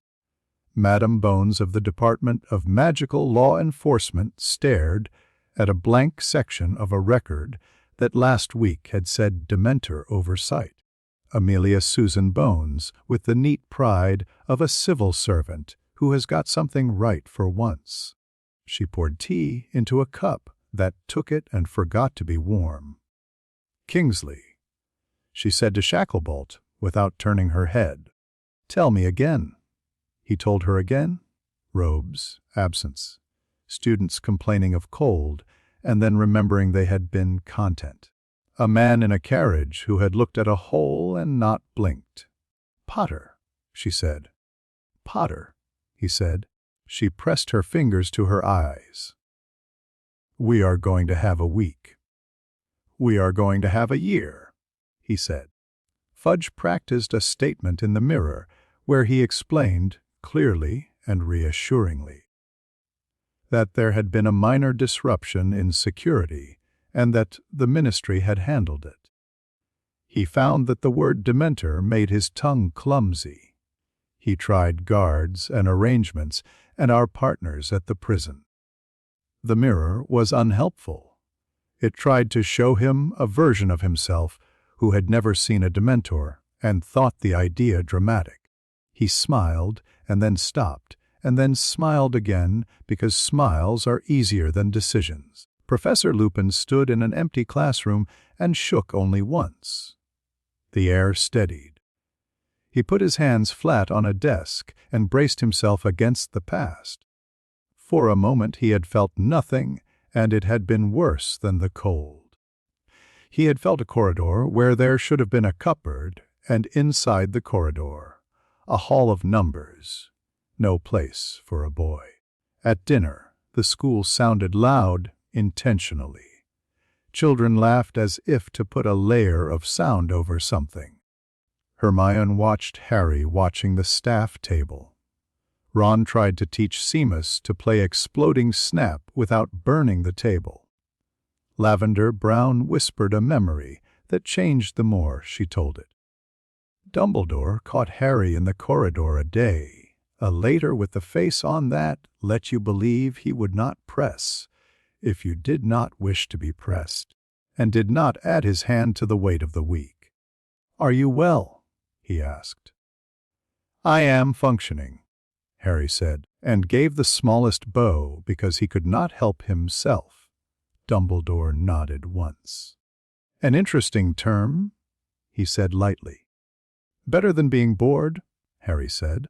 Madame Bones of the Department of Magical Law Enforcement stared at a blank section of a record that last week had said Dementor Oversight. Amelia Susan Bones, with the neat pride of a civil servant who has got something right for once. She poured tea into a cup that took it and forgot to be warm. Kingsley, she said to Shacklebolt without turning her head. Tell me again. He told her again. Robes, absence, students complaining of cold, and then remembering they had been content. A man in a carriage who had looked at a hole and not blinked. Potter, she said. Potter, he said. She pressed her fingers to her eyes. We are going to have a week. We are going to have a year, he said. Fudge practiced a statement in the mirror where he explained, clearly and reassuringly, that there had been a minor disruption in security and that the ministry had handled it. He found that the word Dementor made his tongue clumsy. He tried guards and arrangements and our partners at the prison. The mirror was unhelpful. It tried to show him a version of himself who had never seen a Dementor and thought the idea dramatic. He smiled and then stopped and then smiled again because smiles are easier than decisions. Professor Lupin stood in an empty classroom and shook only once. The air steadied. He put his hands flat on a desk and braced himself against the past. For a moment he had felt nothing, and it had been worse than the cold. He had felt a corridor where there should have been a cupboard, and inside the corridor, a hall of numbers. No place for a boy. At dinner, the school sounded loud intentionally. Children laughed as if to put a layer of sound over something. Hermione watched Harry watching the staff table. Ron tried to teach Seamus to play Exploding Snap without burning the table. Lavender Brown whispered a memory that changed the more she told it. Dumbledore caught Harry in the corridor a day. A later with the face on that let you believe he would not press, if you did not wish to be pressed, and did not add his hand to the weight of the week. Are you well? He asked. I am functioning, Harry said, and gave the smallest bow because he could not help himself. Dumbledore nodded once. An interesting term, he said lightly. Better than being bored, Harry said.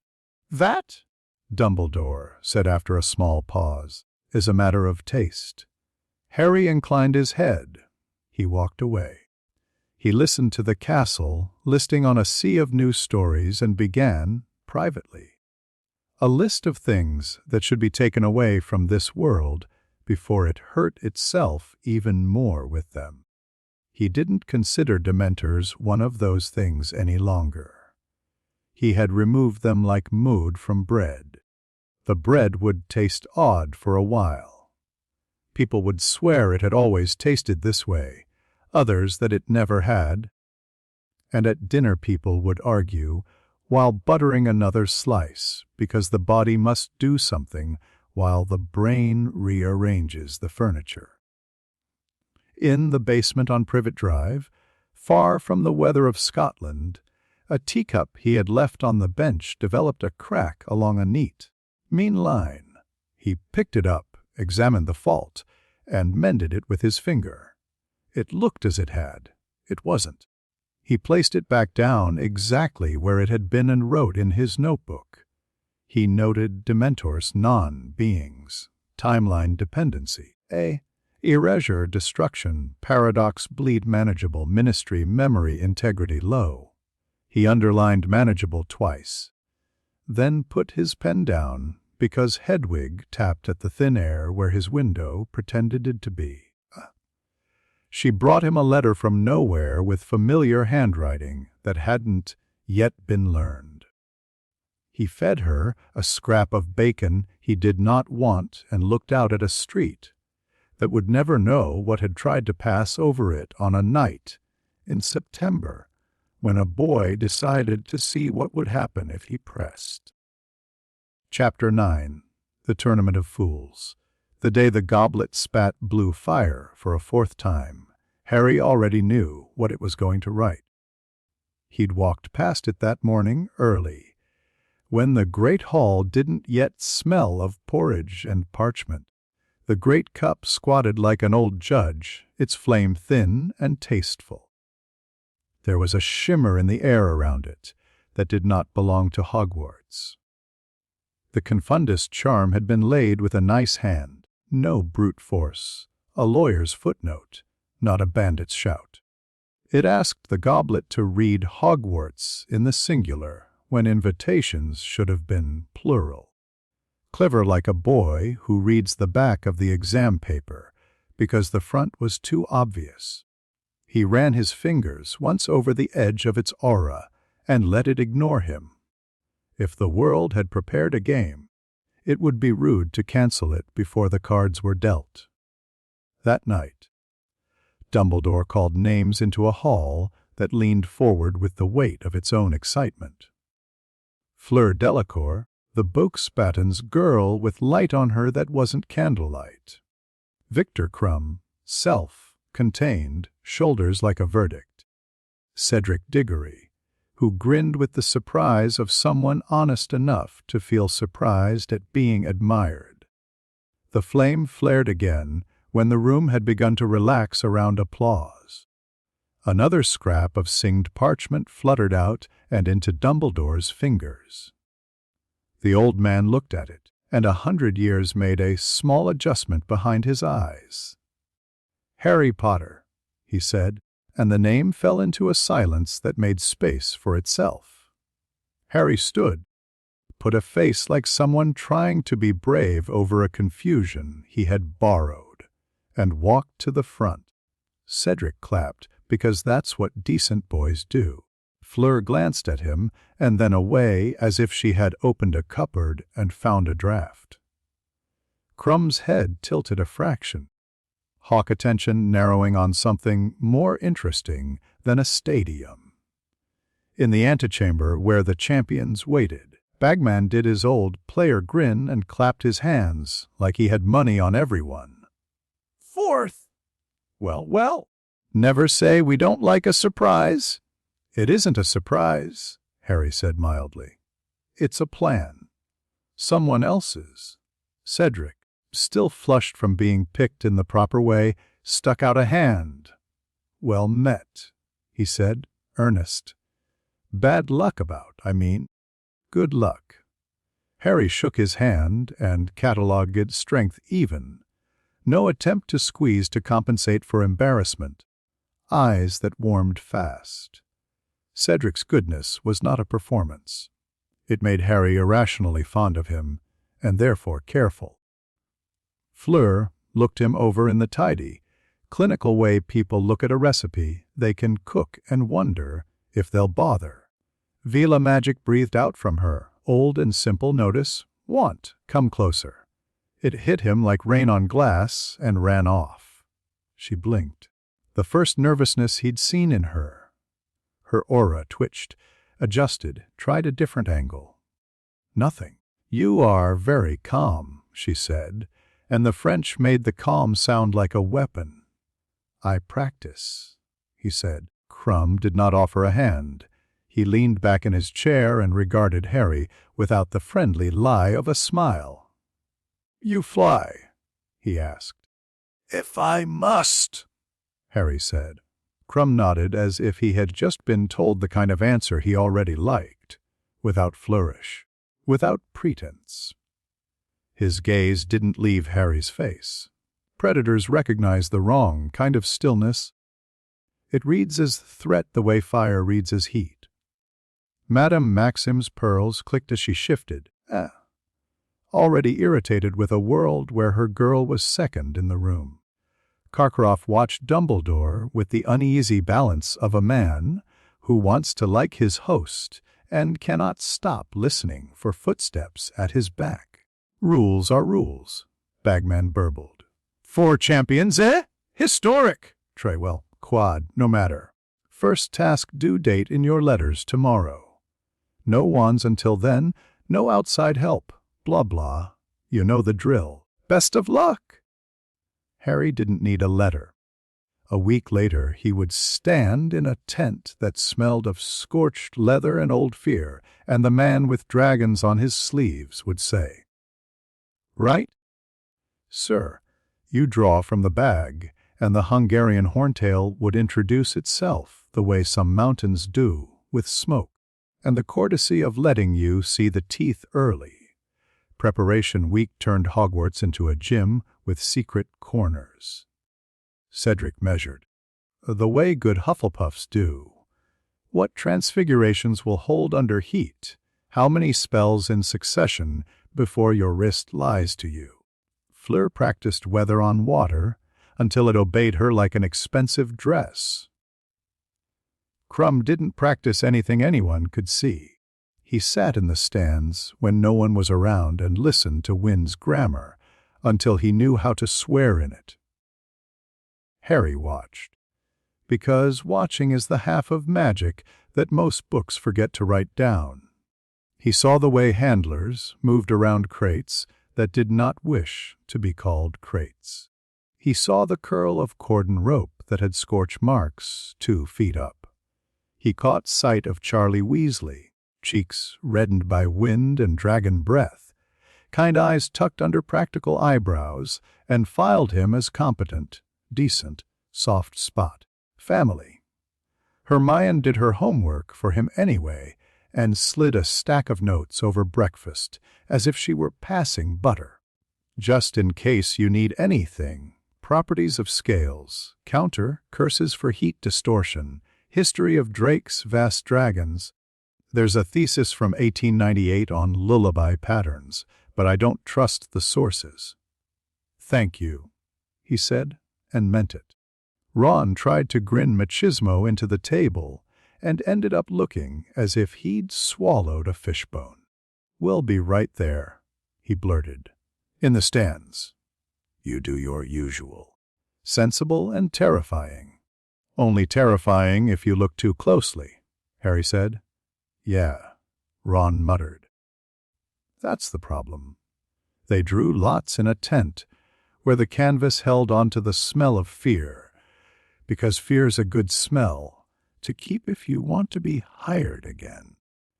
That, Dumbledore said after a small pause, is a matter of taste. Harry inclined his head. He walked away. He listened to the castle listing on a sea of new stories and began, privately, a list of things that should be taken away from this world before it hurt itself even more with them. He didn't consider Dementors one of those things any longer. He had removed them like mood from bread. The bread would taste odd for a while. People would swear it had always tasted this way, others that it never had. And at dinner people would argue, while buttering another slice, because the body must do something while the brain rearranges the furniture. In the basement on Privet Drive, far from the weather of Scotland, a teacup he had left on the bench developed a crack along a neat, mean line. He picked it up, examined the fault, and mended it with his finger. It looked as it had. It wasn't. He placed it back down exactly where it had been and wrote in his notebook. He noted Dementors non-beings, timeline dependency, erasure, destruction, paradox, bleed manageable, ministry, memory, integrity, low. He underlined manageable twice, then put his pen down because Hedwig tapped at the thin air where his window pretended to be. She brought him a letter from nowhere with familiar handwriting that hadn't yet been learned. He fed her a scrap of bacon he did not want and looked out at a street that would never know what had tried to pass over it on a night in September when a boy decided to see what would happen if he pressed. Chapter 9. The Tournament of Fools. The day the goblet spat blue fire for a fourth time, Harry already knew what it was going to write. He'd walked past it that morning early, when the great hall didn't yet smell of porridge and parchment. The great cup squatted like an old judge, its flame thin and tasteful. There was a shimmer in the air around it that did not belong to Hogwarts. The confundus charm had been laid with a nice hand, no brute force, a lawyer's footnote, not a bandit's shout. It asked the goblet to read Hogwarts in the singular when invitations should have been plural. Clever like a boy who reads the back of the exam paper because the front was too obvious. He ran his fingers once over the edge of its aura and let it ignore him. If the world had prepared a game, it would be rude to cancel it before the cards were dealt. That night, Dumbledore called names into a hall that leaned forward with the weight of its own excitement. Fleur Delacour, the Book-Spatton's girl with light on her that wasn't candlelight. Victor Crumb, self-contained, shoulders like a verdict. Cedric Diggory, who grinned with the surprise of someone honest enough to feel surprised at being admired. The flame flared again when the room had begun to relax around applause. Another scrap of singed parchment fluttered out and into Dumbledore's fingers. The old man looked at it, and 100 years made a small adjustment behind his eyes. "Harry Potter," he said, and the name fell into a silence that made space for itself. Harry stood, put a face like someone trying to be brave over a confusion he had borrowed, and walked to the front. Cedric clapped, because that's what decent boys do. Fleur glanced at him and then away as if she had opened a cupboard and found a draft. Crumb's head tilted a fraction, hawk attention narrowing on something more interesting than a stadium. In the antechamber where the champions waited, Bagman did his old player grin and clapped his hands like he had money on everyone. "Fourth!" "Well, well, never say we don't like a surprise." "It isn't a surprise," Harry said mildly. "It's a plan. Someone else's." Cedric, still flushed from being picked in the proper way, stuck out a hand. "Well met," he said, earnest. "Bad luck about, I mean. Good luck." Harry shook his hand and catalogued its strength even. No attempt to squeeze to compensate for embarrassment. Eyes that warmed fast. Cedric's goodness was not a performance. It made Harry irrationally fond of him, and therefore careful. Fleur looked him over in the tidy, clinical way people look at a recipe, they can cook and wonder if they'll bother. Vila magic breathed out from her, old and simple. Notice, want, come closer. It hit him like rain on glass and ran off. She blinked. The first nervousness he'd seen in her. Her aura twitched, adjusted, tried a different angle. Nothing. You are very calm, she said, and the French made the calm sound like a weapon. I practice, he said. Crumb did not offer a hand. He leaned back in his chair and regarded Harry without the friendly lie of a smile. You fly? He asked. If I must, Harry said. Crumb nodded as if he had just been told the kind of answer he already liked, without flourish, without pretense. His gaze didn't leave Harry's face. Predators recognize the wrong kind of stillness. It reads as threat the way fire reads as heat. Madame Maxim's pearls clicked as she shifted, already irritated with a world where her girl was second in the room. Karkaroff watched Dumbledore with the uneasy balance of a man who wants to like his host and cannot stop listening for footsteps at his back. Rules are rules, Bagman burbled. 4 champions, eh? Historic! Treywell, quad, no matter. First task due date in your letters tomorrow. No wands until then, no outside help, blah blah. You know the drill. Best of luck! Harry didn't need a letter. A week later he would stand in a tent that smelled of scorched leather and old fear, and the man with dragons on his sleeves would say, Right? Sir, you draw from the bag, and the Hungarian horntail would introduce itself the way some mountains do, with smoke, and the courtesy of letting you see the teeth early. Preparation week turned Hogwarts into a gym with secret corners. Cedric measured. The way good Hufflepuffs do. What transfigurations will hold under heat? How many spells in succession before your wrist lies to you? Fleur practiced weather on water until it obeyed her like an expensive dress. Crumb didn't practice anything anyone could see. He sat in the stands when no one was around and listened to Wynn's grammar until he knew how to swear in it. Harry watched, because watching is the half of magic that most books forget to write down. He saw the way handlers moved around crates that did not wish to be called crates. He saw the curl of cordon rope that had scorch marks 2 feet up. He caught sight of Charlie Weasley, cheeks reddened by wind and dragon breath, kind eyes tucked under practical eyebrows, and filed him as competent, decent, soft spot, family. Hermione did her homework for him anyway and slid a stack of notes over breakfast as if she were passing butter. Just in case you need anything, properties of scales, counter, curses for heat distortion, history of Drake's vast dragons. There's a thesis from 1898 on lullaby patterns, but I don't trust the sources. Thank you, he said, and meant it. Ron tried to grin machismo into the table and ended up looking as if he'd swallowed a fishbone. We'll be right there, he blurted. In the stands. You do your usual. Sensible and terrifying. Only terrifying if you look too closely, Harry said. Yeah, Ron muttered. That's the problem. They drew lots in a tent where the canvas held onto the smell of fear, because fear's a good smell to keep if you want to be hired again.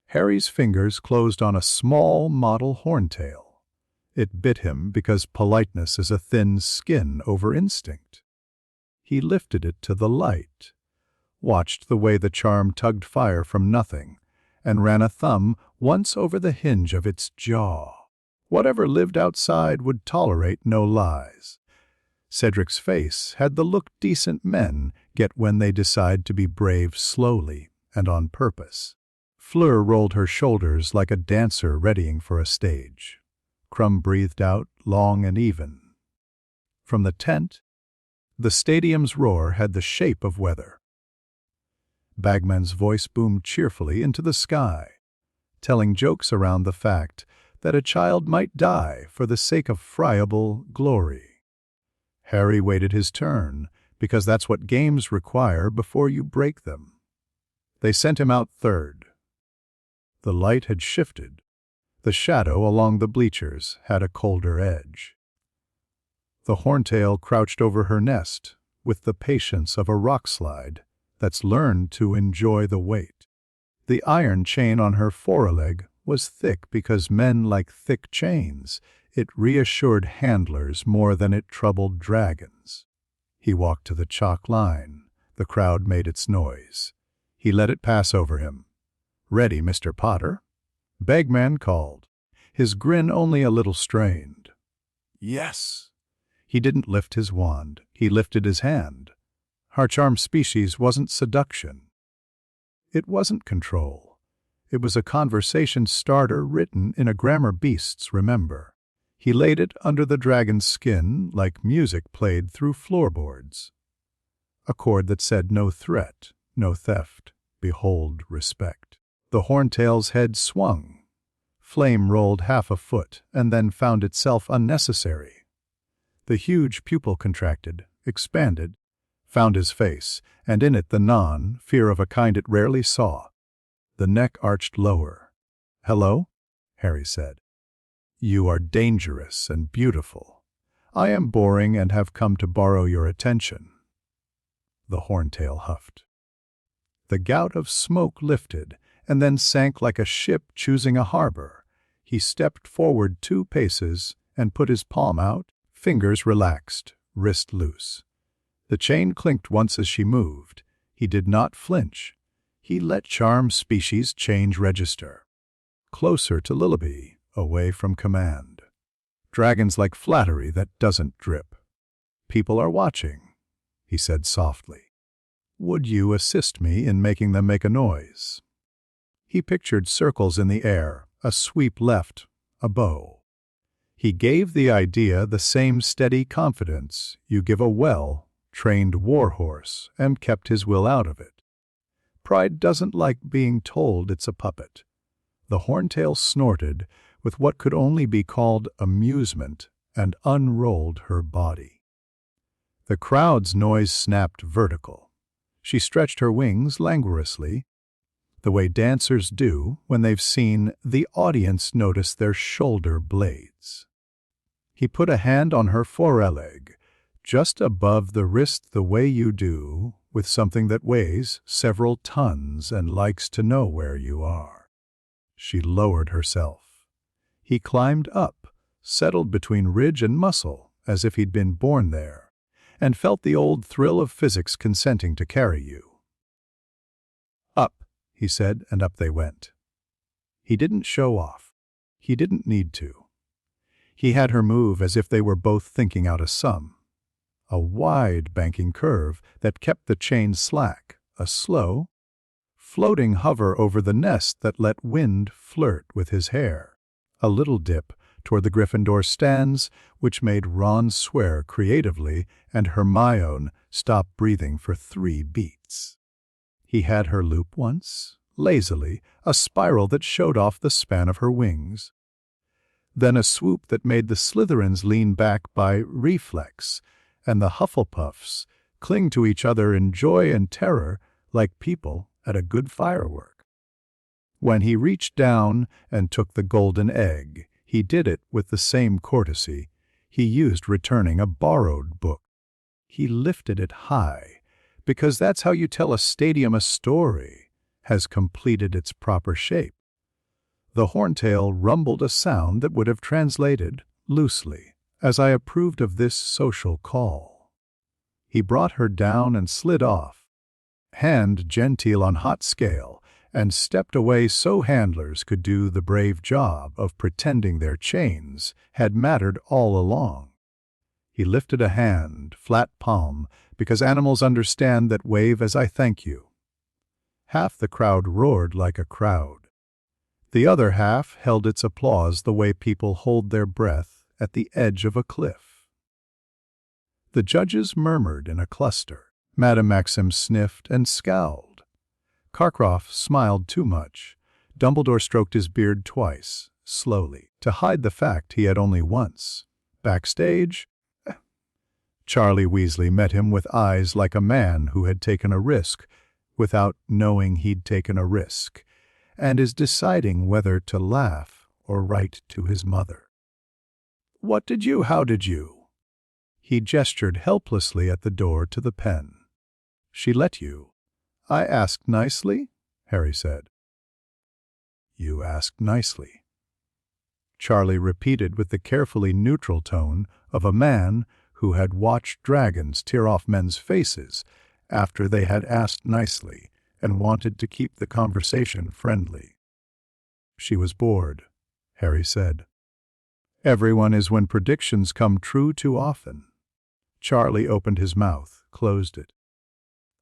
Harry's fingers closed on a small model horntail. It bit him because politeness is a thin skin over instinct. He lifted it to the light, watched the way the charm tugged fire from nothing, and ran a thumb once over the hinge of its jaw. Whatever lived outside would tolerate no lies. Cedric's face had the look decent men get when they decide to be brave slowly and on purpose. Fleur rolled her shoulders like a dancer readying for a stage. Crumb breathed out long and even. From the tent, The stadium's roar had the shape of weather. Bagman's voice boomed cheerfully into the sky, telling jokes around the fact that a child might die for the sake of friable glory. Harry waited his turn, because that's what games require before you break them. They sent him out third. The light had shifted. The shadow along the bleachers had a colder edge. The horntail crouched over her nest with the patience of a rock slide that's learned to enjoy the weight. The iron chain on her foreleg was thick because men like thick chains. It reassured handlers more than it troubled dragons. He walked to the chalk line. The crowd made its noise. He let it pass over him. "Ready, Mr. Potter?" Bagman called, his grin only a little strained. Yes. He didn't lift his wand. He lifted his hand. Our charm species wasn't seduction. It wasn't control. It was a conversation starter written in a grammar beasts remember. He laid it under the dragon's skin like music played through floorboards. A chord that said no threat, no theft, behold respect. The horntail's head swung. Flame rolled half a foot and then found itself unnecessary. The huge pupil contracted, expanded, found his face, and in it the fear of a kind it rarely saw. The neck arched lower. "Hello?" Harry said. "You are dangerous and beautiful. I am boring and have come to borrow your attention." The horntail huffed. The gout of smoke lifted and then sank like a ship choosing a harbor. He stepped forward 2 paces and put his palm out, fingers relaxed, wrist loose. The chain clinked once as she moved. He did not flinch. He let charm species change register. Closer to Lillaby, away from command. Dragons like flattery that doesn't drip. "People are watching," he said softly. "Would you assist me in making them make a noise?" He pictured circles in the air, a sweep left, a bow. He gave the idea the same steady confidence you give a well-trained warhorse and kept his will out of it. Pride doesn't like being told it's a puppet. The horntail snorted with what could only be called amusement and unrolled her body. The crowd's noise snapped vertical. She stretched her wings languorously, the way dancers do when they've seen the audience notice their shoulder blades. He put a hand on her foreleg, just above the wrist the way you do with something that weighs several tons and likes to know where you are. She lowered herself. He climbed up, settled between ridge and muscle as if he'd been born there, and felt the old thrill of physics consenting to carry you. "Up," he said, and up they went. He didn't show off. He didn't need to. He had her move as if they were both thinking out a sum. A wide banking curve that kept the chain slack, a slow, floating hover over the nest that let wind flirt with his hair, a little dip toward the Gryffindor stands, which made Ron swear creatively and Hermione stop breathing for 3 beats. He had her loop once, lazily, a spiral that showed off the span of her wings. Then a swoop that made the Slytherins lean back by reflex, and the Hufflepuffs cling to each other in joy and terror like people at a good firework. When he reached down and took the golden egg, he did it with the same courtesy he used returning a borrowed book. He lifted it high, because that's how you tell a stadium a story has completed its proper shape. The horntail rumbled a sound that would have translated, loosely, as I approved of this social call. He brought her down and slid off, hand genteel on hot scale, and stepped away so handlers could do the brave job of pretending their chains had mattered all along. He lifted a hand, flat palm, because animals understand that wave as I thank you. Half the crowd roared like a crowd. The other half held its applause the way people hold their breath at the edge of a cliff. The judges murmured in a cluster. Madame Maxim sniffed and scowled. Karkaroff smiled too much. Dumbledore stroked his beard twice, slowly, to hide the fact he had only once. Backstage, Charlie Weasley met him with eyes like a man who had taken a risk without knowing he'd taken a risk, and is deciding whether to laugh or write to his mother. How did you? He gestured helplessly at the door to the pen. She let you. I asked nicely, Harry said. You asked nicely. Charlie repeated with the carefully neutral tone of a man who had watched dragons tear off men's faces after they had asked nicely and wanted to keep the conversation friendly. She was bored, Harry said. Everyone is when predictions come true too often. Charlie opened his mouth, closed it,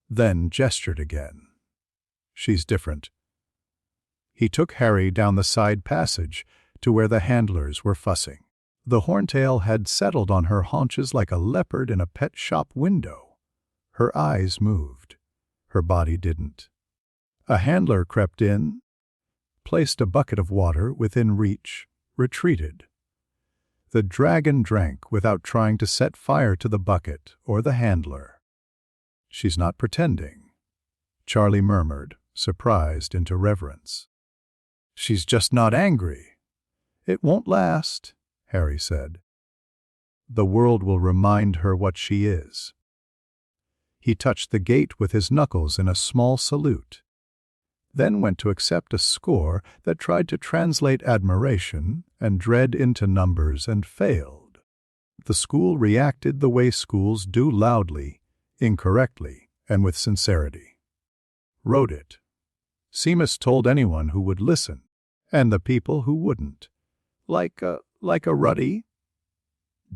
then gestured again. She's different. He took Harry down the side passage to where the handlers were fussing. The horntail had settled on her haunches like a leopard in a pet shop window. Her eyes moved. Her body didn't. A handler crept in, placed a bucket of water within reach, retreated. The dragon drank without trying to set fire to the bucket or the handler. She's not pretending, Charlie murmured, surprised into reverence. She's just not angry. It won't last, Harry said. The world will remind her what she is. He touched the gate with his knuckles in a small salute, then went to accept a score that tried to translate admiration and dread into numbers and failed. The school reacted the way schools do, loudly, incorrectly, and with sincerity. Wrote it. Seamus told anyone who would listen, and the people who wouldn't. Like a ruddy?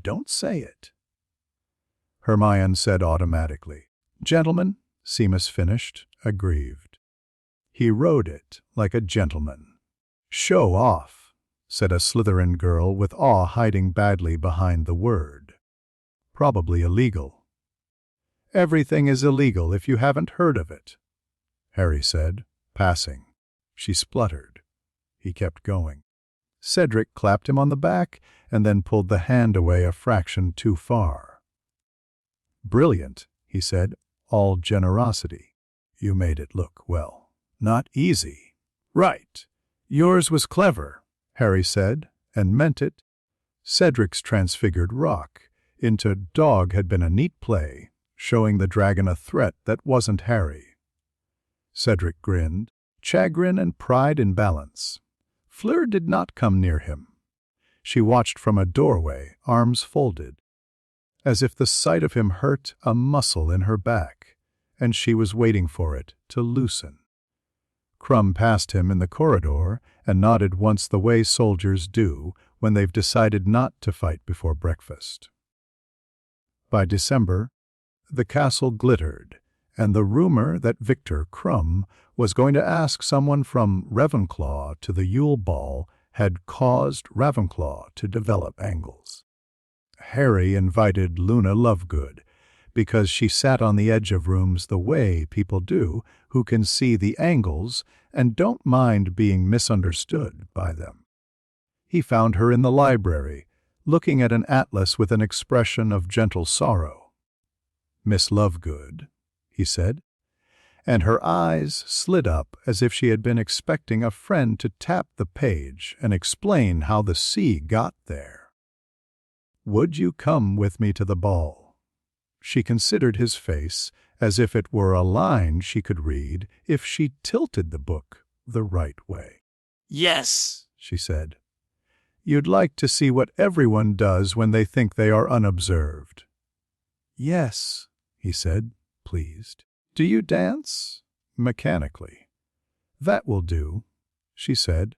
Don't say it. Hermione said automatically. Gentlemen, Seamus finished, aggrieved. He wrote it like a gentleman. Show off, said a Slytherin girl with awe hiding badly behind the word. Probably illegal. Everything is illegal if you haven't heard of it, Harry said, passing. She spluttered. He kept going. Cedric clapped him on the back and then pulled the hand away a fraction too far. Brilliant, he said, all generosity. You made it look, well, not easy. Right. Yours was clever, Harry said, and meant it. Cedric's transfigured rock into dog had been a neat play, showing the dragon a threat that wasn't Harry. Cedric grinned, chagrin and pride in balance. Fleur did not come near him. She watched from a doorway, arms folded, as if the sight of him hurt a muscle in her back, and she was waiting for it to loosen. Crumb passed him in the corridor and nodded once the way soldiers do when they've decided not to fight before breakfast. By December, the castle glittered, and the rumor that Victor Crumb was going to ask someone from Ravenclaw to the Ooal ball had caused Ravenclaw to develop angles. Harry invited Luna Lovegood because she sat on the edge of rooms the way people do who can see the angles and don't mind being misunderstood by them. He found her in the library, looking at an atlas with an expression of gentle sorrow. Miss Lovegood, he said, and her eyes slid up as if she had been expecting a friend to tap the page and explain how the sea got there. Would you come with me to the ball? She considered his face as if it were a line she could read if she tilted the book the right way. Yes, she said. You'd like to see what everyone does when they think they are unobserved. Yes, he said, pleased. Do you dance? Mechanically. That will do, she said,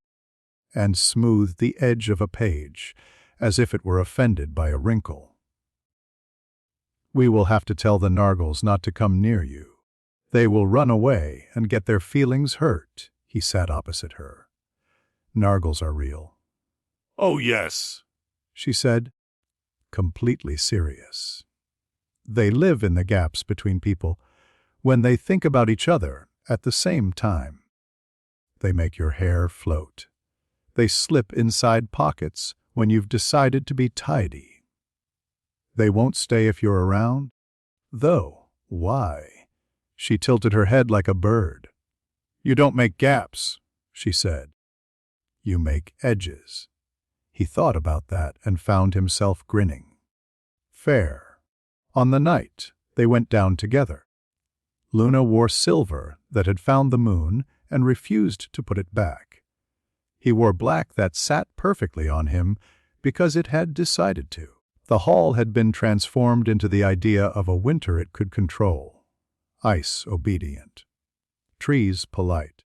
and smoothed the edge of a page, as if it were offended by a wrinkle. We will have to tell the Nargles not to come near you. They will run away and get their feelings hurt. He sat opposite her. Nargles are real. Oh, yes, she said, completely serious. They live in the gaps between people when they think about each other at the same time. They make your hair float. They slip inside pockets when you've decided to be tidy. They won't stay if you're around. Though, why? She tilted her head like a bird. You don't make gaps, she said. You make edges. He thought about that and found himself grinning. Fair. On the night, they went down together. Luna wore silver that had found the moon and refused to put it back. He wore black that sat perfectly on him because it had decided to. The hall had been transformed into the idea of a winter it could control. Ice obedient. Trees polite.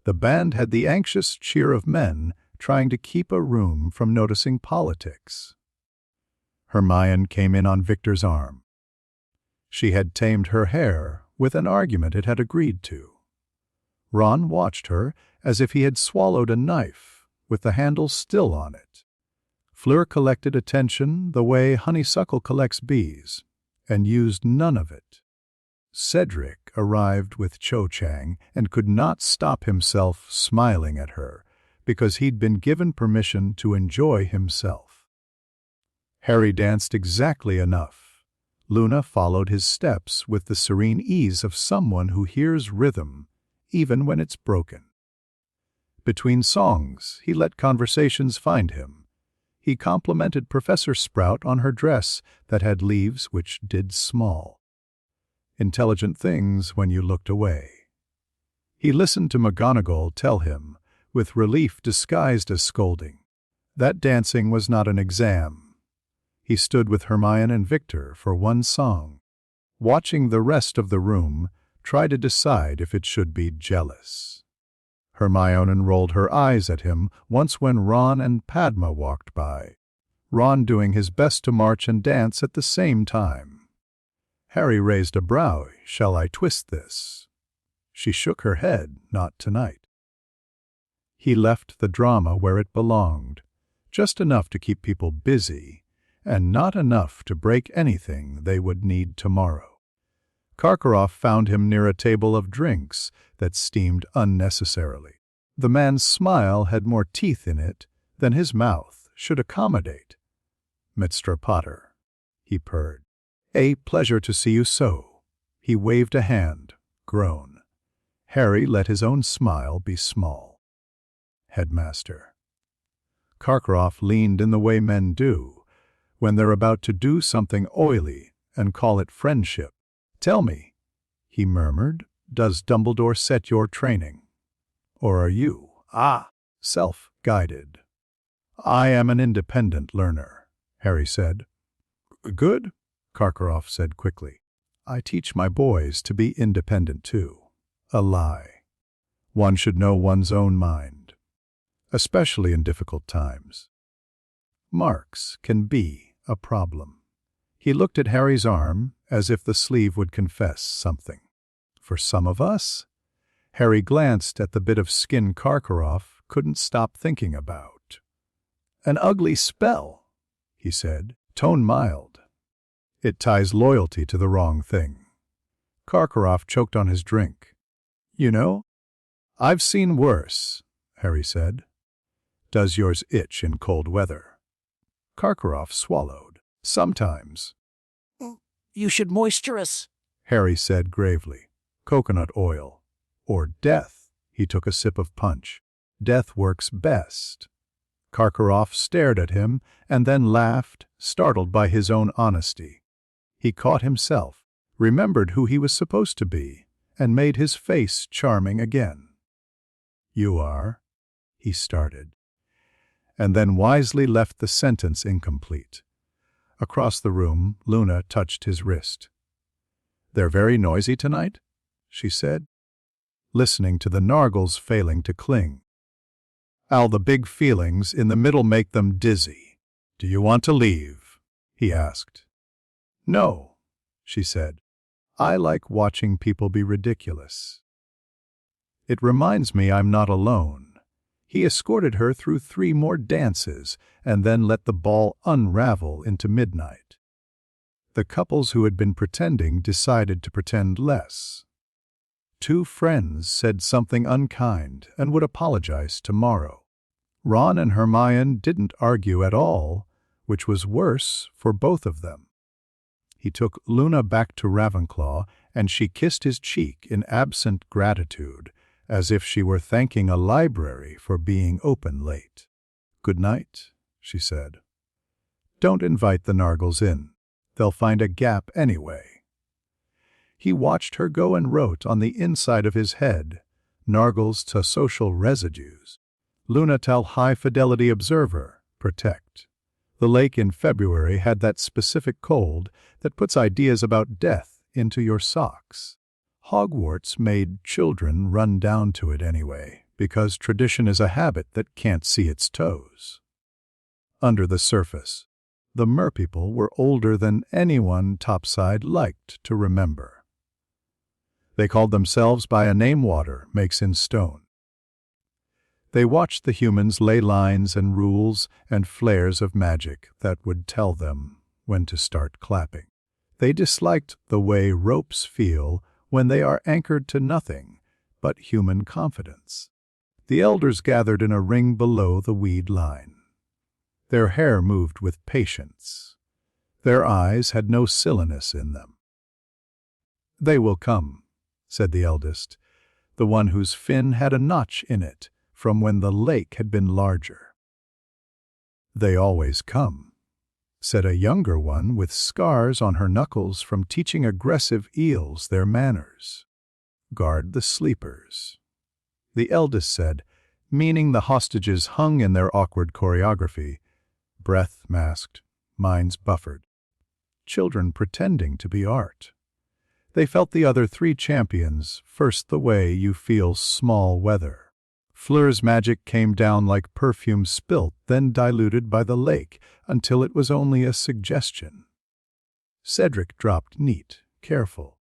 The band had the anxious cheer of men trying to keep a room from noticing politics. Hermione came in on Victor's arm. She had tamed her hair with an argument it had agreed to. Ron watched her as if he had swallowed a knife with the handle still on it. Fleur collected attention the way honeysuckle collects bees, and used none of it. Cedric arrived with Cho Chang and could not stop himself smiling at her because he'd been given permission to enjoy himself. Harry danced exactly enough. Luna followed his steps with the serene ease of someone who hears rhythm, even when it's broken. Between songs, he let conversations find him. He complimented Professor Sprout on her dress that had leaves which did small. Intelligent things when you looked away. He listened to McGonagall tell him, with relief disguised as scolding, that dancing was not an exam. He stood with Hermione and Victor for one song, watching the rest of the room try to decide if it should be jealous. Hermione rolled her eyes at him once when Ron and Padma walked by, Ron doing his best to march and dance at the same time. Harry raised a brow. Shall I twist this? She shook her head. Not tonight. He left the drama where it belonged, just enough to keep people busy, and not enough to break anything they would need tomorrow. Karkaroff found him near a table of drinks that steamed unnecessarily. The man's smile had more teeth in it than his mouth should accommodate. Mr. Potter, he purred. A pleasure to see you so. He waved a hand, groan. Harry let his own smile be small. Headmaster. Karkaroff leaned in the way men do when they're about to do something oily and call it friendship. Tell me, he murmured, does Dumbledore set your training? Or are you, self-guided? I am an independent learner, Harry said. Good, Karkaroff said quickly. I teach my boys to be independent too. A lie. One should know one's own mind, especially in difficult times. Marks can be a problem. He looked at Harry's arm as if the sleeve would confess something. For some of us, Harry glanced at the bit of skin Karkaroff couldn't stop thinking about. An ugly spell, he said, tone mild. It ties loyalty to the wrong thing. Karkaroff choked on his drink. You know, I've seen worse, Harry said. Does yours itch in cold weather? Karkaroff swallowed. Sometimes. You should moisturize, Harry said gravely. Coconut oil. Or death. He took a sip of punch. Death works best. Karkaroff stared at him and then laughed, startled by his own honesty. He caught himself, remembered who he was supposed to be, and made his face charming again. You are, he started, and then wisely left the sentence incomplete. Across the room, Luna touched his wrist. They're very noisy tonight, she said, listening to the nargles failing to cling. All the big feelings in the middle make them dizzy. Do you want to leave? He asked. No, she said. I like watching people be ridiculous. It reminds me I'm not alone. He escorted her through 3 more dances and then let the ball unravel into midnight. The couples who had been pretending decided to pretend less. 2 friends said something unkind and would apologize tomorrow. Ron and Hermione didn't argue at all, which was worse for both of them. He took Luna back to Ravenclaw, and she kissed his cheek in absent gratitude, as if she were thanking a library for being open late. "Good night," she said. "Don't invite the Nargles in. They'll find a gap anyway." He watched her go and wrote on the inside of his head, "Nargles to social residues. Luna tell high-fidelity observer, protect." The lake in February had that specific cold that puts ideas about death into your socks. Hogwarts made children run down to it anyway, because tradition is a habit that can't see its toes. Under the surface, the merpeople were older than anyone topside liked to remember. They called themselves by a name water makes in stone. They watched the humans lay lines and rules and flares of magic that would tell them when to start clapping. They disliked the way ropes feel when they are anchored to nothing but human confidence. The elders gathered in a ring below the weed line. Their hair moved with patience. Their eyes had no silliness in them. "They will come," said the eldest, the one whose fin had a notch in it from when the lake had been larger. "They always come," said a younger one with scars on her knuckles from teaching aggressive eels their manners. "Guard the sleepers," the eldest said, meaning the hostages hung in their awkward choreography, breath masked, minds buffered. Children pretending to be art. They felt the other 3 champions first the way you feel small weather. Fleur's magic came down like perfume spilt, then diluted by the lake until it was only a suggestion. Cedric dropped neat, careful,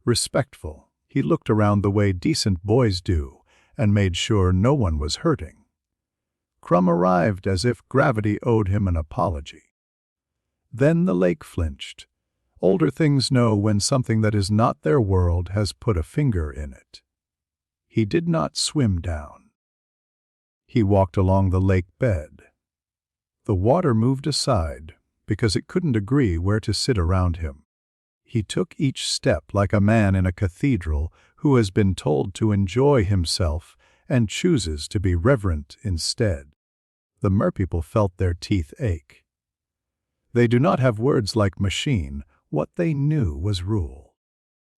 respectful. He looked around the way decent boys do and made sure no one was hurting. Crumb arrived as if gravity owed him an apology. Then the lake flinched. Older things know when something that is not their world has put a finger in it. He did not swim down. He walked along the lake bed. The water moved aside because it couldn't agree where to sit around him. He took each step like a man in a cathedral who has been told to enjoy himself and chooses to be reverent instead. The merpeople felt their teeth ache. They do not have words like machine. What they knew was rule.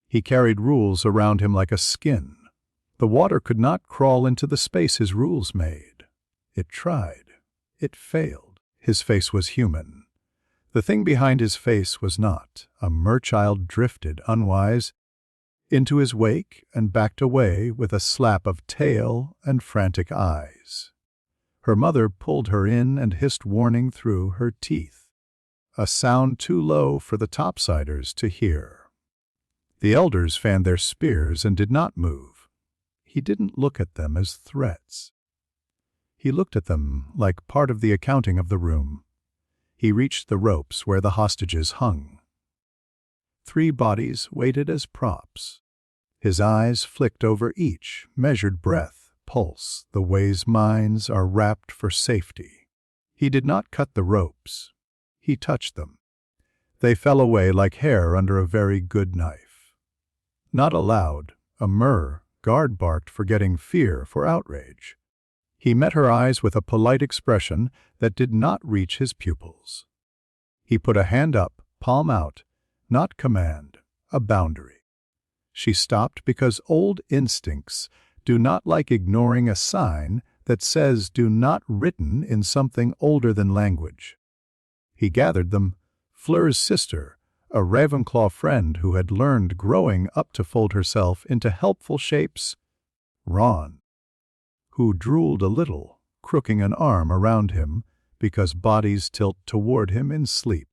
He carried rules around him like a skin. The water could not crawl into the space his rules made. It tried. It failed. His face was human. The thing behind his face was not. A merchild drifted, unwise, into his wake and backed away with a slap of tail and frantic eyes. Her mother pulled her in and hissed warning through her teeth, a sound too low for the topsiders to hear. The elders fanned their spears and did not move. He didn't look at them as threats. He looked at them like part of the accounting of the room. He reached the ropes where the hostages hung. 3 bodies waited as props. His eyes flicked over each, measured breath, pulse, the ways minds are wrapped for safety. He did not cut the ropes. He touched them. They fell away like hair under a very good knife. Not aloud, a murr. Guard barked, forgetting fear for outrage. He met her eyes with a polite expression that did not reach his pupils. He put a hand up, palm out, not command, a boundary. She stopped because old instincts do not like ignoring a sign that says do not written in something older than language. He gathered them, Fleur's sister, a Ravenclaw friend who had learned growing up to fold herself into helpful shapes, Ron, who drooled a little, crooking an arm around him because bodies tilt toward him in sleep,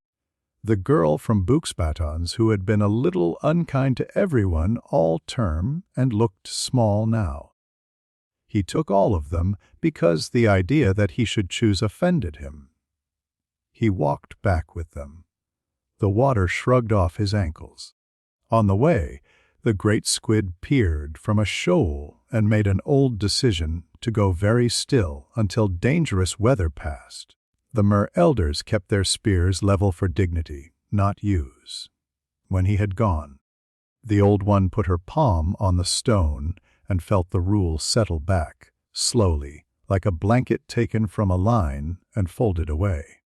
the girl from Buxbatons who had been a little unkind to everyone all term and looked small now. He took all of them because the idea that he should choose offended him. He walked back with them. The water shrugged off his ankles. On the way, the great squid peered from a shoal and made an old decision to go very still until dangerous weather passed. The mer elders kept their spears level for dignity, not use. When he had gone, the old one put her palm on the stone and felt the rule settle back, slowly, like a blanket taken from a line and folded away.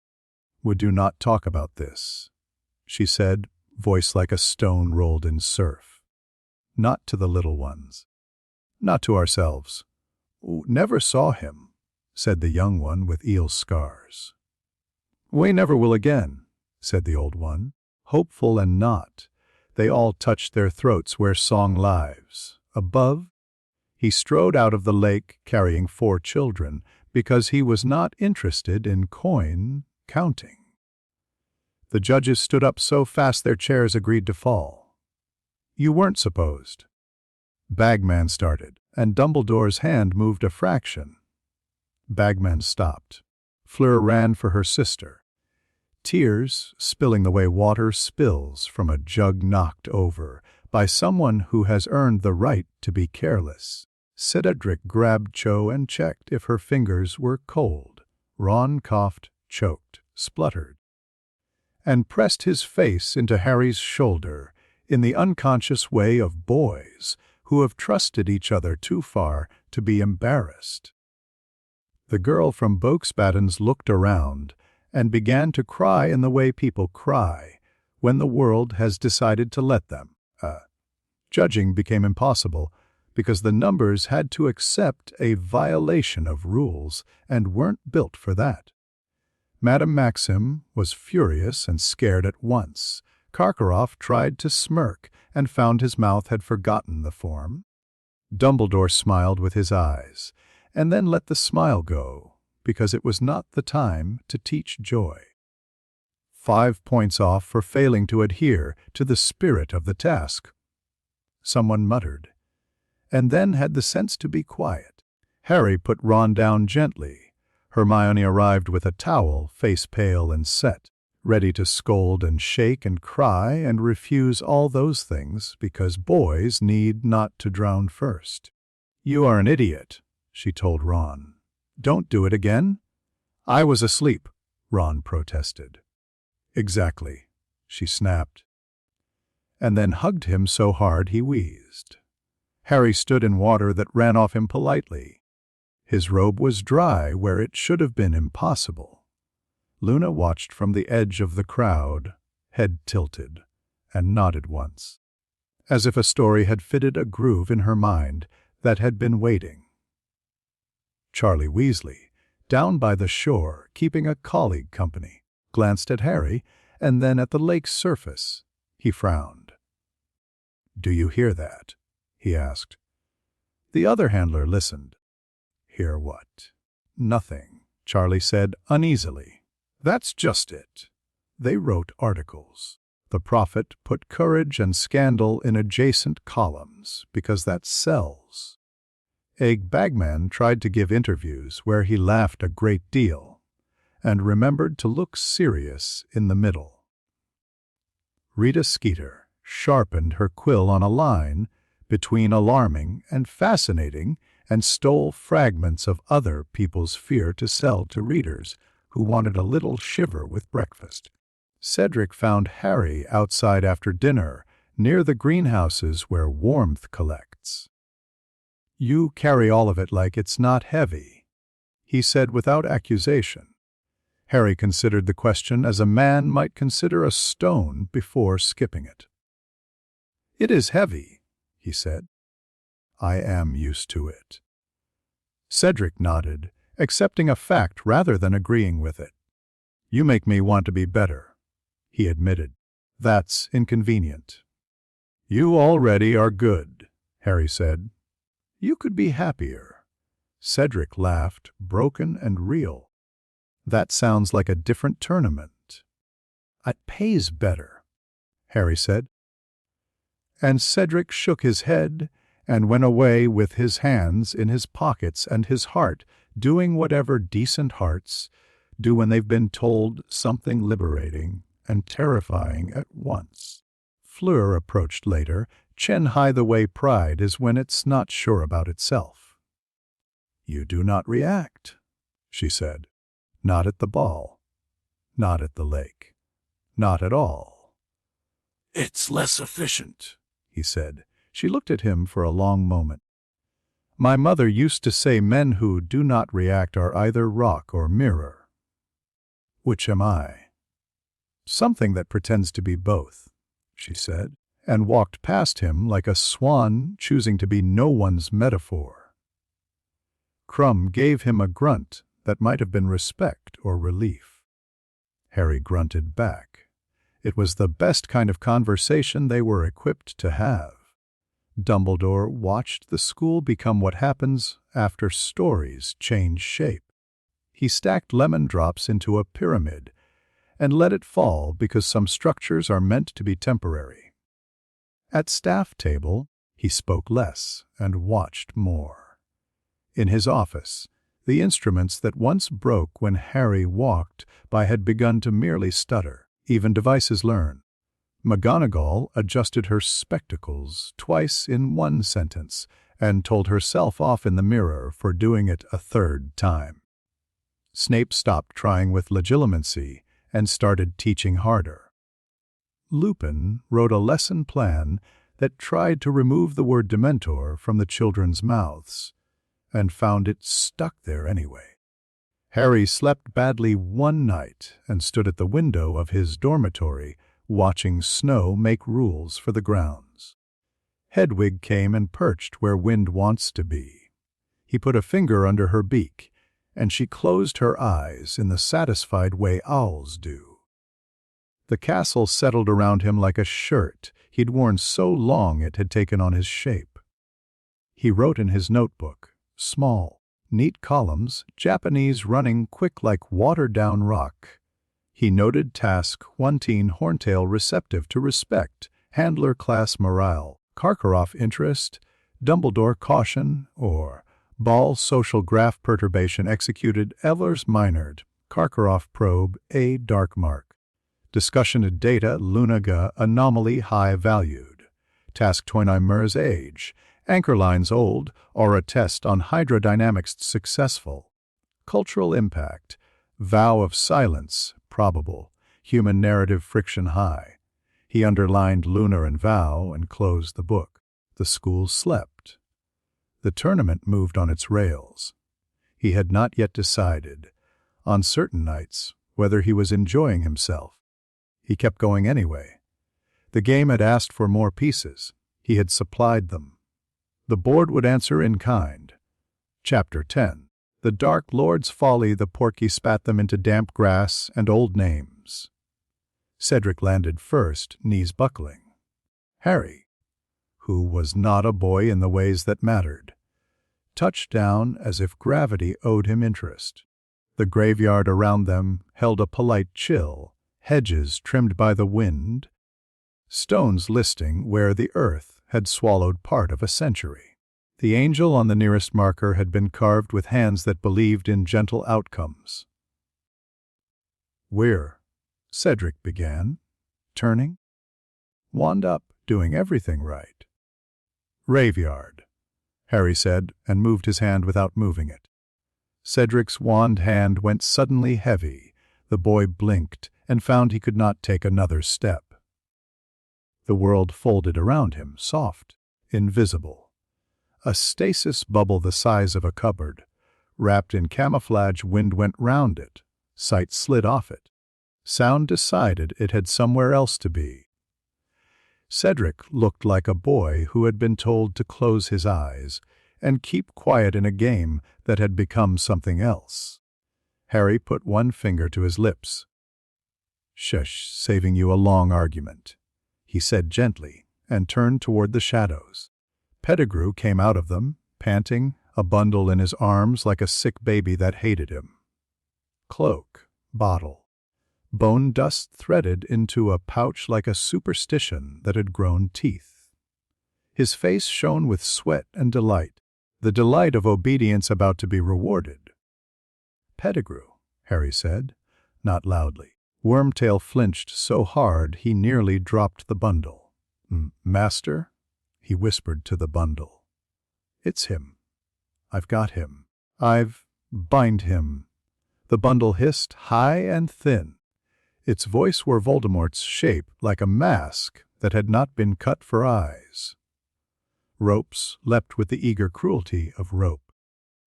"We do not talk about this," she said, voice like a stone rolled in surf. "Not to the little ones. Not to ourselves. Never saw him," said the young one with eel scars. "We never will again," said the old one. Hopeful and not, they all touched their throats where song lives. Above, he strode out of the lake carrying 4 children because he was not interested in coin counting. The judges stood up so fast their chairs agreed to fall. "You weren't supposed." Bagman started, and Dumbledore's hand moved a fraction. Bagman stopped. Fleur ran for her sister. Tears spilling the way water spills from a jug knocked over by someone who has earned the right to be careless. Cedric grabbed Cho and checked if her fingers were cold. Ron coughed, choked, spluttered, and pressed his face into Harry's shoulder in the unconscious way of boys who have trusted each other too far to be embarrassed. The girl from Boaksbattens looked around and began to cry in the way people cry when the world has decided to let them. Judging became impossible because the numbers had to accept a violation of rules and weren't built for that. Madame Maxim was furious and scared at once. Karkaroff tried to smirk and found his mouth had forgotten the form. Dumbledore smiled with his eyes, and then let the smile go, because it was not the time to teach joy. 5 points off for failing to adhere to the spirit of the task. Someone muttered, and then had the sense to be quiet. Harry put Ron down gently. Hermione arrived with a towel, face pale and set, ready to scold and shake and cry and refuse all those things because boys need not to drown first. "You are an idiot," she told Ron. "Don't do it again." "I was asleep," Ron protested. "Exactly," she snapped, and then hugged him so hard he wheezed. Harry stood in water that ran off him politely. His robe was dry where it should have been impossible. Luna watched from the edge of the crowd, head tilted, and nodded once, as if a story had fitted a groove in her mind that had been waiting. Charlie Weasley, down by the shore, keeping a colleague company, glanced at Harry and then at the lake's surface. He frowned. "Do you hear that?" he asked. The other handler listened. "Hear what?" "Nothing," Charlie said uneasily. "That's just it. They wrote articles. The Prophet put courage and scandal in adjacent columns because that sells." Egg Bagman tried to give interviews where he laughed a great deal and remembered to look serious in the middle. Rita Skeeter sharpened her quill on a line between alarming and fascinating and stole fragments of other people's fear to sell to readers who wanted a little shiver with breakfast. Cedric found Harry outside after dinner near the greenhouses where warmth collects. "You carry all of it like it's not heavy," he said without accusation. Harry considered the question as a man might consider a stone before skipping it. "It is heavy," he said. "I am used to it." Cedric nodded, accepting a fact rather than agreeing with it. "You make me want to be better," he admitted. "That's inconvenient." "You already are good," Harry said. "You could be happier." Cedric laughed, broken and real. "That sounds like a different tournament." "It pays better," Harry said. And Cedric shook his head and went away with his hands in his pockets and his heart doing whatever decent hearts do when they've been told something liberating and terrifying at once. Fleur approached later, chin high the way pride is when it's not sure about itself. "You do not react," she said. "Not at the ball. Not at the lake. Not at all." "It's less efficient," he said. She looked at him for a long moment. "My mother used to say men who do not react are either rock or mirror. Which am I?" "Something that pretends to be both," she said, and walked past him like a swan choosing to be no one's metaphor. Crumb gave him a grunt that might have been respect or relief. Harry grunted back. It was the best kind of conversation they were equipped to have. Dumbledore watched the school become what happens after stories change shape. He stacked lemon drops into a pyramid and let it fall because some structures are meant to be temporary. At staff table, he spoke less and watched more. In his office, the instruments that once broke when Harry walked by had begun to merely stutter. Even devices learn. McGonagall adjusted her spectacles twice in one sentence and told herself off in the mirror for doing it a third time. Snape stopped trying with legilimency and started teaching harder. Lupin wrote a lesson plan that tried to remove the word Dementor from the children's mouths, and found it stuck there anyway. Harry slept badly one night and stood at the window of his dormitory watching Snow make rules for the grounds. Hedwig came and perched where Wind wants to be. He put a finger under her beak, and she closed her eyes in the satisfied way owls do. The castle settled around him like a shirt he'd worn so long it had taken on his shape. He wrote in his notebook, small, neat columns, Japanese running quick like watered-down rock. He noted task 1 Horntail receptive to respect, Handler class morale, Karkaroff interest, Dumbledore caution, or Ball social graph perturbation executed, Evlers minored, Karkaroff probe, A dark mark. Discussioned data, Lunaga anomaly high valued. Task 29 Mers age, anchor lines old, or a test on hydrodynamics successful. Cultural impact, vow of silence, probable, human narrative friction high. He underlined lunar and vow and closed the book. The school slept. The tournament moved on its rails. He had not yet decided, on certain nights, whether he was enjoying himself. He kept going anyway. The game had asked for more pieces. He had supplied them. The board would answer in kind. Chapter 10. The Dark Lord's folly, the Porky spat them into damp grass and old names. Cedric landed first, knees buckling. Harry, who was not a boy in the ways that mattered, touched down as if gravity owed him interest. The graveyard around them held a polite chill, hedges trimmed by the wind, stones listing where the earth had swallowed part of a century. The angel on the nearest marker had been carved with hands that believed in gentle outcomes. "We're," Cedric began, turning. "Wand up, doing everything right." "Graveyard," Harry said, and moved his hand without moving it. Cedric's wand hand went suddenly heavy. The boy blinked and found he could not take another step. The world folded around him, soft, invisible. A stasis bubble the size of a cupboard. Wrapped in camouflage, wind went round it. Sight slid off it. Sound decided it had somewhere else to be. Cedric looked like a boy who had been told to close his eyes and keep quiet in a game that had become something else. Harry put one finger to his lips. "Shush, saving you a long argument," he said gently, and turned toward the shadows. Pettigrew came out of them, panting, a bundle in his arms like a sick baby that hated him. Cloak, bottle, bone dust threaded into a pouch like a superstition that had grown teeth. His face shone with sweat and delight, the delight of obedience about to be rewarded. "Pettigrew," Harry said, not loudly. Wormtail flinched so hard he nearly dropped the bundle. "Master?" he whispered to the bundle. "It's him. I've got him. Bind him." The bundle hissed high and thin. Its voice wore Voldemort's shape like a mask that had not been cut for eyes. Ropes leapt with the eager cruelty of rope.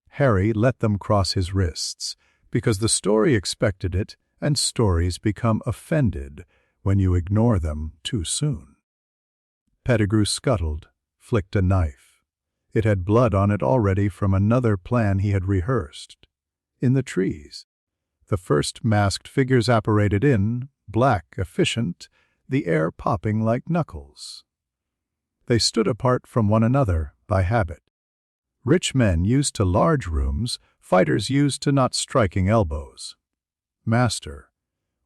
Harry let them cross his wrists, because the story expected it, and stories become offended when you ignore them too soon. Pettigrew scuttled, flicked a knife. It had blood on it already from another plan he had rehearsed. In the trees. The first masked figures apparated in, black, efficient, the air popping like knuckles. They stood apart from one another by habit. Rich men used to large rooms, fighters used to not striking elbows. "Master,"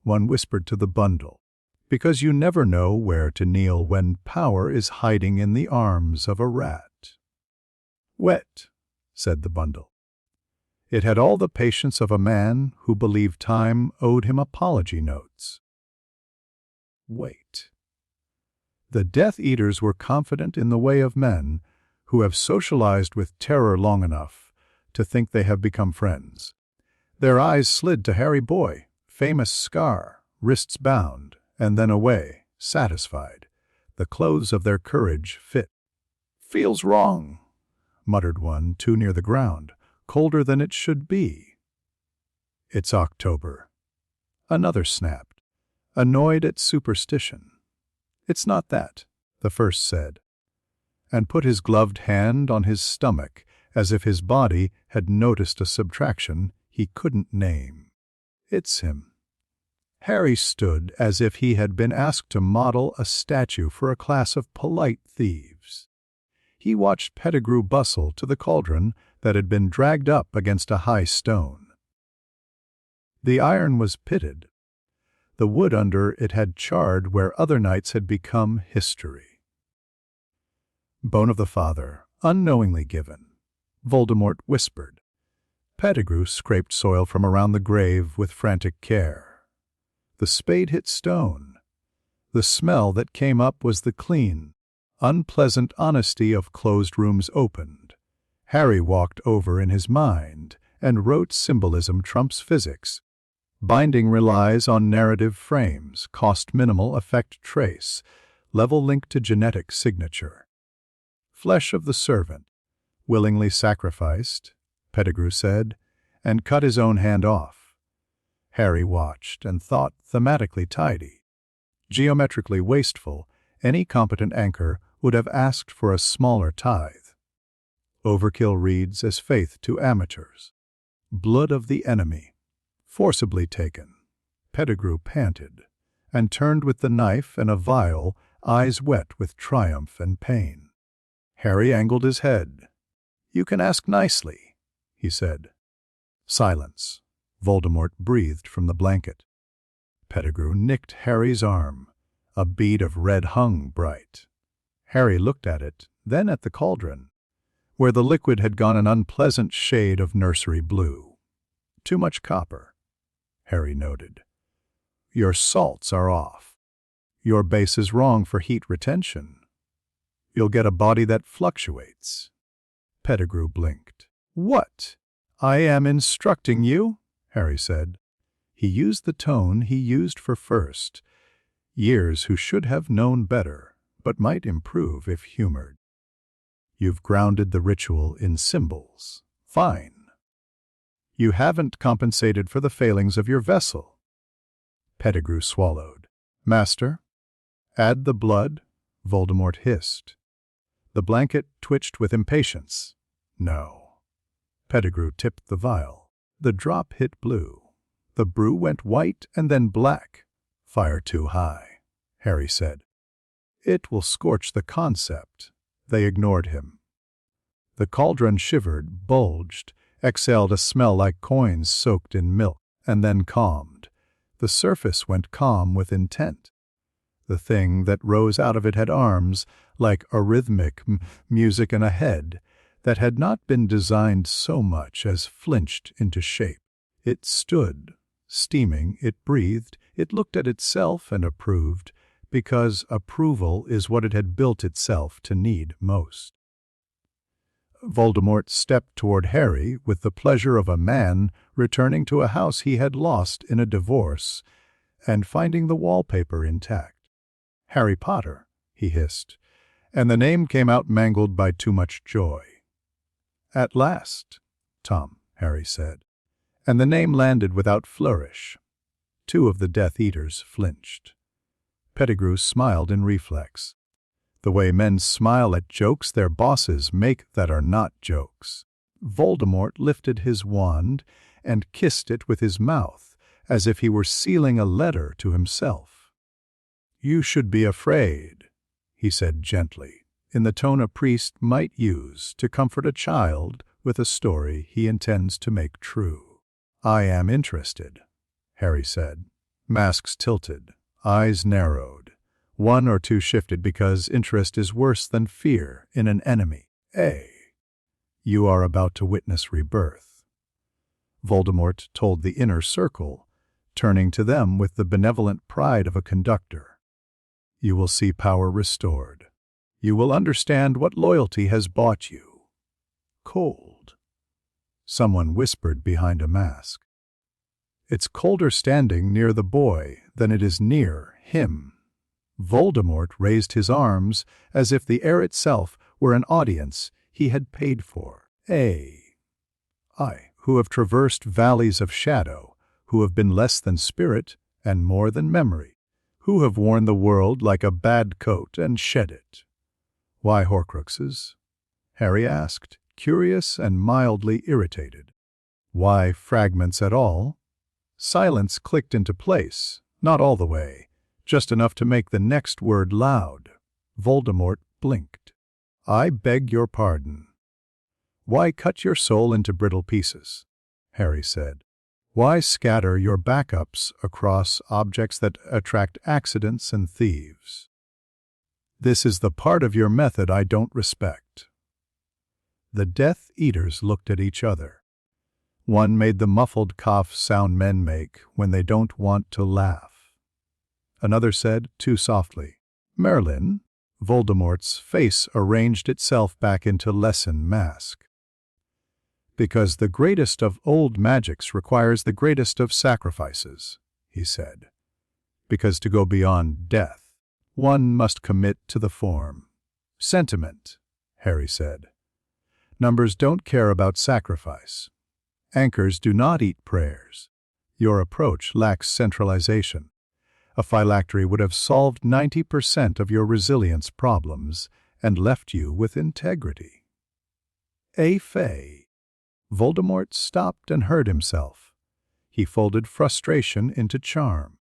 one whispered to the bundle, "because you never know where to kneel when power is hiding in the arms of a rat." "Wet," said the bundle. It had all the patience of a man who believed time owed him apology notes. Wait. The Death Eaters were confident in the way of men who have socialized with terror long enough to think they have become friends. Their eyes slid to Harry Boy, famous scar, wrists bound, and then away, satisfied. The clothes of their courage fit. "Feels wrong," muttered one too near the ground, colder than it should be. "It's October." Another snapped, annoyed at superstition. "It's not that," the first said, and put his gloved hand on his stomach as if his body had noticed a subtraction he couldn't name. "It's him." Harry stood as if he had been asked to model a statue for a class of polite thieves. He watched Pettigrew bustle to the cauldron that had been dragged up against a high stone. The iron was pitted. The wood under it had charred where other nights had become history. "Bone of the father, unknowingly given," Voldemort whispered. Pettigrew scraped soil from around the grave with frantic care. The spade hit stone. The smell that came up was the clean, unpleasant honesty of closed rooms opened. Harry walked over in his mind and wrote symbolism trumps physics. Binding relies on narrative frames, cost minimal, effect trace, level link to genetic signature. "Flesh of the servant, willingly sacrificed," Pettigrew said, and cut his own hand off. Harry watched and thought thematically tidy. Geometrically wasteful, any competent anchor would have asked for a smaller tithe. Overkill reads as faith to amateurs. "Blood of the enemy." Forcibly taken. Pettigrew panted, and turned with the knife and a vial, eyes wet with triumph and pain. Harry angled his head. "You can ask nicely," he said. Silence. Voldemort breathed from the blanket. Pettigrew nicked Harry's arm. A bead of red hung bright. Harry looked at it, then at the cauldron, where the liquid had gone an unpleasant shade of nursery blue. "Too much copper," Harry noted. "Your salts are off. Your base is wrong for heat retention. You'll get a body that fluctuates." Pettigrew blinked. "What? I am instructing you," Harry said. He used the tone he used for first. Years who should have known better, but might improve if humored. "You've grounded the ritual in symbols. Fine. You haven't compensated for the failings of your vessel." Pettigrew swallowed. "Master?" "Add the blood," Voldemort hissed. The blanket twitched with impatience. "No." Pettigrew tipped the vial. The drop hit blue. The brew went white and then black. "Fire too high," Harry said. "It will scorch the concept." They ignored him. The cauldron shivered, bulged, exhaled a smell like coins soaked in milk, and then calmed. The surface went calm with intent. The thing that rose out of it had arms, like a rhythmic music, and a head that had not been designed so much as flinched into shape. It stood, Steaming, it breathed, it looked at itself and approved, because approval is what it had built itself to need most. Voldemort stepped toward Harry with the pleasure of a man returning to a house he had lost in a divorce and finding the wallpaper intact. "Harry Potter," he hissed, and the name came out mangled by too much joy. "At last, Tom," Harry said, and the name landed without flourish. Two of the Death Eaters flinched. Pettigrew smiled in reflex. The way men smile at jokes their bosses make that are not jokes. Voldemort lifted his wand and kissed it with his mouth, as if he were sealing a letter to himself. "You should be afraid," he said gently, in the tone a priest might use to comfort a child with a story he intends to make true. "I am interested," Harry said. Masks tilted, eyes narrowed. One or two shifted because interest is worse than fear in an enemy. You are about to witness rebirth," Voldemort told the inner circle, turning to them with the benevolent pride of a conductor. "You will see power restored. You will understand what loyalty has bought you." "Cold," someone whispered behind a mask. "It's colder standing near the boy than it is near him." Voldemort raised his arms as if the air itself were an audience he had paid for. I, who have traversed valleys of shadow, who have been less than spirit and more than memory, who have worn the world like a bad coat and shed it." "Why Horcruxes?" Harry asked, curious and mildly irritated. "Why fragments at all?" Silence clicked into place, not all the way, just enough to make the next word loud. Voldemort blinked. "I beg your pardon." "Why cut your soul into brittle pieces?" Harry said. "Why scatter your backups across objects that attract accidents and thieves? This is the part of your method I don't respect." The Death Eaters looked at each other. One made the muffled cough sound men make when they don't want to laugh. Another said, too softly, "Merlin." Voldemort's face arranged itself back into lesson mask. "Because the greatest of old magics requires the greatest of sacrifices," he said. "Because to go beyond death, one must commit to the form." "Sentiment," Harry said. "Numbers don't care about sacrifice. Anchors do not eat prayers. Your approach lacks centralization. A phylactery would have solved 90% of your resilience problems and left you with integrity." Fay. Voldemort stopped and heard himself. He folded frustration into charm.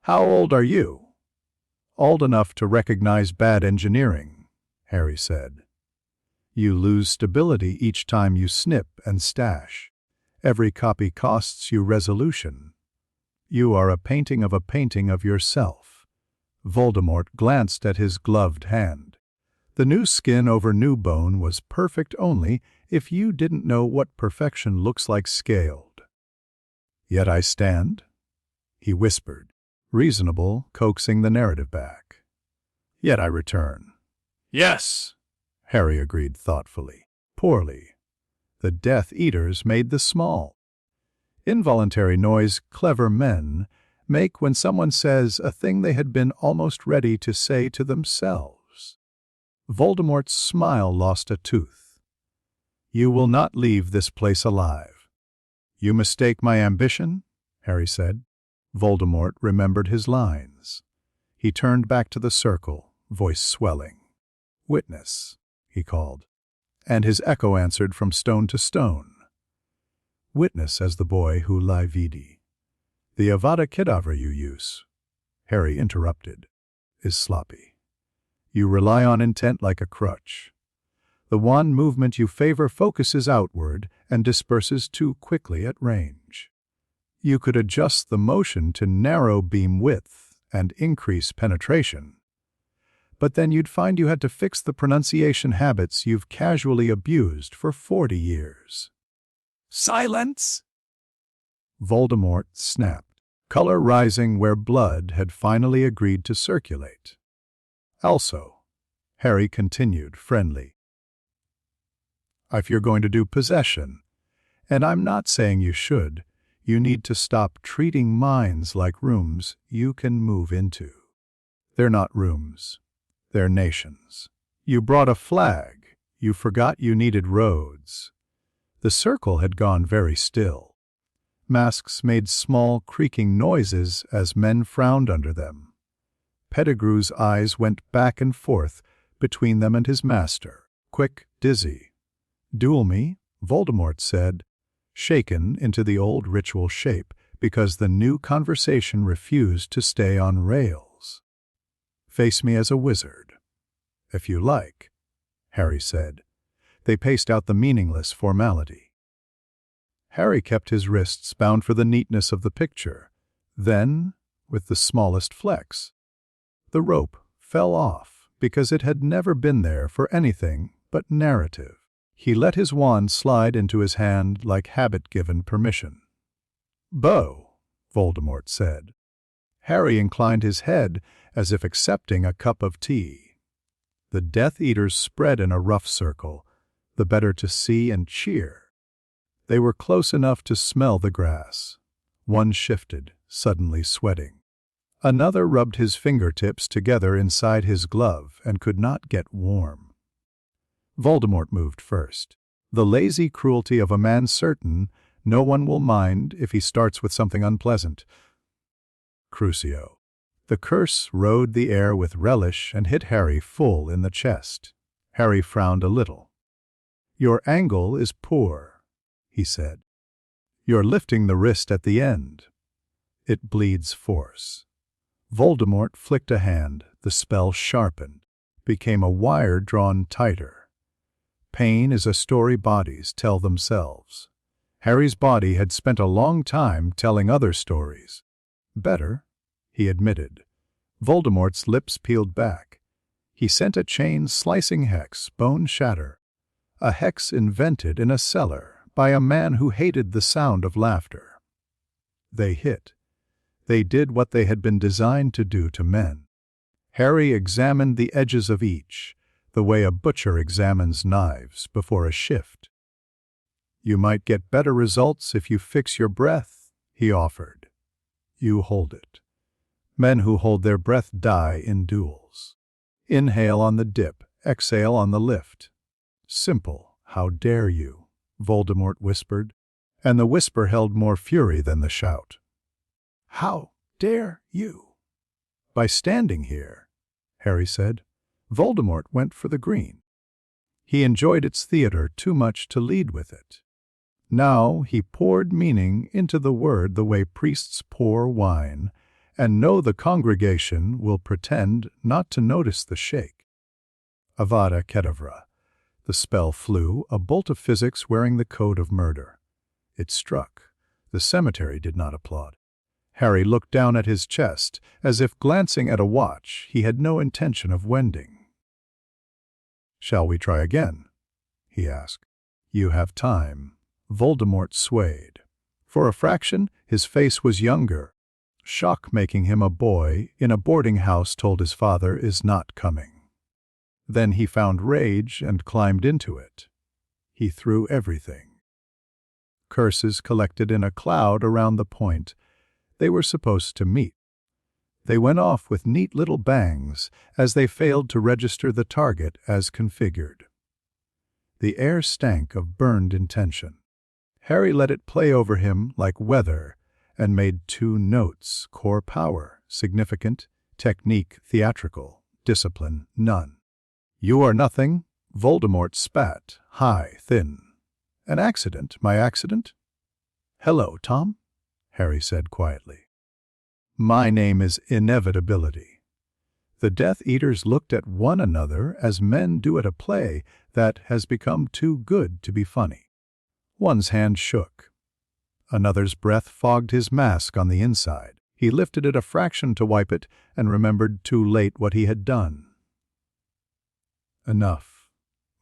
"How old are you?" "Old enough to recognize bad engineering," Harry said. "You lose stability each time you snip and stash. Every copy costs you resolution. You are a painting of yourself." Voldemort glanced at his gloved hand. The new skin over new bone was perfect only if you didn't know what perfection looks like scaled. "Yet I stand," he whispered, reasonable, coaxing the narrative back. "Yet I return." "Yes," Harry agreed thoughtfully. "Poorly. The Death Eaters made the small. Involuntary noise clever men make when someone says a thing they had been almost ready to say to themselves." Voldemort's smile lost a tooth. "You will not leave this place alive." "You mistake my ambition?" Harry said. Voldemort remembered his lines. He turned back to the circle, voice swelling. "Witness," he called, and his echo answered from stone to stone. "Witness as the boy who lie vidi. The Avada Kedavra you use," Harry interrupted, "is sloppy. You rely on intent like a crutch. The wand movement you favor focuses outward and disperses too quickly at range. You could adjust the motion to narrow beam width and increase penetration. But then you'd find you had to fix the pronunciation habits you've casually abused for 40 years. "Silence!" Voldemort snapped. color rising where blood had finally agreed to circulate. Also, Harry continued, friendly, if you're going to do possession, and I'm not saying you should, you need to stop treating minds like rooms you can move into. They're not rooms. They're nations. You brought a flag. You forgot you needed roads. The circle had gone very still. Masks made small, creaking noises as men frowned under them. Pettigrew's eyes went back and forth between them and his master, quick, dizzy. "Duel me," Voldemort said, shaken into the old ritual shape because the new conversation refused to stay on rails. "Face me as a wizard." "If you like," Harry said. They paced out the meaningless formality. Harry kept his wrists bound for the neatness of the picture. Then, with the smallest flex, the rope fell off because it had never been there for anything but narrative. He let his wand slide into his hand like habit-given permission. "Beau," Voldemort said. Harry inclined his head as if accepting a cup of tea. The Death Eaters spread in a rough circle, the better to see and cheer. They were close enough to smell the grass. One shifted, suddenly sweating. Another rubbed his fingertips together inside his glove and could not get warm. Voldemort moved first. The lazy cruelty of a man certain no one will mind if he starts with something unpleasant. Crucio. The curse rode the air with relish and hit Harry full in the chest. Harry frowned a little. "Your angle is poor," he said. "You're lifting the wrist at the end. It bleeds force." Voldemort flicked a hand. The spell sharpened, became a wire drawn tighter. Pain is a story bodies tell themselves. Harry's body had spent a long time telling other stories. Better, he admitted. Voldemort's lips peeled back. He sent a chain-slicing hex, bone shatter. A hex invented in a cellar by a man who hated the sound of laughter. They hit. They did what they had been designed to do to men. Harry examined the edges of each, the way a butcher examines knives before a shift. "You might get better results if you fix your breath," he offered. "You hold it. Men who hold their breath die in duels. Inhale on the dip, exhale on the lift." "Simple, how dare you?" Voldemort whispered, and the whisper held more fury than the shout. "How dare you?" "By standing here," Harry said. Voldemort went for the green. He enjoyed its theater too much to lead with it. Now he poured meaning into the word the way priests pour wine, and know the congregation will pretend not to notice the shake. Avada Kedavra. The spell flew, a bolt of physics wearing the code of murder. It struck. The cemetery did not applaud. Harry looked down at his chest, as if glancing at a watch he had no intention of wending. "Shall we try again?" he asked. "You have time." Voldemort swayed. For a fraction, his face was younger. Shock making him a boy in a boarding house told his father is not coming. Then he found rage and climbed into it. He threw everything. Curses collected in a cloud around the point they were supposed to meet. They went off with neat little bangs as they failed to register the target as configured. The air stank of burned intention. Harry let it play over him like weather and made 2 notes: core power, significant; technique, theatrical; discipline, none. "You are nothing," Voldemort spat, high, thin. "An accident, my accident?" "Hello, Tom," Harry said quietly. "My name is Inevitability." The Death Eaters looked at one another as men do at a play that has become too good to be funny. One's hand shook. Another's breath fogged his mask on the inside. He lifted it a fraction to wipe it and remembered too late what he had done. "Enough,"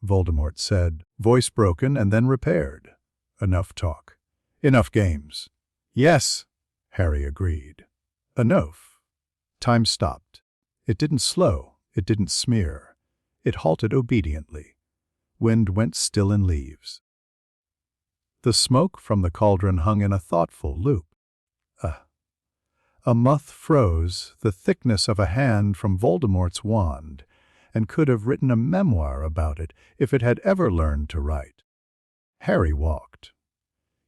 Voldemort said, voice broken and then repaired. "Enough talk. Enough games." "Yes," Harry agreed. Enough. Time stopped. It didn't slow, it didn't smear. It halted obediently. Wind went still in leaves. The smoke from the cauldron hung in a thoughtful loop. A moth froze the thickness of a hand from Voldemort's wand, and could have written a memoir about it if it had ever learned to write. Harry walked.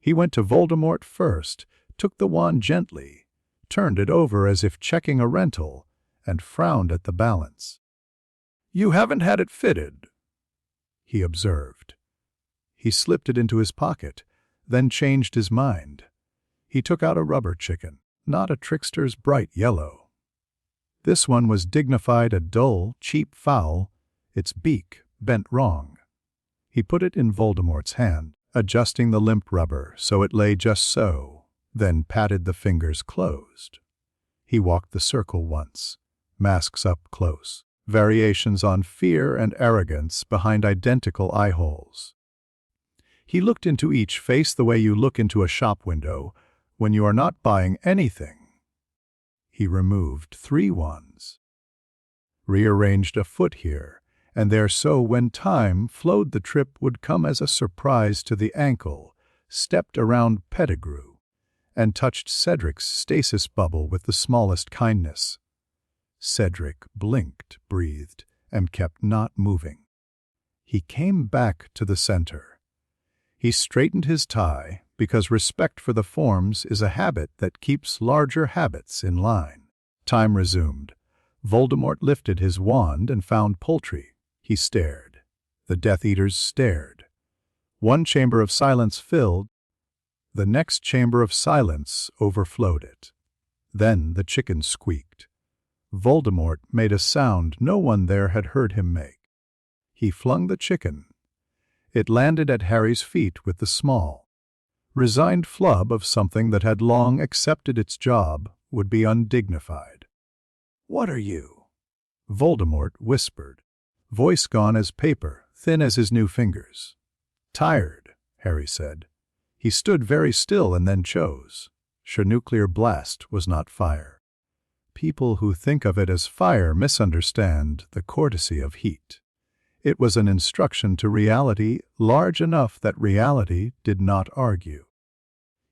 He went to Voldemort first, took the wand gently, turned it over as if checking a rental, and frowned at the balance. "You haven't had it fitted," he observed. He slipped it into his pocket, then changed his mind. He took out a rubber chicken, not a trickster's bright yellow. This one was dignified a dull, cheap fowl, its beak bent wrong. He put it in Voldemort's hand, adjusting the limp rubber so it lay just so, then patted the fingers closed. He walked the circle once, masks up close, variations on fear and arrogance behind identical eye holes. He looked into each face the way you look into a shop window when you are not buying anything. He removed 3 wands, rearranged a foot here and there so when time flowed the trip would come as a surprise to the ankle, stepped around Pettigrew, and touched Cedric's stasis bubble with the smallest kindness. Cedric blinked, breathed, and kept not moving. He came back to the center. He straightened his tie, because respect for the forms is a habit that keeps larger habits in line. Time resumed. Voldemort lifted his wand and found poultry. He stared. The Death Eaters stared. One chamber of silence filled. The next chamber of silence overflowed it. Then the chicken squeaked. Voldemort made a sound no one there had heard him make. He flung the chicken. It landed at Harry's feet with the small, resigned flub of something that had long accepted its job would be undignified. "What are you?" Voldemort whispered, voice gone as paper, thin as his new fingers. "Tired," Harry said. He stood very still and then chose. Nuclear blast was not fire. People who think of it as fire misunderstand the courtesy of heat. It was an instruction to reality large enough that reality did not argue.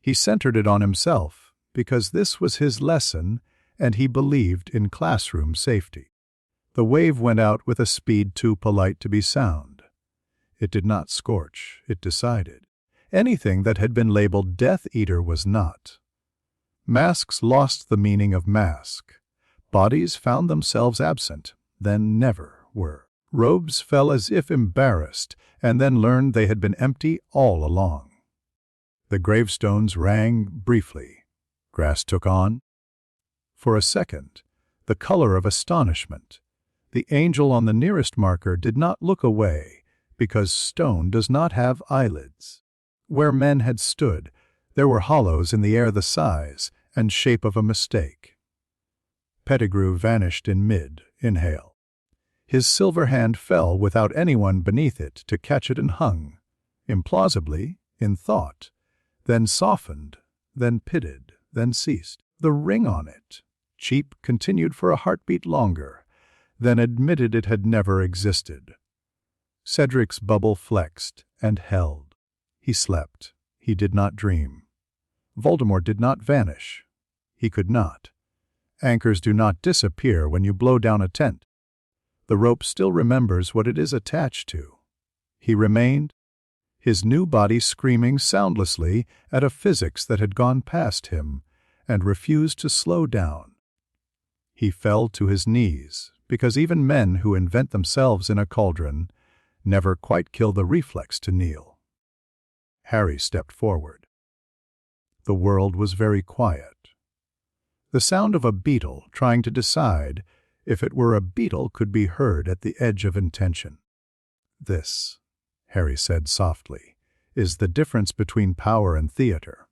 He centered it on himself because this was his lesson and he believed in classroom safety. The wave went out with a speed too polite to be sound. It did not scorch, it decided. Anything that had been labeled Death Eater was not. Masks lost the meaning of mask. Bodies found themselves absent, then never were. Robes fell as if embarrassed, and then learned they had been empty all along. The gravestones rang briefly. Grass took on. For a second, the color of astonishment. The angel on the nearest marker did not look away, because stone does not have eyelids. Where men had stood, there were hollows in the air the size and shape of a mistake. Pettigrew vanished in mid-inhale. His silver hand fell without anyone beneath it to catch it and hung, implausibly, in thought, then softened, then pitted, then ceased. The ring on it, cheap, continued for a heartbeat longer, then admitted it had never existed. Cedric's bubble flexed and held. He slept. He did not dream. Voldemort did not vanish. He could not. Anchors do not disappear when you blow down a tent. The rope still remembers what it is attached to. He remained, his new body screaming soundlessly at a physics that had gone past him and refused to slow down. He fell to his knees, because even men who invent themselves in a cauldron never quite kill the reflex to kneel. Harry stepped forward. The world was very quiet. The sound of a beetle trying to decide if it were a beetle could be heard at the edge of intention. "This," Harry said softly, "is the difference between power and theater."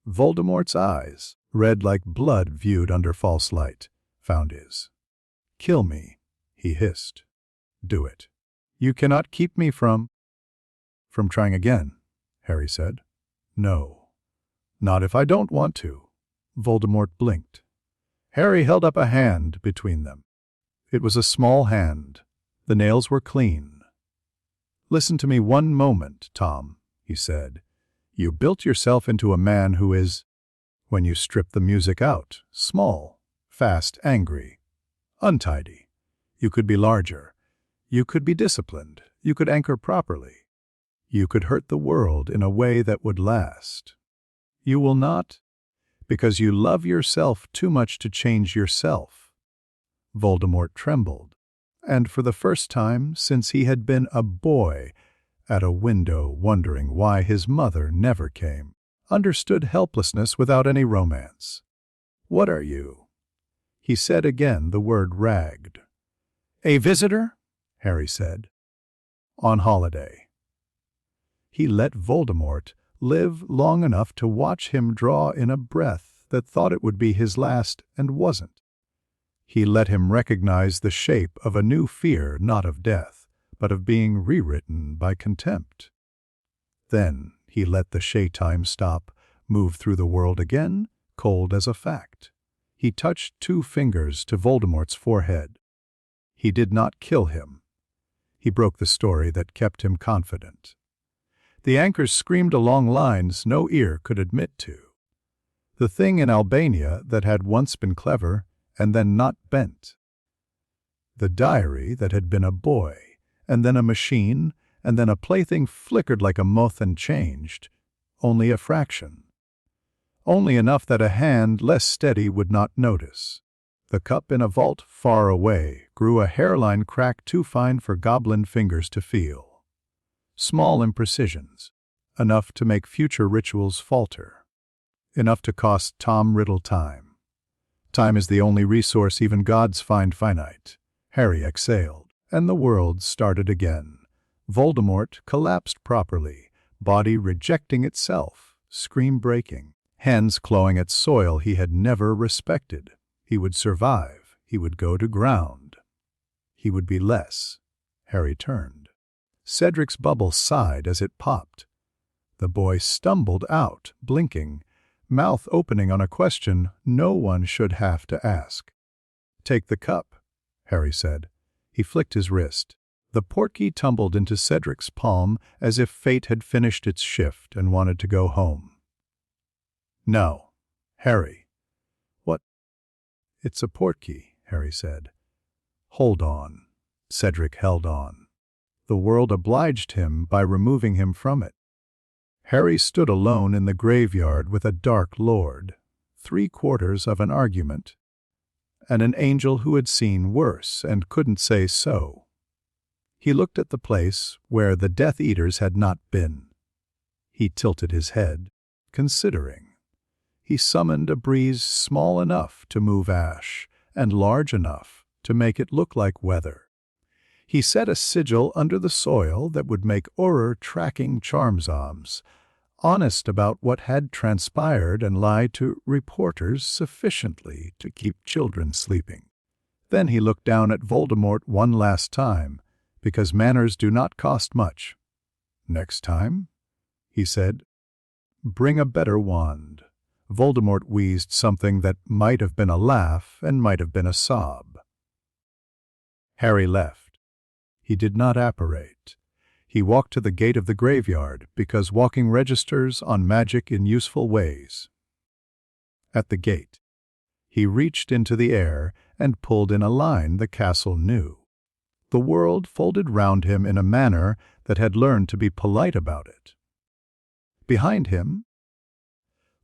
Voldemort's eyes, red like blood viewed under false light, found his. "Kill me," he hissed. "Do it. You cannot keep me from trying again," Harry said. "No. Not if I don't want to. Voldemort blinked. Harry held up a hand between them. It was a small hand. The nails were clean. "Listen to me one moment, Tom," he said. "You built yourself into a man who is, when you strip the music out, small, fast, angry, untidy. You could be larger. You could be disciplined. You could anchor properly. You could hurt the world in a way that would last. You will not, because you love yourself too much to change yourself." Voldemort trembled, and for the first time since he had been a boy at a window wondering why his mother never came, understood helplessness without any romance. "What are you?" He said again the word ragged. "A visitor?" Harry said. "On holiday." He let Voldemort live long enough to watch him draw in a breath that thought it would be his last and wasn't. He let him recognize the shape of a new fear, not of death, but of being rewritten by contempt. Then he let the Shay-Time stop, move through the world again, cold as a fact. He touched 2 fingers to Voldemort's forehead. He did not kill him. He broke the story that kept him confident. The anchors screamed along lines no ear could admit to. The thing in Albania that had once been clever and then not bent. The diary that had been a boy, and then a machine, and then a plaything flickered like a moth and changed, only a fraction. Only enough that a hand less steady would not notice. The cup in a vault far away grew a hairline crack too fine for goblin fingers to feel. Small imprecisions, enough to make future rituals falter. Enough to cost Tom Riddle time. Time is the only resource even gods find finite. Harry exhaled, and the world started again. Voldemort collapsed properly, body rejecting itself, scream breaking, hands clawing at soil he had never respected. He would survive. He would go to ground. He would be less. Harry turned. Cedric's bubble sighed as it popped. The boy stumbled out, blinking, mouth opening on a question no one should have to ask. "Take the cup," Harry said. He flicked his wrist. The portkey tumbled into Cedric's palm as if fate had finished its shift and wanted to go home. "No, Harry." "What?" "It's a portkey," Harry said. "Hold on." Cedric held on. The world obliged him by removing him from it. Harry stood alone in the graveyard with a dark lord, 3/4 of an argument, and an angel who had seen worse and couldn't say so. He looked at the place where the Death Eaters had not been. He tilted his head, considering. He summoned a breeze small enough to move ash and large enough to make it look like weather. He set a sigil under the soil that would make Auror tracking Charmzoms, honest about what had transpired and lie to reporters sufficiently to keep children sleeping. Then he looked down at Voldemort one last time, because manners do not cost much. "Next time," he said, "bring a better wand." Voldemort wheezed something that might have been a laugh and might have been a sob. Harry left. He did not apparate. He walked to the gate of the graveyard because walking registers on magic in useful ways. At the gate, he reached into the air and pulled in a line the castle knew. The world folded round him in a manner that had learned to be polite about it. Behind him,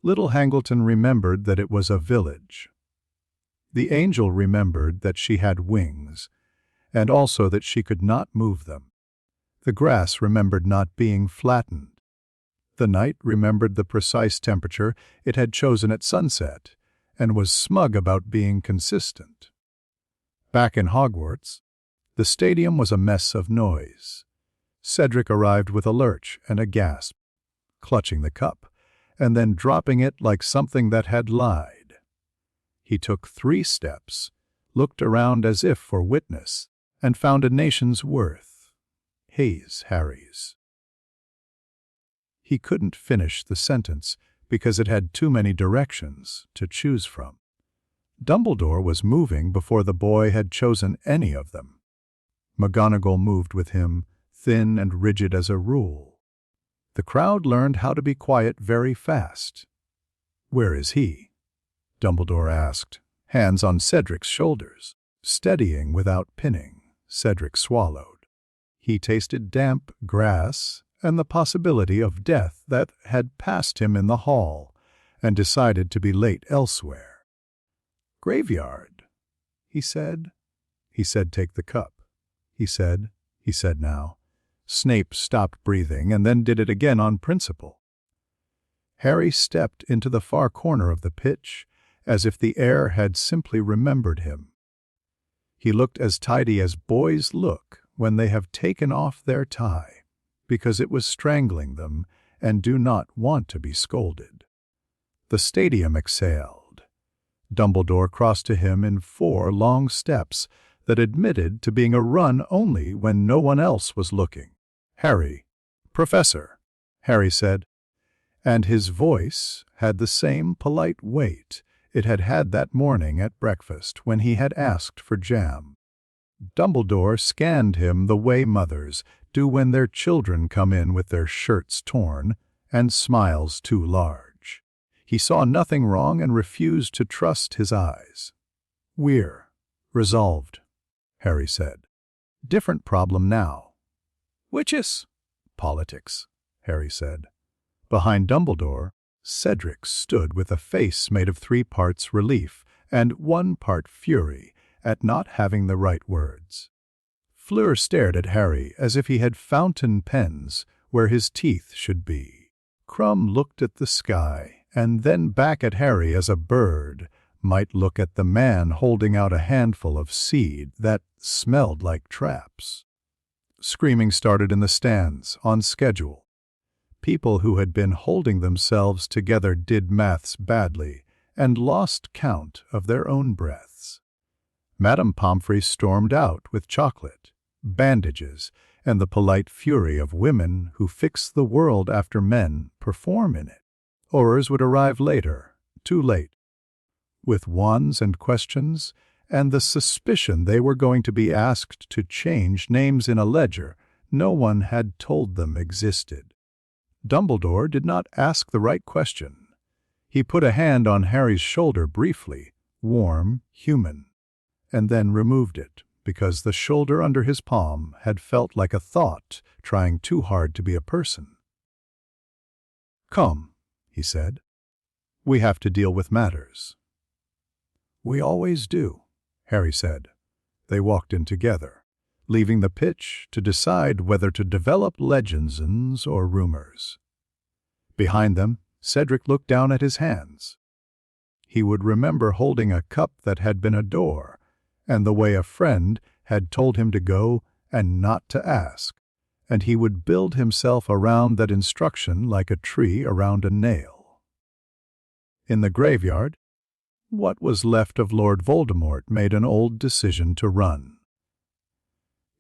little Hangleton remembered that it was a village. The angel remembered that she had wings, and also that she could not move them. The grass remembered not being flattened. The night remembered the precise temperature it had chosen at sunset, and was smug about being consistent. Back in Hogwarts, the stadium was a mess of noise. Cedric arrived with a lurch and a gasp, clutching the cup, and then dropping it like something that had lied. He took 3 steps, looked around as if for witness, and found a nation's worth. His Harry's. He couldn't finish the sentence because it had too many directions to choose from. Dumbledore was moving before the boy had chosen any of them. McGonagall moved with him, thin and rigid as a rule. The crowd learned how to be quiet very fast. "Where is he?" Dumbledore asked, hands on Cedric's shoulders. Steadying without pinning, Cedric swallowed. He tasted damp grass and the possibility of death that had passed him in the hall, and decided to be late elsewhere. "Graveyard," he said. He said, "Take the cup." He said now. Snape stopped breathing and then did it again on principle. Harry stepped into the far corner of the pitch, as if the air had simply remembered him. He looked as tidy as boys look when they have taken off their tie, because it was strangling them and do not want to be scolded. The stadium exhaled. Dumbledore crossed to him in 4 long steps that admitted to being a run only when no one else was looking. "Harry." "Professor," Harry said, and his voice had the same polite weight it had had that morning at breakfast when he had asked for jam. Dumbledore scanned him the way mothers do when their children come in with their shirts torn and smiles too large. He saw nothing wrong and refused to trust his eyes. "We're resolved," Harry said. "Different problem now." "Witches." "Politics," Harry said. Behind Dumbledore, Cedric stood with a face made of 3 parts relief and 1 part fury at not having the right words. Fleur stared at Harry as if he had fountain pens where his teeth should be. Crumb looked at the sky and then back at Harry as a bird might look at the man holding out a handful of seed that smelled like traps. Screaming started in the stands, on schedule. People who had been holding themselves together did maths badly and lost count of their own breaths. Madame Pomfrey stormed out with chocolate, bandages, and the polite fury of women who fix the world after men perform in it. Aurors would arrive later, too late, with wands and questions, and the suspicion they were going to be asked to change names in a ledger no one had told them existed. Dumbledore did not ask the right question. He put a hand on Harry's shoulder briefly, warm, human, and then removed it, because the shoulder under his palm had felt like a thought trying too hard to be a person. "Come," he said. "We have to deal with matters." "We always do," Harry said. They walked in together, leaving the pitch to decide whether to develop legends or rumors. Behind them, Cedric looked down at his hands. He would remember holding a cup that had been a door, and the way a friend had told him to go and not to ask, and he would build himself around that instruction like a tree around a nail. In the graveyard, what was left of Lord Voldemort made an old decision to run.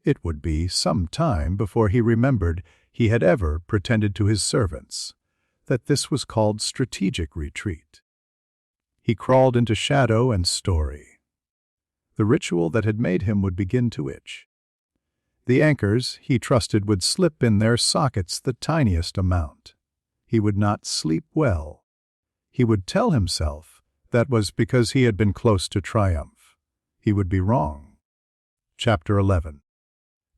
It would be some time before he remembered he had ever pretended to his servants that this was called strategic retreat. He crawled into shadow and story. The ritual that had made him would begin to itch. The anchors, he trusted, would slip in their sockets the tiniest amount. He would not sleep well. He would tell himself that was because he had been close to triumph. He would be wrong. Chapter 11.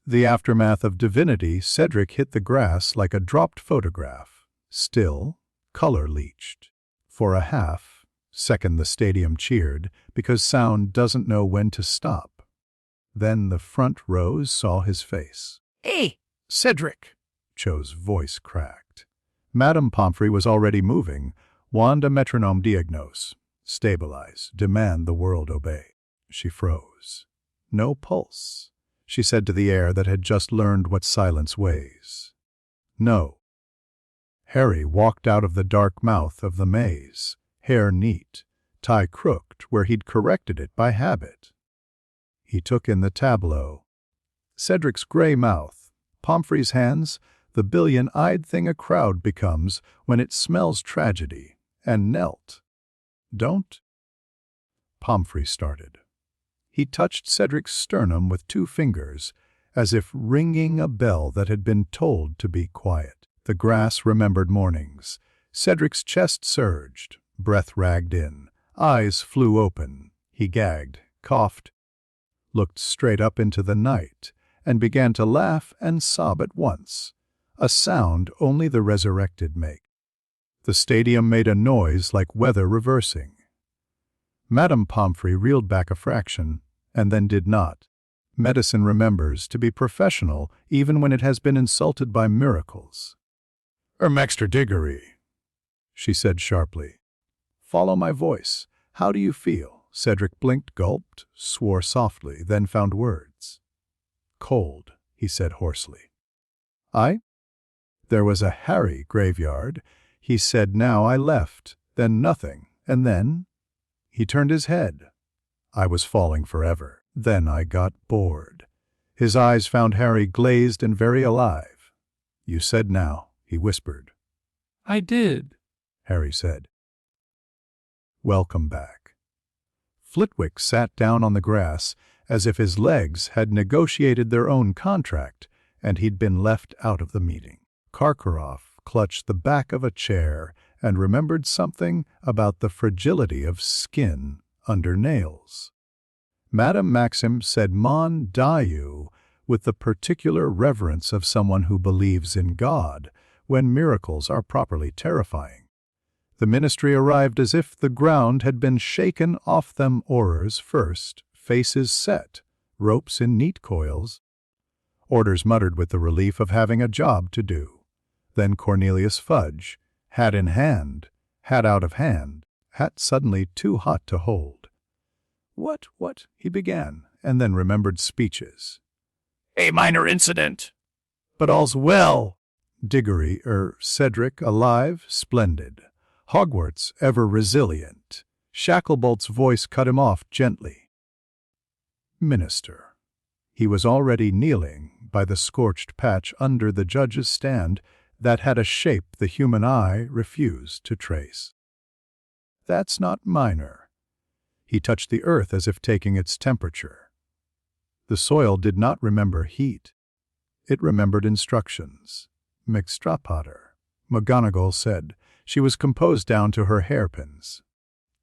The aftermath of divinity, Cedric hit the grass like a dropped photograph. Still, color-leached. For a half-second the stadium cheered, because sound doesn't know when to stop. Then the front rows saw his face. "Hey, "Cedric!" Cho's voice cracked. Madame Pomfrey was already moving. Wand a metronome diagnose. Stabilize. Demand the world obey. She froze. No pulse, she said to the air that had just learned what silence weighs. No. Harry walked out of the dark mouth of the maze, hair neat, tie crooked where he'd corrected it by habit. He took in the tableau. Cedric's gray mouth, Pomfrey's hands, the billion-eyed thing a crowd becomes when it smells tragedy, and knelt. "Don't—" Pomfrey started. He touched Cedric's sternum with 2 fingers, as if ringing a bell that had been told to be quiet. The grass remembered mornings. Cedric's chest surged, breath ragged in, eyes flew open. He gagged, coughed, looked straight up into the night, and began to laugh and sob at once, a sound only the resurrected make. The stadium made a noise like weather reversing. Madame Pomfrey reeled back a fraction, and then did not. Medicine remembers to be professional even when it has been insulted by miracles. "Mr. Diggory," she said sharply. "Follow my voice. How do you feel?" Cedric blinked, gulped, swore softly, then found words. "Cold," he said hoarsely. There was a Harry graveyard," he said. "Now I left, then nothing, and then—" He turned his head. "I was falling forever. Then I got bored." His eyes found Harry glazed and very alive. "You said now," he whispered. "I did," Harry said. "Welcome back." Flitwick sat down on the grass as if his legs had negotiated their own contract and he'd been left out of the meeting. Karkaroff clutched the back of a chair and remembered something about the fragility of skin under nails. Madame Maxim said "Mon Dieu" with the particular reverence of someone who believes in God when miracles are properly terrifying. The ministry arrived as if the ground had been shaken off them oars first, faces set, ropes in neat coils. Orders muttered with the relief of having a job to do. Then Cornelius Fudge, hat in hand, hat out of hand, hat suddenly too hot to hold. What, he began, and then remembered speeches. A minor incident. But all's well. Diggory, Cedric, alive, splendid. Hogwarts, ever resilient. Shacklebolt's voice cut him off gently. Minister. He was already kneeling by the scorched patch under the judge's stand that had a shape the human eye refused to trace. That's not minor. He touched the earth as if taking its temperature. The soil did not remember heat. It remembered instructions. "McStrapater," McGonagall said. She was composed down to her hairpins.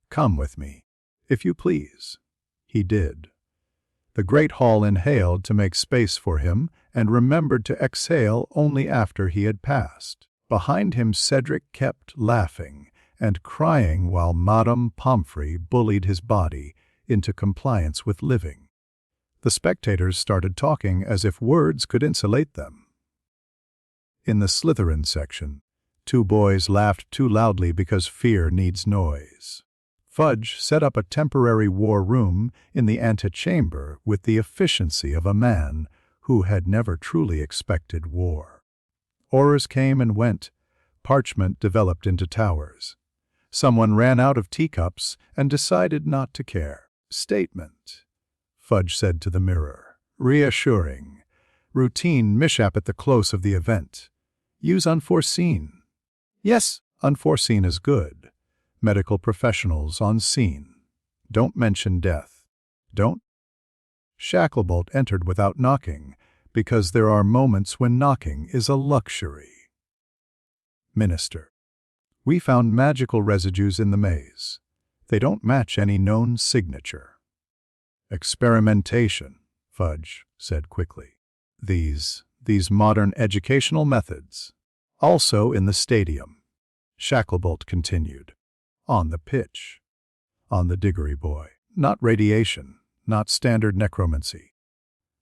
"Come with me, if you please." He did. The great hall inhaled to make space for him and remembered to exhale only after he had passed. Behind him Cedric kept laughing and crying while Madame Pomfrey bullied his body into compliance with living. The spectators started talking as if words could insulate them. In the Slytherin section, 2 boys laughed too loudly because fear needs noise. Fudge set up a temporary war room in the antechamber with the efficiency of a man who had never truly expected war. Orders came and went. Parchment developed into towers. Someone ran out of teacups and decided not to care. "Statement," Fudge said to the mirror. "Reassuring. Routine mishap at the close of the event. Use unforeseen." "Yes, unforeseen is good. Medical professionals on scene. Don't mention death. Don't." Shacklebolt entered without knocking, because there are moments when knocking is a luxury. Minister. "We found magical residues in the maze. They don't match any known signature." "Experimentation," Fudge said quickly. These modern educational methods. Also in the stadium." Shacklebolt continued. "On the pitch. On the Diggory boy. Not radiation, not standard necromancy.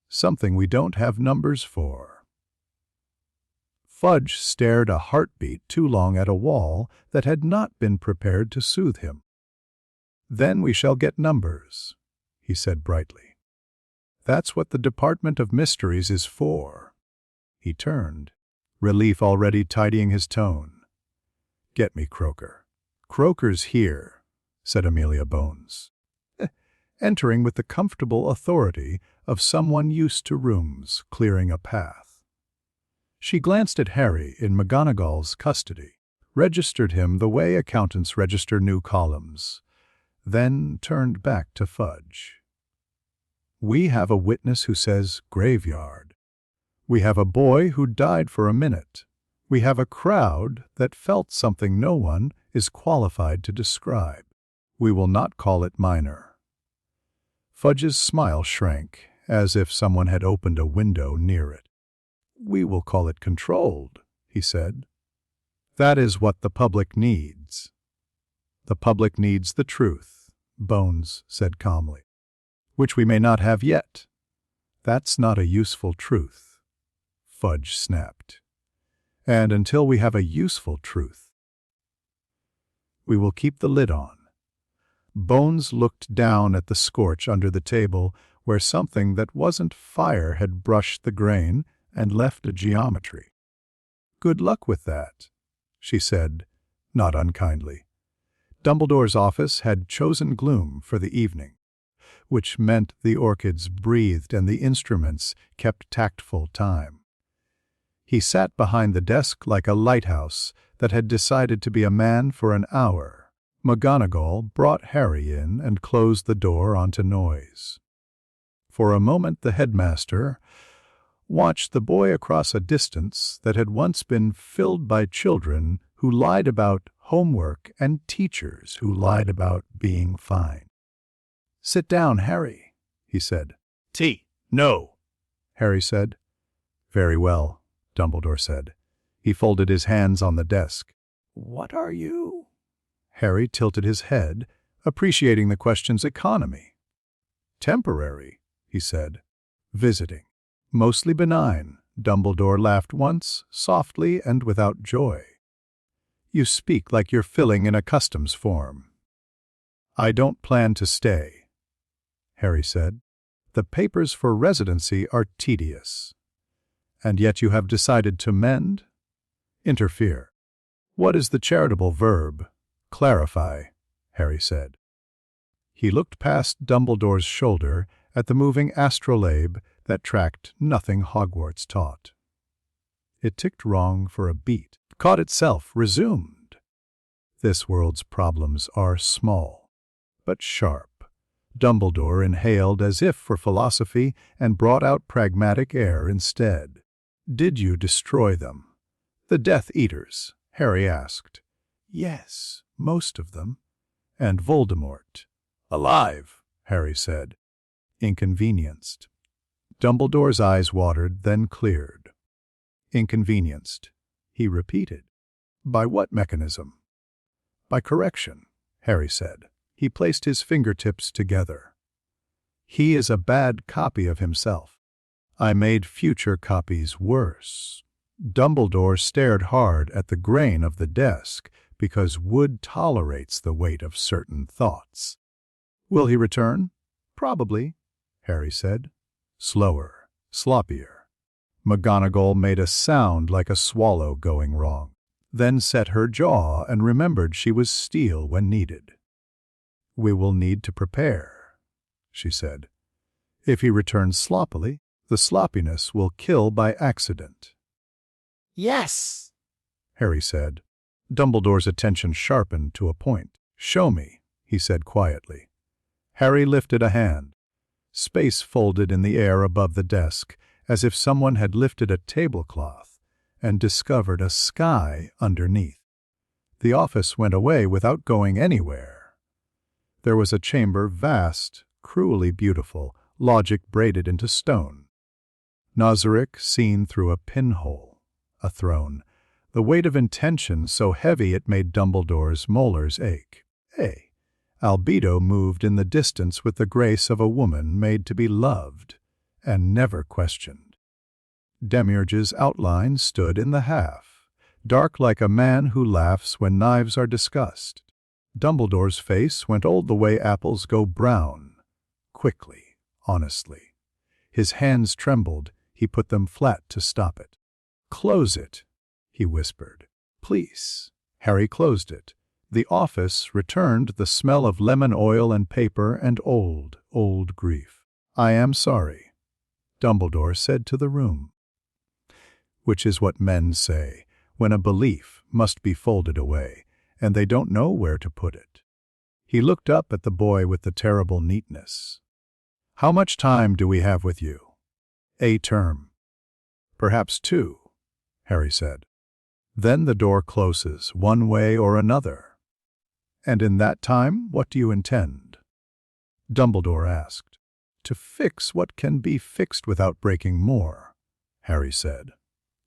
Something we don't have numbers for." Fudge stared a heartbeat too long at a wall that had not been prepared to soothe him. "Then we shall get numbers," he said brightly. "That's what the Department of Mysteries is for." He turned, relief already tidying his tone. "Get me Croaker." "Croaker's here," said Amelia Bones, entering with the comfortable authority of someone used to rooms clearing a path. She glanced at Harry in McGonagall's custody. registered him the way accountants register new columns, then turned back to Fudge. We have a witness who says graveyard. We have a boy who died for a minute. We have a crowd that felt something no one is qualified to describe. We will not call it minor. Fudge's smile shrank, as if someone had opened a window near it. We will call it controlled, he said. That is what the public needs. The public needs the truth, Bones said calmly, which we may not have yet. That's not a useful truth, Fudge snapped. And until we have a useful truth, we will keep the lid on. Bones looked down at the scorch under the table where something that wasn't fire had brushed the grain and left a geometry. Good luck with that, she said, not unkindly. Dumbledore's office had chosen gloom for the evening, which meant the orchids breathed and the instruments kept tactful time. He sat behind the desk like a lighthouse that had decided to be a man for an hour. McGonagall brought Harry in and closed the door onto noise. For a moment the headmaster watched the boy across a distance that had once been filled by children who lied about homework and teachers who lied about being fine. "Sit down, Harry," he said. Tea. No. Harry said. "Very well," Dumbledore said. He folded his hands on the desk. "What are you?" Harry tilted his head, appreciating the question's economy. "Temporary," he said. "Visiting. Mostly benign." Dumbledore laughed once, softly and without joy. "You speak like you're filling in a customs form." "I don't plan to stay," Harry said. "The papers for residency are tedious. And yet you have decided to mend? Interfere. What is the charitable verb? Clarify," Harry said. He looked past Dumbledore's shoulder at the moving astrolabe that tracked nothing Hogwarts taught. It ticked wrong for a beat, caught itself, resumed. This world's problems are small, but sharp. Dumbledore inhaled as if for philosophy and brought out pragmatic air instead. "Did you destroy them?" "The Death Eaters?" Harry asked. "Yes, most of them." "And Voldemort?" "Alive," Harry said. "Inconvenienced." Dumbledore's eyes watered, then cleared. "Inconvenienced," he repeated. "By what mechanism?" "By correction," Harry said. He placed his fingertips together. "He is a bad copy of himself. I made future copies worse." Dumbledore stared hard at the grain of the desk because wood tolerates the weight of certain thoughts. "Will he return?" "Probably," Harry said. Slower, sloppier. McGonagall made a sound like a swallow going wrong, then set her jaw and remembered she was steel when needed. "We will need to prepare," she said. "If he returns sloppily, the sloppiness will kill by accident." Yes, Harry said. Dumbledore's attention sharpened to a point. "Show me," he said quietly. Harry lifted a hand. Space folded in the air above the desk, as if someone had lifted a tablecloth and discovered a sky underneath. The office went away without going anywhere. There was a chamber vast, cruelly beautiful, logic braided into stone. Nazarick seen through a pinhole. A throne. The weight of intention so heavy it made Dumbledore's molars ache. Albedo moved in the distance with the grace of a woman made to be loved and never questioned. Demiurge's outline stood in the half, dark like a man who laughs when knives are discussed. Dumbledore's face went all the way apples go brown, quickly, honestly. His hands trembled, he put them flat to stop it. "Close it," he whispered. "Please." Harry closed it. The office returned the smell of lemon oil and paper and old, old grief. "I am sorry," Dumbledore said to the room. Which is what men say when a belief must be folded away, and they don't know where to put it. He looked up at the boy with the terrible neatness. "How much time do we have with you?" "A term." "Perhaps 2, Harry said. "Then the door closes, one way or another." "And in that time, what do you intend?" Dumbledore asked. "To fix what can be fixed without breaking more," Harry said.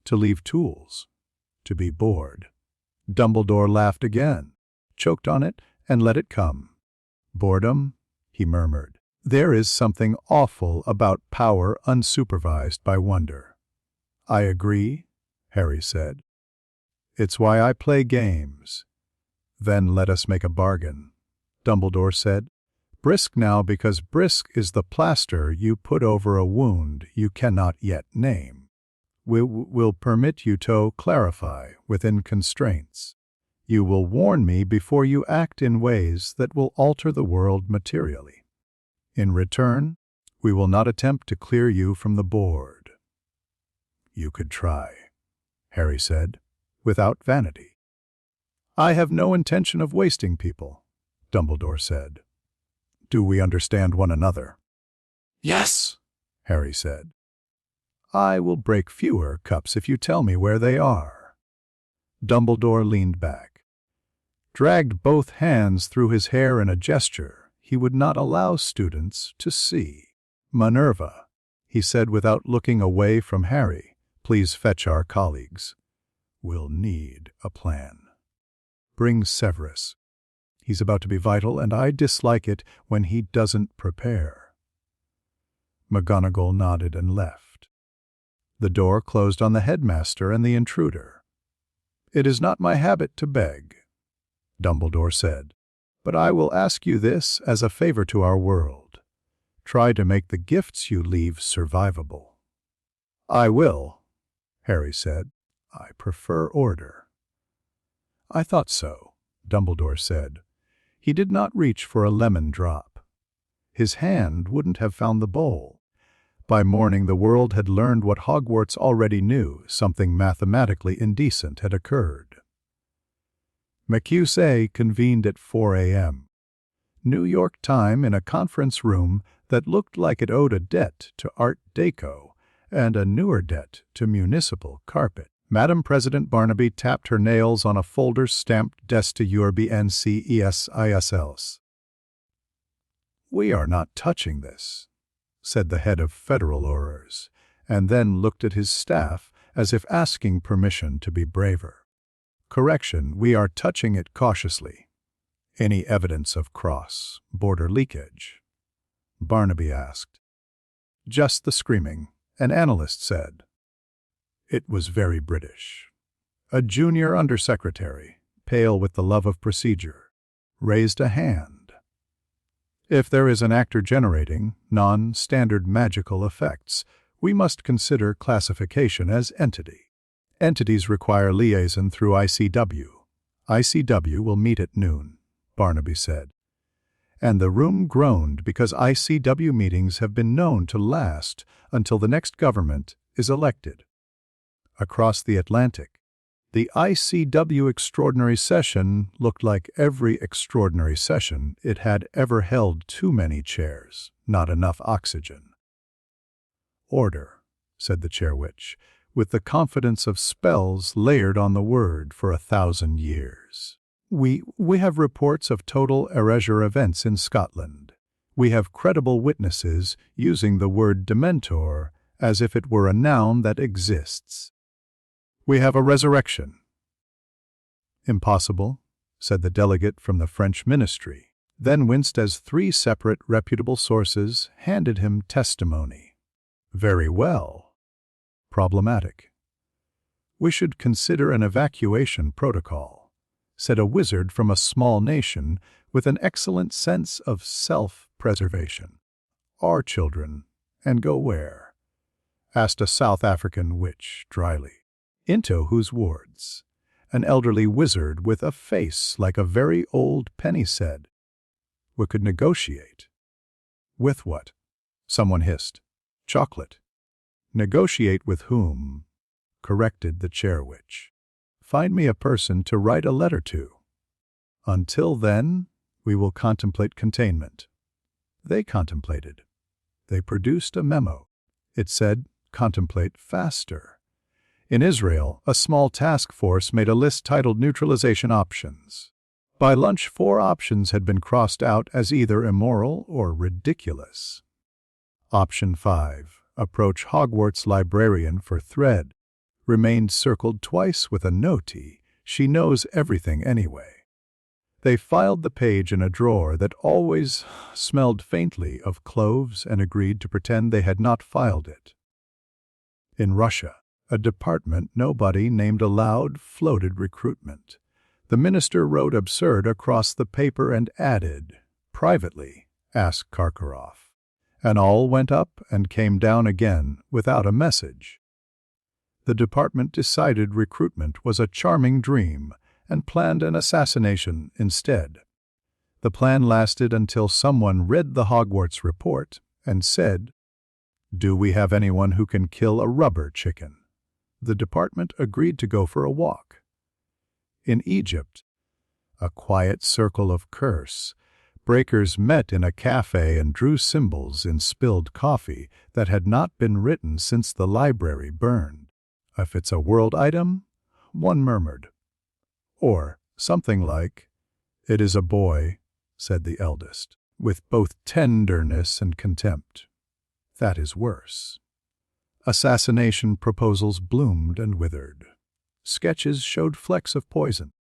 "To leave tools. To be bored." Dumbledore laughed again, choked on it, and let it come. "Boredom," he murmured. "There is something awful about power unsupervised by wonder." "I agree," Harry said. "It's why I play games." "Then let us make a bargain," Dumbledore said. "Brisk now, because brisk is the plaster you put over a wound you cannot yet name. Will permit you to clarify within constraints. You will warn me before you act in ways that will alter the world materially. In return, we will not attempt to clear you from the board." "You could try," Harry said, without vanity. "I have no intention of wasting people," Dumbledore said. "Do we understand one another?" Yes, Harry said. "I will break fewer cups if you tell me where they are." Dumbledore leaned back, dragged both hands through his hair in a gesture he would not allow students to see. "Minerva," he said without looking away from Harry, "please fetch our colleagues. We'll need a plan. Bring Severus. He's about to be vital, and I dislike it when he doesn't prepare." McGonagall nodded and left. The door closed on the headmaster and the intruder. "It is not my habit to beg," Dumbledore said, "but I will ask you this as a favor to our world. Try to make the gifts you leave survivable." "I will," Harry said. "I prefer order." "I thought so," Dumbledore said. He did not reach for a lemon drop. His hand wouldn't have found the bowl. By morning the world had learned what Hogwarts already knew: something mathematically indecent had occurred. McUSA convened at 4 a.m. New York time in a conference room that looked like it owed a debt to Art Deco and a newer debt to municipal carpet. Madam President Barnaby tapped her nails on a folder stamped Desta Urbi NCESISLs. "We are not touching this," said the head of federal horrors, and then looked at his staff as if asking permission to be braver. "Correction, we are touching it cautiously." "Any evidence of cross-border leakage?" Barnaby asked. "Just the screaming," an analyst said. It was very British. A junior undersecretary, pale with the love of procedure, raised a hand. "If there is an actor generating non-standard magical effects, we must consider classification as entity. Entities require liaison through ICW. ICW will meet at noon," Barnaby said. And the room groaned because ICW meetings have been known to last until the next government is elected. Across the Atlantic, the ICW extraordinary session looked like every extraordinary session it had ever held: too many chairs, not enough oxygen. "Order," said the chair witch, with the confidence of spells layered on the word for 1,000 years. We have reports of total erasure events in Scotland. We have credible witnesses using the word Dementor as if it were a noun that exists. We have a resurrection." "Impossible," said the delegate from the French ministry, then winced as 3 separate reputable sources handed him testimony. "Very well. Problematic. We should consider an evacuation protocol," said a wizard from a small nation with an excellent sense of self-preservation. "Our children, and go where?" asked a South African witch dryly. "Into whose wards?" an elderly wizard with a face like a very old penny said. "We could negotiate." "With what?" someone hissed. "Chocolate." "Negotiate with whom?" corrected the chair witch. find me a person to write a letter to. Until then, we will contemplate containment. They contemplated. They produced a memo. It said, contemplate faster. In Israel, a small task force made a list titled Neutralization Options. By lunch, 4 options had been crossed out as either immoral or ridiculous. Option 5, approach Hogwarts librarian for thread, remained circled twice with a notey, she knows everything anyway. They filed the page in a drawer that always smelled faintly of cloves and agreed to pretend they had not filed it. In Russia, a department nobody named aloud floated recruitment. The minister wrote absurd across the paper and added, privately, ask Karkaroff. And all went up and came down again without a message. The department decided recruitment was a charming dream and planned an assassination instead. The plan lasted until someone read the Hogwarts report and said, do we have anyone who can kill a rubber chicken? The department agreed to go for a walk. In Egypt, a quiet circle of curse, breakers met in a cafe and drew symbols in spilled coffee that had not been written since the library burned. If it's a world item, one murmured. Or something like, it is a boy, said the eldest, with both tenderness and contempt. That is worse. Assassination proposals bloomed and withered. Sketches showed flecks of poison.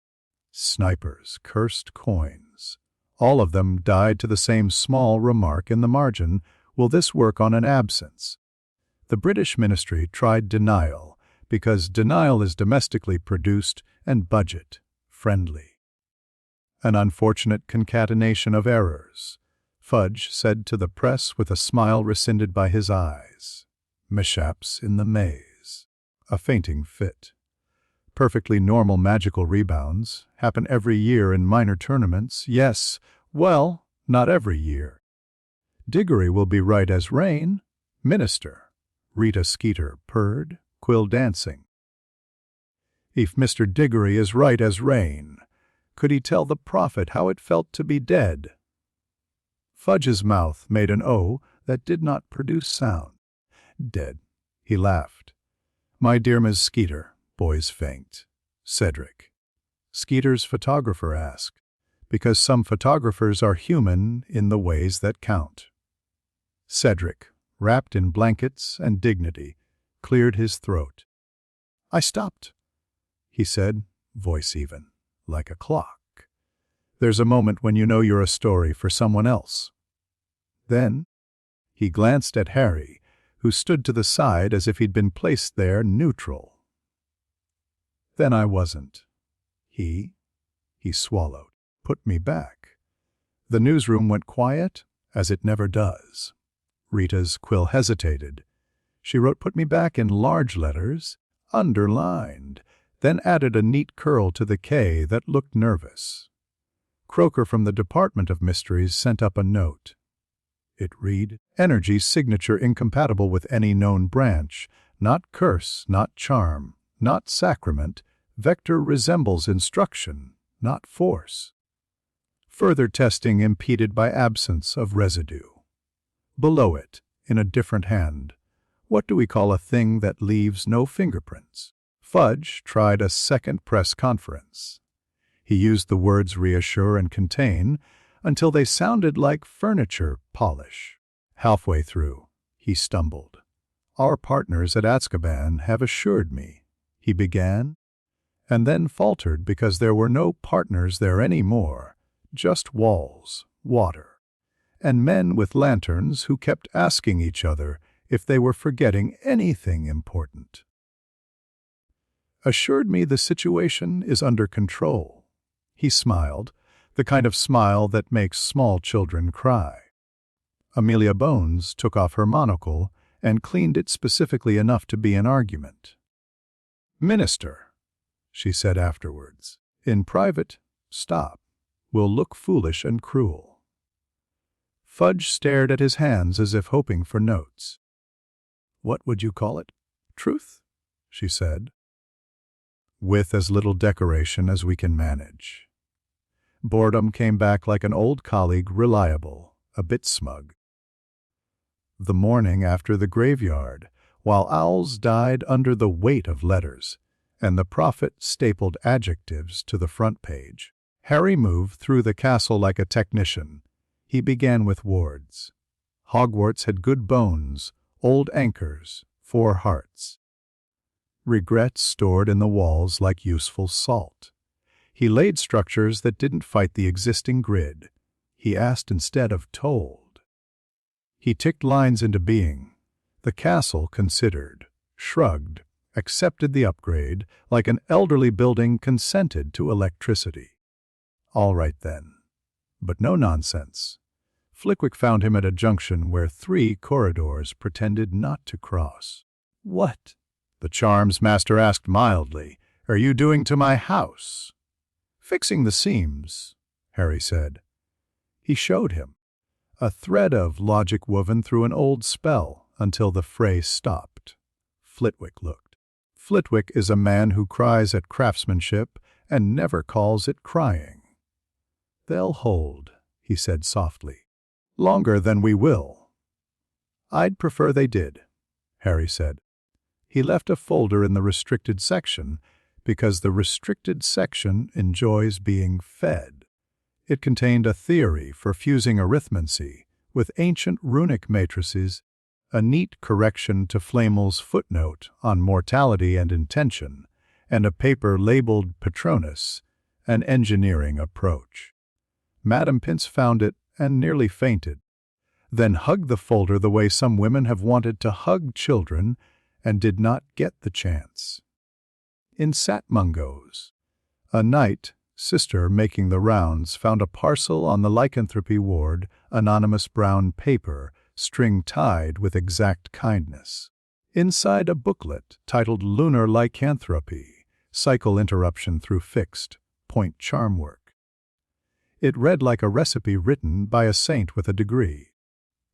Snipers cursed coins. All of them died to the same small remark in the margin, will this work on an absence? The British ministry tried denial, because denial is domestically produced and budget-friendly. An unfortunate concatenation of errors. Fudge said to the press with a smile rescinded by his eyes. Mishaps in the maze. A fainting fit. Perfectly normal magical rebounds happen every year in minor tournaments. Yes, well, not every year. Diggory will be right as rain. Minister. Rita Skeeter purred, quill dancing. If Mr. Diggory is right as rain, could he tell the prophet how it felt to be dead? Fudge's mouth made an O that did not produce sound. Dead. He laughed. My dear Miss Skeeter, boys faint. Cedric. Skeeter's photographer asked, because some photographers are human in the ways that count. Cedric, wrapped in blankets and dignity, cleared his throat. I stopped, he said, voice even, like a clock. There's a moment when you know you're a story for someone else. Then he glanced at Harry, who stood to the side as if he'd been placed there neutral. Then I wasn't. He swallowed, put me back. The newsroom went quiet, as it never does. Rita's quill hesitated. She wrote put me back in large letters, underlined, then added a neat curl to the K that looked nervous. Croker from the Department of Mysteries sent up a note. It read, energy signature incompatible with any known branch, not curse, not charm, not sacrament, vector resembles instruction, not force. Further testing impeded by absence of residue. Below it, in a different hand, what do we call a thing that leaves no fingerprints? Fudge tried a second press conference. He used the words reassure and contain until they sounded like furniture polish. Halfway through, he stumbled. Our partners at Azkaban have assured me, he began, and then faltered because there were no partners there anymore, just walls, water, and men with lanterns who kept asking each other if they were forgetting anything important. Assured me the situation is under control. He smiled, the kind of smile that makes small children cry. Amelia Bones took off her monocle and cleaned it specifically enough to be an argument. Minister, she said afterwards, in private, stop, will look foolish and cruel. Fudge stared at his hands as if hoping for notes. What would you call it? Truth? She said. with as little decoration as we can manage. Boredom came back like an old colleague, reliable, a bit smug. The morning after the graveyard, while owls died under the weight of letters, and the prophet stapled adjectives to the front page, Harry moved through the castle like a technician. He began with wards. Hogwarts had good bones, old anchors, 4 hearts. Regrets stored in the walls like useful salt. He laid structures that didn't fight the existing grid. He asked instead of told. He ticked lines into being. The castle considered, shrugged, accepted the upgrade, like an elderly building consented to electricity. All right then. But no nonsense. Flitwick found him at a junction where 3 corridors pretended not to cross. "What?" the charms master asked mildly. "Are you doing to my house?" "Fixing the seams," Harry said. He showed him. A thread of logic woven through an old spell until the fray stopped. Flitwick looked. Flitwick is a man who cries at craftsmanship and never calls it crying. "They'll hold," he said softly. "Longer than we will." "I'd prefer they did," Harry said. He left a folder in the restricted section because the restricted section enjoys being fed. It contained a theory for fusing arithmancy with ancient runic matrices, a neat correction to Flamel's footnote on mortality and intention, and a paper labeled Patronus, an engineering approach. Madame Pince found it and nearly fainted, then hugged the folder the way some women have wanted to hug children and did not get the chance. In sat Mungo's. A night, sister making the rounds found a parcel on the lycanthropy ward, anonymous brown paper, string tied with exact kindness. Inside a booklet titled Lunar Lycanthropy, Cycle Interruption Through Fixed, Point Charm Work. It read like a recipe written by a saint with a degree.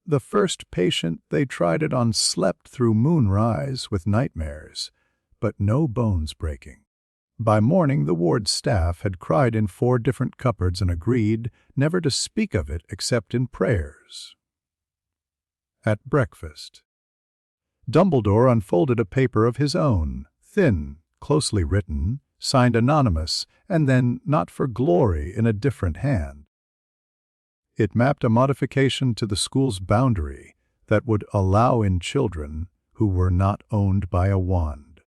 The first patient they tried it on slept through moonrise with nightmares, but no bones breaking. By morning the ward staff had cried in 4 different cupboards and agreed never to speak of it except in prayers. At breakfast, Dumbledore unfolded a paper of his own, thin, closely written, signed anonymous, and then not for glory in a different hand. It mapped a modification to the school's boundary that would allow in children who were not owned by a wand.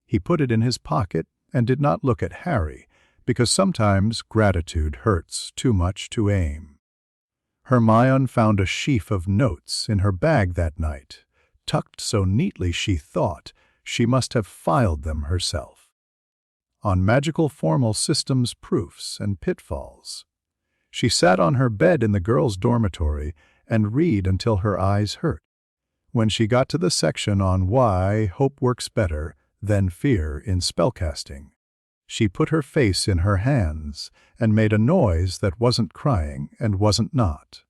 He put it in his pocket and did not look at Harry, because sometimes gratitude hurts too much to aim. Hermione found a sheaf of notes in her bag that night, tucked so neatly she thought she must have filed them herself. On magical formal systems proofs and pitfalls. She sat on her bed in the girls' dormitory and read until her eyes hurt. When she got to the section on why hope works better than fear in spellcasting, she put her face in her hands and made a noise that wasn't crying and wasn't not.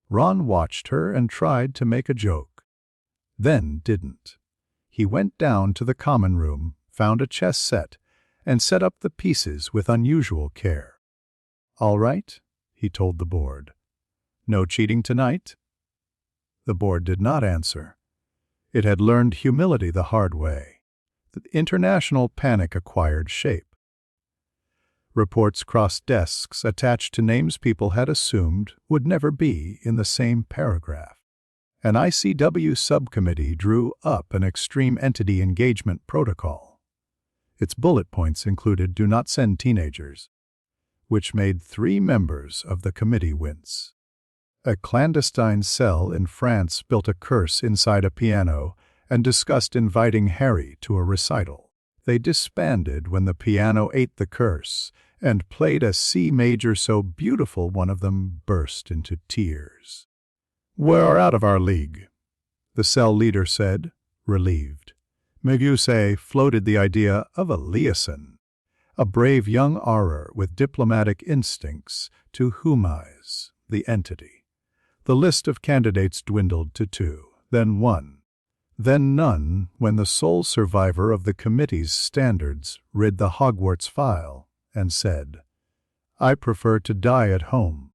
Ron watched her and tried to make a joke, then didn't. He went down to the common room, found a chess set, and set up the pieces with unusual care. "All right," he told the board. "No cheating tonight?" The board did not answer. It had learned humility the hard way. The international panic acquired shape. Reports crossed desks attached to names people had assumed would never be in the same paragraph. An ICW subcommittee drew up an extreme entity engagement protocol. Its bullet points included "do not send teenagers," which made 3 members of the committee wince. A clandestine cell in France built a curse inside a piano and discussed inviting Harry to a recital. They disbanded when the piano ate the curse and played a C major so beautiful one of them burst into tears. "We're out of our league," the cell leader said, relieved. Meguse floated the idea of a liaison, a brave young auror with diplomatic instincts to humize the entity. The list of candidates dwindled to 2, then 1. Then none when the sole survivor of the committee's standards read the Hogwarts file and said, "I prefer to die at home.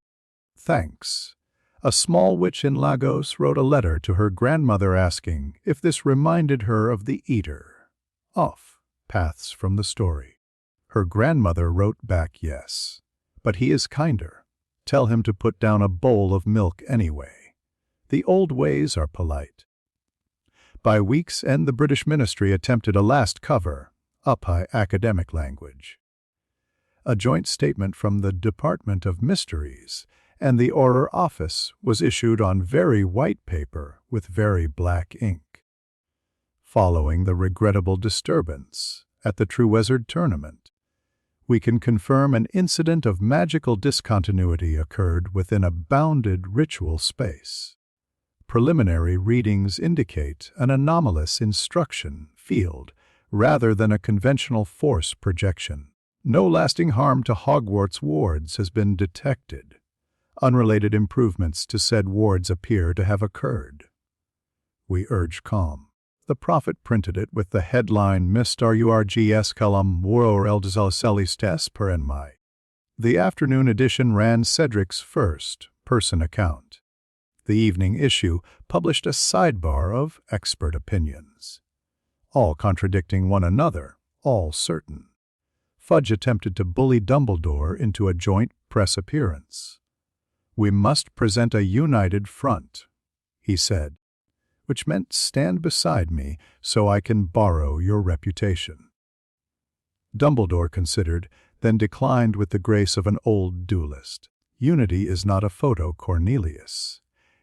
Thanks." A small witch in Lagos wrote a letter to her grandmother asking if this reminded her of the Eater. Off, paths from the story. Her grandmother wrote back yes. But he is kinder. Tell him to put down a bowl of milk anyway. The old ways are polite. By week's end the British ministry attempted a last cover, up high academic language. A joint statement from the Department of Mysteries and the Horror Office was issued on very white paper with very black ink. Following the regrettable disturbance at the True Wizard tournament, we can confirm an incident of magical discontinuity occurred within a bounded ritual space. Preliminary readings indicate an anomalous instruction field rather than a conventional force projection. No lasting harm to Hogwarts wards has been detected. Unrelated improvements to said wards appear to have occurred. We urge calm. The prophet printed it with the headline Mr. Urgs Column War Eldzelcelis Tes Perenmai. The afternoon edition ran Cedric's first-person account. The evening issue published a sidebar of expert opinions, all contradicting one another, all certain. Fudge attempted to bully Dumbledore into a joint press appearance. "We must present a united front," he said, which meant stand beside me so I can borrow your reputation. Dumbledore considered, then declined with the grace of an old duelist. Unity is not a photo, Cornelius.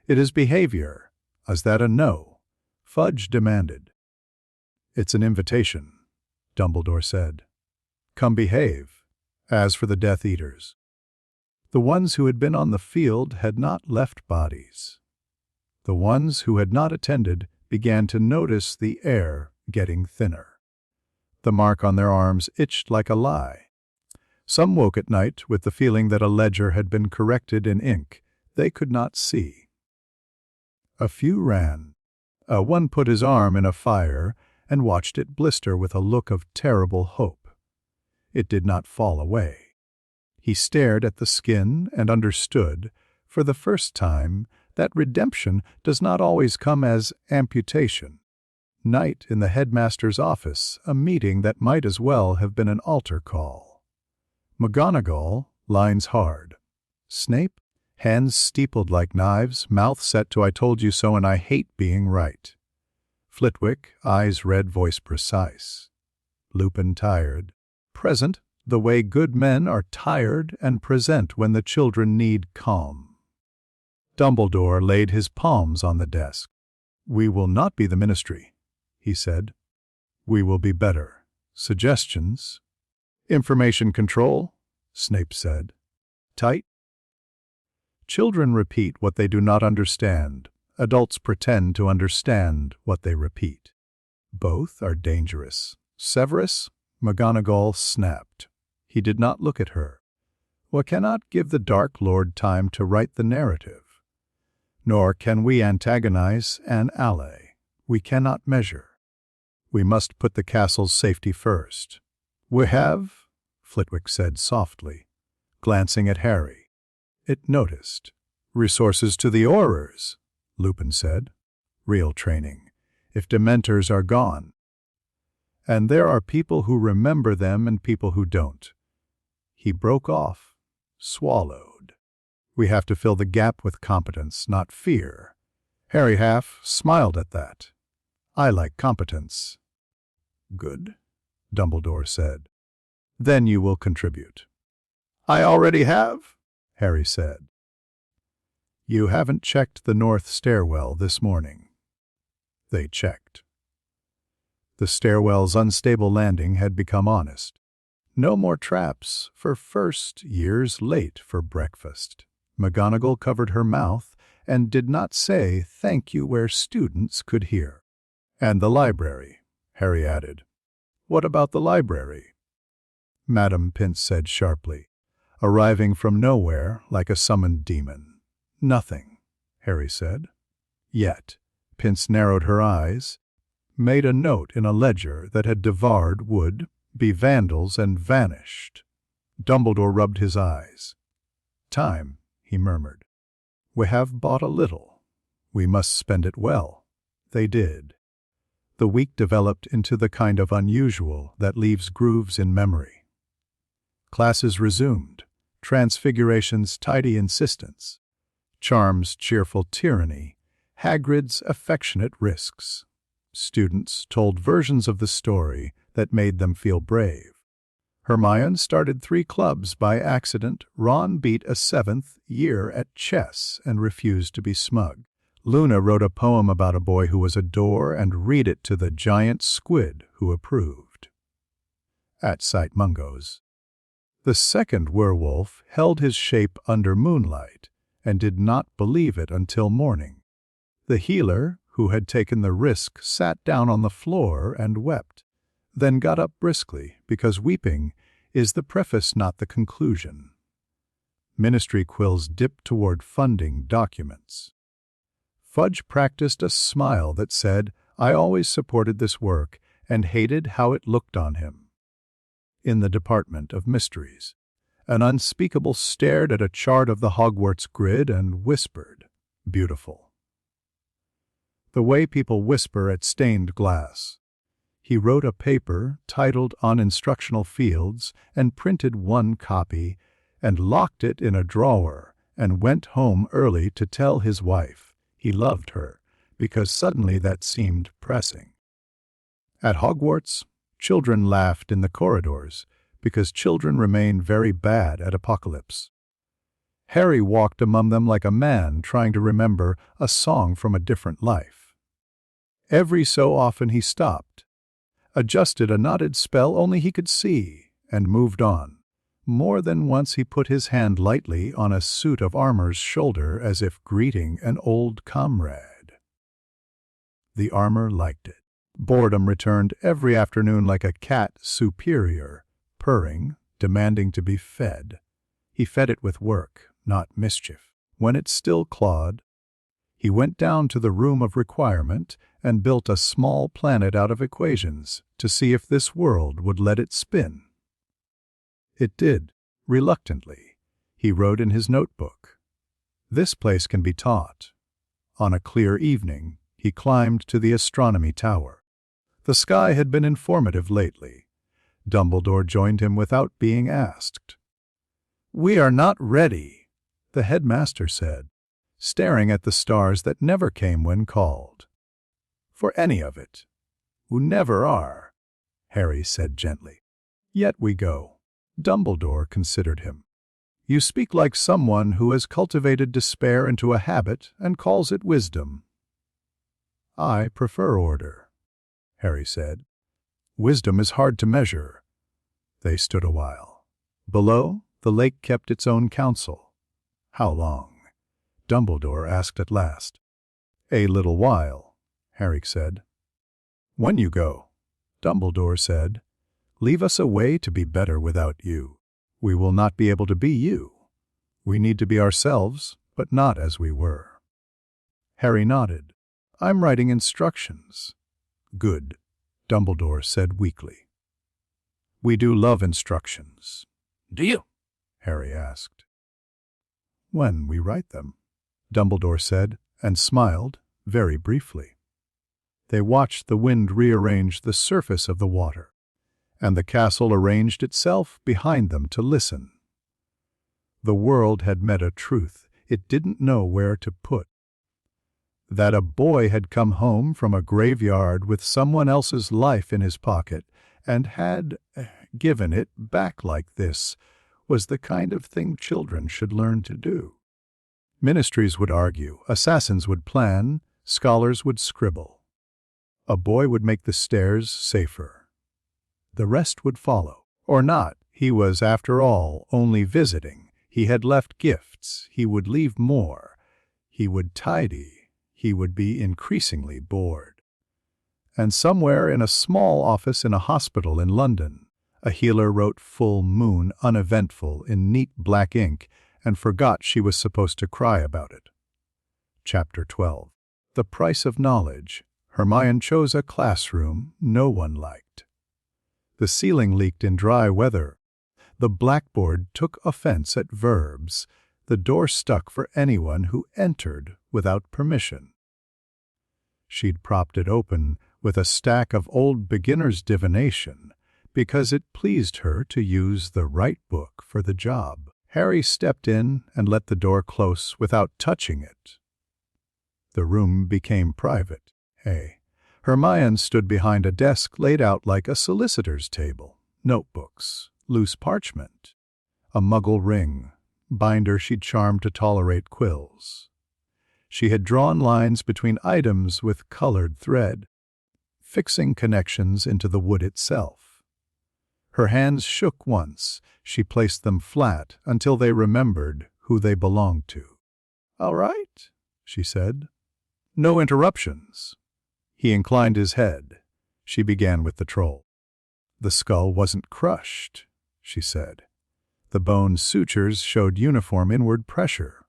It is behavior. Is that a no? Fudge demanded. "It's an invitation," Dumbledore said. "Come behave." As for the Death Eaters, the ones who had been on the field had not left bodies. The ones who had not attended began to notice the air getting thinner. The mark on their arms itched like a lie. Some woke at night with the feeling that a ledger had been corrected in ink they could not see. A few ran. One put his arm in a fire and watched it blister with a look of terrible hope. It did not fall away. He stared at the skin and understood, for the first time, that redemption does not always come as amputation. Night in the headmaster's office, a meeting that might as well have been an altar call. McGonagall, lines hard. Snape, hands steepled like knives, mouth set to "I told you so and I hate being right." Flitwick, eyes red, voice precise. Lupin tired. Present, the way good men are tired and present when the children need calm. Dumbledore laid his palms on the desk. "We will not be the ministry," he said. "We will be better. Suggestions?" "Information control," Snape said. "Tight." Children repeat what they do not understand. Adults pretend to understand what they repeat. Both are dangerous. Severus, McGonagall snapped. He did not look at her. We cannot give the Dark Lord time to write the narrative. Nor can we antagonize an ally. We cannot measure. We must put the castle's safety first. "We have," Flitwick said softly, glancing at Harry. It noticed. "Resources to the Aurors," Lupin said. "Real training, if Dementors are gone. And there are people who remember them and people who don't." He broke off, swallowed. "We have to fill the gap with competence, not fear." Harry half smiled at that. "I like competence." "Good," Dumbledore said. "Then you will contribute." "I already have," Harry said. "You haven't checked the north stairwell this morning." They checked. The stairwell's unstable landing had become honest. No more traps for first years late for breakfast. McGonagall covered her mouth and did not say thank you where students could hear. "And the library," Harry added. "What about the library?" Madame Pince said sharply, arriving from nowhere like a summoned demon. "Nothing," Harry said. "Yet." Pince narrowed her eyes. made a note in a ledger that had devoured would be vandals and vanished. Dumbledore rubbed his eyes. "Time," he murmured. "We have bought a little. We must spend it well." They did. The week developed into the kind of unusual that leaves grooves in memory. Classes resumed, Transfiguration's tidy insistence, Charm's cheerful tyranny, Hagrid's affectionate risks. Students told versions of the story that made them feel brave. Hermione started 3 clubs by accident. Ron beat a 7th year at chess and refused to be smug. Luna wrote a poem about a boy who was a door and read it to the giant squid who approved. At Sight Mungo's, the second werewolf held his shape under moonlight and did not believe it until morning. The healer, who had taken the risk, sat down on the floor and wept, then got up briskly, because weeping is the preface, not the conclusion. Ministry quills dipped toward funding documents. Fudge practiced a smile that said, "I always supported this work and hated how it looked on him." In the Department of Mysteries, an unspeakable stared at a chart of the Hogwarts grid and whispered, "Beautiful." The way people whisper at stained glass. He wrote a paper titled On Instructional Fields and printed 1 copy and locked it in a drawer and went home early to tell his wife he loved her, because suddenly that seemed pressing. At Hogwarts, children laughed in the corridors because children remain very bad at apocalypse. Harry walked among them like a man trying to remember a song from a different life. Every so often he stopped, adjusted a knotted spell only he could see, and moved on. More than once he put his hand lightly on a suit of armor's shoulder as if greeting an old comrade. The armor liked it. Boredom returned every afternoon like a cat superior, purring, demanding to be fed. He fed it with work, not mischief. When it still clawed, he went down to the room of requirement and built a small planet out of equations to see if this world would let it spin. It did, reluctantly. He wrote in his notebook, "This place can be taught." On a clear evening, he climbed to the astronomy tower. The sky had been informative lately. Dumbledore joined him without being asked. "We are not ready," the headmaster said, staring at the stars that never came when called. "For any of it. Who never are," Harry said gently. "Yet we go." Dumbledore considered him. "You speak like someone who has cultivated despair into a habit and calls it wisdom." "I prefer order," Harry said. "Wisdom is hard to measure." They stood a while. Below, the lake kept its own counsel. "How long?" Dumbledore asked at last. "A little while," Harry said. "When you go," Dumbledore said, "leave us a way to be better without you. We will not be able to be you. We need to be ourselves, but not as we were." Harry nodded. "I'm writing instructions." "Good," Dumbledore said weakly. "We do love instructions." Do you? Harry asked. "When we write them," Dumbledore said, and smiled very briefly. They watched the wind rearrange the surface of the water, and the castle arranged itself behind them to listen. The world had met a truth it didn't know where to put. That a boy had come home from a graveyard with someone else's life in his pocket and had given it back like this was the kind of thing children should learn to do. Ministries would argue, assassins would plan, scholars would scribble. A boy would make the stairs safer. The rest would follow, or not. He was, after all, only visiting. He had left gifts. He would leave more. He would tidy. He would be increasingly bored. And somewhere in a small office in a hospital in London, a healer wrote "full moon" uneventful in neat black ink and forgot she was supposed to cry about it. Chapter 12. The Price of Knowledge. Hermione chose a classroom no one liked. The ceiling leaked in dry weather. The blackboard took offense at verbs. The door stuck for anyone who entered without permission. She'd propped it open with a stack of old beginner's divination because it pleased her to use the right book for the job. Harry stepped in and let the door close without touching it. The room became private. Hermione stood behind a desk laid out like a solicitor's table. Notebooks, loose parchment, a muggle ring, binder she'd charmed to tolerate quills. She had drawn lines between items with colored thread, fixing connections into the wood itself. Her hands shook once. She placed them flat until they remembered who they belonged to. "All right," she said. "No interruptions." He inclined his head. She began with the troll. "The skull wasn't crushed," she said. "The bone sutures showed uniform inward pressure.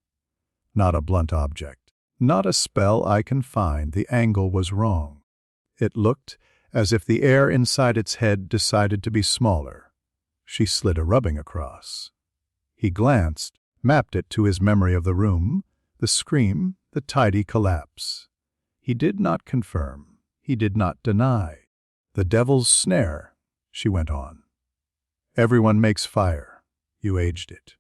Not a blunt object. Not a spell I can find. The angle was wrong. It looked as if the air inside its head decided to be smaller." She slid a rubbing across. He glanced, mapped it to his memory of the room, the scream, the tidy collapse. He did not confirm. He did not deny. "The devil's snare," she went on. "Everyone makes fire. You aged it.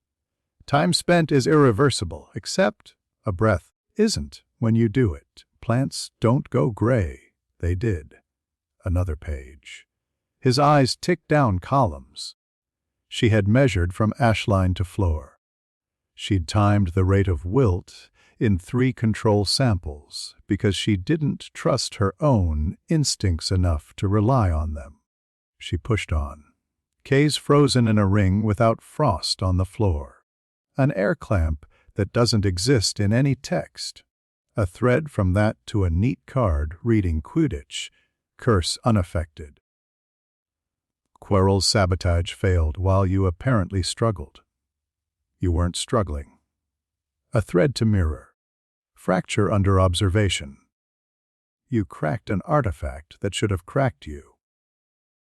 Time spent is irreversible, except a breath isn't when you do it. Plants don't go gray. They did." Another page. His eyes ticked down columns. She had measured from ashline to floor. She'd timed the rate of wilt in 3 control samples because she didn't trust her own instincts enough to rely on them. She pushed on. K's frozen in a ring without frost on the floor. An air clamp that doesn't exist in any text. A thread from that to a neat card reading Quidditch, curse unaffected. Quirrell's sabotage failed while you apparently struggled. You weren't struggling. A thread to mirror. Fracture under observation. You cracked an artifact that should have cracked you.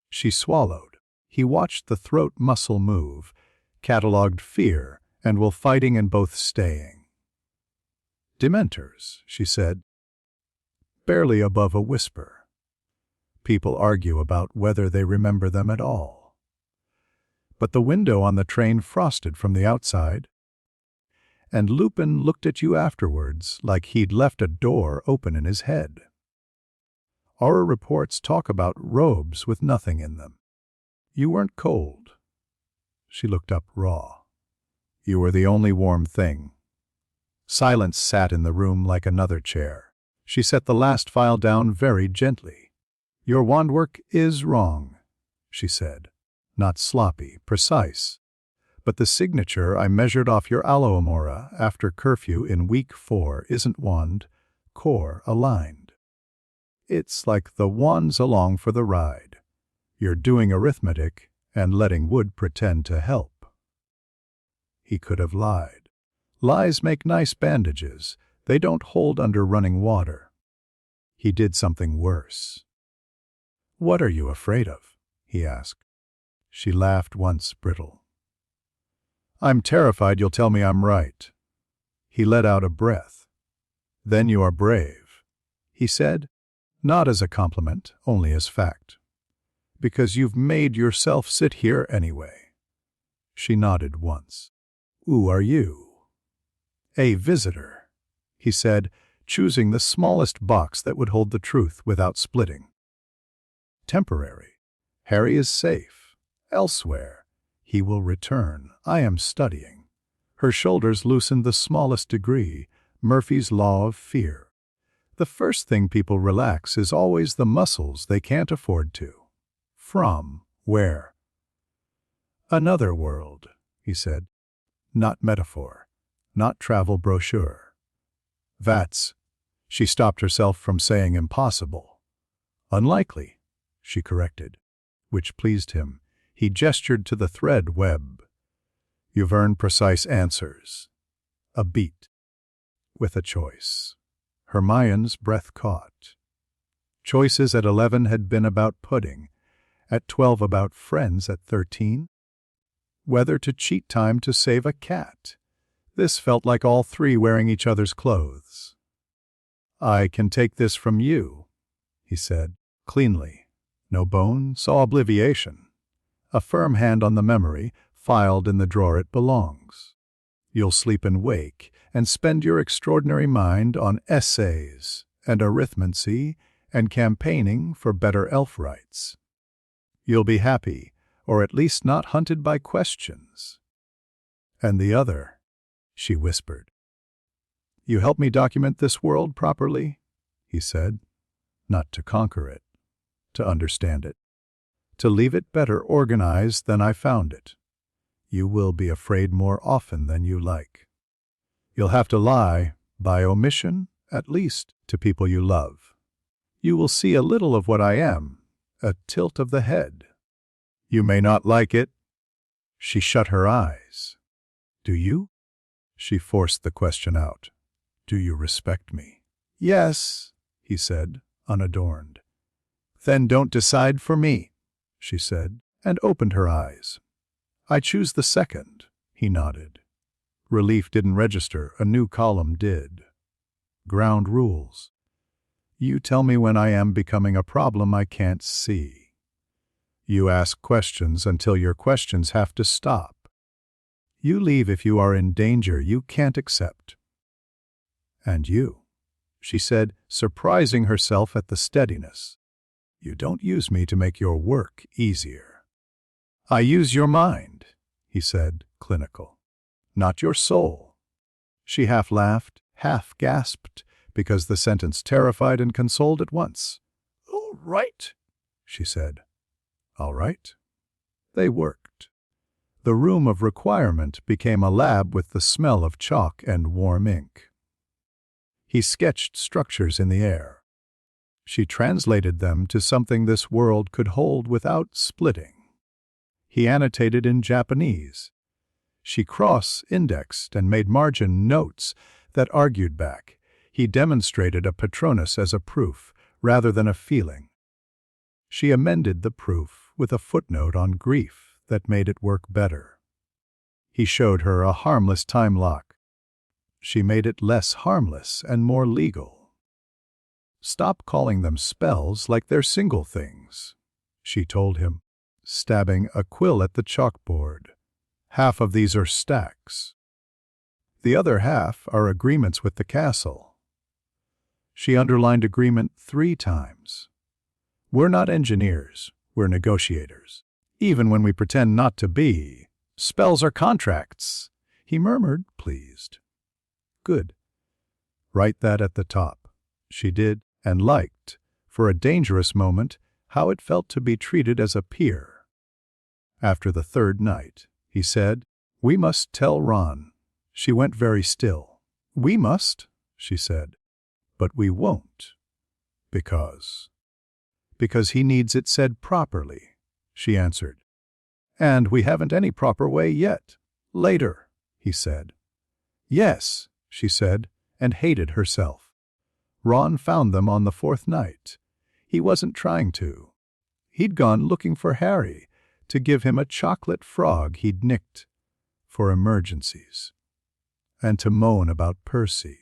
She swallowed. He watched the throat muscle move, catalogued fear, and will fighting and both staying. "Dementors," she said, barely above a whisper. People argue about whether they remember them at all. But the window on the train frosted from the outside, and Lupin looked at you afterwards like he'd left a door open in his head. Our reports talk about robes with nothing in them. You weren't cold. She looked up raw. You were the only warm thing. Silence sat in the room like another chair. She set the last file down very gently. "Your wand work is wrong," she said. "Not sloppy, precise. But the signature I measured off your Alohomora after curfew in week 4 isn't wand, core aligned. It's like the wand's along for the ride. You're doing arithmetic and letting wood pretend to help." He could have lied. Lies make nice bandages. They don't hold under running water. He did something worse. "What are you afraid of?" he asked. She laughed once, brittle. "I'm terrified you'll tell me I'm right." He let out a breath. "Then you are brave," he said, not as a compliment, only as fact. "Because you've made yourself sit here anyway." She nodded once. "Who are you?" "A visitor," he said, choosing the smallest box that would hold the truth without splitting. "Temporary. Harry is safe. Elsewhere. He will return. I am studying." Her shoulders loosened the smallest degree, Murphy's law of fear. The first thing people relax is always the muscles they can't afford to. "From where?" "Another world," he said. "Not metaphor. Not travel brochure." "That's," she stopped herself from saying impossible. "Unlikely," she corrected, which pleased him. He gestured to the thread web. "You've earned precise answers. A beat. With a choice." Hermione's breath caught. Choices at 11 had been about pudding, at 12 about friends, at 13 whether to cheat time to save a cat. This felt like all three wearing each other's clothes. "I can take this from you," he said, cleanly. No bone, saw obliviation. A firm hand on the memory, filed in the drawer it belongs. You'll sleep and wake, and spend your extraordinary mind on essays, and arithmancy, and campaigning for better elf rights. You'll be happy, or at least not hunted by questions. "And the other," she whispered. "You help me document this world properly," he said. "Not to conquer it, to understand it, to leave it better organized than I found it. You will be afraid more often than you like. You'll have to lie, by omission, at least, to people you love. You will see a little of what I am, a tilt of the head. You may not like it." She shut her eyes. "Do you?" She forced the question out. "Do you respect me?" "Yes," he said, unadorned. "Then don't decide for me," she said, and opened her eyes. "I choose the second," he nodded. Relief didn't register, a new column did. Ground rules. You tell me when I am becoming a problem I can't see. You ask questions until your questions have to stop. You leave if you are in danger you can't accept. "And you," she said, surprising herself at the steadiness. "You don't use me to make your work easier." "I use your mind," he said, clinical. "Not your soul." She half laughed, half gasped, because the sentence terrified and consoled at once. "All right," she said. All right. They worked. The room of requirement became a lab with the smell of chalk and warm ink. He sketched structures in the air. She translated them to something this world could hold without splitting. He annotated in Japanese. She cross-indexed and made margin notes that argued back. He demonstrated a Patronus as a proof rather than a feeling. She amended the proof with a footnote on grief that made it work better. He showed her a harmless time lock. She made it less harmless and more legal. "Stop calling them spells like they're single things," she told him, stabbing a quill at the chalkboard. "Half of these are stacks. The other half are agreements with the castle." She underlined agreement 3 times. "We're not engineers. We're negotiators. Even when we pretend not to be. Spells are contracts," he murmured, pleased. "Good. Write that at the top." She did, and liked, for a dangerous moment, how it felt to be treated as a peer. After the 3rd night, he said, "We must tell Ron." She went very still. "We must," she said. "But we won't. Because he needs it said properly," she answered. "And we haven't any proper way yet. Later," he said. "Yes," she said, and hated herself. Ron found them on the 4th night. He wasn't trying to. He'd gone looking for Harry to give him a chocolate frog he'd nicked for emergencies. And to moan about Percy.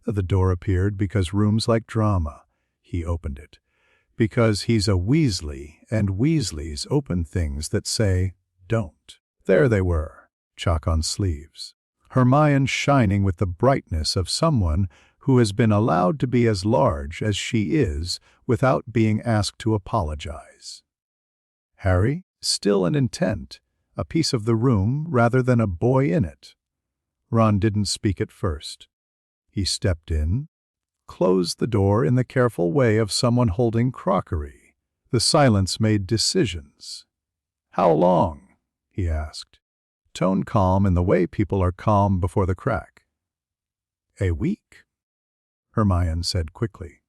The door appeared because rooms like drama. He opened it. Because he's a Weasley, and Weasleys open things that say, don't. There they were, chalk on sleeves. Hermione shining with the brightness of someone who has been allowed to be as large as she is without being asked to apologize. Harry, still and intent, a piece of the room rather than a boy in it. Ron didn't speak at first. He stepped in, closed the door in the careful way of someone holding crockery. The silence made decisions. "How long?" he asked, tone calm in the way people are calm before the crack. "A week," Hermione said quickly.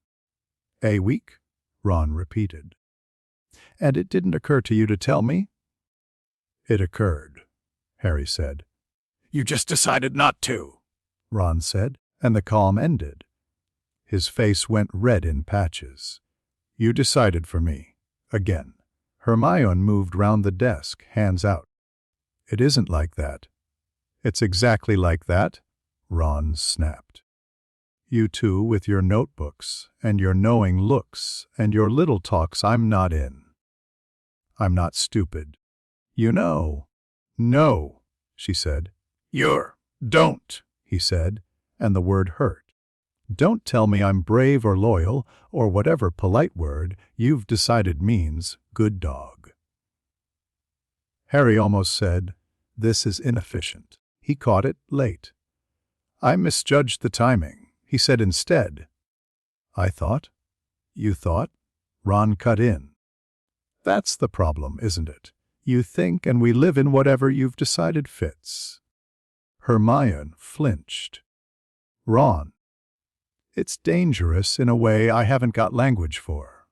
"A week?" Ron repeated. "And it didn't occur to you to tell me?" "It occurred," Harry said. "You just decided not to," Ron said, and the calm ended. His face went red in patches. You decided for me. Again. Hermione moved round the desk, hands out. It isn't like that. It's exactly like that, Ron snapped. You two with your notebooks, and your knowing looks, and your little talks I'm not in. I'm not stupid. You know. No, she said. Don't, He said, and the word hurt. Don't tell me I'm brave or loyal, or whatever polite word you've decided means good dog. Harry almost said, this is inefficient. He caught it late. I misjudged the timing, he said instead. I thought? You thought? Ron cut in. That's the problem, isn't it? You think and we live in whatever you've decided fits. Hermione flinched. Ron. It's dangerous in a way I haven't got language for.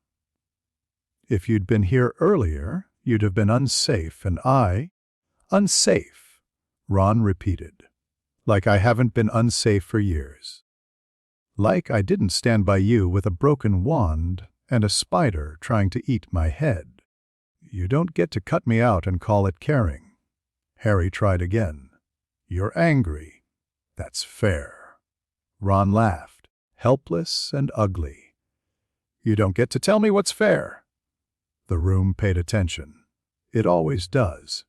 If you'd been here earlier, you'd have been unsafe, and I— Unsafe, Ron repeated, like I haven't been unsafe for years. Like I didn't stand by you with a broken wand and a spider trying to eat my head. You don't get to cut me out and call it caring. Harry tried again. You're angry. That's fair. Ron laughed, helpless and ugly. You don't get to tell me what's fair. The room paid attention. It always does.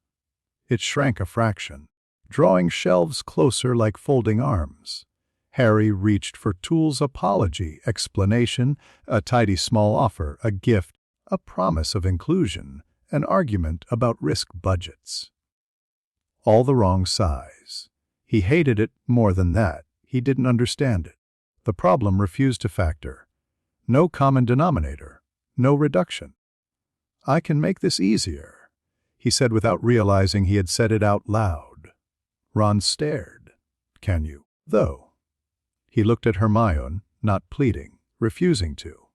It shrank a fraction, drawing shelves closer like folding arms. Harry reached for Tool's apology, explanation, a tidy small offer, a gift, a promise of inclusion, an argument about risk budgets. All the wrong size. He hated it more than that. He didn't understand it. The problem refused to factor. No common denominator. No reduction. I can make this easier, he said without realizing he had said it out loud. Ron stared. Can you, though? He looked at Hermione, not pleading, refusing to.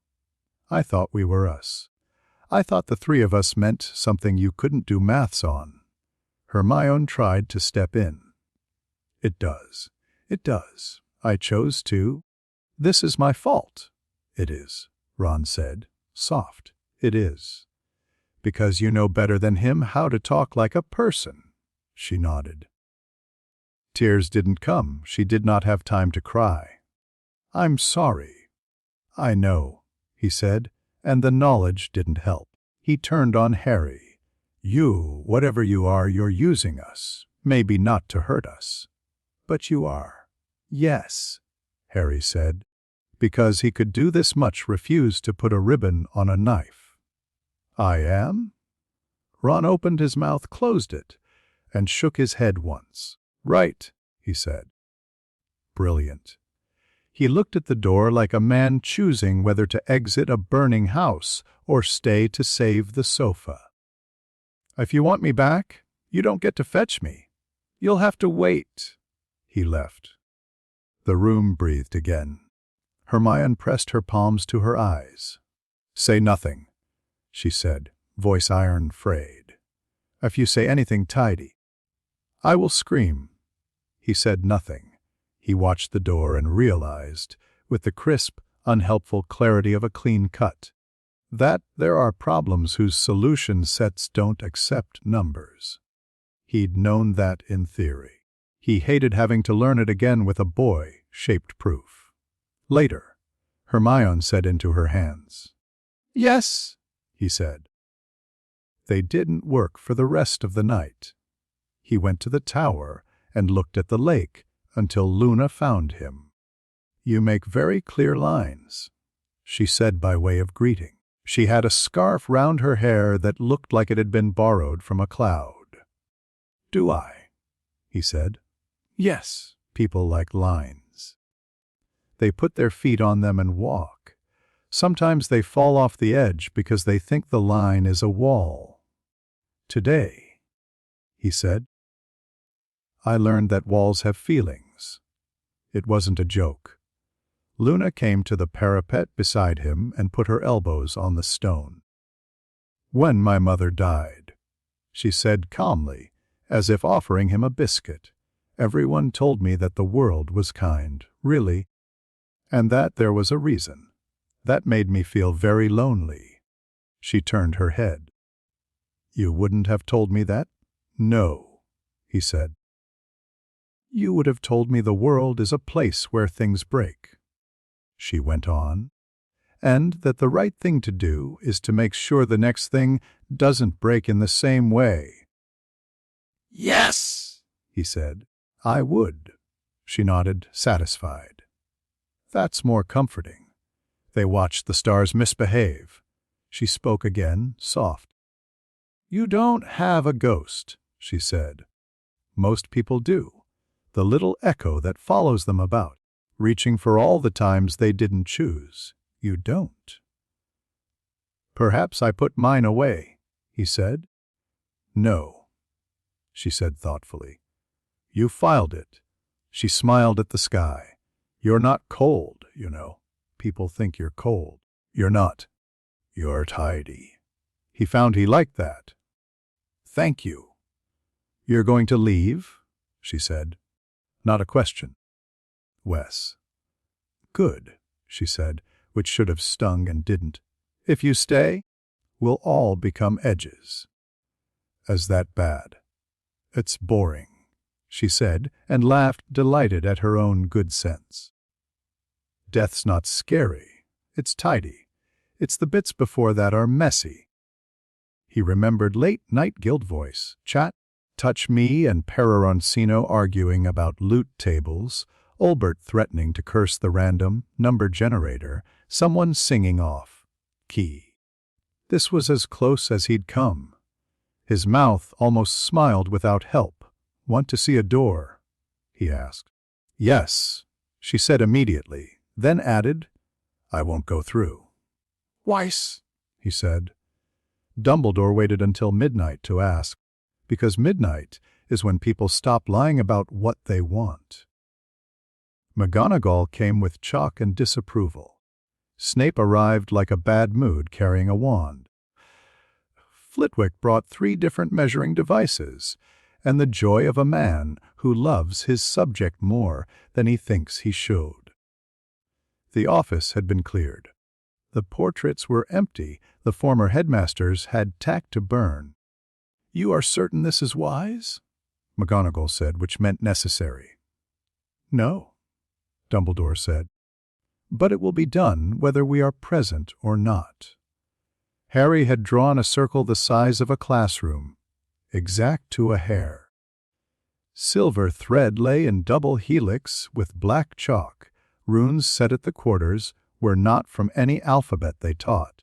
I thought we were us. I thought the three of us meant something you couldn't do maths on. Hermione tried to step in. It does. It does. I chose to. This is my fault. It is, Ron said, soft. It is. Because you know better than him how to talk like a person. She nodded. Tears didn't come. She did not have time to cry. I'm sorry. I know, he said, and the knowledge didn't help. He turned on Harry. You, whatever you are, you're using us. Maybe not to hurt us. But you are. Yes, Harry said, because he could do this much refuse to put a ribbon on a knife. I am? Ron opened his mouth, closed it, and shook his head once. Right, he said. Brilliant. He looked at the door like a man choosing whether to exit a burning house or stay to save the sofa. If you want me back, you don't get to fetch me. You'll have to wait. He left. The room breathed again. Hermione pressed her palms to her eyes. Say nothing, she said, voice iron frayed. If you say anything tidy, I will scream. He said nothing. He watched the door and realized, with the crisp, unhelpful clarity of a clean cut, that there are problems whose solution sets don't accept numbers. He'd known that in theory. He hated having to learn it again with a boy, shaped proof. Later, Hermione said into her hands. Yes, he said. They didn't work for the rest of the night. He went to the tower and looked at the lake until Luna found him. You make very clear lines, she said by way of greeting. She had a scarf round her hair that looked like it had been borrowed from a cloud. Do I? He said. Yes, people like lines. They put their feet on them and walk. Sometimes they fall off the edge because they think the line is a wall. Today, he said, I learned that walls have feelings. It wasn't a joke. Luna came to the parapet beside him and put her elbows on the stone. When my mother died, she said calmly, as if offering him a biscuit, everyone told me that the world was kind, really, and that there was a reason. That made me feel very lonely. She turned her head. You wouldn't have told me that? No, he said. You would have told me the world is a place where things break. She went on, and that the right thing to do is to make sure the next thing doesn't break in the same way. Yes, He said. I would. She nodded, satisfied. That's more comforting. They watched the stars misbehave. She spoke again, soft. You don't have a ghost, she said. Most people do. The little echo that follows them about, reaching for all the times they didn't choose. You don't. Perhaps I put mine away, he said. No, she said thoughtfully. You filed it. She smiled at the sky. You're not cold, you know. People think you're cold. You're not. You're tidy. He found he liked that. Thank you. You're going to leave? She said. Not a question. Wes. Good, she said, which should have stung and didn't. If you stay, we'll all become edges. Is that bad? It's boring, she said, and laughed, delighted at her own good sense. Death's not scary. It's tidy. It's the bits before that are messy. He remembered late-night guild voice, chat, touch me and Pereroncino arguing about loot tables, Olbert threatening to curse the random number generator, someone singing off key. This was as close as he'd come. His mouth almost smiled without help. Want to see a door? He asked. Yes, she said immediately, then added, I won't go through. Weiss, he said. Dumbledore waited until midnight to ask, because midnight is when people stop lying about what they want. McGonagall came with chalk and disapproval. Snape arrived like a bad mood carrying a wand. Flitwick brought 3 different measuring devices, and the joy of a man who loves his subject more than he thinks he should. The office had been cleared. The portraits were empty. The former headmasters had tacked to burn. You are certain this is wise? McGonagall said, which meant necessary. No, Dumbledore said. But it will be done whether we are present or not. Harry had drawn a circle the size of a classroom, exact to a hair. Silver thread lay in double helix with black chalk. Runes set at the quarters were not from any alphabet they taught,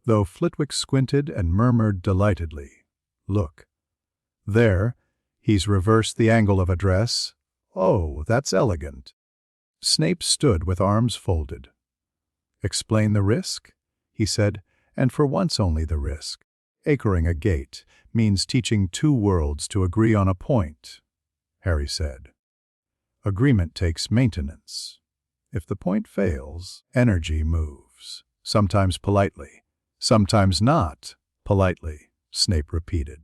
though Flitwick squinted and murmured delightedly, Look. There, he's reversed the angle of address. Oh, that's elegant. Snape stood with arms folded. Explain the risk? He said, and for once only the risk. Acring a gate means teaching 2 worlds to agree on a point, Harry said. Agreement takes maintenance. If the point fails, energy moves, sometimes politely, sometimes not politely, Snape repeated.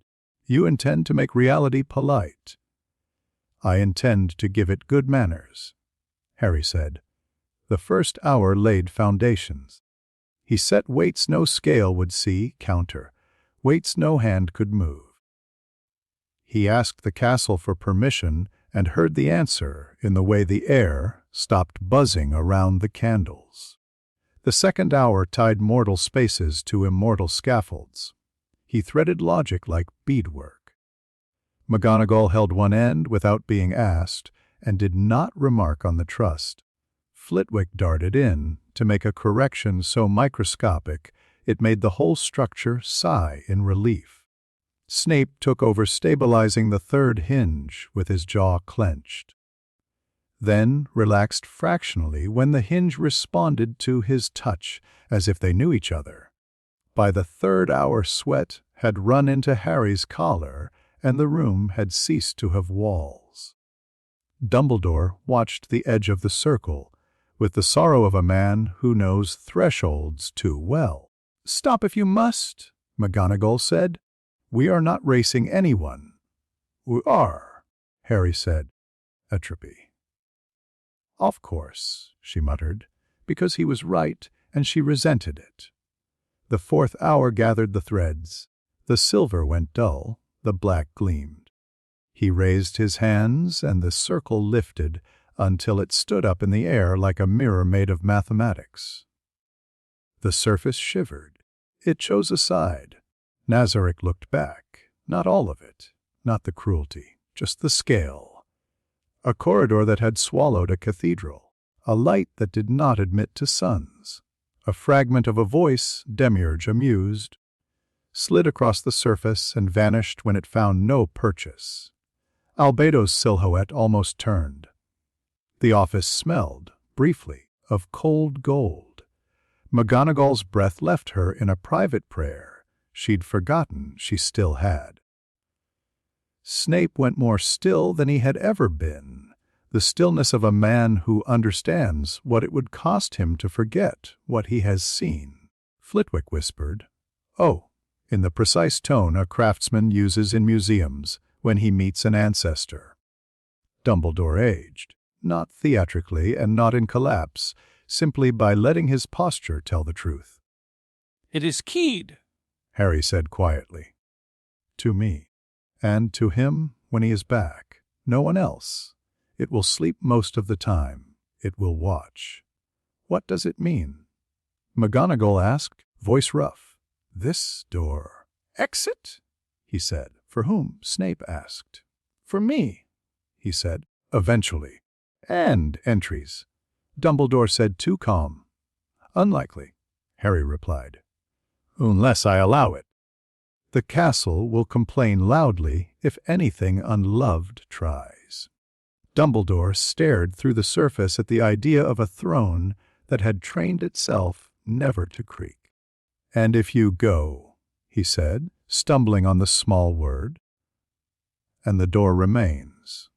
You intend to make reality polite. I intend to give it good manners, Harry said. The first hour laid foundations. He set weights no scale would see counter, weights no hand could move. He asked the castle for permission and heard the answer in the way the air stopped buzzing around the candles. The second hour tied mortal spaces to immortal scaffolds. He threaded logic like beadwork. McGonagall held one end without being asked and did not remark on the trust. Flitwick darted in to make a correction so microscopic it made the whole structure sigh in relief. Snape took over stabilizing the third hinge with his jaw clenched, then relaxed fractionally when the hinge responded to his touch as if they knew each other. By the third hour, sweat had run into Harry's collar and the room had ceased to have walls. Dumbledore watched the edge of the circle with the sorrow of a man who knows thresholds too well. Stop if you must, McGonagall said. We are not racing anyone. We are, Harry said. Atropy. Of course, she muttered, because he was right and she resented it. The fourth hour gathered the threads. The silver went dull, the black gleamed. He raised his hands, and the circle lifted until it stood up in the air like a mirror made of mathematics. The surface shivered. It chose a side. Nazarick looked back. Not all of it, not the cruelty, just the scale. A corridor that had swallowed a cathedral, a light that did not admit to suns. A fragment of a voice, Demiurge amused, slid across the surface and vanished when it found no purchase. Albedo's silhouette almost turned. The office smelled, briefly, of cold gold. McGonagall's breath left her in a private prayer she'd forgotten she still had. Snape went more still than he had ever been, the stillness of a man who understands what it would cost him to forget what he has seen. Flitwick whispered, "Oh," in the precise tone a craftsman uses in museums when he meets an ancestor. Dumbledore aged, not theatrically and not in collapse, simply by letting his posture tell the truth. "It is keyed," Harry said quietly. "To me, and to him when he is back. No one else. It will sleep most of the time. It will watch." "What does it mean?" McGonagall asked, voice rough. "This door." "Exit?" he said. "For whom?" Snape asked. "For me," he said, eventually. "And entries," Dumbledore said, too calm. "Unlikely," Harry replied. "Unless I allow it. The castle will complain loudly if anything unloved tries." Dumbledore stared through the surface at the idea of a throne that had trained itself never to creak. "And if you go," he said, stumbling on the small word, "and the door remains."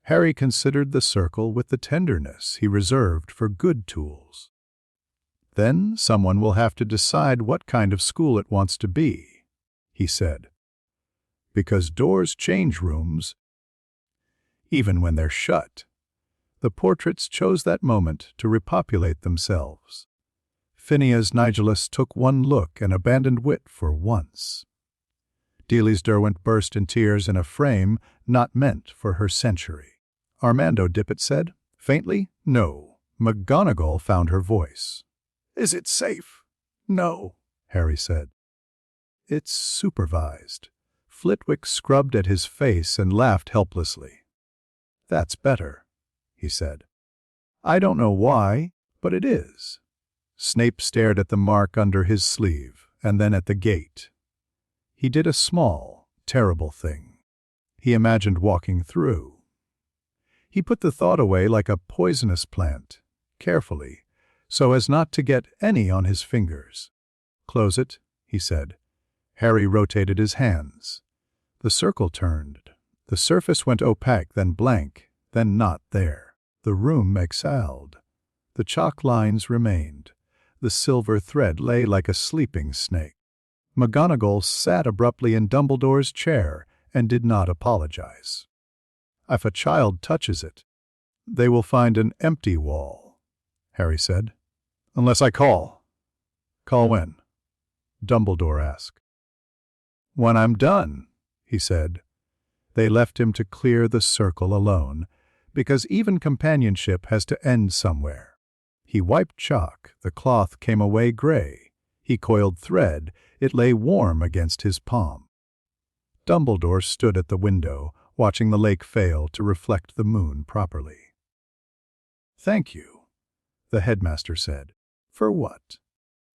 Harry considered the circle with the tenderness he reserved for good tools. "Then someone will have to decide what kind of school it wants to be," he said. "Because doors change rooms, even when they're shut." The portraits chose that moment to repopulate themselves. Phineas Nigellus took one look and abandoned wit for once. Dealey's Derwent burst in tears in a frame not meant for her century. Armando Dippet said, faintly, "No." McGonagall found her voice. "Is it safe?" "No," Harry said. "It's supervised." Flitwick scrubbed at his face and laughed helplessly. "That's better," he said. "I don't know why, but it is." Snape stared at the mark under his sleeve, and then at the gate. He did a small, terrible thing. He imagined walking through. He put the thought away like a poisonous plant, carefully, so as not to get any on his fingers. "Close it," he said. Harry rotated his hands. The circle turned. The surface went opaque, then blank, then not there. The room exhaled. The chalk lines remained. The silver thread lay like a sleeping snake. McGonagall sat abruptly in Dumbledore's chair and did not apologize. "If a child touches it, they will find an empty wall," Harry said. "Unless I call." "Call when?" Dumbledore asked. "When I'm done," he said. They left him to clear the circle alone, because even companionship has to end somewhere. He wiped chalk, the cloth came away gray. He coiled thread, it lay warm against his palm. Dumbledore stood at the window, watching the lake fail to reflect the moon properly. "Thank you," the headmaster said. "For what?"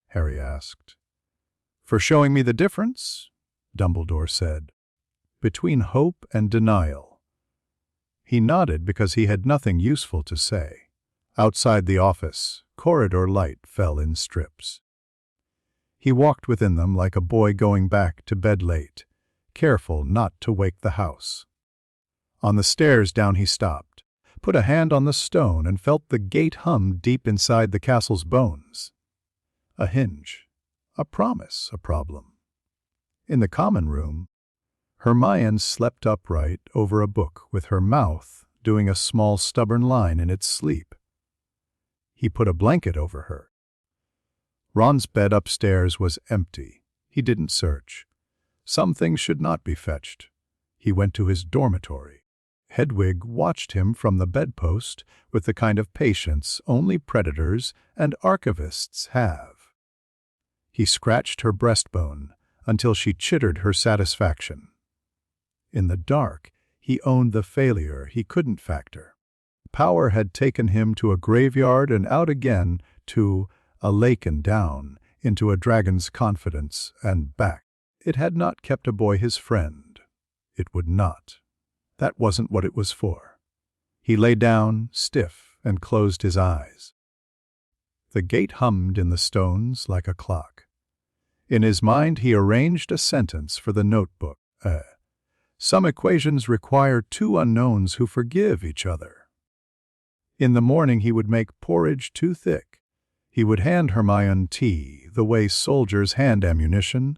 Harry asked. "For showing me the difference," Dumbledore said, "between hope and denial." He nodded because he had nothing useful to say. Outside the office, corridor light fell in strips. He walked within them like a boy going back to bed late, careful not to wake the house. On the stairs down he stopped, put a hand on the stone and felt the gate hum deep inside the castle's bones. A hinge, a promise, a problem. In the common room, Hermione slept upright over a book with her mouth doing a small stubborn line in its sleep. He put a blanket over her. Ron's bed upstairs was empty. He didn't search. Some things should not be fetched. He went to his dormitory. Hedwig watched him from the bedpost with the kind of patience only predators and archivists have. He scratched her breastbone until she chittered her satisfaction. In the dark, he owned the failure he couldn't factor. Power had taken him to a graveyard and out again to a lake and down, into a dragon's confidence and back. It had not kept a boy his friend. It would not. That wasn't what it was for. He lay down, stiff, and closed his eyes. The gate hummed in the stones like a clock. In his mind he arranged a sentence for the notebook. Some equations require two unknowns who forgive each other. In the morning he would make porridge too thick. He would hand Hermione tea the way soldiers hand ammunition.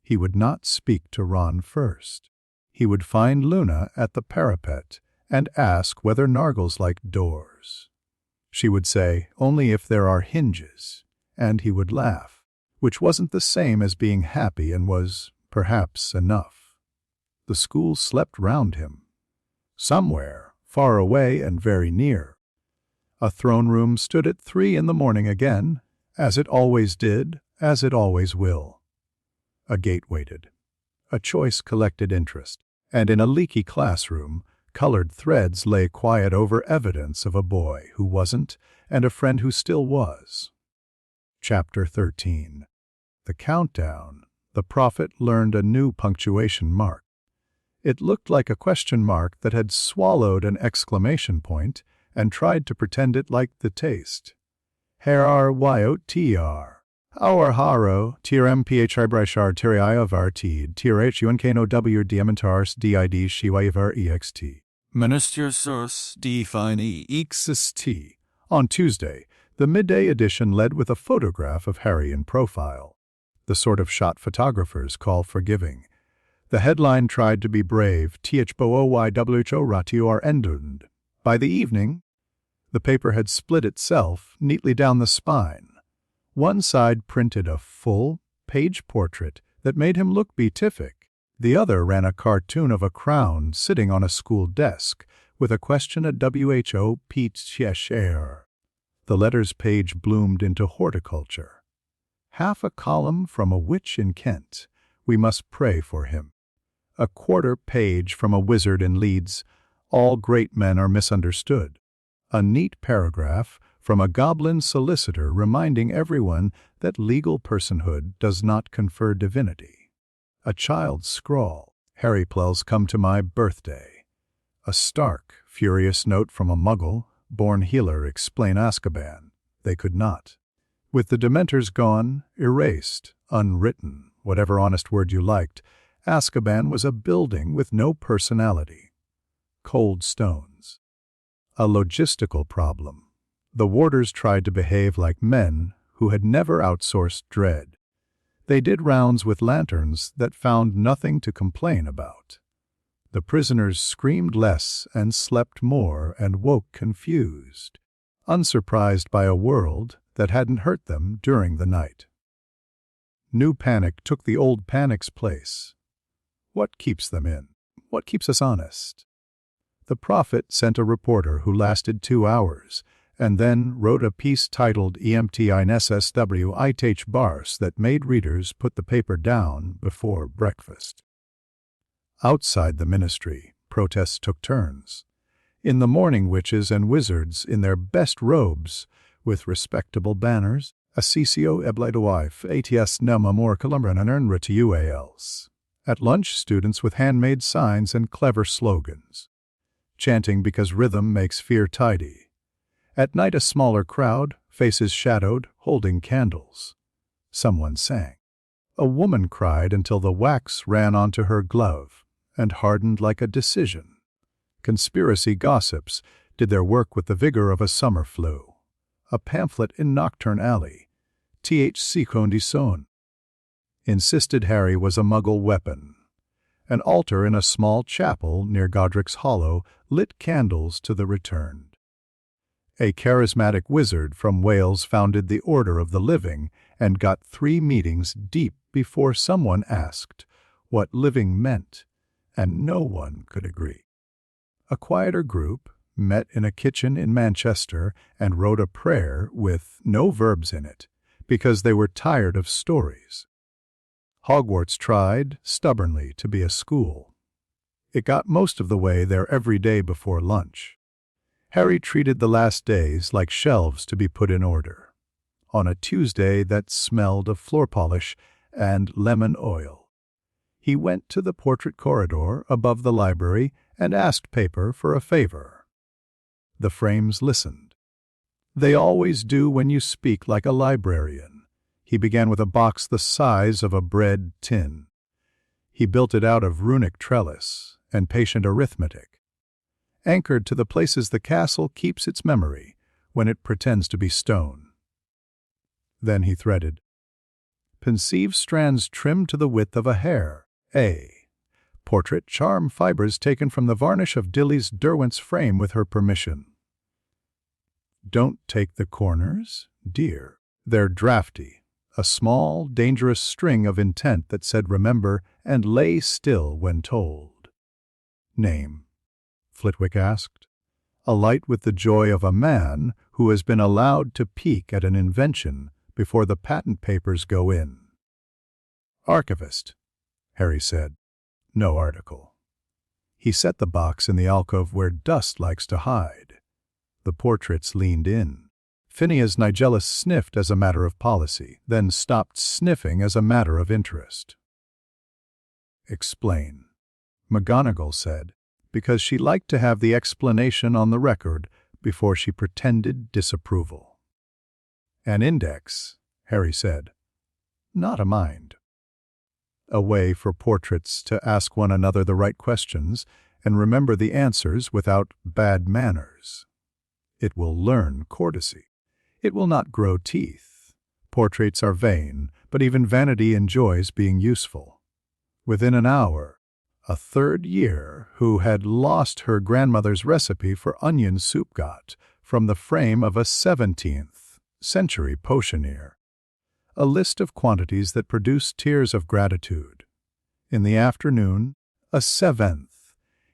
He would not speak to Ron first. He would find Luna at the parapet and ask whether Nargles liked doors. She would say, only if there are hinges, and he would laugh, which wasn't the same as being happy and was, perhaps, enough. The school slept round him. Somewhere, far away and very near. A throne room stood at 3 in the morning again, as it always did, as it always will. A gate waited. A choice collected interest, and in a leaky classroom, colored threads lay quiet over evidence of a boy who wasn't and a friend who still was. Chapter 13. The countdown. The prophet learned a new punctuation mark. It looked like a question mark that had swallowed an exclamation point and tried to pretend it liked the taste. Her-ar-y-o-t-r. Our haro, tir-mphi brishar tiri-i-of-r-tid, tir-h-un-k-no-w diamantars d-i-d shiwa-ivar-ext. Minister source define Exist. On Tuesday, the midday edition led with a photograph of Harry in profile, the sort of shot photographers call forgiving. The headline tried to be brave, thboywho ratio endund. By the evening, the paper had split itself neatly down the spine. One side printed a full-page portrait that made him look beatific. The other ran a cartoon of a crown sitting on a school desk with a question at WHO Pete. The letters page bloomed into horticulture. Half a column from a witch in Kent. We must pray for him. A quarter page from a wizard in Leeds. All great men are misunderstood. A neat paragraph from a goblin solicitor reminding everyone that legal personhood does not confer divinity. A child's scrawl. Harry Plell's come to my birthday. A stark, furious note from a muggle, born healer explain Azkaban. They could not. With the Dementors gone, erased, unwritten, whatever honest word you liked, Azkaban was a building with no personality. Cold stones. A logistical problem. The warders tried to behave like men who had never outsourced dread. They did rounds with lanterns that found nothing to complain about. The prisoners screamed less and slept more and woke confused, unsurprised by a world that hadn't hurt them during the night. New panic took the old panic's place. What keeps them in? What keeps us honest? The prophet sent a reporter who lasted 2 hours, and then wrote a piece titled EMTINSSW Bars that made readers put the paper down before breakfast. Outside the ministry, protests took turns. In the morning, witches and wizards in their best robes, with respectable banners, Assisio ebleidoif ats nema more columbran and Uals. At lunch, students with handmade signs and clever slogans. Chanting because rhythm makes fear tidy. At night a smaller crowd, faces shadowed, holding candles. Someone sang. A woman cried until the wax ran onto her glove and hardened like a decision. Conspiracy gossips did their work with the vigor of a summer flu. A pamphlet in Nocturne Alley, THC Condison. Insisted Harry was a muggle weapon. An altar in a small chapel near Godric's Hollow lit candles to the returned. A charismatic wizard from Wales founded the Order of the Living and got 3 meetings deep before someone asked what living meant, and no one could agree. A quieter group met in a kitchen in Manchester and wrote a prayer with no verbs in it, because they were tired of stories. Hogwarts tried, stubbornly, to be a school. It got most of the way there every day before lunch. Harry treated the last days like shelves to be put in order. On a Tuesday that smelled of floor polish and lemon oil, he went to the portrait corridor above the library and asked Paper for a favor. The frames listened. They always do when you speak like a librarian. He began with a box the size of a bread tin. He built it out of runic trellis and patient arithmetic, anchored to the places the castle keeps its memory when it pretends to be stone. Then he threaded. Pensive strands trimmed to the width of a hair. A. Portrait charm fibers taken from the varnish of Dilly's Derwent's frame with her permission. Don't take the corners, dear. They're drafty. A small, dangerous string of intent that said remember and lay still when told. Name? Flitwick asked. A light with the joy of a man who has been allowed to peek at an invention before the patent papers go in. Archivist, Harry said. No article. He set the box in the alcove where dust likes to hide. The portraits leaned in. Phineas Nigellus sniffed as a matter of policy, then stopped sniffing as a matter of interest. Explain, McGonagall said, because she liked to have the explanation on the record before she pretended disapproval. An index, Harry said. Not a mind. A way for portraits to ask one another the right questions and remember the answers without bad manners. It will learn courtesy. It will not grow teeth. Portraits are vain, but even vanity enjoys being useful. Within an hour, a 3rd year who had lost her grandmother's recipe for onion soup got from the frame of a 17th century potioneer a list of quantities that produced tears of gratitude. In the afternoon, a 7th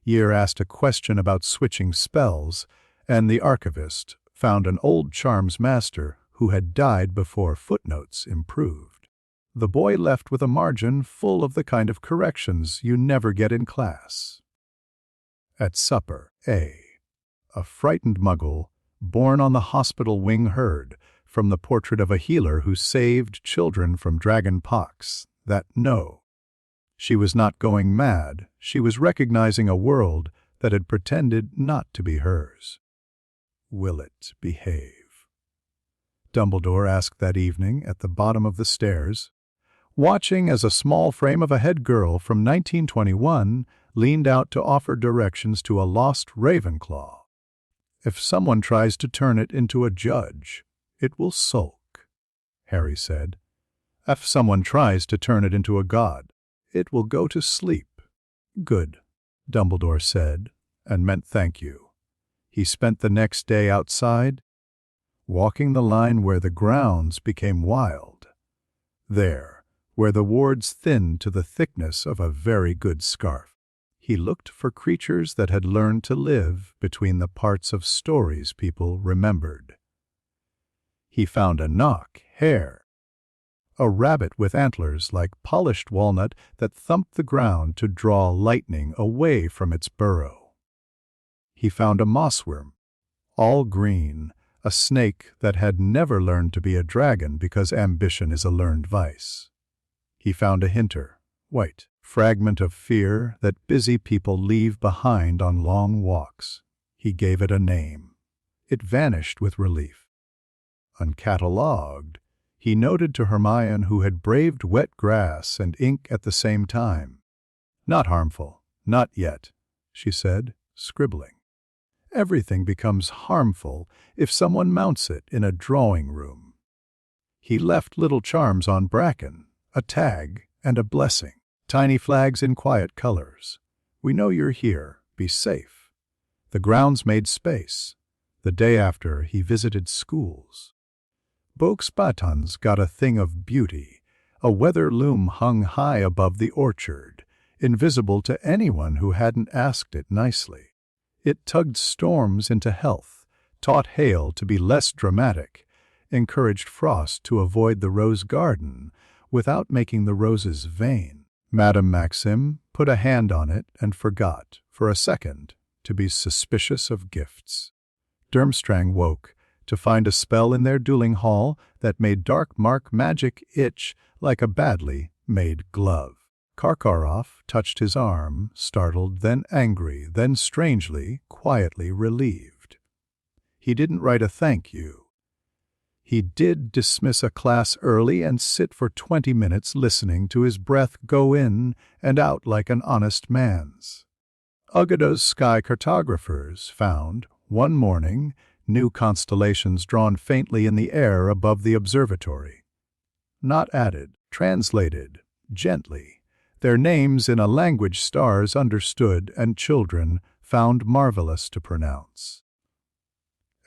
year asked a question about switching spells, and the archivist found an old charms master who had died before footnotes improved. The boy left with a margin full of the kind of corrections you never get in class. At supper, a frightened muggle, born on the hospital wing, heard from the portrait of a healer who saved children from dragon pox that no, she was not going mad, she was recognizing a world that had pretended not to be hers. Will it behave? Dumbledore asked that evening at the bottom of the stairs, watching as a small frame of a head girl from 1921 leaned out to offer directions to a lost Ravenclaw. If someone tries to turn it into a judge, it will sulk, Harry said. If someone tries to turn it into a god, it will go to sleep. Good, Dumbledore said, and meant thank you. He spent the next day outside, walking the line where the grounds became wild. There, where the wards thinned to the thickness of a very good scarf, he looked for creatures that had learned to live between the parts of stories people remembered. He found a knock hare, a rabbit with antlers like polished walnut that thumped the ground to draw lightning away from its burrow. He found a mossworm, all green, a snake that had never learned to be a dragon because ambition is a learned vice. He found a hinter, white, fragment of fear that busy people leave behind on long walks. He gave it a name. It vanished with relief. Uncatalogued, he noted to Hermione, who had braved wet grass and ink at the same time. Not harmful, not yet, she said, scribbling. Everything becomes harmful if someone mounts it in a drawing room. He left little charms on bracken, a tag and a blessing, tiny flags in quiet colors. We know you're here, be safe. The grounds made space. The day after, he visited schools. Boak's batons got a thing of beauty. A weather loom hung high above the orchard, invisible to anyone who hadn't asked it nicely. It tugged storms into health, taught hail to be less dramatic, encouraged frost to avoid the rose garden without making the roses vain. Madame Maxim put a hand on it and forgot, for a second, to be suspicious of gifts. Durmstrang woke to find a spell in their dueling hall that made Dark Mark magic itch like a badly made glove. Karkaroff touched his arm, startled, then angry, then strangely, quietly relieved. He didn't write a thank you. He did dismiss a class early and sit for 20 minutes listening to his breath go in and out like an honest man's. Ugado's sky cartographers found, one morning, new constellations drawn faintly in the air above the observatory. Not added, translated, gently, their names in a language stars understood and children found marvelous to pronounce.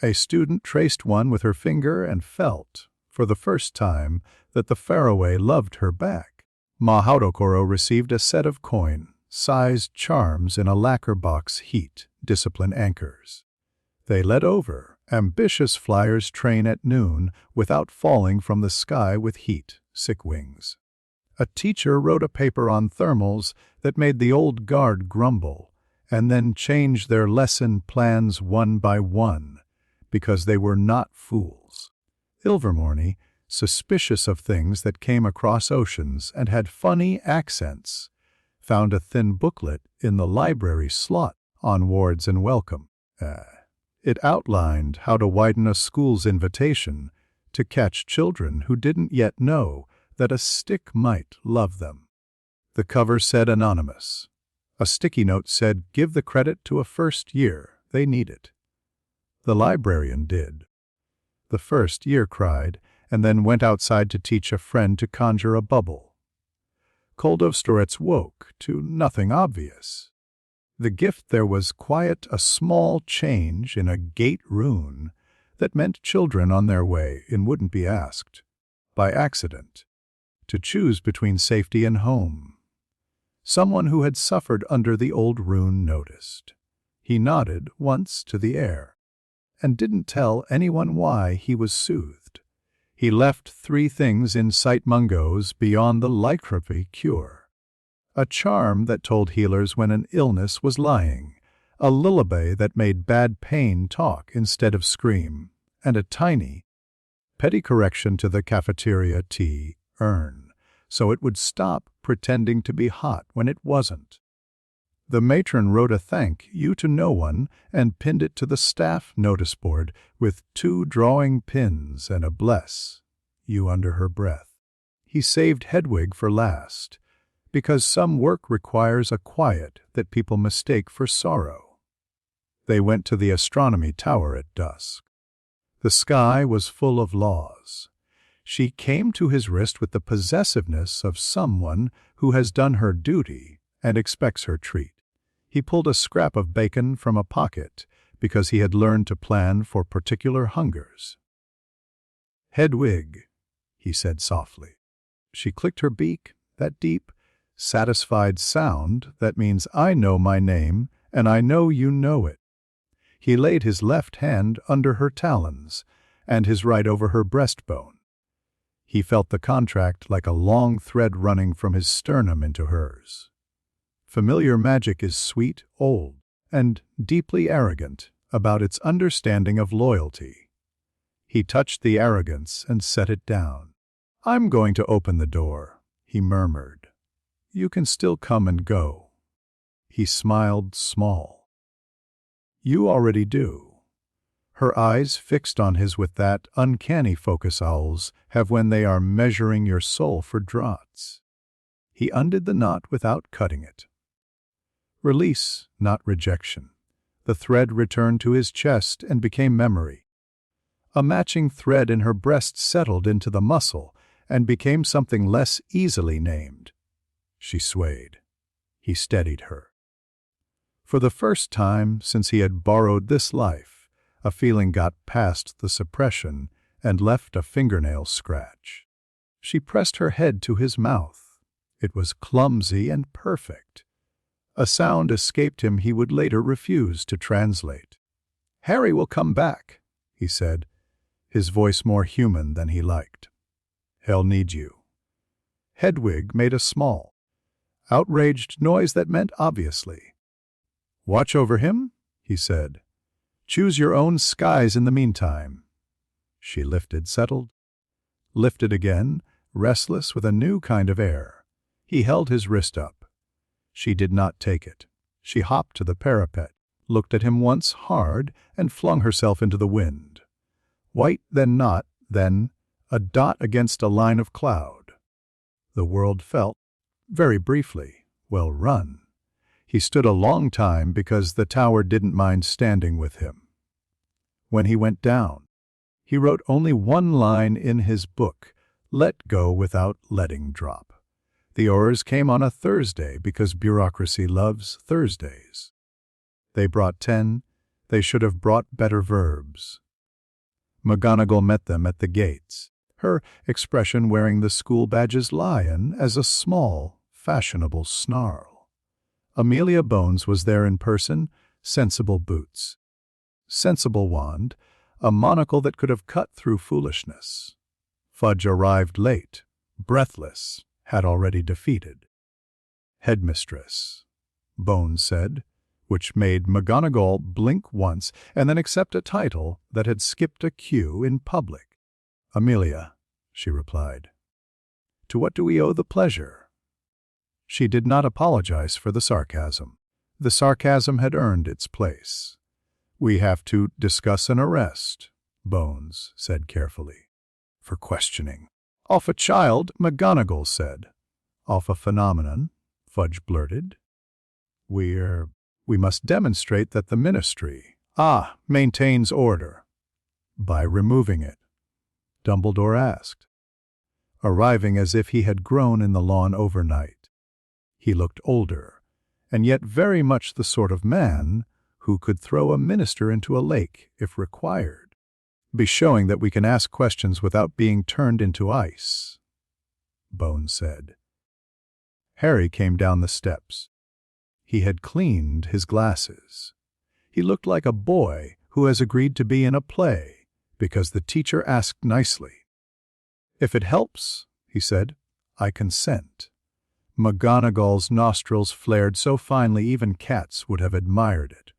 A student traced one with her finger and felt, for the first time, that the faraway loved her back. Mahaudokoro received a set of coin-sized charms in a lacquer box heat, discipline anchors. They led over. Ambitious flyers train at noon without falling from the sky with heat, sick wings. A teacher wrote a paper on thermals that made the old guard grumble and then change their lesson plans one by one because they were not fools. Ilvermorny, suspicious of things that came across oceans and had funny accents, found a thin booklet in the library slot on wards and welcome. It outlined how to widen a school's invitation to catch children who didn't yet know that a stick might love them. The cover said anonymous. A sticky note said, "Give the credit to a first year, they need it." The librarian did. The first year cried, and then went outside to teach a friend to conjure a bubble. Koldovstorets woke to nothing obvious. The gift there was quite a small change in a gate rune that meant children on their way in wouldn't be asked, by accident, to choose between safety and home. Someone who had suffered under the old rune noticed. He nodded once to the air, and didn't tell anyone why he was soothed. He left 3 things in Sight Mungo's beyond the lycanthropy cure. A charm that told healers when an illness was lying, a lullaby that made bad pain talk instead of scream, and a tiny, petty correction to the cafeteria tea urn, so it would stop pretending to be hot when it wasn't. The matron wrote a thank you to no one and pinned it to the staff notice board with 2 drawing pins and a bless you under her breath. He saved Hedwig for last, because some work requires a quiet that people mistake for sorrow. They went to the astronomy tower at dusk. The sky was full of laws. She came to his wrist with the possessiveness of someone who has done her duty and expects her treat. He pulled a scrap of bacon from a pocket because he had learned to plan for particular hungers. "Hedwig," he said softly. She clicked her beak, that deep, satisfied sound that means I know my name and I know you know it. He laid his left hand under her talons and his right over her breastbone. He felt the contract like a long thread running from his sternum into hers. Familiar magic is sweet, old, and deeply arrogant about its understanding of loyalty. He touched the arrogance and set it down. "I'm going to open the door," he murmured. "You can still come and go." He smiled small. "You already do." Her eyes fixed on his with that uncanny focus owls have when they are measuring your soul for draughts. He undid the knot without cutting it. Release, not rejection. The thread returned to his chest and became memory. A matching thread in her breast settled into the muscle and became something less easily named. She swayed. He steadied her. For the first time since he had borrowed this life, A feeling got past the suppression and left a fingernail scratch. She pressed her head to his mouth. It was clumsy and perfect. A sound escaped him he would later refuse to translate. "Harry will come back," he said, his voice more human than he liked. "He'll need you." Hedwig made a small, outraged noise that meant obviously. "Watch over him," he said. "Choose your own skies in the meantime." She lifted, settled, lifted again, restless with a new kind of air. He held his wrist up. She did not take it. She hopped to the parapet, looked at him once hard, and flung herself into the wind. White, then not, then a dot against a line of cloud. The world felt, very briefly, well run. He stood a long time because the tower didn't mind standing with him. When he went down, he wrote only one line in his book, "Let go without letting drop." The oars came on a Thursday because bureaucracy loves Thursdays. They brought 10. They should have brought better verbs. McGonagall met them at the gates, her expression wearing the school badge's lion as a small, fashionable snarl. Amelia Bones was there in person, sensible boots, sensible wand, a monocle that could have cut through foolishness. Fudge arrived late, breathless, had already defeated. "Headmistress," Bones said, which made McGonagall blink once and then accept a title that had skipped a cue in public. "Amelia," she replied. "To what do we owe the pleasure?" She did not apologize for the sarcasm. The sarcasm had earned its place. "We have to discuss an arrest," Bones said carefully. "For questioning." "Off a child," McGonagall said. "Off a phenomenon," Fudge blurted. We must demonstrate that the ministry, maintains order." "By removing it?" Dumbledore asked, arriving as if he had grown in the lawn overnight. He looked older, and yet very much the sort of man who could throw a minister into a lake if required. "Be showing that we can ask questions without being turned into ice," Bones said. Harry came down the steps. He had cleaned his glasses. He looked like a boy who has agreed to be in a play because the teacher asked nicely. "If it helps," he said, "I consent." McGonagall's nostrils flared so finely even cats would have admired it.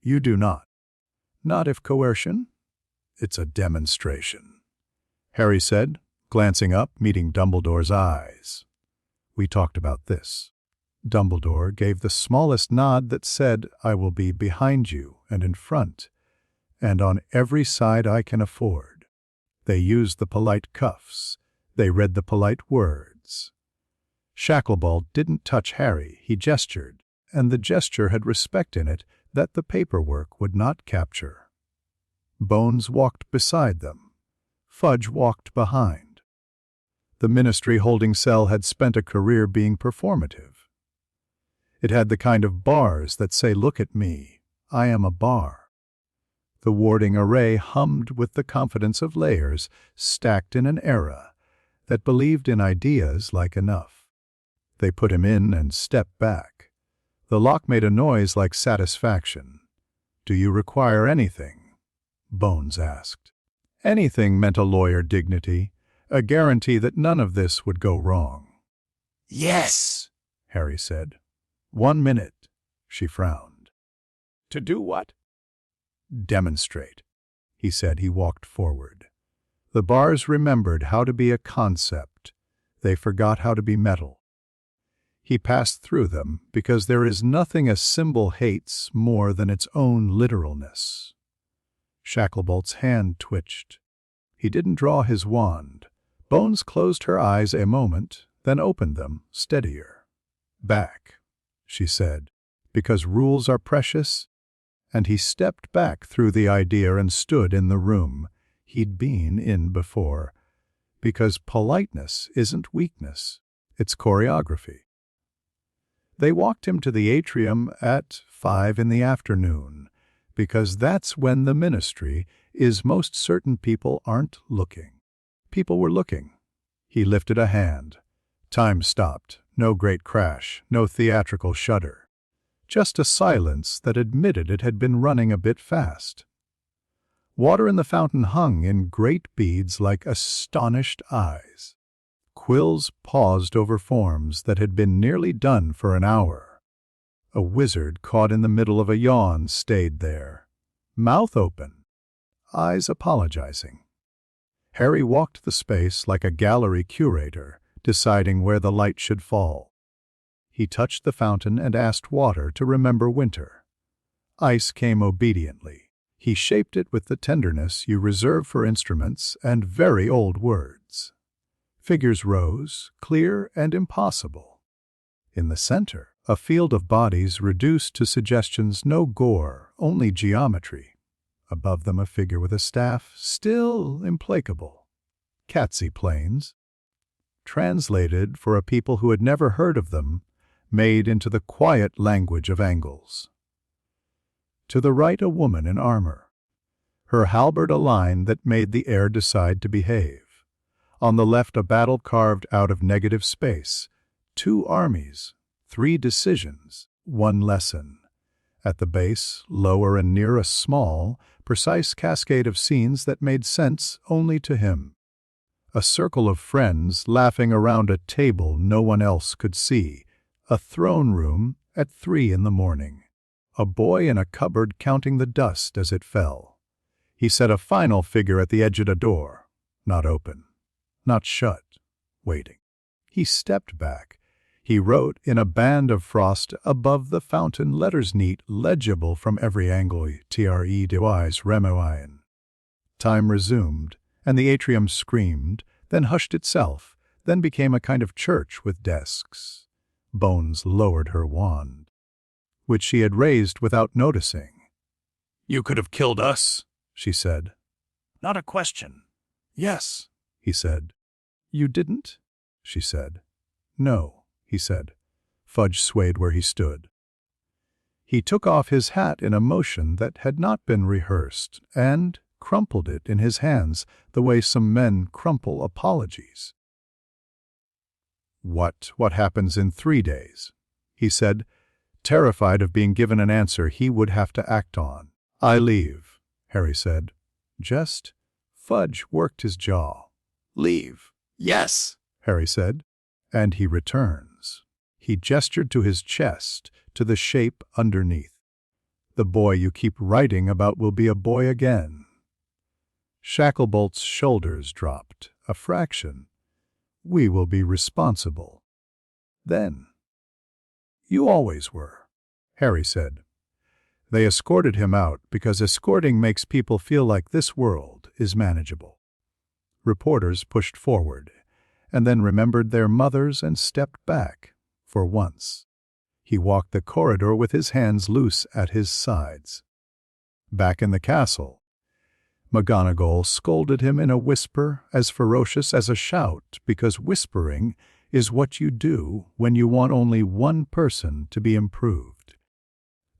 "You do not." "Not if coercion?" "It's a demonstration," Harry said, glancing up, meeting Dumbledore's eyes. "We talked about this." Dumbledore gave the smallest nod that said, "I will be behind you and in front, and on every side I can afford." They used the polite cuffs. They read the polite words. Shacklebolt didn't touch Harry, he gestured, and the gesture had respect in it that the paperwork would not capture. Bones walked beside them. Fudge walked behind. The ministry holding cell had spent a career being performative. It had the kind of bars that say, "Look at me, I am a bar." The warding array hummed with the confidence of layers stacked in an era that believed in ideas like enough. They put him in and stepped back. The lock made a noise like satisfaction. "Do you require anything?" Bones asked. Anything meant a lawyer dignity, a guarantee that none of this would go wrong. "Yes," Harry said. "1 minute," she frowned. "To do what?" "Demonstrate," he said. He walked forward. The bars remembered how to be a concept. They forgot how to be metal. He passed through them because there is nothing a symbol hates more than its own literalness. Shacklebolt's hand twitched. He didn't draw his wand. Bones closed her eyes a moment, then opened them, steadier. "Back," she said, "because rules are precious." And he stepped back through the idea and stood in the room he'd been in before, because politeness isn't weakness, it's choreography. They walked him to the atrium at 5 in the afternoon, because that's when the ministry is most certain people aren't looking. People were looking. He lifted a hand. Time stopped. No great crash, no theatrical shudder. Just a silence that admitted it had been running a bit fast. Water in the fountain hung in great beads like astonished eyes. Quills paused over forms that had been nearly done for an hour. A wizard caught in the middle of a yawn stayed there, mouth open, eyes apologizing. Harry walked the space like a gallery curator, deciding where the light should fall. He touched the fountain and asked water to remember winter. Ice came obediently. He shaped it with the tenderness you reserve for instruments and very old words. Figures rose, clear and impossible. In the center, a field of bodies reduced to suggestions no gore, only geometry. Above them a figure with a staff, still implacable. Catsy planes. Translated for a people who had never heard of them, made into the quiet language of angles. To the right a woman in armor. Her halberd a line that made the air decide to behave. On the left a battle carved out of negative space. 2 armies, 3 decisions, 1 lesson. At the base, lower and near a small, precise cascade of scenes that made sense only to him. A circle of friends laughing around a table no one else could see. A throne room at 3 in the morning. A boy in a cupboard counting the dust as it fell. He set a final figure at the edge of a door. Not open. Not shut. Waiting. He stepped back. He wrote in a band of frost above the fountain letters neat, legible from every angle, Tre deis remoian. Time resumed, and the atrium screamed, then hushed itself, then became a kind of church with desks. Bones lowered her wand, which she had raised without noticing. "You could have killed us," she said. "Not a question." "Yes," he said. "You didn't?" she said. "No," he said. Fudge swayed where he stood. He took off his hat in a motion that had not been rehearsed, and crumpled it in his hands the way some men crumple apologies. What happens in 3 days?" he said, terrified of being given an answer he would have to act on. "I leave," Harry said. "Just?" Fudge worked his jaw. "Leave." "Yes," Harry said. "And he returns." He gestured to his chest, to the shape underneath. "The boy you keep writing about will be a boy again." Shacklebolt's shoulders dropped, a fraction. "We will be responsible." Then. "You always were," Harry said. They escorted him out because escorting makes people feel like this world is manageable. Reporters pushed forward, and then remembered their mothers and stepped back, for once. He walked the corridor with his hands loose at his sides. Back in the castle, McGonagall scolded him in a whisper as ferocious as a shout, because whispering is what you do when you want only one person to be improved.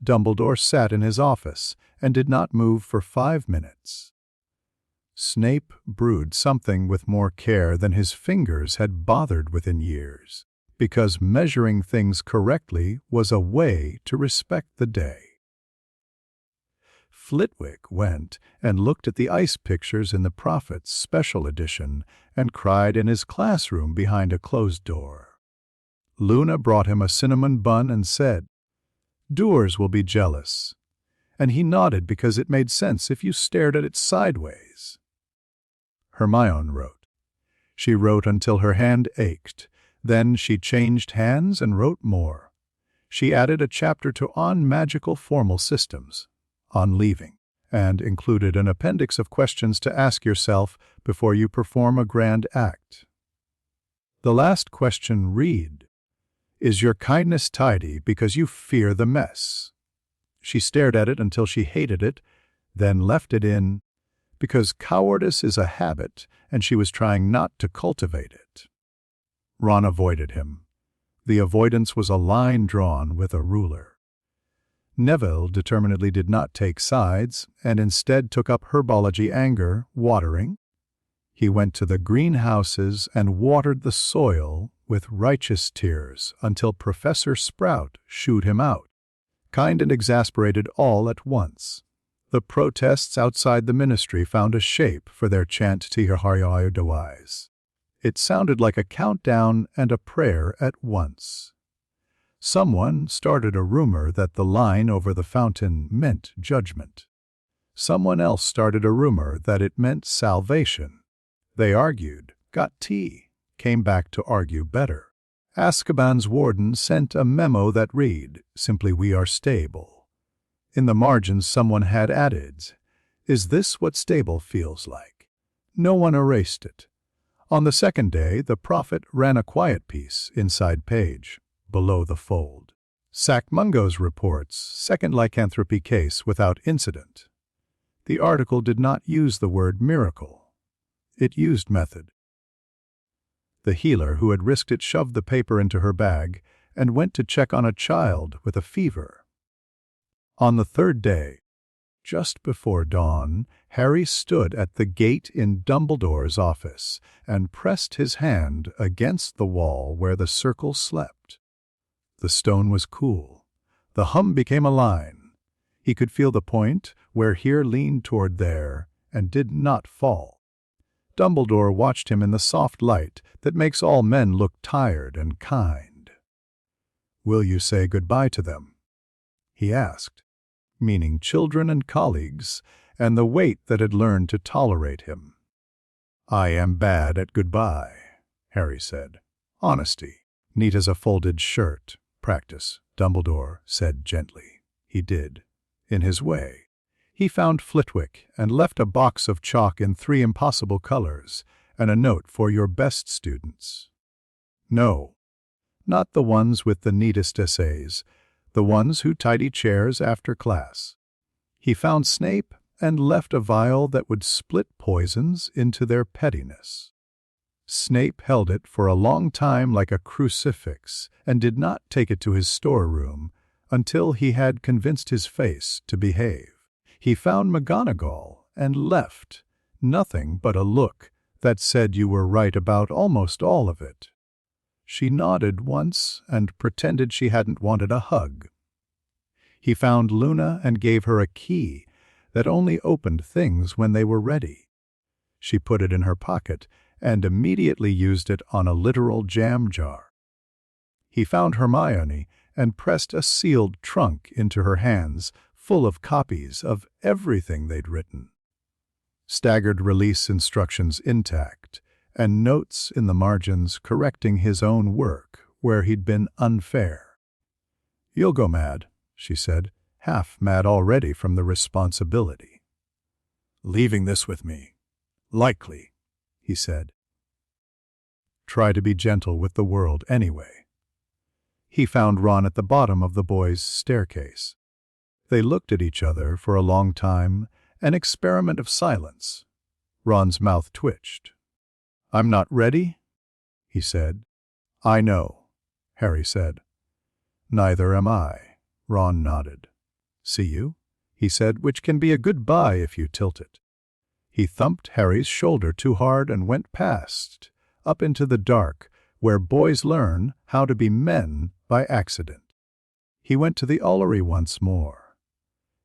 Dumbledore sat in his office and did not move for 5 minutes. Snape brewed something with more care than his fingers had bothered with in years, because measuring things correctly was a way to respect the day. Flitwick went and looked at the ice pictures in the Prophet's special edition and cried in his classroom behind a closed door. Luna brought him a cinnamon bun and said, "Doers will be jealous." And he nodded because it made sense if you stared at it sideways. Hermione wrote. She wrote until her hand ached. Then she changed hands and wrote more. She added a chapter to On Magical Formal Systems, on leaving, and included an appendix of questions to ask yourself before you perform a grand act. The last question read, "Is your kindness tidy because you fear the mess?" She stared at it until she hated it, then left it in, because cowardice is a habit and she was trying not to cultivate it. Ron avoided him. The avoidance was a line drawn with a ruler. Neville determinedly did not take sides, and instead took up herbology anger, watering. He went to the greenhouses and watered the soil with righteous tears until Professor Sprout shooed him out, kind and exasperated all at once. The protests outside the ministry found a shape for their chant Tiharayadawais. It sounded like a countdown and a prayer at once. Someone started a rumor that the line over the fountain meant judgment. Someone else started a rumor that it meant salvation. They argued, got tea, came back to argue better. Azkaban's warden sent a memo that read, simply, "We are stable." In the margins someone had added, "Is this what stable feels like?" No one erased it. On the second day, the prophet ran a quiet piece inside page, below the fold. Sackmungo's reports, second lycanthropy case without incident. The article did not use the word miracle. It used method. The healer who had risked it shoved the paper into her bag and went to check on a child with a fever. On the third day, just before dawn, Harry stood at the gate in Dumbledore's office and pressed his hand against the wall where the circle slept. The stone was cool. The hum became a line. He could feel the point where here leaned toward there and did not fall. Dumbledore watched him in the soft light that makes all men look tired and kind. "Will you say goodbye to them?" he asked, meaning children and colleagues, and the weight that had learned to tolerate him. "I am bad at goodbye," Harry said. "Honesty, neat as a folded shirt. Practice," Dumbledore said gently. He did, in his way. He found Flitwick and left a box of chalk in 3 impossible colors and a note for your best students. No, not the ones with the neatest essays, the ones who tidy chairs after class. He found Snape and left a vial that would split poisons into their pettiness. Snape held it for a long time like a crucifix and did not take it to his storeroom until he had convinced his face to behave. He found McGonagall and left, nothing but a look that said you were right about almost all of it. She nodded once and pretended she hadn't wanted a hug. He found Luna and gave her a key that only opened things when they were ready. She put it in her pocket and immediately used it on a literal jam jar. He found Hermione and pressed a sealed trunk into her hands full of copies of everything they'd written. Staggered release instructions intact, and notes in the margins correcting his own work where he'd been unfair. "You'll go mad," she said, half mad already from the responsibility. "Leaving this with me. Likely," he said. "Try to be gentle with the world anyway." He found Ron at the bottom of the boys' staircase. They looked at each other for a long time, an experiment of silence. Ron's mouth twitched. "I'm not ready," he said. "I know," Harry said. "Neither am I," Ron nodded. "See you," he said, which can be a goodbye if you tilt it. He thumped Harry's shoulder too hard and went past, up into the dark, where boys learn how to be men by accident. He went to the Ullery once more.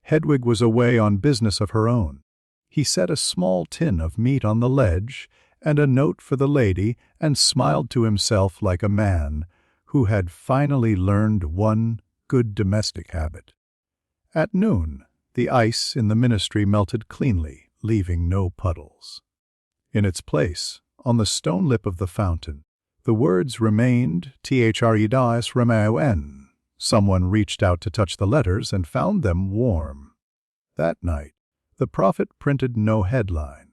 Hedwig was away on business of her own. He set a small tin of meat on the ledge and a note for the lady and smiled to himself like a man who had finally learned one good domestic habit. At noon, the ice in the ministry melted cleanly, leaving no puddles. In its place, on the stone lip of the fountain, the words remained Thredas Remaon. Someone reached out to touch the letters and found them warm. That night, the prophet printed no headline.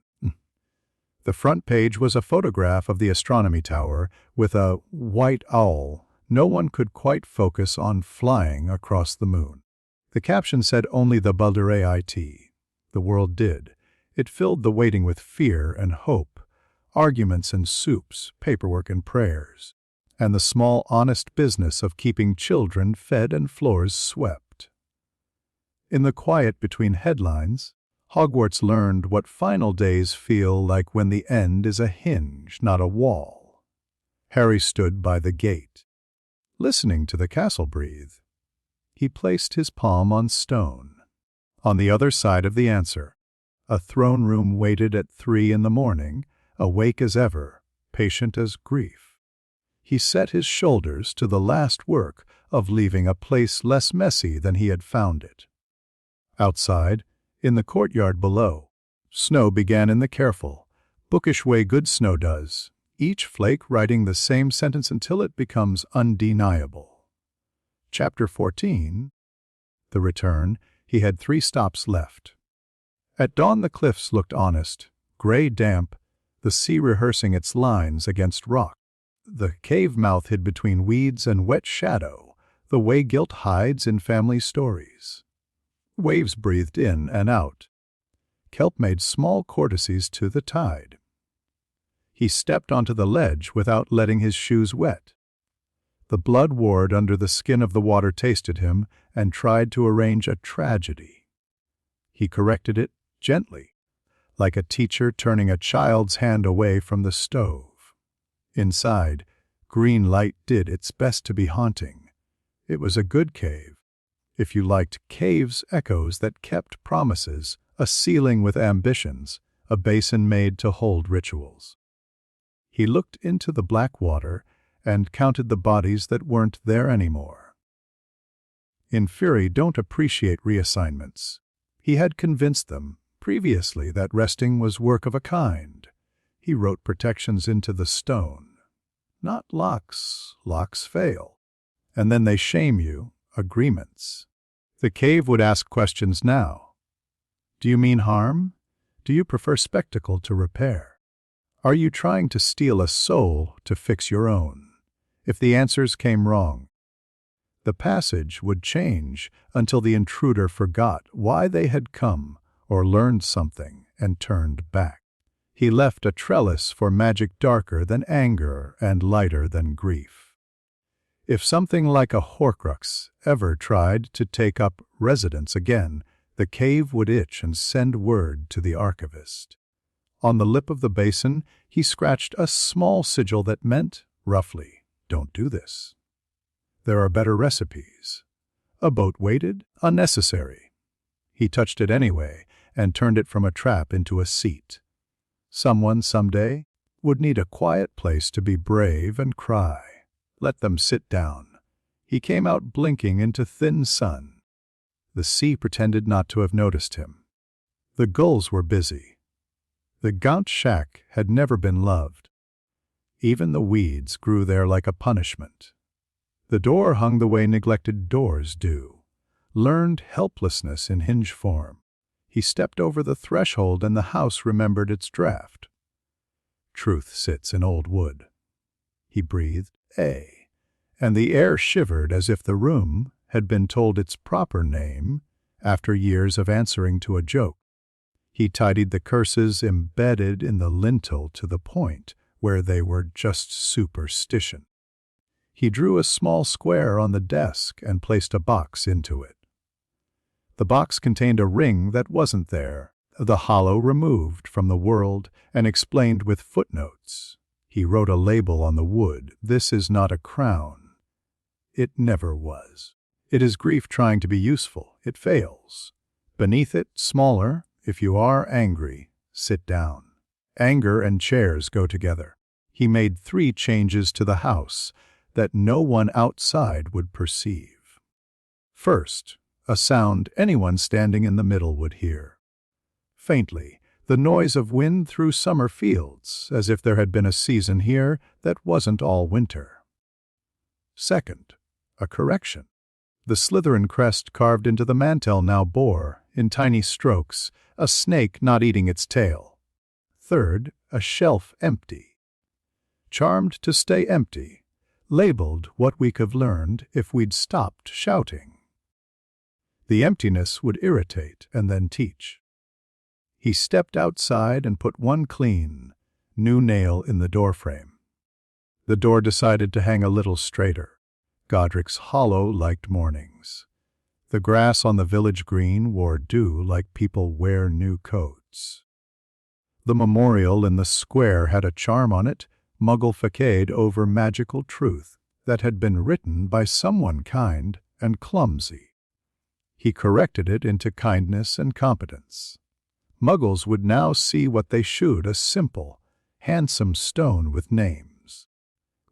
The front page was a photograph of the astronomy tower with a white owl. No one could quite focus on flying across the moon. The caption said only the Baldureit. The world did. It filled the waiting with fear and hope, arguments and soups, paperwork and prayers, and the small honest business of keeping children fed and floors swept. In the quiet between headlines, Hogwarts learned what final days feel like when the end is a hinge, not a wall. Harry stood by the gate, listening to the castle breathe. He placed his palm on stone. On the other side of the answer, a throne room waited at 3 in the morning, awake as ever, patient as grief. He set his shoulders to the last work of leaving a place less messy than he had found it. Outside, in the courtyard below, snow began in the careful, bookish way good snow does, each flake writing the same sentence until it becomes undeniable. Chapter 14. The Return. He had 3 stops left. At dawn the cliffs looked honest, gray damp, the sea rehearsing its lines against rock. The cave mouth hid between weeds and wet shadow, the way guilt hides in family stories. Waves breathed in and out. Kelp made small courtesies to the tide. He stepped onto the ledge without letting his shoes wet. The blood ward under the skin of the water tasted him and tried to arrange a tragedy. He corrected it gently, like a teacher turning a child's hand away from the stove. Inside, green light did its best to be haunting. It was a good cave. If you liked caves' echoes that kept promises, a ceiling with ambitions, a basin made to hold rituals. He looked into the black water and counted the bodies that weren't there anymore. In fury, don't appreciate reassignments. He had convinced them previously that resting was work of a kind. He wrote protections into the stone. Not locks. Locks fail. And then they shame you. Agreements. The cave would ask questions now. Do you mean harm? Do you prefer spectacle to repair? Are you trying to steal a soul to fix your own? If the answers came wrong, the passage would change until the intruder forgot why they had come or learned something and turned back. He left a trellis for magic darker than anger and lighter than grief. If something like a Horcrux ever tried to take up residence again, the cave would itch and send word to the archivist. On the lip of the basin, he scratched a small sigil that meant, roughly, don't do this. There are better recipes. A boat waited, unnecessary. He touched it anyway and turned it from a trap into a seat. Someone someday would need a quiet place to be brave and cry. Let them sit down. He came out blinking into thin sun. The sea pretended not to have noticed him. The gulls were busy. The gaunt shack had never been loved. Even the weeds grew there like a punishment. The door hung the way neglected doors do, learned helplessness in hinge form. He stepped over the threshold and the house remembered its draft. Truth sits in old wood. He breathed, and the air shivered as if the room had been told its proper name after years of answering to a joke. He tidied the curses embedded in the lintel to the point where they were just superstition. He drew a small square on the desk and placed a box into it. The box contained a ring that wasn't there, the hollow removed from the world and explained with footnotes. He wrote a label on the wood. This is not a crown. It never was. It is grief trying to be useful. It fails. Beneath it, smaller, if you are angry, sit down. Anger and chairs go together. He made 3 changes to the house that no one outside would perceive. First, a sound anyone standing in the middle would hear. Faintly, the noise of wind through summer fields, as if there had been a season here that wasn't all winter. Second, a correction. The Slytherin crest carved into the mantel now bore, in tiny strokes, a snake not eating its tail. Third, a shelf empty. Charmed to stay empty, labeled what we could have learned if we'd stopped shouting. The emptiness would irritate and then teach. He stepped outside and put one clean, new nail in the doorframe. The door decided to hang a little straighter. Godric's Hollow liked mornings. The grass on the village green wore dew like people wear new coats. The memorial in the square had a charm on it, muggle facade over magical truth, that had been written by someone kind and clumsy. He corrected it into kindness and competence. Muggles would now see what they should, a simple, handsome stone with names.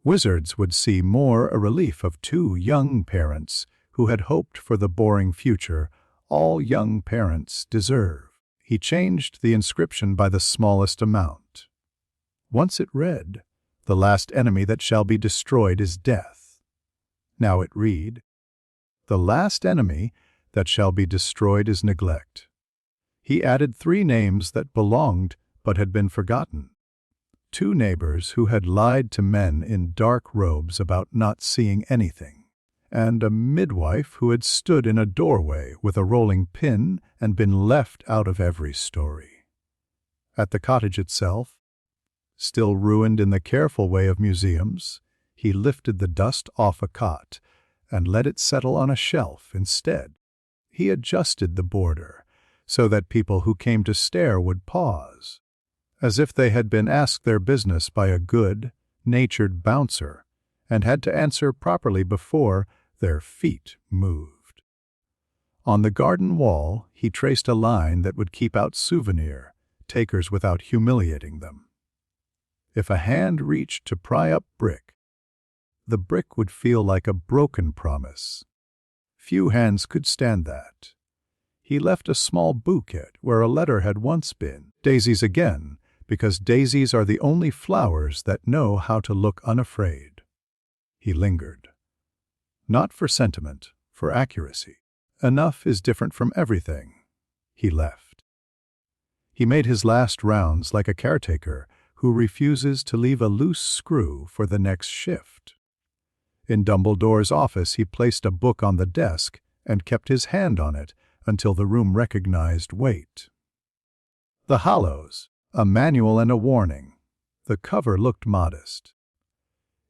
Wizards would see more a relief of two young parents who had hoped for the boring future all young parents deserve. He changed the inscription by the smallest amount. Once it read, "The last enemy that shall be destroyed is death." Now it read, "The last enemy that shall be destroyed is neglect." He added 3 names that belonged but had been forgotten. 2 neighbors who had lied to men in dark robes about not seeing anything, and a midwife who had stood in a doorway with a rolling pin and been left out of every story. At the cottage itself, still ruined in the careful way of museums, he lifted the dust off a cot and let it settle on a shelf instead. He adjusted the border so that people who came to stare would pause, as if they had been asked their business by a good-natured bouncer and had to answer properly before their feet moved. On the garden wall, he traced a line that would keep out souvenir takers without humiliating them. If a hand reached to pry up brick, the brick would feel like a broken promise. Few hands could stand that. He left a small bouquet where a letter had once been. Daisies again, because daisies are the only flowers that know how to look unafraid. He lingered. Not for sentiment, for accuracy. Enough is different from everything. He left. He made his last rounds like a caretaker who refuses to leave a loose screw for the next shift. In Dumbledore's office he placed a book on the desk and kept his hand on it until the room recognized weight. The Hallows, a manual and a warning. The cover looked modest.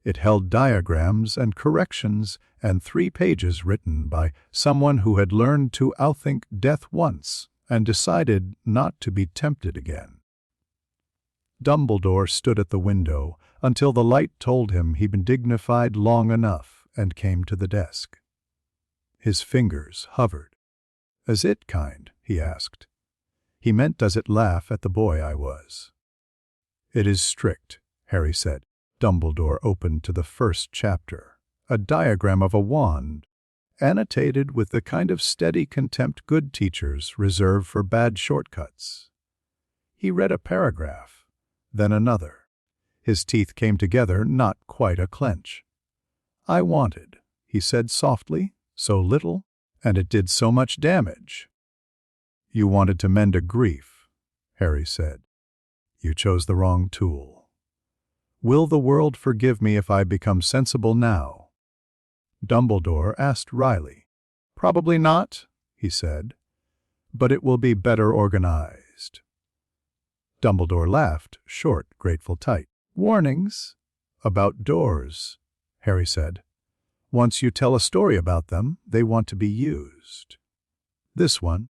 It held diagrams and corrections and 3 pages written by someone who had learned to outthink death once and decided not to be tempted again. Dumbledore stood at the window until the light told him he'd been dignified long enough and came to the desk. His fingers hovered. "Is it kind?" he asked. He meant, does it laugh at the boy I was? "It is strict," Harry said. Dumbledore opened to the first chapter, a diagram of a wand, annotated with the kind of steady contempt good teachers reserve for bad shortcuts. He read a paragraph, then another. His teeth came together, not quite a clench. "I wanted," he said softly, "so little, and it did so much damage." "You wanted to mend a grief," Harry said. "You chose the wrong tool. Will the world forgive me if I become sensible now?" Dumbledore asked wryly. "Probably not," he said, "but it will be better organized." Dumbledore laughed, short, grateful, tight. "Warnings about doors," Harry said. "Once you tell a story about them, they want to be used. This one,"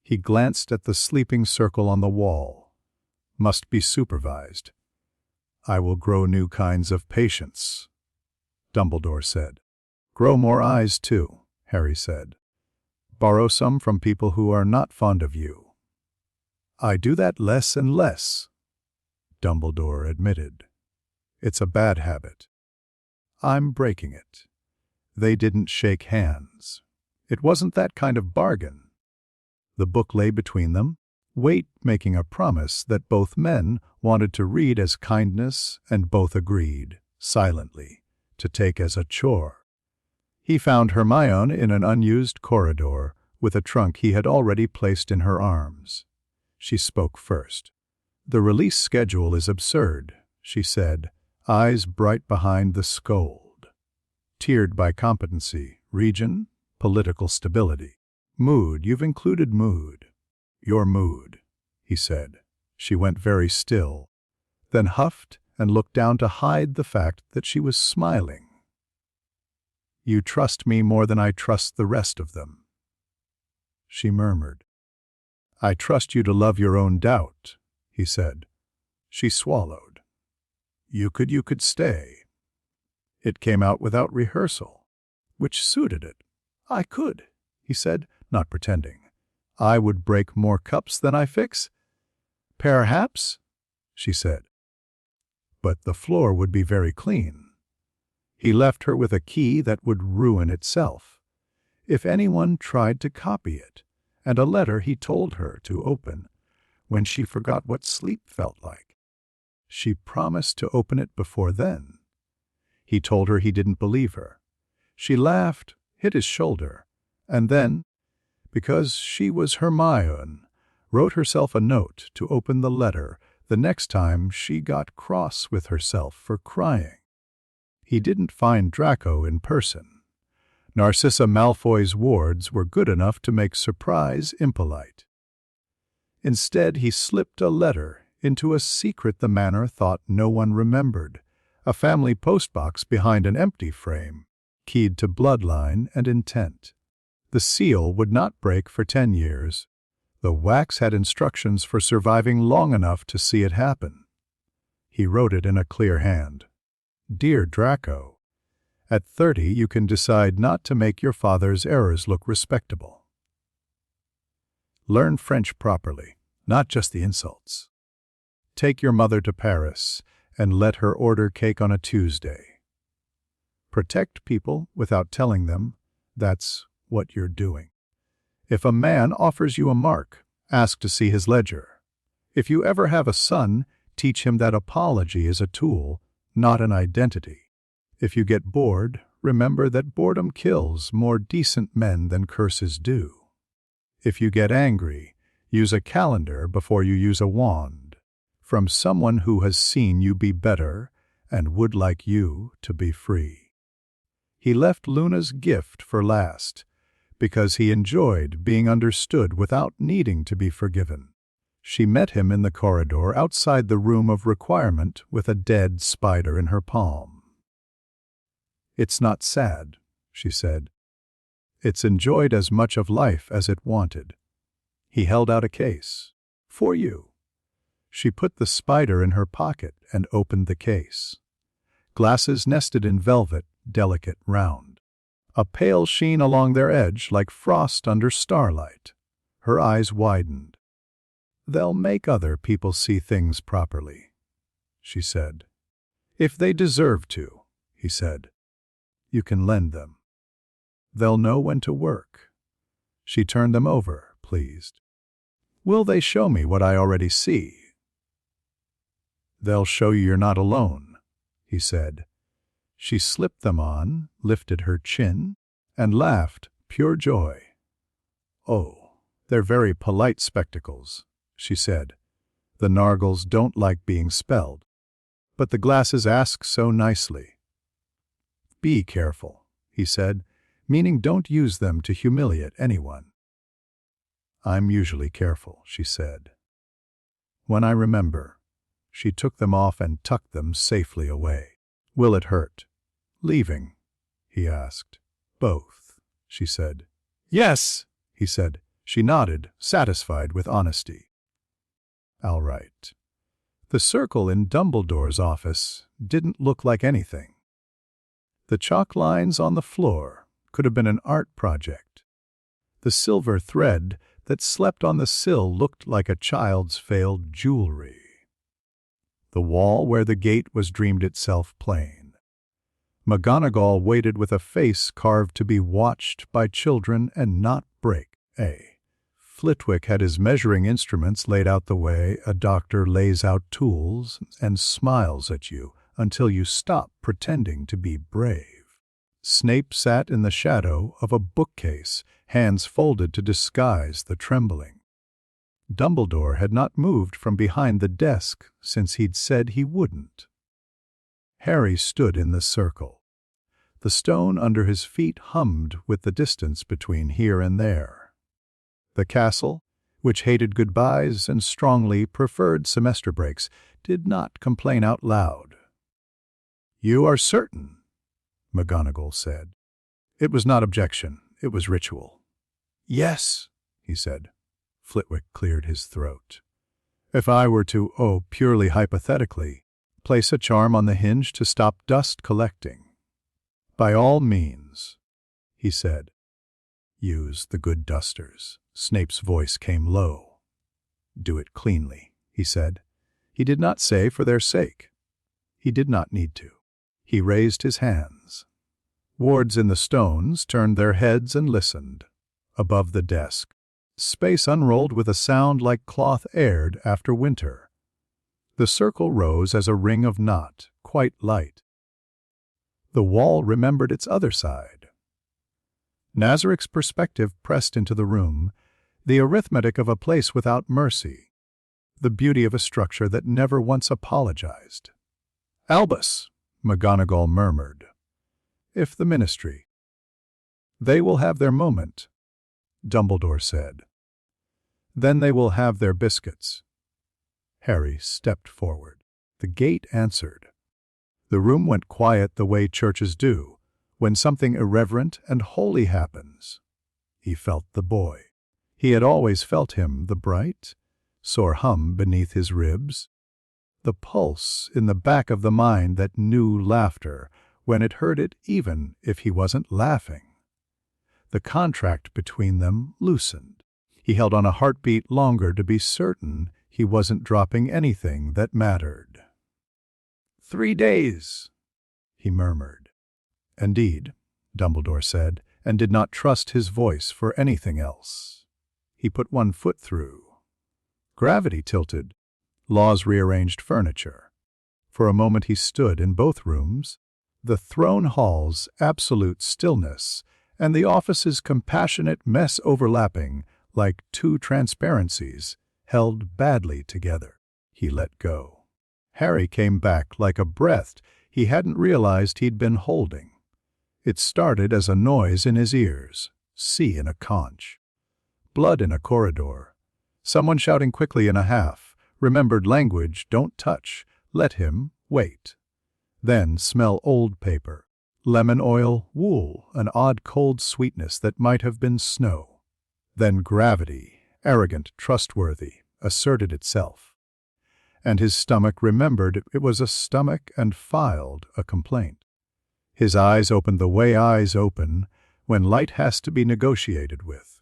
he glanced at the sleeping circle on the wall, "must be supervised. I will grow new kinds of patience," Dumbledore said. "Grow more eyes, too," Harry said. "Borrow some from people who are not fond of you." "I do that less and less," Dumbledore admitted. "It's a bad habit. I'm breaking it." They didn't shake hands. It wasn't that kind of bargain. The book lay between them, weight making a promise that both men wanted to read as kindness and both agreed, silently, to take as a chore. He found Hermione in an unused corridor with a trunk he had already placed in her arms. She spoke first. "The release schedule is absurd," she said, eyes bright behind the scold. "Tiered by competency, region, political stability. Mood, you've included mood." "Your mood," he said. She went very still, then huffed and looked down to hide the fact that she was smiling. You trust me more than I trust the rest of them." She murmured. "I trust you to love your own doubt," he said. She swallowed. You could stay." It came out without rehearsal, which suited it. "I could," he said, not pretending. "I would break more cups than I fix." "Perhaps," she said. But the floor would be very clean. He left her with a key that would ruin itself if anyone tried to copy it, and a letter he told her to open when she forgot what sleep felt like. She promised to open it before then. He told her he didn't believe her. She laughed, hit his shoulder, and then, because she was Hermione, wrote herself a note to open the letter the next time she got cross with herself for crying. He didn't find Draco in person. Narcissa Malfoy's wards were good enough to make surprise impolite. Instead, he slipped a letter into a secret the manor thought no one remembered, a family postbox behind an empty frame, keyed to bloodline and intent. The seal would not break for 10 years. The wax had instructions for surviving long enough to see it happen. He wrote it in a clear hand. "Dear Draco, at 30 you can decide not to make your father's errors look respectable. Learn French properly, not just the insults. Take your mother to Paris and let her order cake on a Tuesday. Protect people without telling them that's what you're doing. If a man offers you a mark, ask to see his ledger. If you ever have a son, teach him that apology is a tool, not an identity. If you get bored, remember that boredom kills more decent men than curses do. If you get angry, use a calendar before you use a wand. From someone who has seen you be better and would like you to be free." He left Luna's gift for last, because he enjoyed being understood without needing to be forgiven. She met him in the corridor outside the room of requirement with a dead spider in her palm. "It's not sad," she said. "It's enjoyed as much of life as it wanted." He held out a case. "For you." She put the spider in her pocket and opened the case. Glasses nested in velvet, delicate, round. A pale sheen along their edge like frost under starlight. Her eyes widened. "They'll make other people see things properly," she said. "If they deserve to," he said. "You can lend them. They'll know when to work." She turned them over, pleased. "Will they show me what I already see?" "They'll show you you're not alone," he said. She slipped them on, lifted her chin, and laughed, pure joy. "Oh, they're very polite spectacles," she said. "The Nargles don't like being spelled, but the glasses ask so nicely." "Be careful," he said, meaning don't use them to humiliate anyone. "I'm usually careful," she said. "When I remember." She took them off and tucked them safely away. "Will it hurt?" "Leaving?" he asked. "Both," she said. "Yes," he said. She nodded, satisfied with honesty. "All right." The circle in Dumbledore's office didn't look like anything. The chalk lines on the floor could have been an art project. The silver thread that slept on the sill looked like a child's failed jewelry. The wall where the gate was dreamed itself plain. McGonagall waited with a face carved to be watched by children and not break. Flitwick had his measuring instruments laid out the way a doctor lays out tools and smiles at you until you stop pretending to be brave. Snape sat in the shadow of a bookcase, hands folded to disguise the trembling. Dumbledore had not moved from behind the desk since he'd said he wouldn't. Harry stood in the circle. The stone under his feet hummed with the distance between here and there. The castle, which hated goodbyes and strongly preferred semester breaks, did not complain out loud. "You are certain?" McGonagall said. It was not objection, it was ritual. Yes, he said. Flitwick cleared his throat. If I were to, purely hypothetically, place a charm on the hinge to stop dust collecting. By all means, he said. Use the good dusters. Snape's voice came low. Do it cleanly, he said. He did not say for their sake. He did not need to. He raised his hands. Wards in the stones turned their heads and listened. Above the desk, space unrolled with a sound like cloth aired after winter. The circle rose as a ring of knot, quite light. The wall remembered its other side. Nazaric's perspective pressed into the room, the arithmetic of a place without mercy, the beauty of a structure that never once apologized. Albus, McGonagall murmured. If the ministry. They will have their moment, Dumbledore said. Then they will have their biscuits. Harry stepped forward. The gate answered. The room went quiet the way churches do, when something irreverent and holy happens. He felt the boy. He had always felt him, the bright, sore hum beneath his ribs, the pulse in the back of the mind that knew laughter when it heard it even if he wasn't laughing. The contract between them loosened. He held on a heartbeat longer to be certain he wasn't dropping anything that mattered. 3 days, he murmured. Indeed, Dumbledore said, and did not trust his voice for anything else. He put one foot through. Gravity tilted. Laws rearranged furniture. For a moment he stood in both rooms, the throne hall's absolute stillness and the office's compassionate mess overlapping like two transparencies held badly together. He let go. Harry came back like a breath he hadn't realized he'd been holding. It started as a noise in his ears, see in a conch. Blood in a corridor. Someone shouting quickly in a half, remembered language, don't touch, let him, wait. Then smell old paper, lemon oil, wool, an odd cold sweetness that might have been snow. Then gravity, arrogant, trustworthy, asserted itself. And his stomach remembered it was a stomach and filed a complaint. His eyes opened the way eyes open when light has to be negotiated with.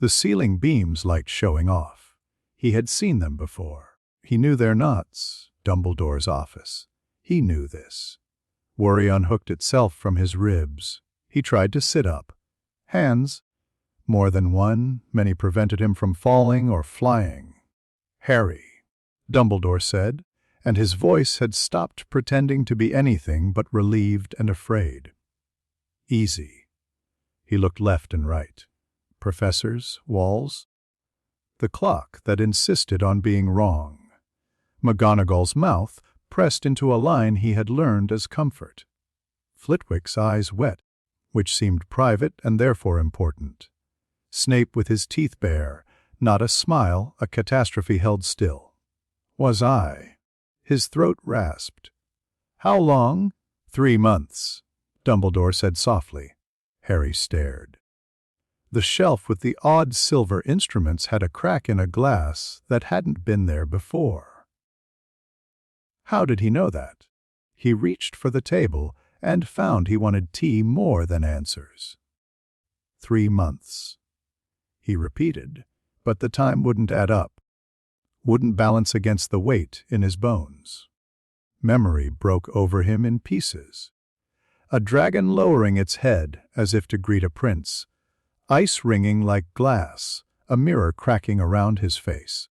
The ceiling beams liked showing off. He had seen them before. He knew their knots, Dumbledore's office. He knew this. Worry unhooked itself from his ribs. He tried to sit up. Hands, more than one, many prevented him from falling or flying. Harry, Dumbledore said, and his voice had stopped pretending to be anything but relieved and afraid. Easy. He looked left and right. Professors, walls. The clock that insisted on being wrong. McGonagall's mouth pressed into a line he had learned as comfort. Flitwick's eyes wet, which seemed private and therefore important. Snape with his teeth bare, not a smile, a catastrophe held still. Was I? His throat rasped. How long? 3 months, Dumbledore said softly. Harry stared. The shelf with the odd silver instruments had a crack in a glass that hadn't been there before. How did he know that? He reached for the table and found he wanted tea more than answers. 3 months. He repeated, but the time wouldn't add up. Wouldn't balance against the weight in his bones. Memory broke over him in pieces. A dragon lowering its head as if to greet a prince. Ice ringing like glass, a mirror cracking around his face.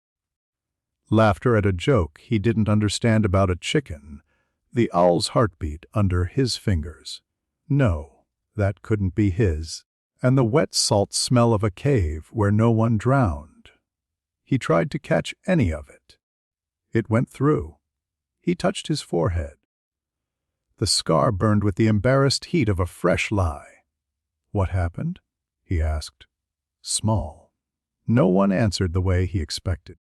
Laughter at a joke he didn't understand about a chicken, the owl's heartbeat under his fingers. No, that couldn't be his. And the wet salt smell of a cave where no one drowned. He tried to catch any of it. It went through. He touched his forehead. The scar burned with the embarrassed heat of a fresh lie. What happened? He asked. Small. No one answered the way he expected.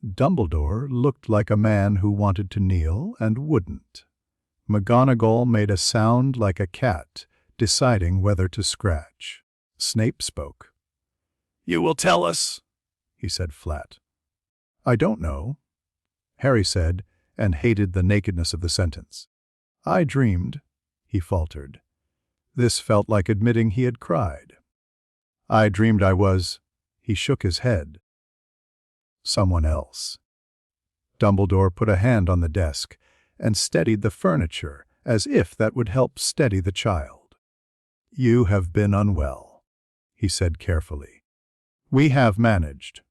Dumbledore looked like a man who wanted to kneel and wouldn't. McGonagall made a sound like a cat deciding whether to scratch. Snape spoke. "You will tell us," he said flat. "I don't know," Harry said, and hated the nakedness of the sentence. "I dreamed," he faltered. This felt like admitting he had cried. "I dreamed I was—" He shook his head. "Someone else." Dumbledore put a hand on the desk and steadied the furniture as if that would help steady the child. "You have been unwell," he said carefully. "We have managed."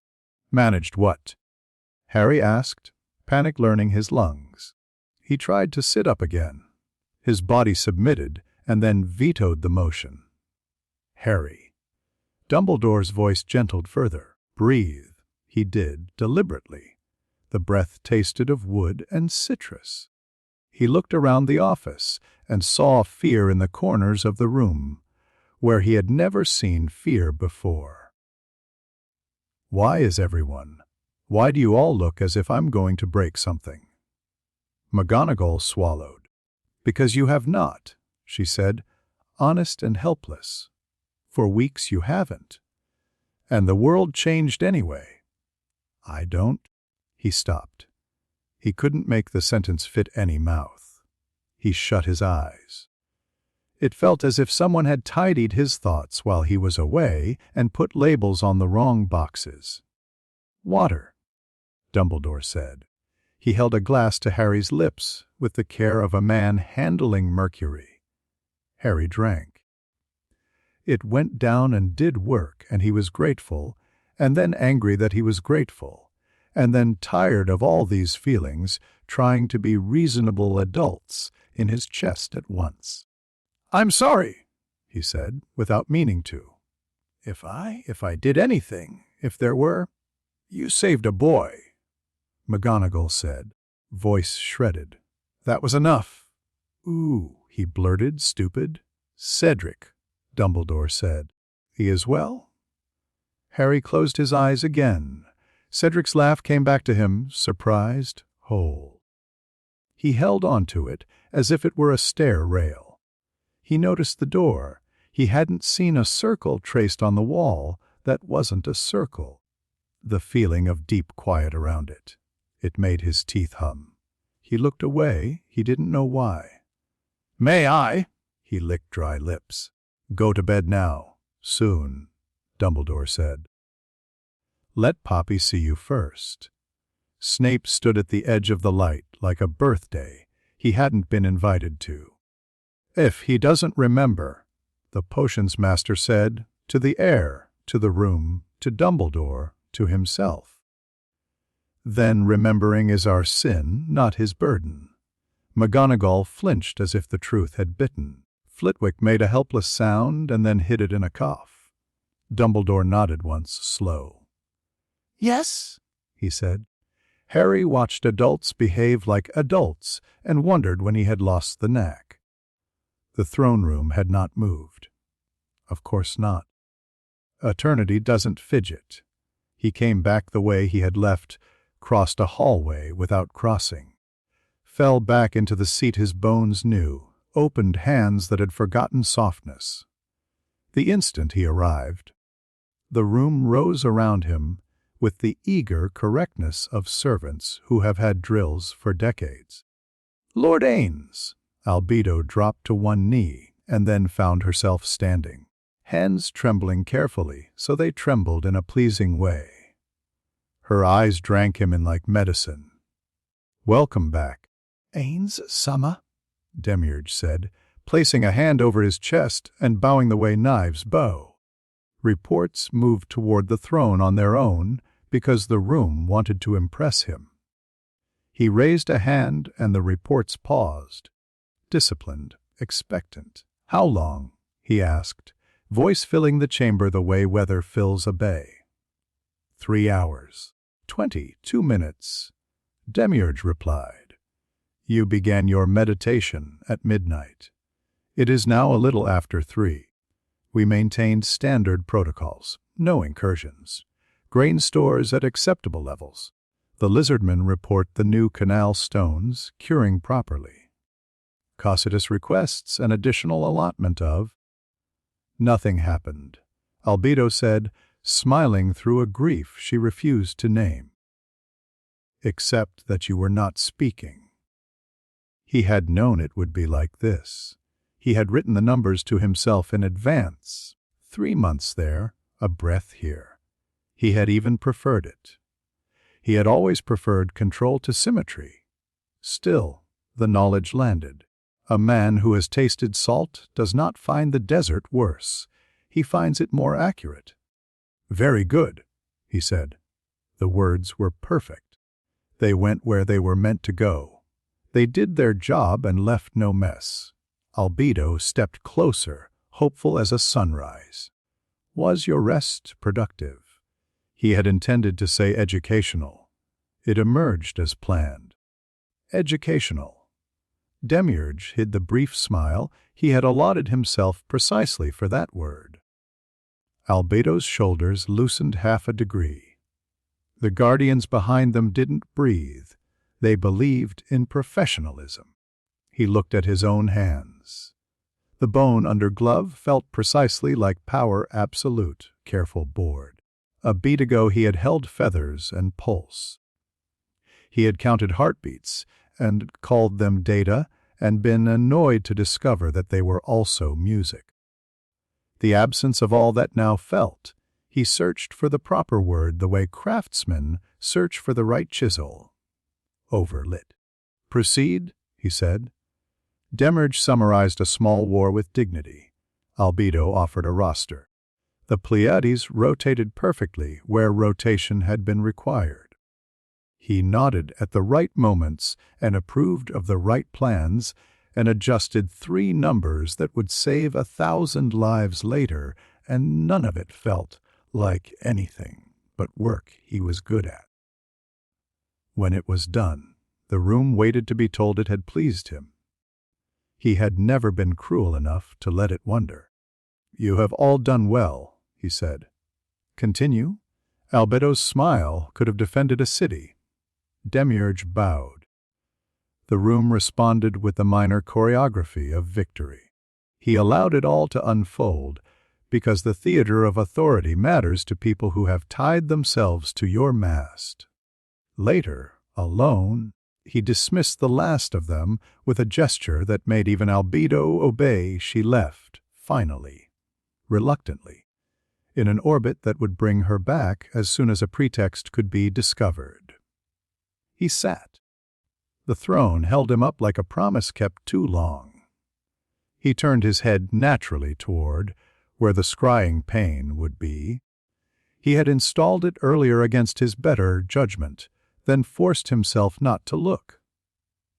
"Managed what?" Harry asked, panic learning his lungs. He tried to sit up again. His body submitted and then vetoed the motion. "Harry." Dumbledore's voice gentled further. "Breathe." He did, deliberately. The breath tasted of wood and citrus. He looked around the office and saw fear in the corners of the room, where he had never seen fear before. "Why is everyone? Why do you all look as if I'm going to break something?" McGonagall swallowed. "Because you have not," she said, honest and helpless. "For weeks you haven't. And the world changed anyway." "I don't—" He stopped. He couldn't make the sentence fit any mouth. He shut his eyes. It felt as if someone had tidied his thoughts while he was away and put labels on the wrong boxes. "Water," Dumbledore said. He held a glass to Harry's lips with the care of a man handling mercury. Harry drank. It went down and did work, and he was grateful, and then angry that he was grateful, and then tired of all these feelings, trying to be reasonable adults in his chest at once. "I'm sorry," he said, without meaning to. If I did anything, if there were—" "You saved a boy," McGonagall said, voice shredded. "That was enough." "Ooh," he blurted, stupid. "Cedric," Dumbledore said. "He is well?" Harry closed his eyes again. Cedric's laugh came back to him, surprised, whole. He held onto it as if it were a stair rail. He noticed the door. He hadn't seen a circle traced on the wall that wasn't a circle. The feeling of deep quiet around it. It made his teeth hum. He looked away, he didn't know why. "May I?" He licked dry lips. "Go to bed now. Soon," Dumbledore said. "Let Poppy see you first." Snape stood at the edge of the light like a birthday he hadn't been invited to. "If he doesn't remember," the potions master said, to the air, to the room, to Dumbledore, to himself. "Then remembering is our sin, not his burden." McGonagall flinched as if the truth had bitten. Flitwick made a helpless sound and then hid it in a cough. Dumbledore nodded once, slow. "Yes," he said. Harry watched adults behave like adults and wondered when he had lost the knack. The throne room had not moved. Of course not. Eternity doesn't fidget. He came back the way he had left, crossed a hallway without crossing, fell back into the seat his bones knew, opened hands that had forgotten softness. The instant he arrived, the room rose around him with the eager correctness of servants who have had drills for decades. "Lord Ainz!" Albedo dropped to one knee and then found herself standing, hands trembling carefully so they trembled in a pleasing way. Her eyes drank him in like medicine. "Welcome back." "Ainz Sama," Demiurge said, placing a hand over his chest and bowing the way knives bow. Reports moved toward the throne on their own because the room wanted to impress him. He raised a hand and the reports paused, disciplined, expectant. "How long?" he asked, voice filling the chamber the way weather fills a bay. 3 hours. 22 minutes. Demiurge replied. "You began your meditation at midnight. It is now a little after 3. We maintained standard protocols, no incursions. Grain stores at acceptable levels. The lizardmen report the new canal stones curing properly. Cocytus requests an additional allotment of Nothing happened, Albedo said, smiling through a grief she refused to name. Except that you were not speaking. He had known it would be like this. He had written the numbers to himself in advance. 3 months there, a breath here. He had even preferred it. He had always preferred control to symmetry. Still, the knowledge landed. A man who has tasted salt does not find the desert worse. He finds it more accurate. "Very good," he said. The words were perfect. They went where they were meant to go. They did their job and left no mess. Albedo stepped closer, hopeful as a sunrise. "Was your rest productive?" He had intended to say educational. It emerged as planned. Educational. Demiurge hid the brief smile he had allotted himself precisely for that word. Albedo's shoulders loosened half a degree. The guardians behind them didn't breathe. They believed in professionalism. He looked at his own hands. The bone under glove felt precisely like power absolute, careful board. A beat ago he had held feathers and pulse. He had counted heartbeats and called them data and been annoyed to discover that they were also music. The absence of all that now felt, he searched for the proper word the way craftsmen search for the right chisel. Overlit. "Proceed," he said. Demiurge summarized a small war with dignity. Albedo offered a roster. The Pleiades rotated perfectly where rotation had been required. He nodded at the right moments and approved of the right plans and adjusted 3 numbers that would save 1,000 lives later, and none of it felt like anything but work he was good at. When it was done, the room waited to be told it had pleased him. He had never been cruel enough to let it wonder. "You have all done well," he said. "Continue." Albedo's smile could have defended a city. Demiurge bowed. The room responded with the minor choreography of victory. He allowed it all to unfold, because the theater of authority matters to people who have tied themselves to your mast. Later, alone, he dismissed the last of them with a gesture that made even Albedo obey. She left, finally, reluctantly, in an orbit that would bring her back as soon as a pretext could be discovered. He sat. The throne held him up like a promise kept too long. He turned his head naturally toward where the scrying pane would be. He had installed it earlier against his better judgment, then forced himself not to look.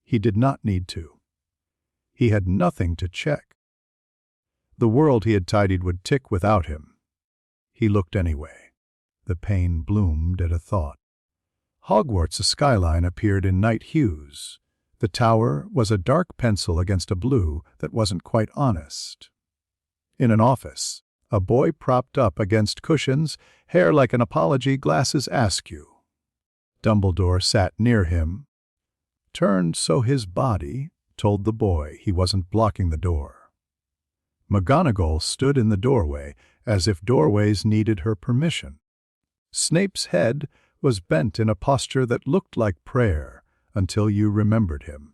He did not need to. He had nothing to check. The world he had tidied would tick without him. He looked anyway. The pane bloomed at a thought. Hogwarts' skyline appeared in night hues. The tower was a dark pencil against a blue that wasn't quite honest. In an office, a boy propped up against cushions, hair like an apology, glasses askew. Dumbledore sat near him, turned so his body told the boy he wasn't blocking the door. McGonagall stood in the doorway as if doorways needed her permission. Snape's head was bent in a posture that looked like prayer until you remembered him.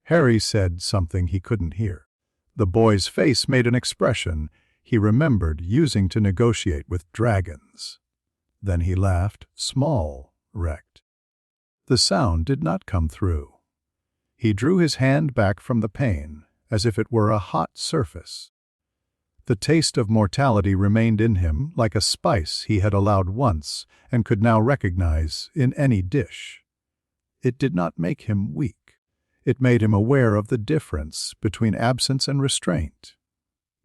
Harry said something he couldn't hear. The boy's face made an expression he remembered using to negotiate with dragons. Then he laughed, small, wrecked. The sound did not come through. He drew his hand back from the pane, as if it were a hot surface. The taste of mortality remained in him like a spice he had allowed once and could now recognize in any dish. It did not make him weak. It made him aware of the difference between absence and restraint.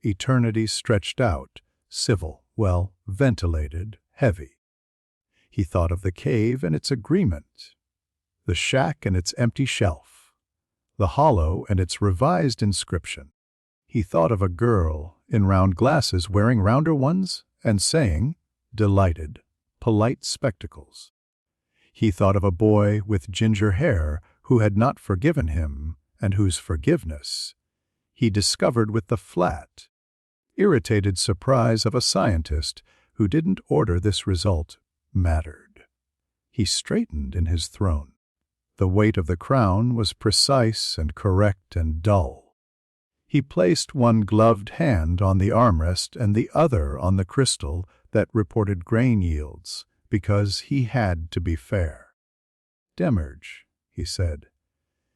Eternity stretched out, civil, well, ventilated, heavy. He thought of the cave and its agreement, the shack and its empty shelf, the hollow and its revised inscription. He thought of a girl in round glasses wearing rounder ones and saying, delighted, polite spectacles. He thought of a boy with ginger hair who had not forgiven him and whose forgiveness he discovered with the flat, irritated surprise of a scientist who didn't order this result mattered. He straightened in his throne. The weight of the crown was precise and correct and dull. He placed one gloved hand on the armrest and the other on the crystal that reported grain yields, because he had to be fair. "Demerge," he said.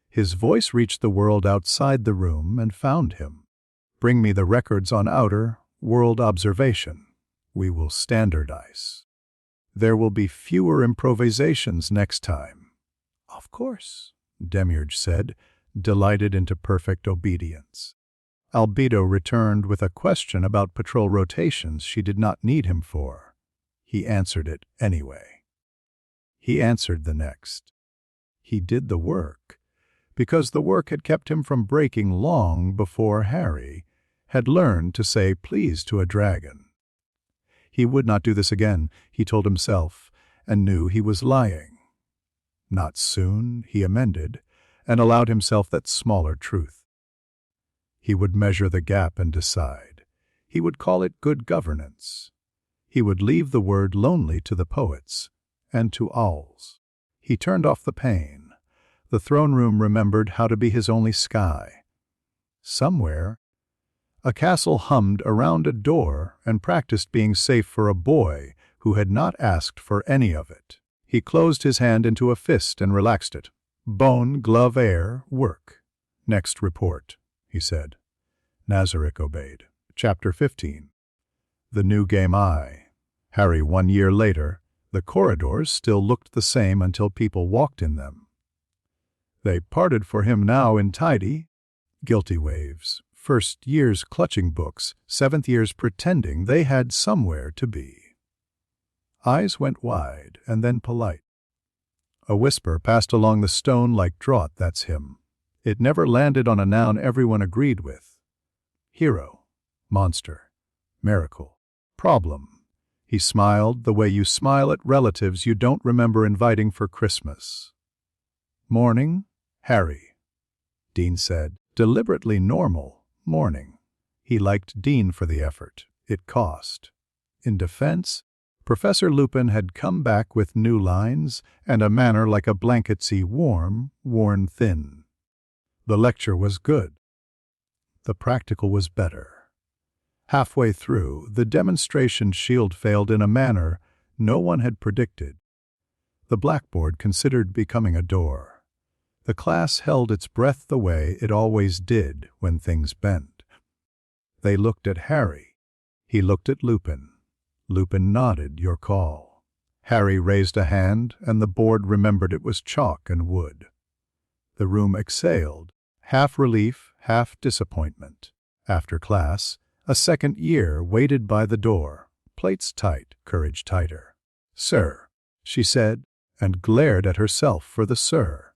His voice reached the world outside the room and found him. "Bring me the records on outer world observation. We will standardize. There will be fewer improvisations next time." "Of course," Demerge said, delighted into perfect obedience. Albedo returned with a question about patrol rotations she did not need him for. He answered it anyway. He answered the next. He did the work, because the work had kept him from breaking long before Harry had learned to say please to a dragon. He would not do this again, he told himself, and knew he was lying. Not soon, he amended, and allowed himself that smaller truth. He would measure the gap and decide. He would call it good governance. He would leave the word lonely to the poets and to owls. He turned off the pain. The throne room remembered how to be his only sky. Somewhere, a castle hummed around a door and practiced being safe for a boy who had not asked for any of it. He closed his hand into a fist and relaxed it. "Bone, glove, air, work. Next report," he said. Nazarick obeyed. Chapter 15. The New Game Eye. Harry, 1 year later, the corridors still looked the same until people walked in them. They parted for him now in tidy, guilty waves, first years clutching books, 7th years pretending they had somewhere to be. Eyes went wide and then polite. A whisper passed along the stone like draught, "That's him." It never landed on a noun everyone agreed with. Hero, monster, miracle, problem. He smiled the way you smile at relatives you don't remember inviting for Christmas. "Morning, Harry," Dean said. Deliberately normal morning. He liked Dean for the effort. It cost. In defense, Professor Lupin had come back with new lines and a manner like a blanketsy warm, worn thin. The lecture was good. The practical was better. Halfway through, the demonstration shield failed in a manner no one had predicted. The blackboard considered becoming a door. The class held its breath the way it always did when things bent. They looked at Harry. He looked at Lupin. Lupin nodded, "Your call." Harry raised a hand, and the board remembered it was chalk and wood. The room exhaled, half relief, half disappointment. After class, a second year waited by the door, plates tight, courage tighter. "Sir," she said, and glared at herself for the sir.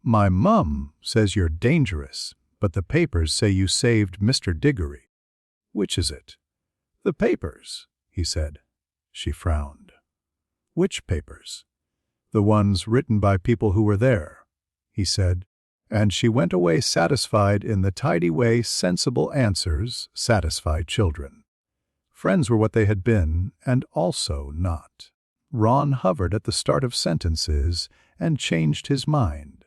"My mum says you're dangerous, but the papers say you saved Mr. Diggory. Which is it?" "The papers," he said. She frowned. "Which papers?" "The ones written by people who were there," he said, and she went away satisfied in the tidy way sensible answers satisfy children. Friends were what they had been, and also not. Ron hovered at the start of sentences and changed his mind.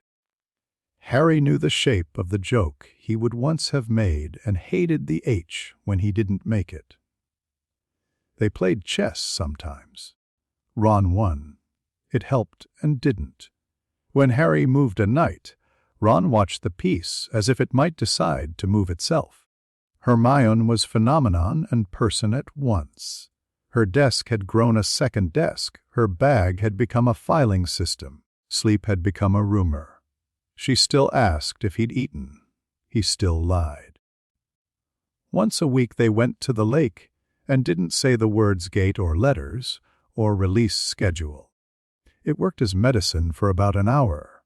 Harry knew the shape of the joke he would once have made and hated the H when he didn't make it. They played chess sometimes. Ron won. It helped and didn't. When Harry moved a knight, Ron watched the piece as if it might decide to move itself. Hermione was phenomenon and person at once. Her desk had grown a second desk. Her bag had become a filing system. Sleep had become a rumor. She still asked if he'd eaten. He still lied. Once a week they went to the lake and didn't say the words gate or letters or release schedule. It worked as medicine for about an hour.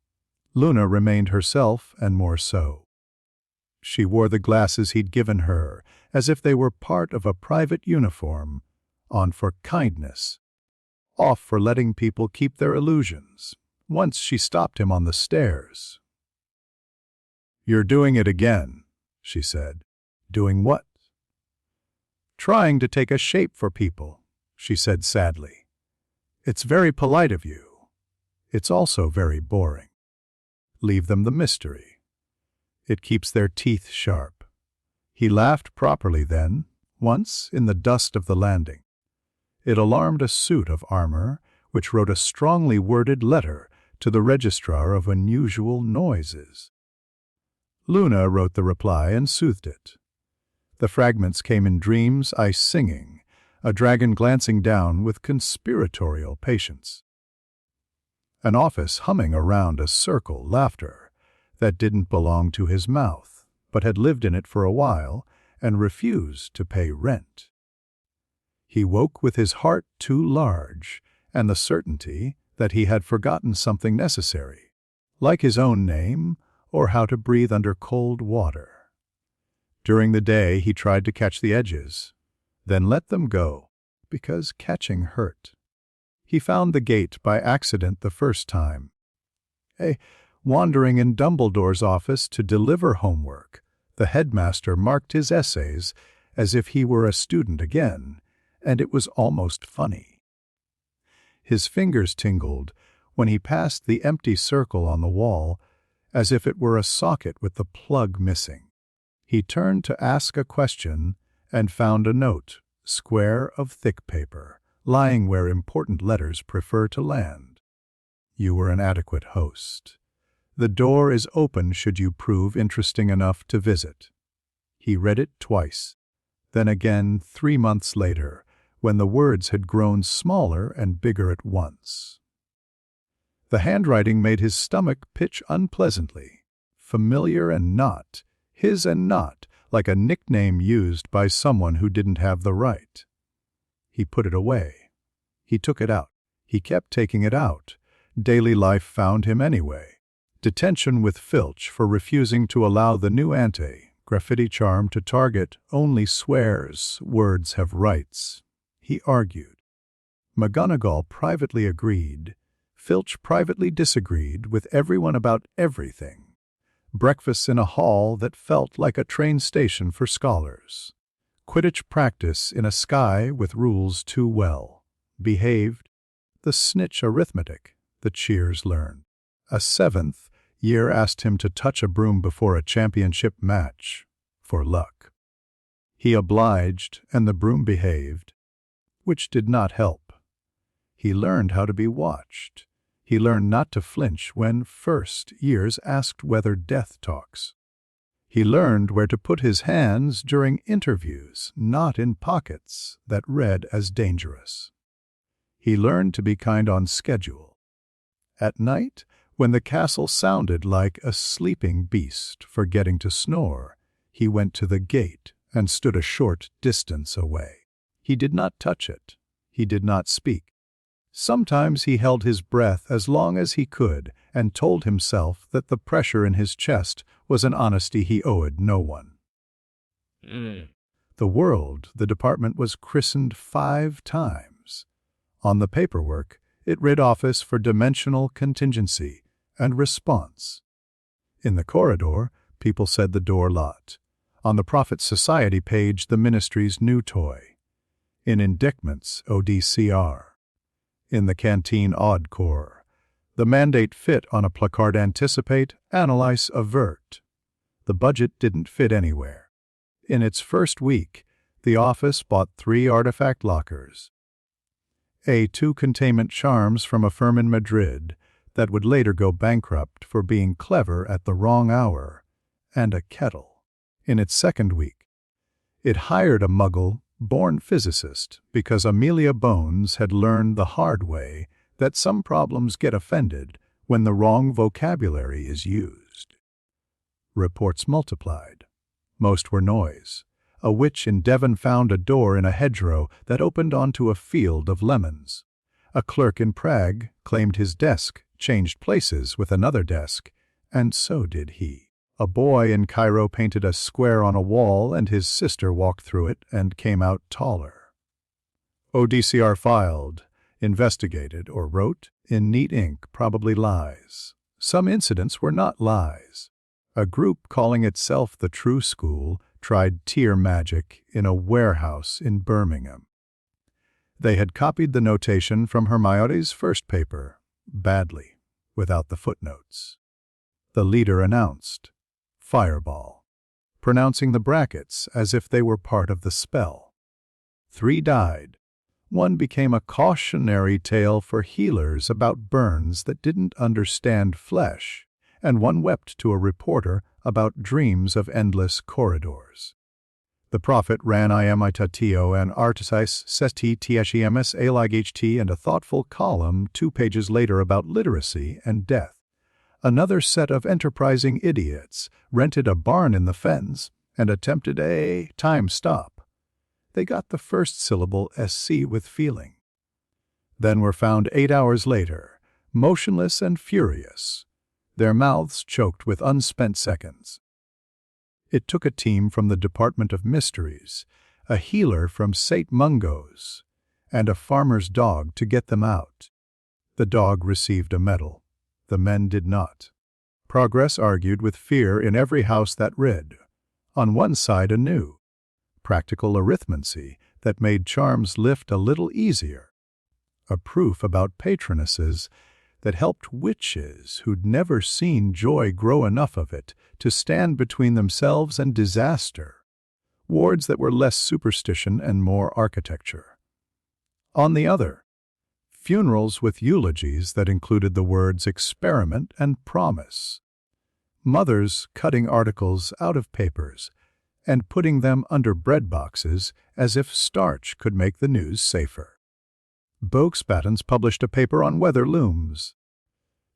Luna remained herself and more so. She wore the glasses he'd given her as if they were part of a private uniform, on for kindness, off for letting people keep their illusions. Once she stopped him on the stairs. "You're doing it again," she said. "Doing what?" trying to take a shape for people," she said sadly. "It's very polite of you. It's also very boring. Leave them the mystery. It keeps their teeth sharp." He laughed properly then, once in the dust of the landing. It alarmed a suit of armor, which wrote a strongly worded letter to the Registrar of Unusual Noises. Luna wrote the reply and soothed it. The fragments came in dreams, ice singing, a dragon glancing down with conspiratorial patience. An office humming around a circle laughter that didn't belong to his mouth, but had lived in it for a while and refused to pay rent. He woke with his heart too large and the certainty that he had forgotten something necessary, like his own name or how to breathe under cold water. During the day he tried to catch the edges, then let them go, because catching hurt. He found the gate by accident the first time. Wandering in Dumbledore's office to deliver homework, the headmaster marked his essays as if he were a student again, and it was almost funny. His fingers tingled when he passed the empty circle on the wall, as if it were a socket with the plug missing. He turned to ask a question and found a note, square of thick paper, lying where important letters prefer to land. "You were an adequate host. The door is open should you prove interesting enough to visit." He read it twice, then again 3 months later, when the words had grown smaller and bigger at once. The handwriting made his stomach pitch unpleasantly, familiar and not, his and not, like a nickname used by someone who didn't have the right. He put it away. He took it out. He kept taking it out. Daily life found him anyway. Detention with Filch for refusing to allow the new anti-graffiti charm to target only swears words have rights. He argued. McGonagall privately agreed. Filch privately disagreed with everyone about everything. Breakfasts in a hall that felt like a train station for scholars. Quidditch practice in a sky with rules too well. Behaved. The snitch arithmetic, the cheers learned. A 7th year asked him to touch a broom before a championship match, for luck. He obliged, and the broom behaved, which did not help. He learned how to be watched. He learned not to flinch when first years asked whether death talks. He learned where to put his hands during interviews, not in pockets that read as dangerous. He learned to be kind on schedule. At night, when the castle sounded like a sleeping beast forgetting to snore, he went to the gate and stood a short distance away. He did not touch it. He did not speak. Sometimes he held his breath as long as he could and told himself that the pressure in his chest was an honesty he owed no one. The world, the department was christened 5 times. On the paperwork, it read Office for Dimensional Contingency and Response. In the corridor, people said the door lot. On the Prophet Society page, the ministry's new toy. In indictments, ODCR. In the canteen, Odd Corps. The mandate fit on a placard: anticipate, analyze, avert. The budget didn't fit anywhere. In its first week, the office bought 3 artifact lockers, 2 containment charms from a firm in Madrid that would later go bankrupt for being clever at the wrong hour, and a kettle. In its second week, it hired a Muggle-born physicist because Amelia Bones had learned the hard way that some problems get offended when the wrong vocabulary is used. Reports multiplied. Most were noise. A witch in Devon found a door in a hedgerow that opened onto a field of lemons. A clerk in Prague claimed his desk changed places with another desk, and so did he. A boy in Cairo painted a square on a wall, and his sister walked through it and came out taller. ODCR filed, investigated, or wrote in neat ink probably lies. Some incidents were not lies. A group calling itself the True School tried tear magic in a warehouse in Birmingham. They had copied the notation from Hermione's first paper, badly, without the footnotes. The leader announced, "Fireball," pronouncing the brackets as if they were part of the spell. 3 died. 1 became a cautionary tale for healers about burns that didn't understand flesh, and 1 wept to a reporter about dreams of endless corridors. The prophet ran iamitatio and artisis sesti tiems alight and a thoughtful column 2 pages later about literacy and death. Another set of enterprising idiots rented a barn in the fens and attempted a time stop. They got the first syllable SC with feeling. Then were found 8 hours later, motionless and furious, their mouths choked with unspent seconds. It took a team from the Department of Mysteries, a healer from St. Mungo's, and a farmer's dog to get them out. The dog received a medal. The men did not. Progress argued with fear in every house that read. On one side anew, practical arithmancy that made charms lift a little easier. A proof about patronesses that helped witches who'd never seen joy grow enough of it to stand between themselves and disaster. Wards that were less superstition and more architecture. On the other, funerals with eulogies that included the words experiment and promise. Mothers cutting articles out of papers and putting them under bread boxes as if starch could make the news safer. Boakspattens published a paper on weather looms.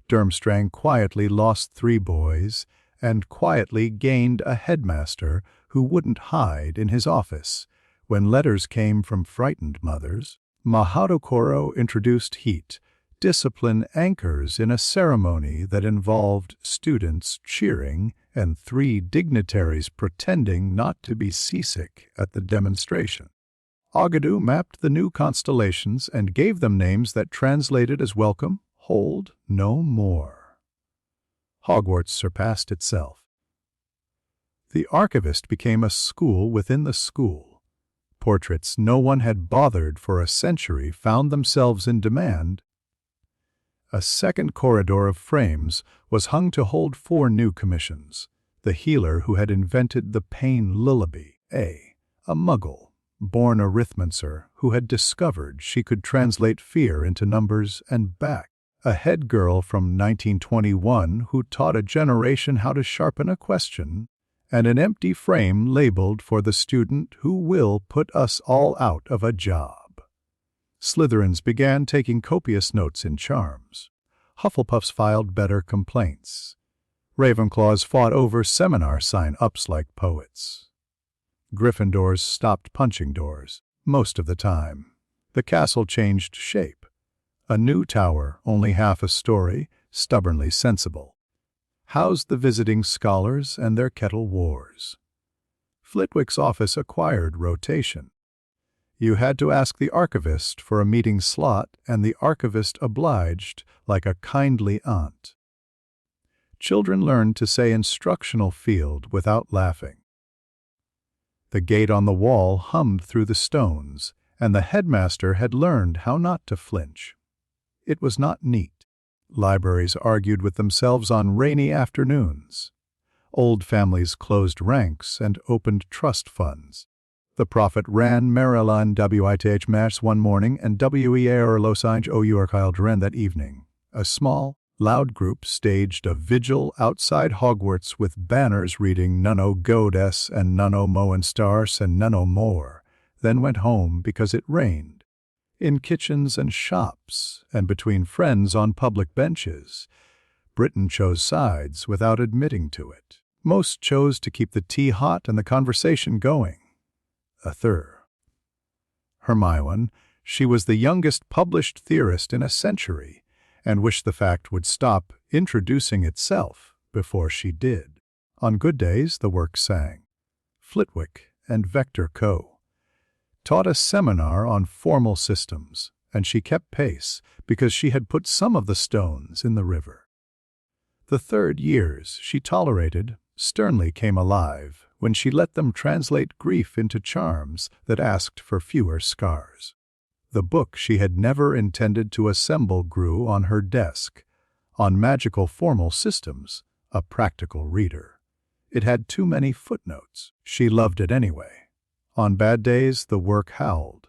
Durmstrang quietly lost 3 boys and quietly gained a headmaster who wouldn't hide in his office when letters came from frightened mothers. Mahadokoro introduced heat, discipline anchors in a ceremony that involved students cheering and 3 dignitaries pretending not to be seasick at the demonstration. Ogadu mapped the new constellations and gave them names that translated as welcome, hold, no more. Hogwarts surpassed itself. The archivist became a school within the school. Portraits no one had bothered for a century found themselves in demand. A second corridor of frames was hung to hold 4 new commissions. The healer who had invented the pain lullaby, a muggle, born arithmancer who had discovered she could translate fear into numbers and back. A head girl from 1921 who taught a generation how to sharpen a question, and an empty frame labeled for the student who will put us all out of a job. Slytherins began taking copious notes in charms. Hufflepuffs filed better complaints. Ravenclaws fought over seminar sign-ups like poets. Gryffindors stopped punching doors, most of the time. The castle changed shape. A new tower, only half a story, stubbornly sensible, housed the visiting scholars and their kettle wars. Flitwick's office acquired rotation. You had to ask the archivist for a meeting slot, and the archivist obliged like a kindly aunt. Children learned to say instructional field without laughing. The gate on the wall hummed through the stones, and the headmaster had learned how not to flinch. It was not neat. Libraries argued with themselves on rainy afternoons. Old families closed ranks and opened trust funds. The prophet ran Maryland WITH Mass one morning and WEAR Los Angeles Ourkyle that evening. A small, loud group staged a vigil outside Hogwarts with banners reading Nunno Godes and Nunno Moen Stars and Nunno More, then went home because it rained. In kitchens and shops, and between friends on public benches, Britain chose sides without admitting to it. Most chose to keep the tea hot and the conversation going. A third. Hermione, she was the youngest published theorist in a century, and wished the fact would stop introducing itself before she did. On good days, the work sang. Flitwick and Vector Co. taught a seminar on formal systems, and she kept pace because she had put some of the stones in the river. The 3rd years she tolerated sternly came alive when she let them translate grief into charms that asked for fewer scars. The book she had never intended to assemble grew on her desk. On magical formal systems, a practical reader. It had too many footnotes. She loved it anyway. On bad days, the work howled.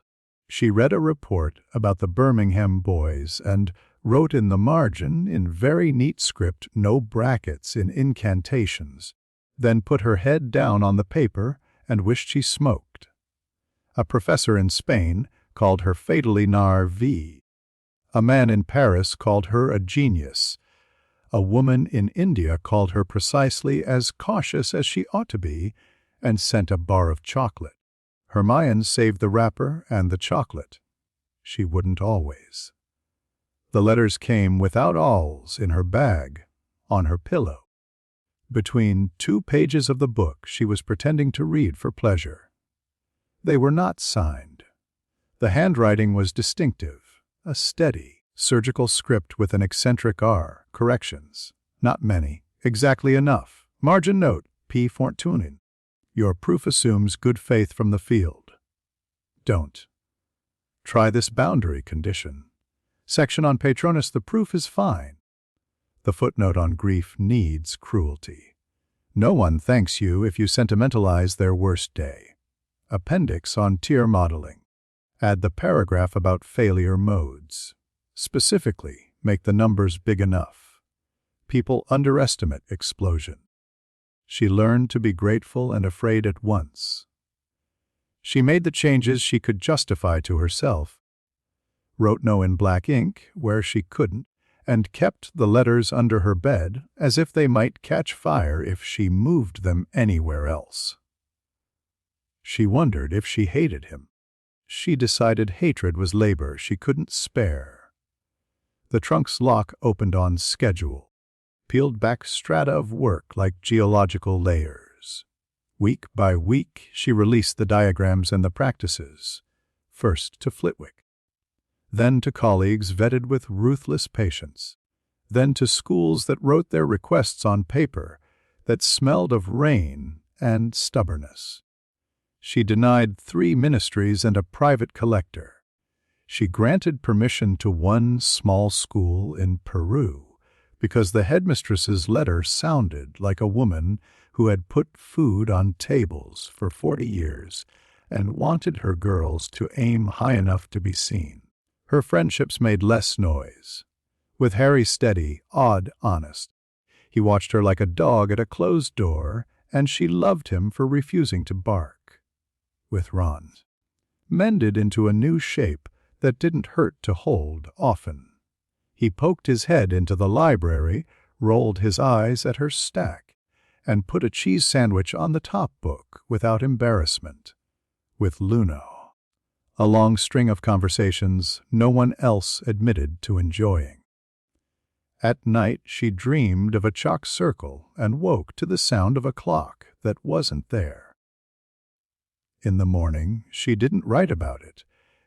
She read a report about the Birmingham boys and wrote in the margin, in very neat script, no brackets in incantations, then put her head down on the paper and wished she smoked. A professor in Spain called her fatally nervée. A man in Paris called her a genius. A woman in India called her precisely as cautious as she ought to be and sent a bar of chocolate. Hermione saved the wrapper and the chocolate. She wouldn't always. The letters came without awls in her bag, on her pillow. Between 2 pages of the book she was pretending to read for pleasure. They were not signed. The handwriting was distinctive, a steady, surgical script with an eccentric R, corrections. Not many, exactly enough. Margin note, P. Fortunin. Your proof assumes good faith from the field. Don't. Try this boundary condition. Section on Patronus, the proof is fine. The footnote on grief needs cruelty. No one thanks you if you sentimentalize their worst day. Appendix on tier modeling. Add the paragraph about failure modes. Specifically, make the numbers big enough. People underestimate explosion. She learned to be grateful and afraid at once. She made the changes she could justify to herself, wrote no in black ink where she couldn't, and kept the letters under her bed as if they might catch fire if she moved them anywhere else. She wondered if she hated him. She decided hatred was labor she couldn't spare. The trunk's lock opened on schedule, peeled back strata of work like geological layers. Week by week, she released the diagrams and the practices, first to Flitwick, then to colleagues vetted with ruthless patience, then to schools that wrote their requests on paper that smelled of rain and stubbornness. She denied 3 ministries and a private collector. She granted permission to one small school in Peru because the headmistress's letter sounded like a woman who had put food on tables for 40 years and wanted her girls to aim high enough to be seen. Her friendships made less noise. With Harry steady, odd, honest. He watched her like a dog at a closed door, and she loved him for refusing to bark. With Ron, mended into a new shape that didn't hurt to hold often. He poked his head into the library, rolled his eyes at her stack, and put a cheese sandwich on the top book without embarrassment. With Luno, a long string of conversations no one else admitted to enjoying. At night she dreamed of a chalk circle and woke to the sound of a clock that wasn't there. In the morning she didn't write about it,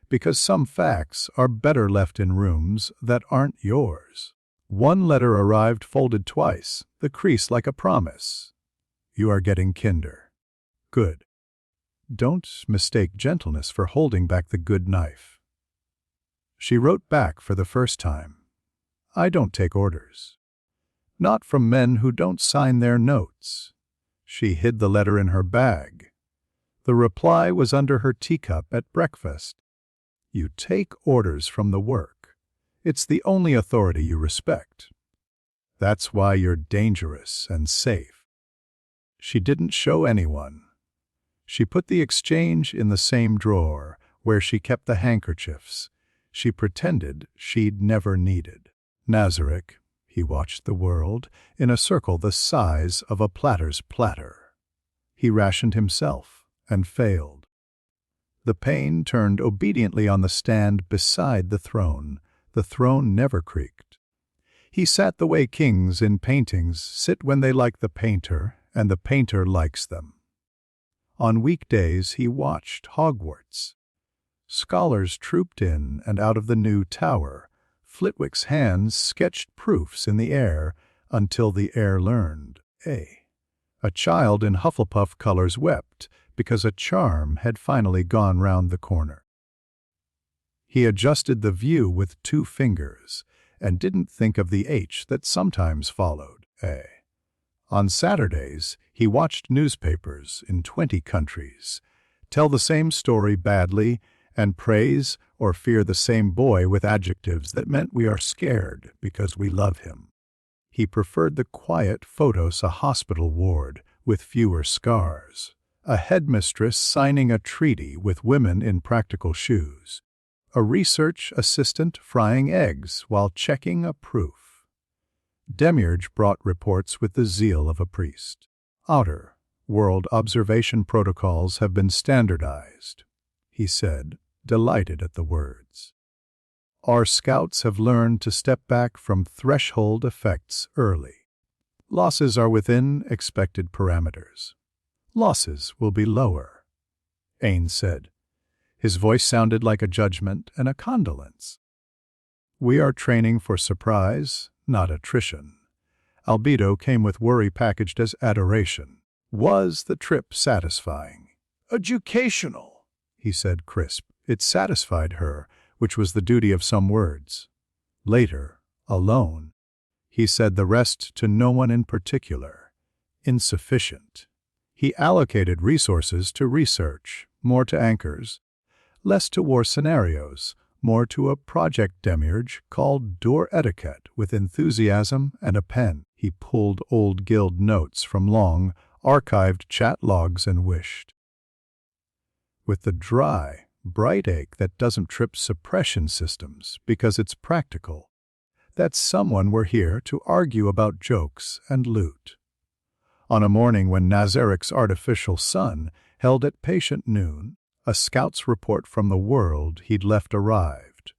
because some facts are better left in rooms that aren't yours. One letter arrived folded twice, the crease like a promise. You are getting kinder. Good. Don't mistake gentleness for holding back the good knife. She wrote back for the first time. I don't take orders. Not from men who don't sign their notes. She hid the letter in her bag. The reply was under her teacup at breakfast. You take orders from the work. It's the only authority you respect. That's why you're dangerous and safe. She didn't show anyone. She put the exchange in the same drawer where she kept the handkerchiefs she pretended she'd never needed. Nazarick, he watched the world in a circle the size of a platter's platter. He rationed himself and failed. The pane turned obediently on the stand beside the throne. The throne never creaked. He sat the way kings in paintings sit when they like the painter and the painter likes them. On weekdays he watched Hogwarts. Scholars trooped in and out of the new tower. Flitwick's hands sketched proofs in the air until the air learned. A A child in Hufflepuff colors wept because a charm had finally gone round the corner. He adjusted the view with 2 fingers and didn't think of the H that sometimes followed A. On Saturdays, he watched newspapers in 20 countries tell the same story badly and praise or fear the same boy with adjectives that meant we are scared because we love him. He preferred the quiet photos, a hospital ward with fewer scars, a headmistress signing a treaty with women in practical shoes, a research assistant frying eggs while checking a proof. Demiurge brought reports with the zeal of a priest. Outer world observation protocols have been standardized, he said, delighted at the words. Our scouts have learned to step back from threshold effects early. Losses are within expected parameters. Losses will be lower, Ainz said. His voice sounded like a judgment and a condolence. We are training for surprise, not attrition. Albedo came with worry packaged as adoration. Was the trip satisfying? Educational, he said crisp. It satisfied her, which was the duty of some words. Later, alone, he said the rest to no one in particular. Insufficient. He allocated resources to research, more to anchors, less to war scenarios, more to a project Demiurge called Door Etiquette with enthusiasm and a pen. He pulled old guild notes from long, archived chat logs and wished. With the dry, bright ache that doesn't trip suppression systems because it's practical, that someone were here to argue about jokes and loot. On a morning when Nazarik's artificial sun held at patient noon, a scout's report from the world he'd left arrived.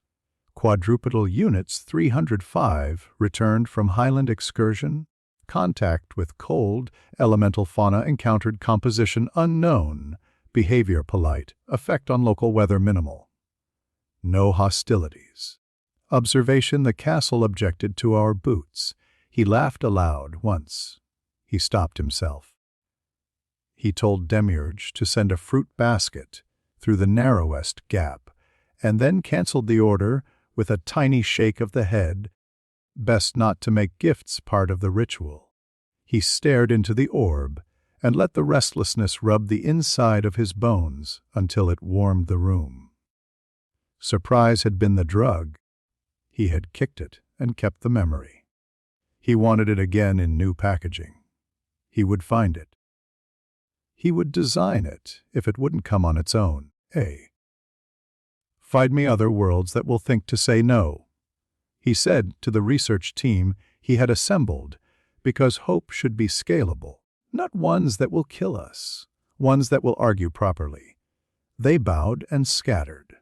Quadrupedal Units 305 returned from Highland excursion. Contact with cold, elemental fauna encountered composition unknown, behavior polite, effect on local weather minimal. No hostilities. Observation: the castle objected to our boots. He laughed aloud once. He stopped himself. He told Demiurge to send a fruit basket through the narrowest gap, and then canceled the order with a tiny shake of the head. Best not to make gifts part of the ritual. He stared into the orb and let the restlessness rub the inside of his bones until it warmed the room. Surprise had been the drug. He had kicked it and kept the memory. He wanted it again in new packaging. He would find it. He would design it if it wouldn't come on its own. Find me other worlds that will think to say no, he said to the research team he had assembled, because hope should be scalable, not ones that will kill us, ones that will argue properly. They bowed and scattered.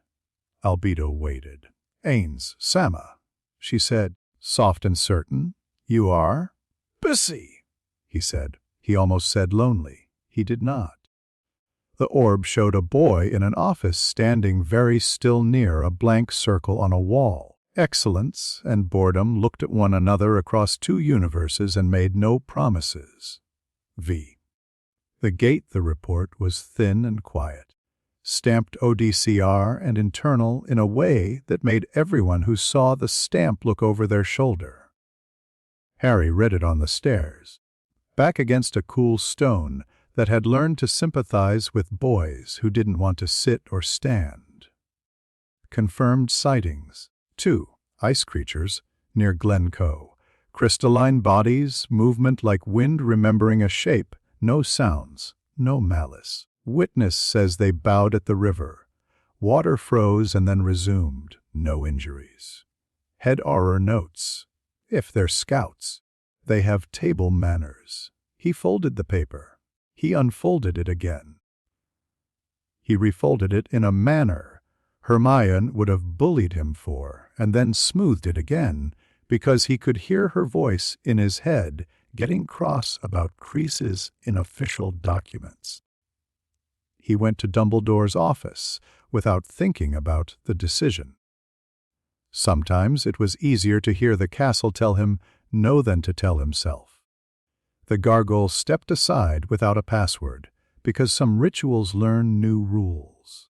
Albedo waited. Ainz, Sama, she said, soft and certain. You are? Busy, he said. He almost said lonely. He did not. The orb showed a boy in an office standing very still near a blank circle on a wall. Excellence and boredom looked at one another across 2 universes and made no promises. V. The gate, the report, was thin and quiet, stamped ODCR and internal in a way that made everyone who saw the stamp look over their shoulder. Harry read it on the stairs, back against a cool stone that had learned to sympathize with boys who didn't want to sit or stand. Confirmed sightings. 2 ice creatures near Glencoe. Crystalline bodies, movement like wind remembering a shape, no sounds, no malice. Witness says they bowed at the river. Water froze and then resumed, no injuries. Head auror notes. If they're scouts, they have table manners. He folded the paper. He unfolded it again. He refolded it in a manner Hermione would have bullied him for, and then smoothed it again, because he could hear her voice in his head getting cross about creases in official documents. He went to Dumbledore's office without thinking about the decision. Sometimes it was easier to hear the castle tell him no than to tell himself. The gargoyle stepped aside without a password, because some rituals learn new rules.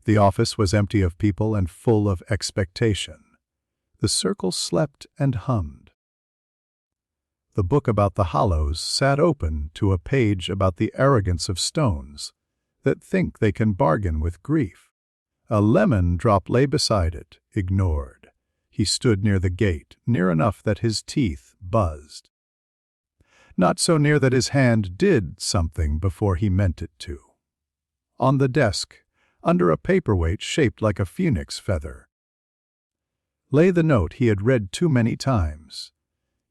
The office was empty of people and full of expectation. The circle slept and hummed. The book about the hollows sat open to a page about the arrogance of stones that think they can bargain with grief. A lemon drop lay beside it, ignored. He stood near the gate, near enough that his teeth buzzed. Not so near that his hand did something before he meant it to. On the desk, under a paperweight shaped like a phoenix feather, lay the note he had read too many times.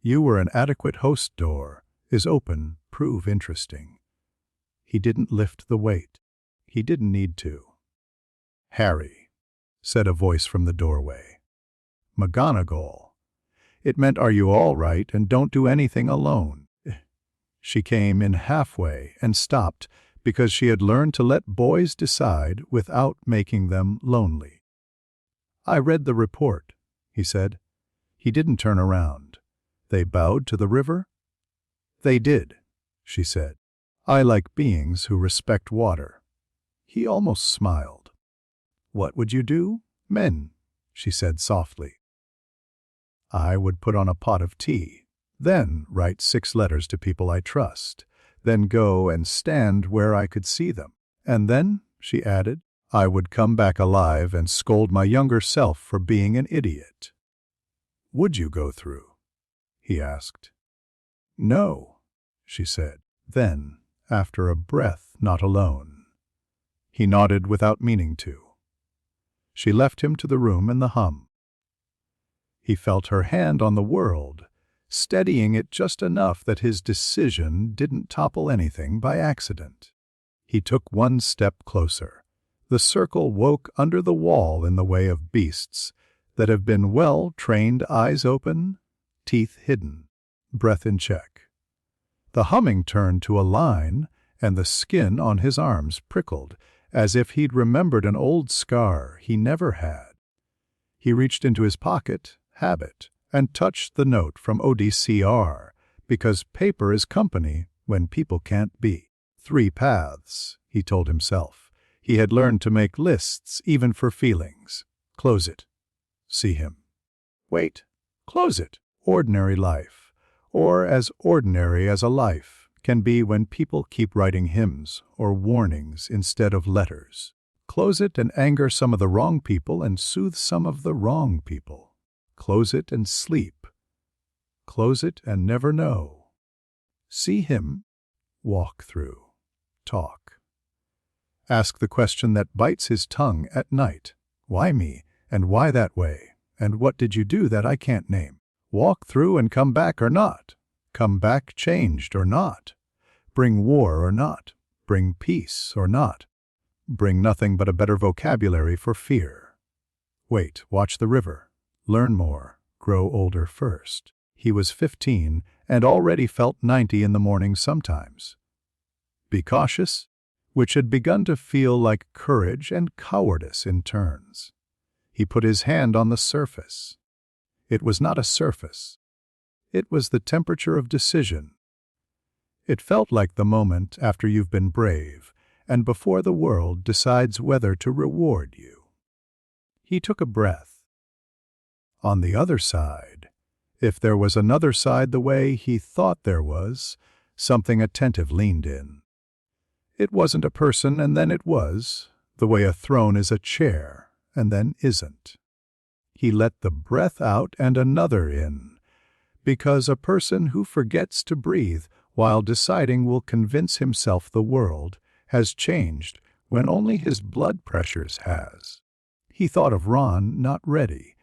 You were an adequate host. Door is open, prove interesting. He didn't lift the weight. He didn't need to. Harry, said a voice from the doorway. McGonagall. It meant, are you all right, and don't do anything alone. She came in halfway and stopped because she had learned to let boys decide without making them lonely. I read the report, he said. He didn't turn around. They bowed to the river? They did, she said. I like beings who respect water. He almost smiled. What would you do? Men, she said softly. I would put on a pot of tea, then write 6 letters to people I trust, then go and stand where I could see them. And then, she added, I would come back alive and scold my younger self for being an idiot. Would you go through? He asked. No, she said. Then, after a breath, not alone. He nodded without meaning to. She left him to the room and the hum. He felt her hand on the world, steadying it just enough that his decision didn't topple anything by accident. He took one step closer. The circle woke under the wall in the way of beasts that have been well trained, eyes open, teeth hidden, breath in check. The humming turned to a line, and the skin on his arms prickled, as if he'd remembered an old scar he never had. He reached into his pocket, habit, and touched the note from ODCR, because paper is company when people can't be. 3 paths, he told himself. He had learned to make lists even for feelings. Close it. See him. Wait. Close it. Ordinary life, or as ordinary as a life, can be when people keep writing hymns or warnings instead of letters. Close it and anger some of the wrong people and soothe some of the wrong people. Close it and sleep. Close it and never know. See him. Walk through. Talk. Ask the question that bites his tongue at night. Why me? And why that way? And what did you do that I can't name? Walk through and come back or not? Come back changed or not? Bring war or not? Bring peace or not? Bring nothing but a better vocabulary for fear. Wait, watch the river. Learn more. Grow older first. He was 15 and already felt 90 in the morning sometimes. Be cautious, which had begun to feel like courage and cowardice in turns. He put his hand on the surface. It was not a surface. It was the temperature of decision. It felt like the moment after you've been brave and before the world decides whether to reward you. He took a breath. On the other side, if there was another side the way he thought there was, something attentive leaned in. It wasn't a person and then it was, the way a throne is a chair and then isn't. He let the breath out and another in, because a person who forgets to breathe while deciding will convince himself the world has changed when only his blood pressures has. He thought of Ron not ready,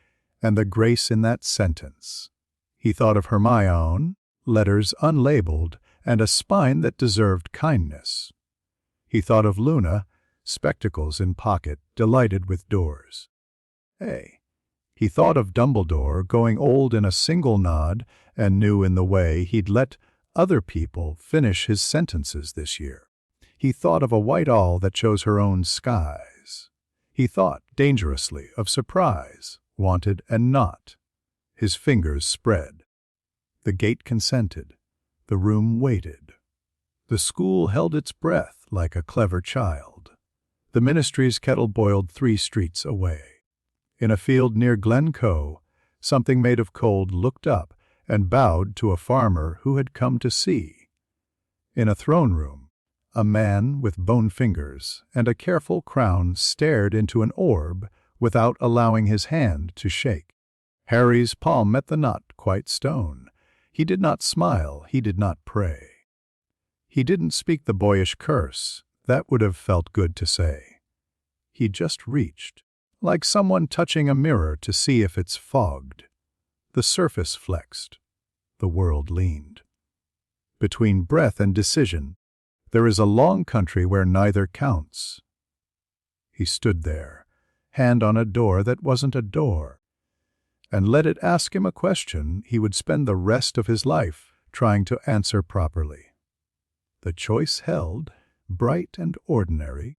and the grace in that sentence. He thought of Hermione, letters unlabeled, and a spine that deserved kindness. He thought of Luna, spectacles in pocket, delighted with doors. Hey. He thought of Dumbledore going old in a single nod and knew in the way he'd let other people finish his sentences this year. He thought of a white owl that chose her own skies. He thought, dangerously, of surprise, wanted and not. His fingers spread. The gate consented. The room waited. The school held its breath like a clever child. The ministry's kettle boiled 3 streets away. In a field near Glencoe, something made of cold looked up and bowed to a farmer who had come to see. In a throne room, a man with bone fingers and a careful crown stared into an orb without allowing his hand to shake. Harry's palm met the nut quite stone. He did not smile, he did not pray. He didn't speak the boyish curse, that would have felt good to say. He just reached, like someone touching a mirror to see if it's fogged. The surface flexed. The world leaned. Between breath and decision, there is a long country where neither counts. He stood there, hand on a door that wasn't a door, and let it ask him a question he would spend the rest of his life trying to answer properly. The choice held, bright and ordinary,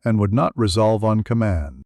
and would not resolve on command.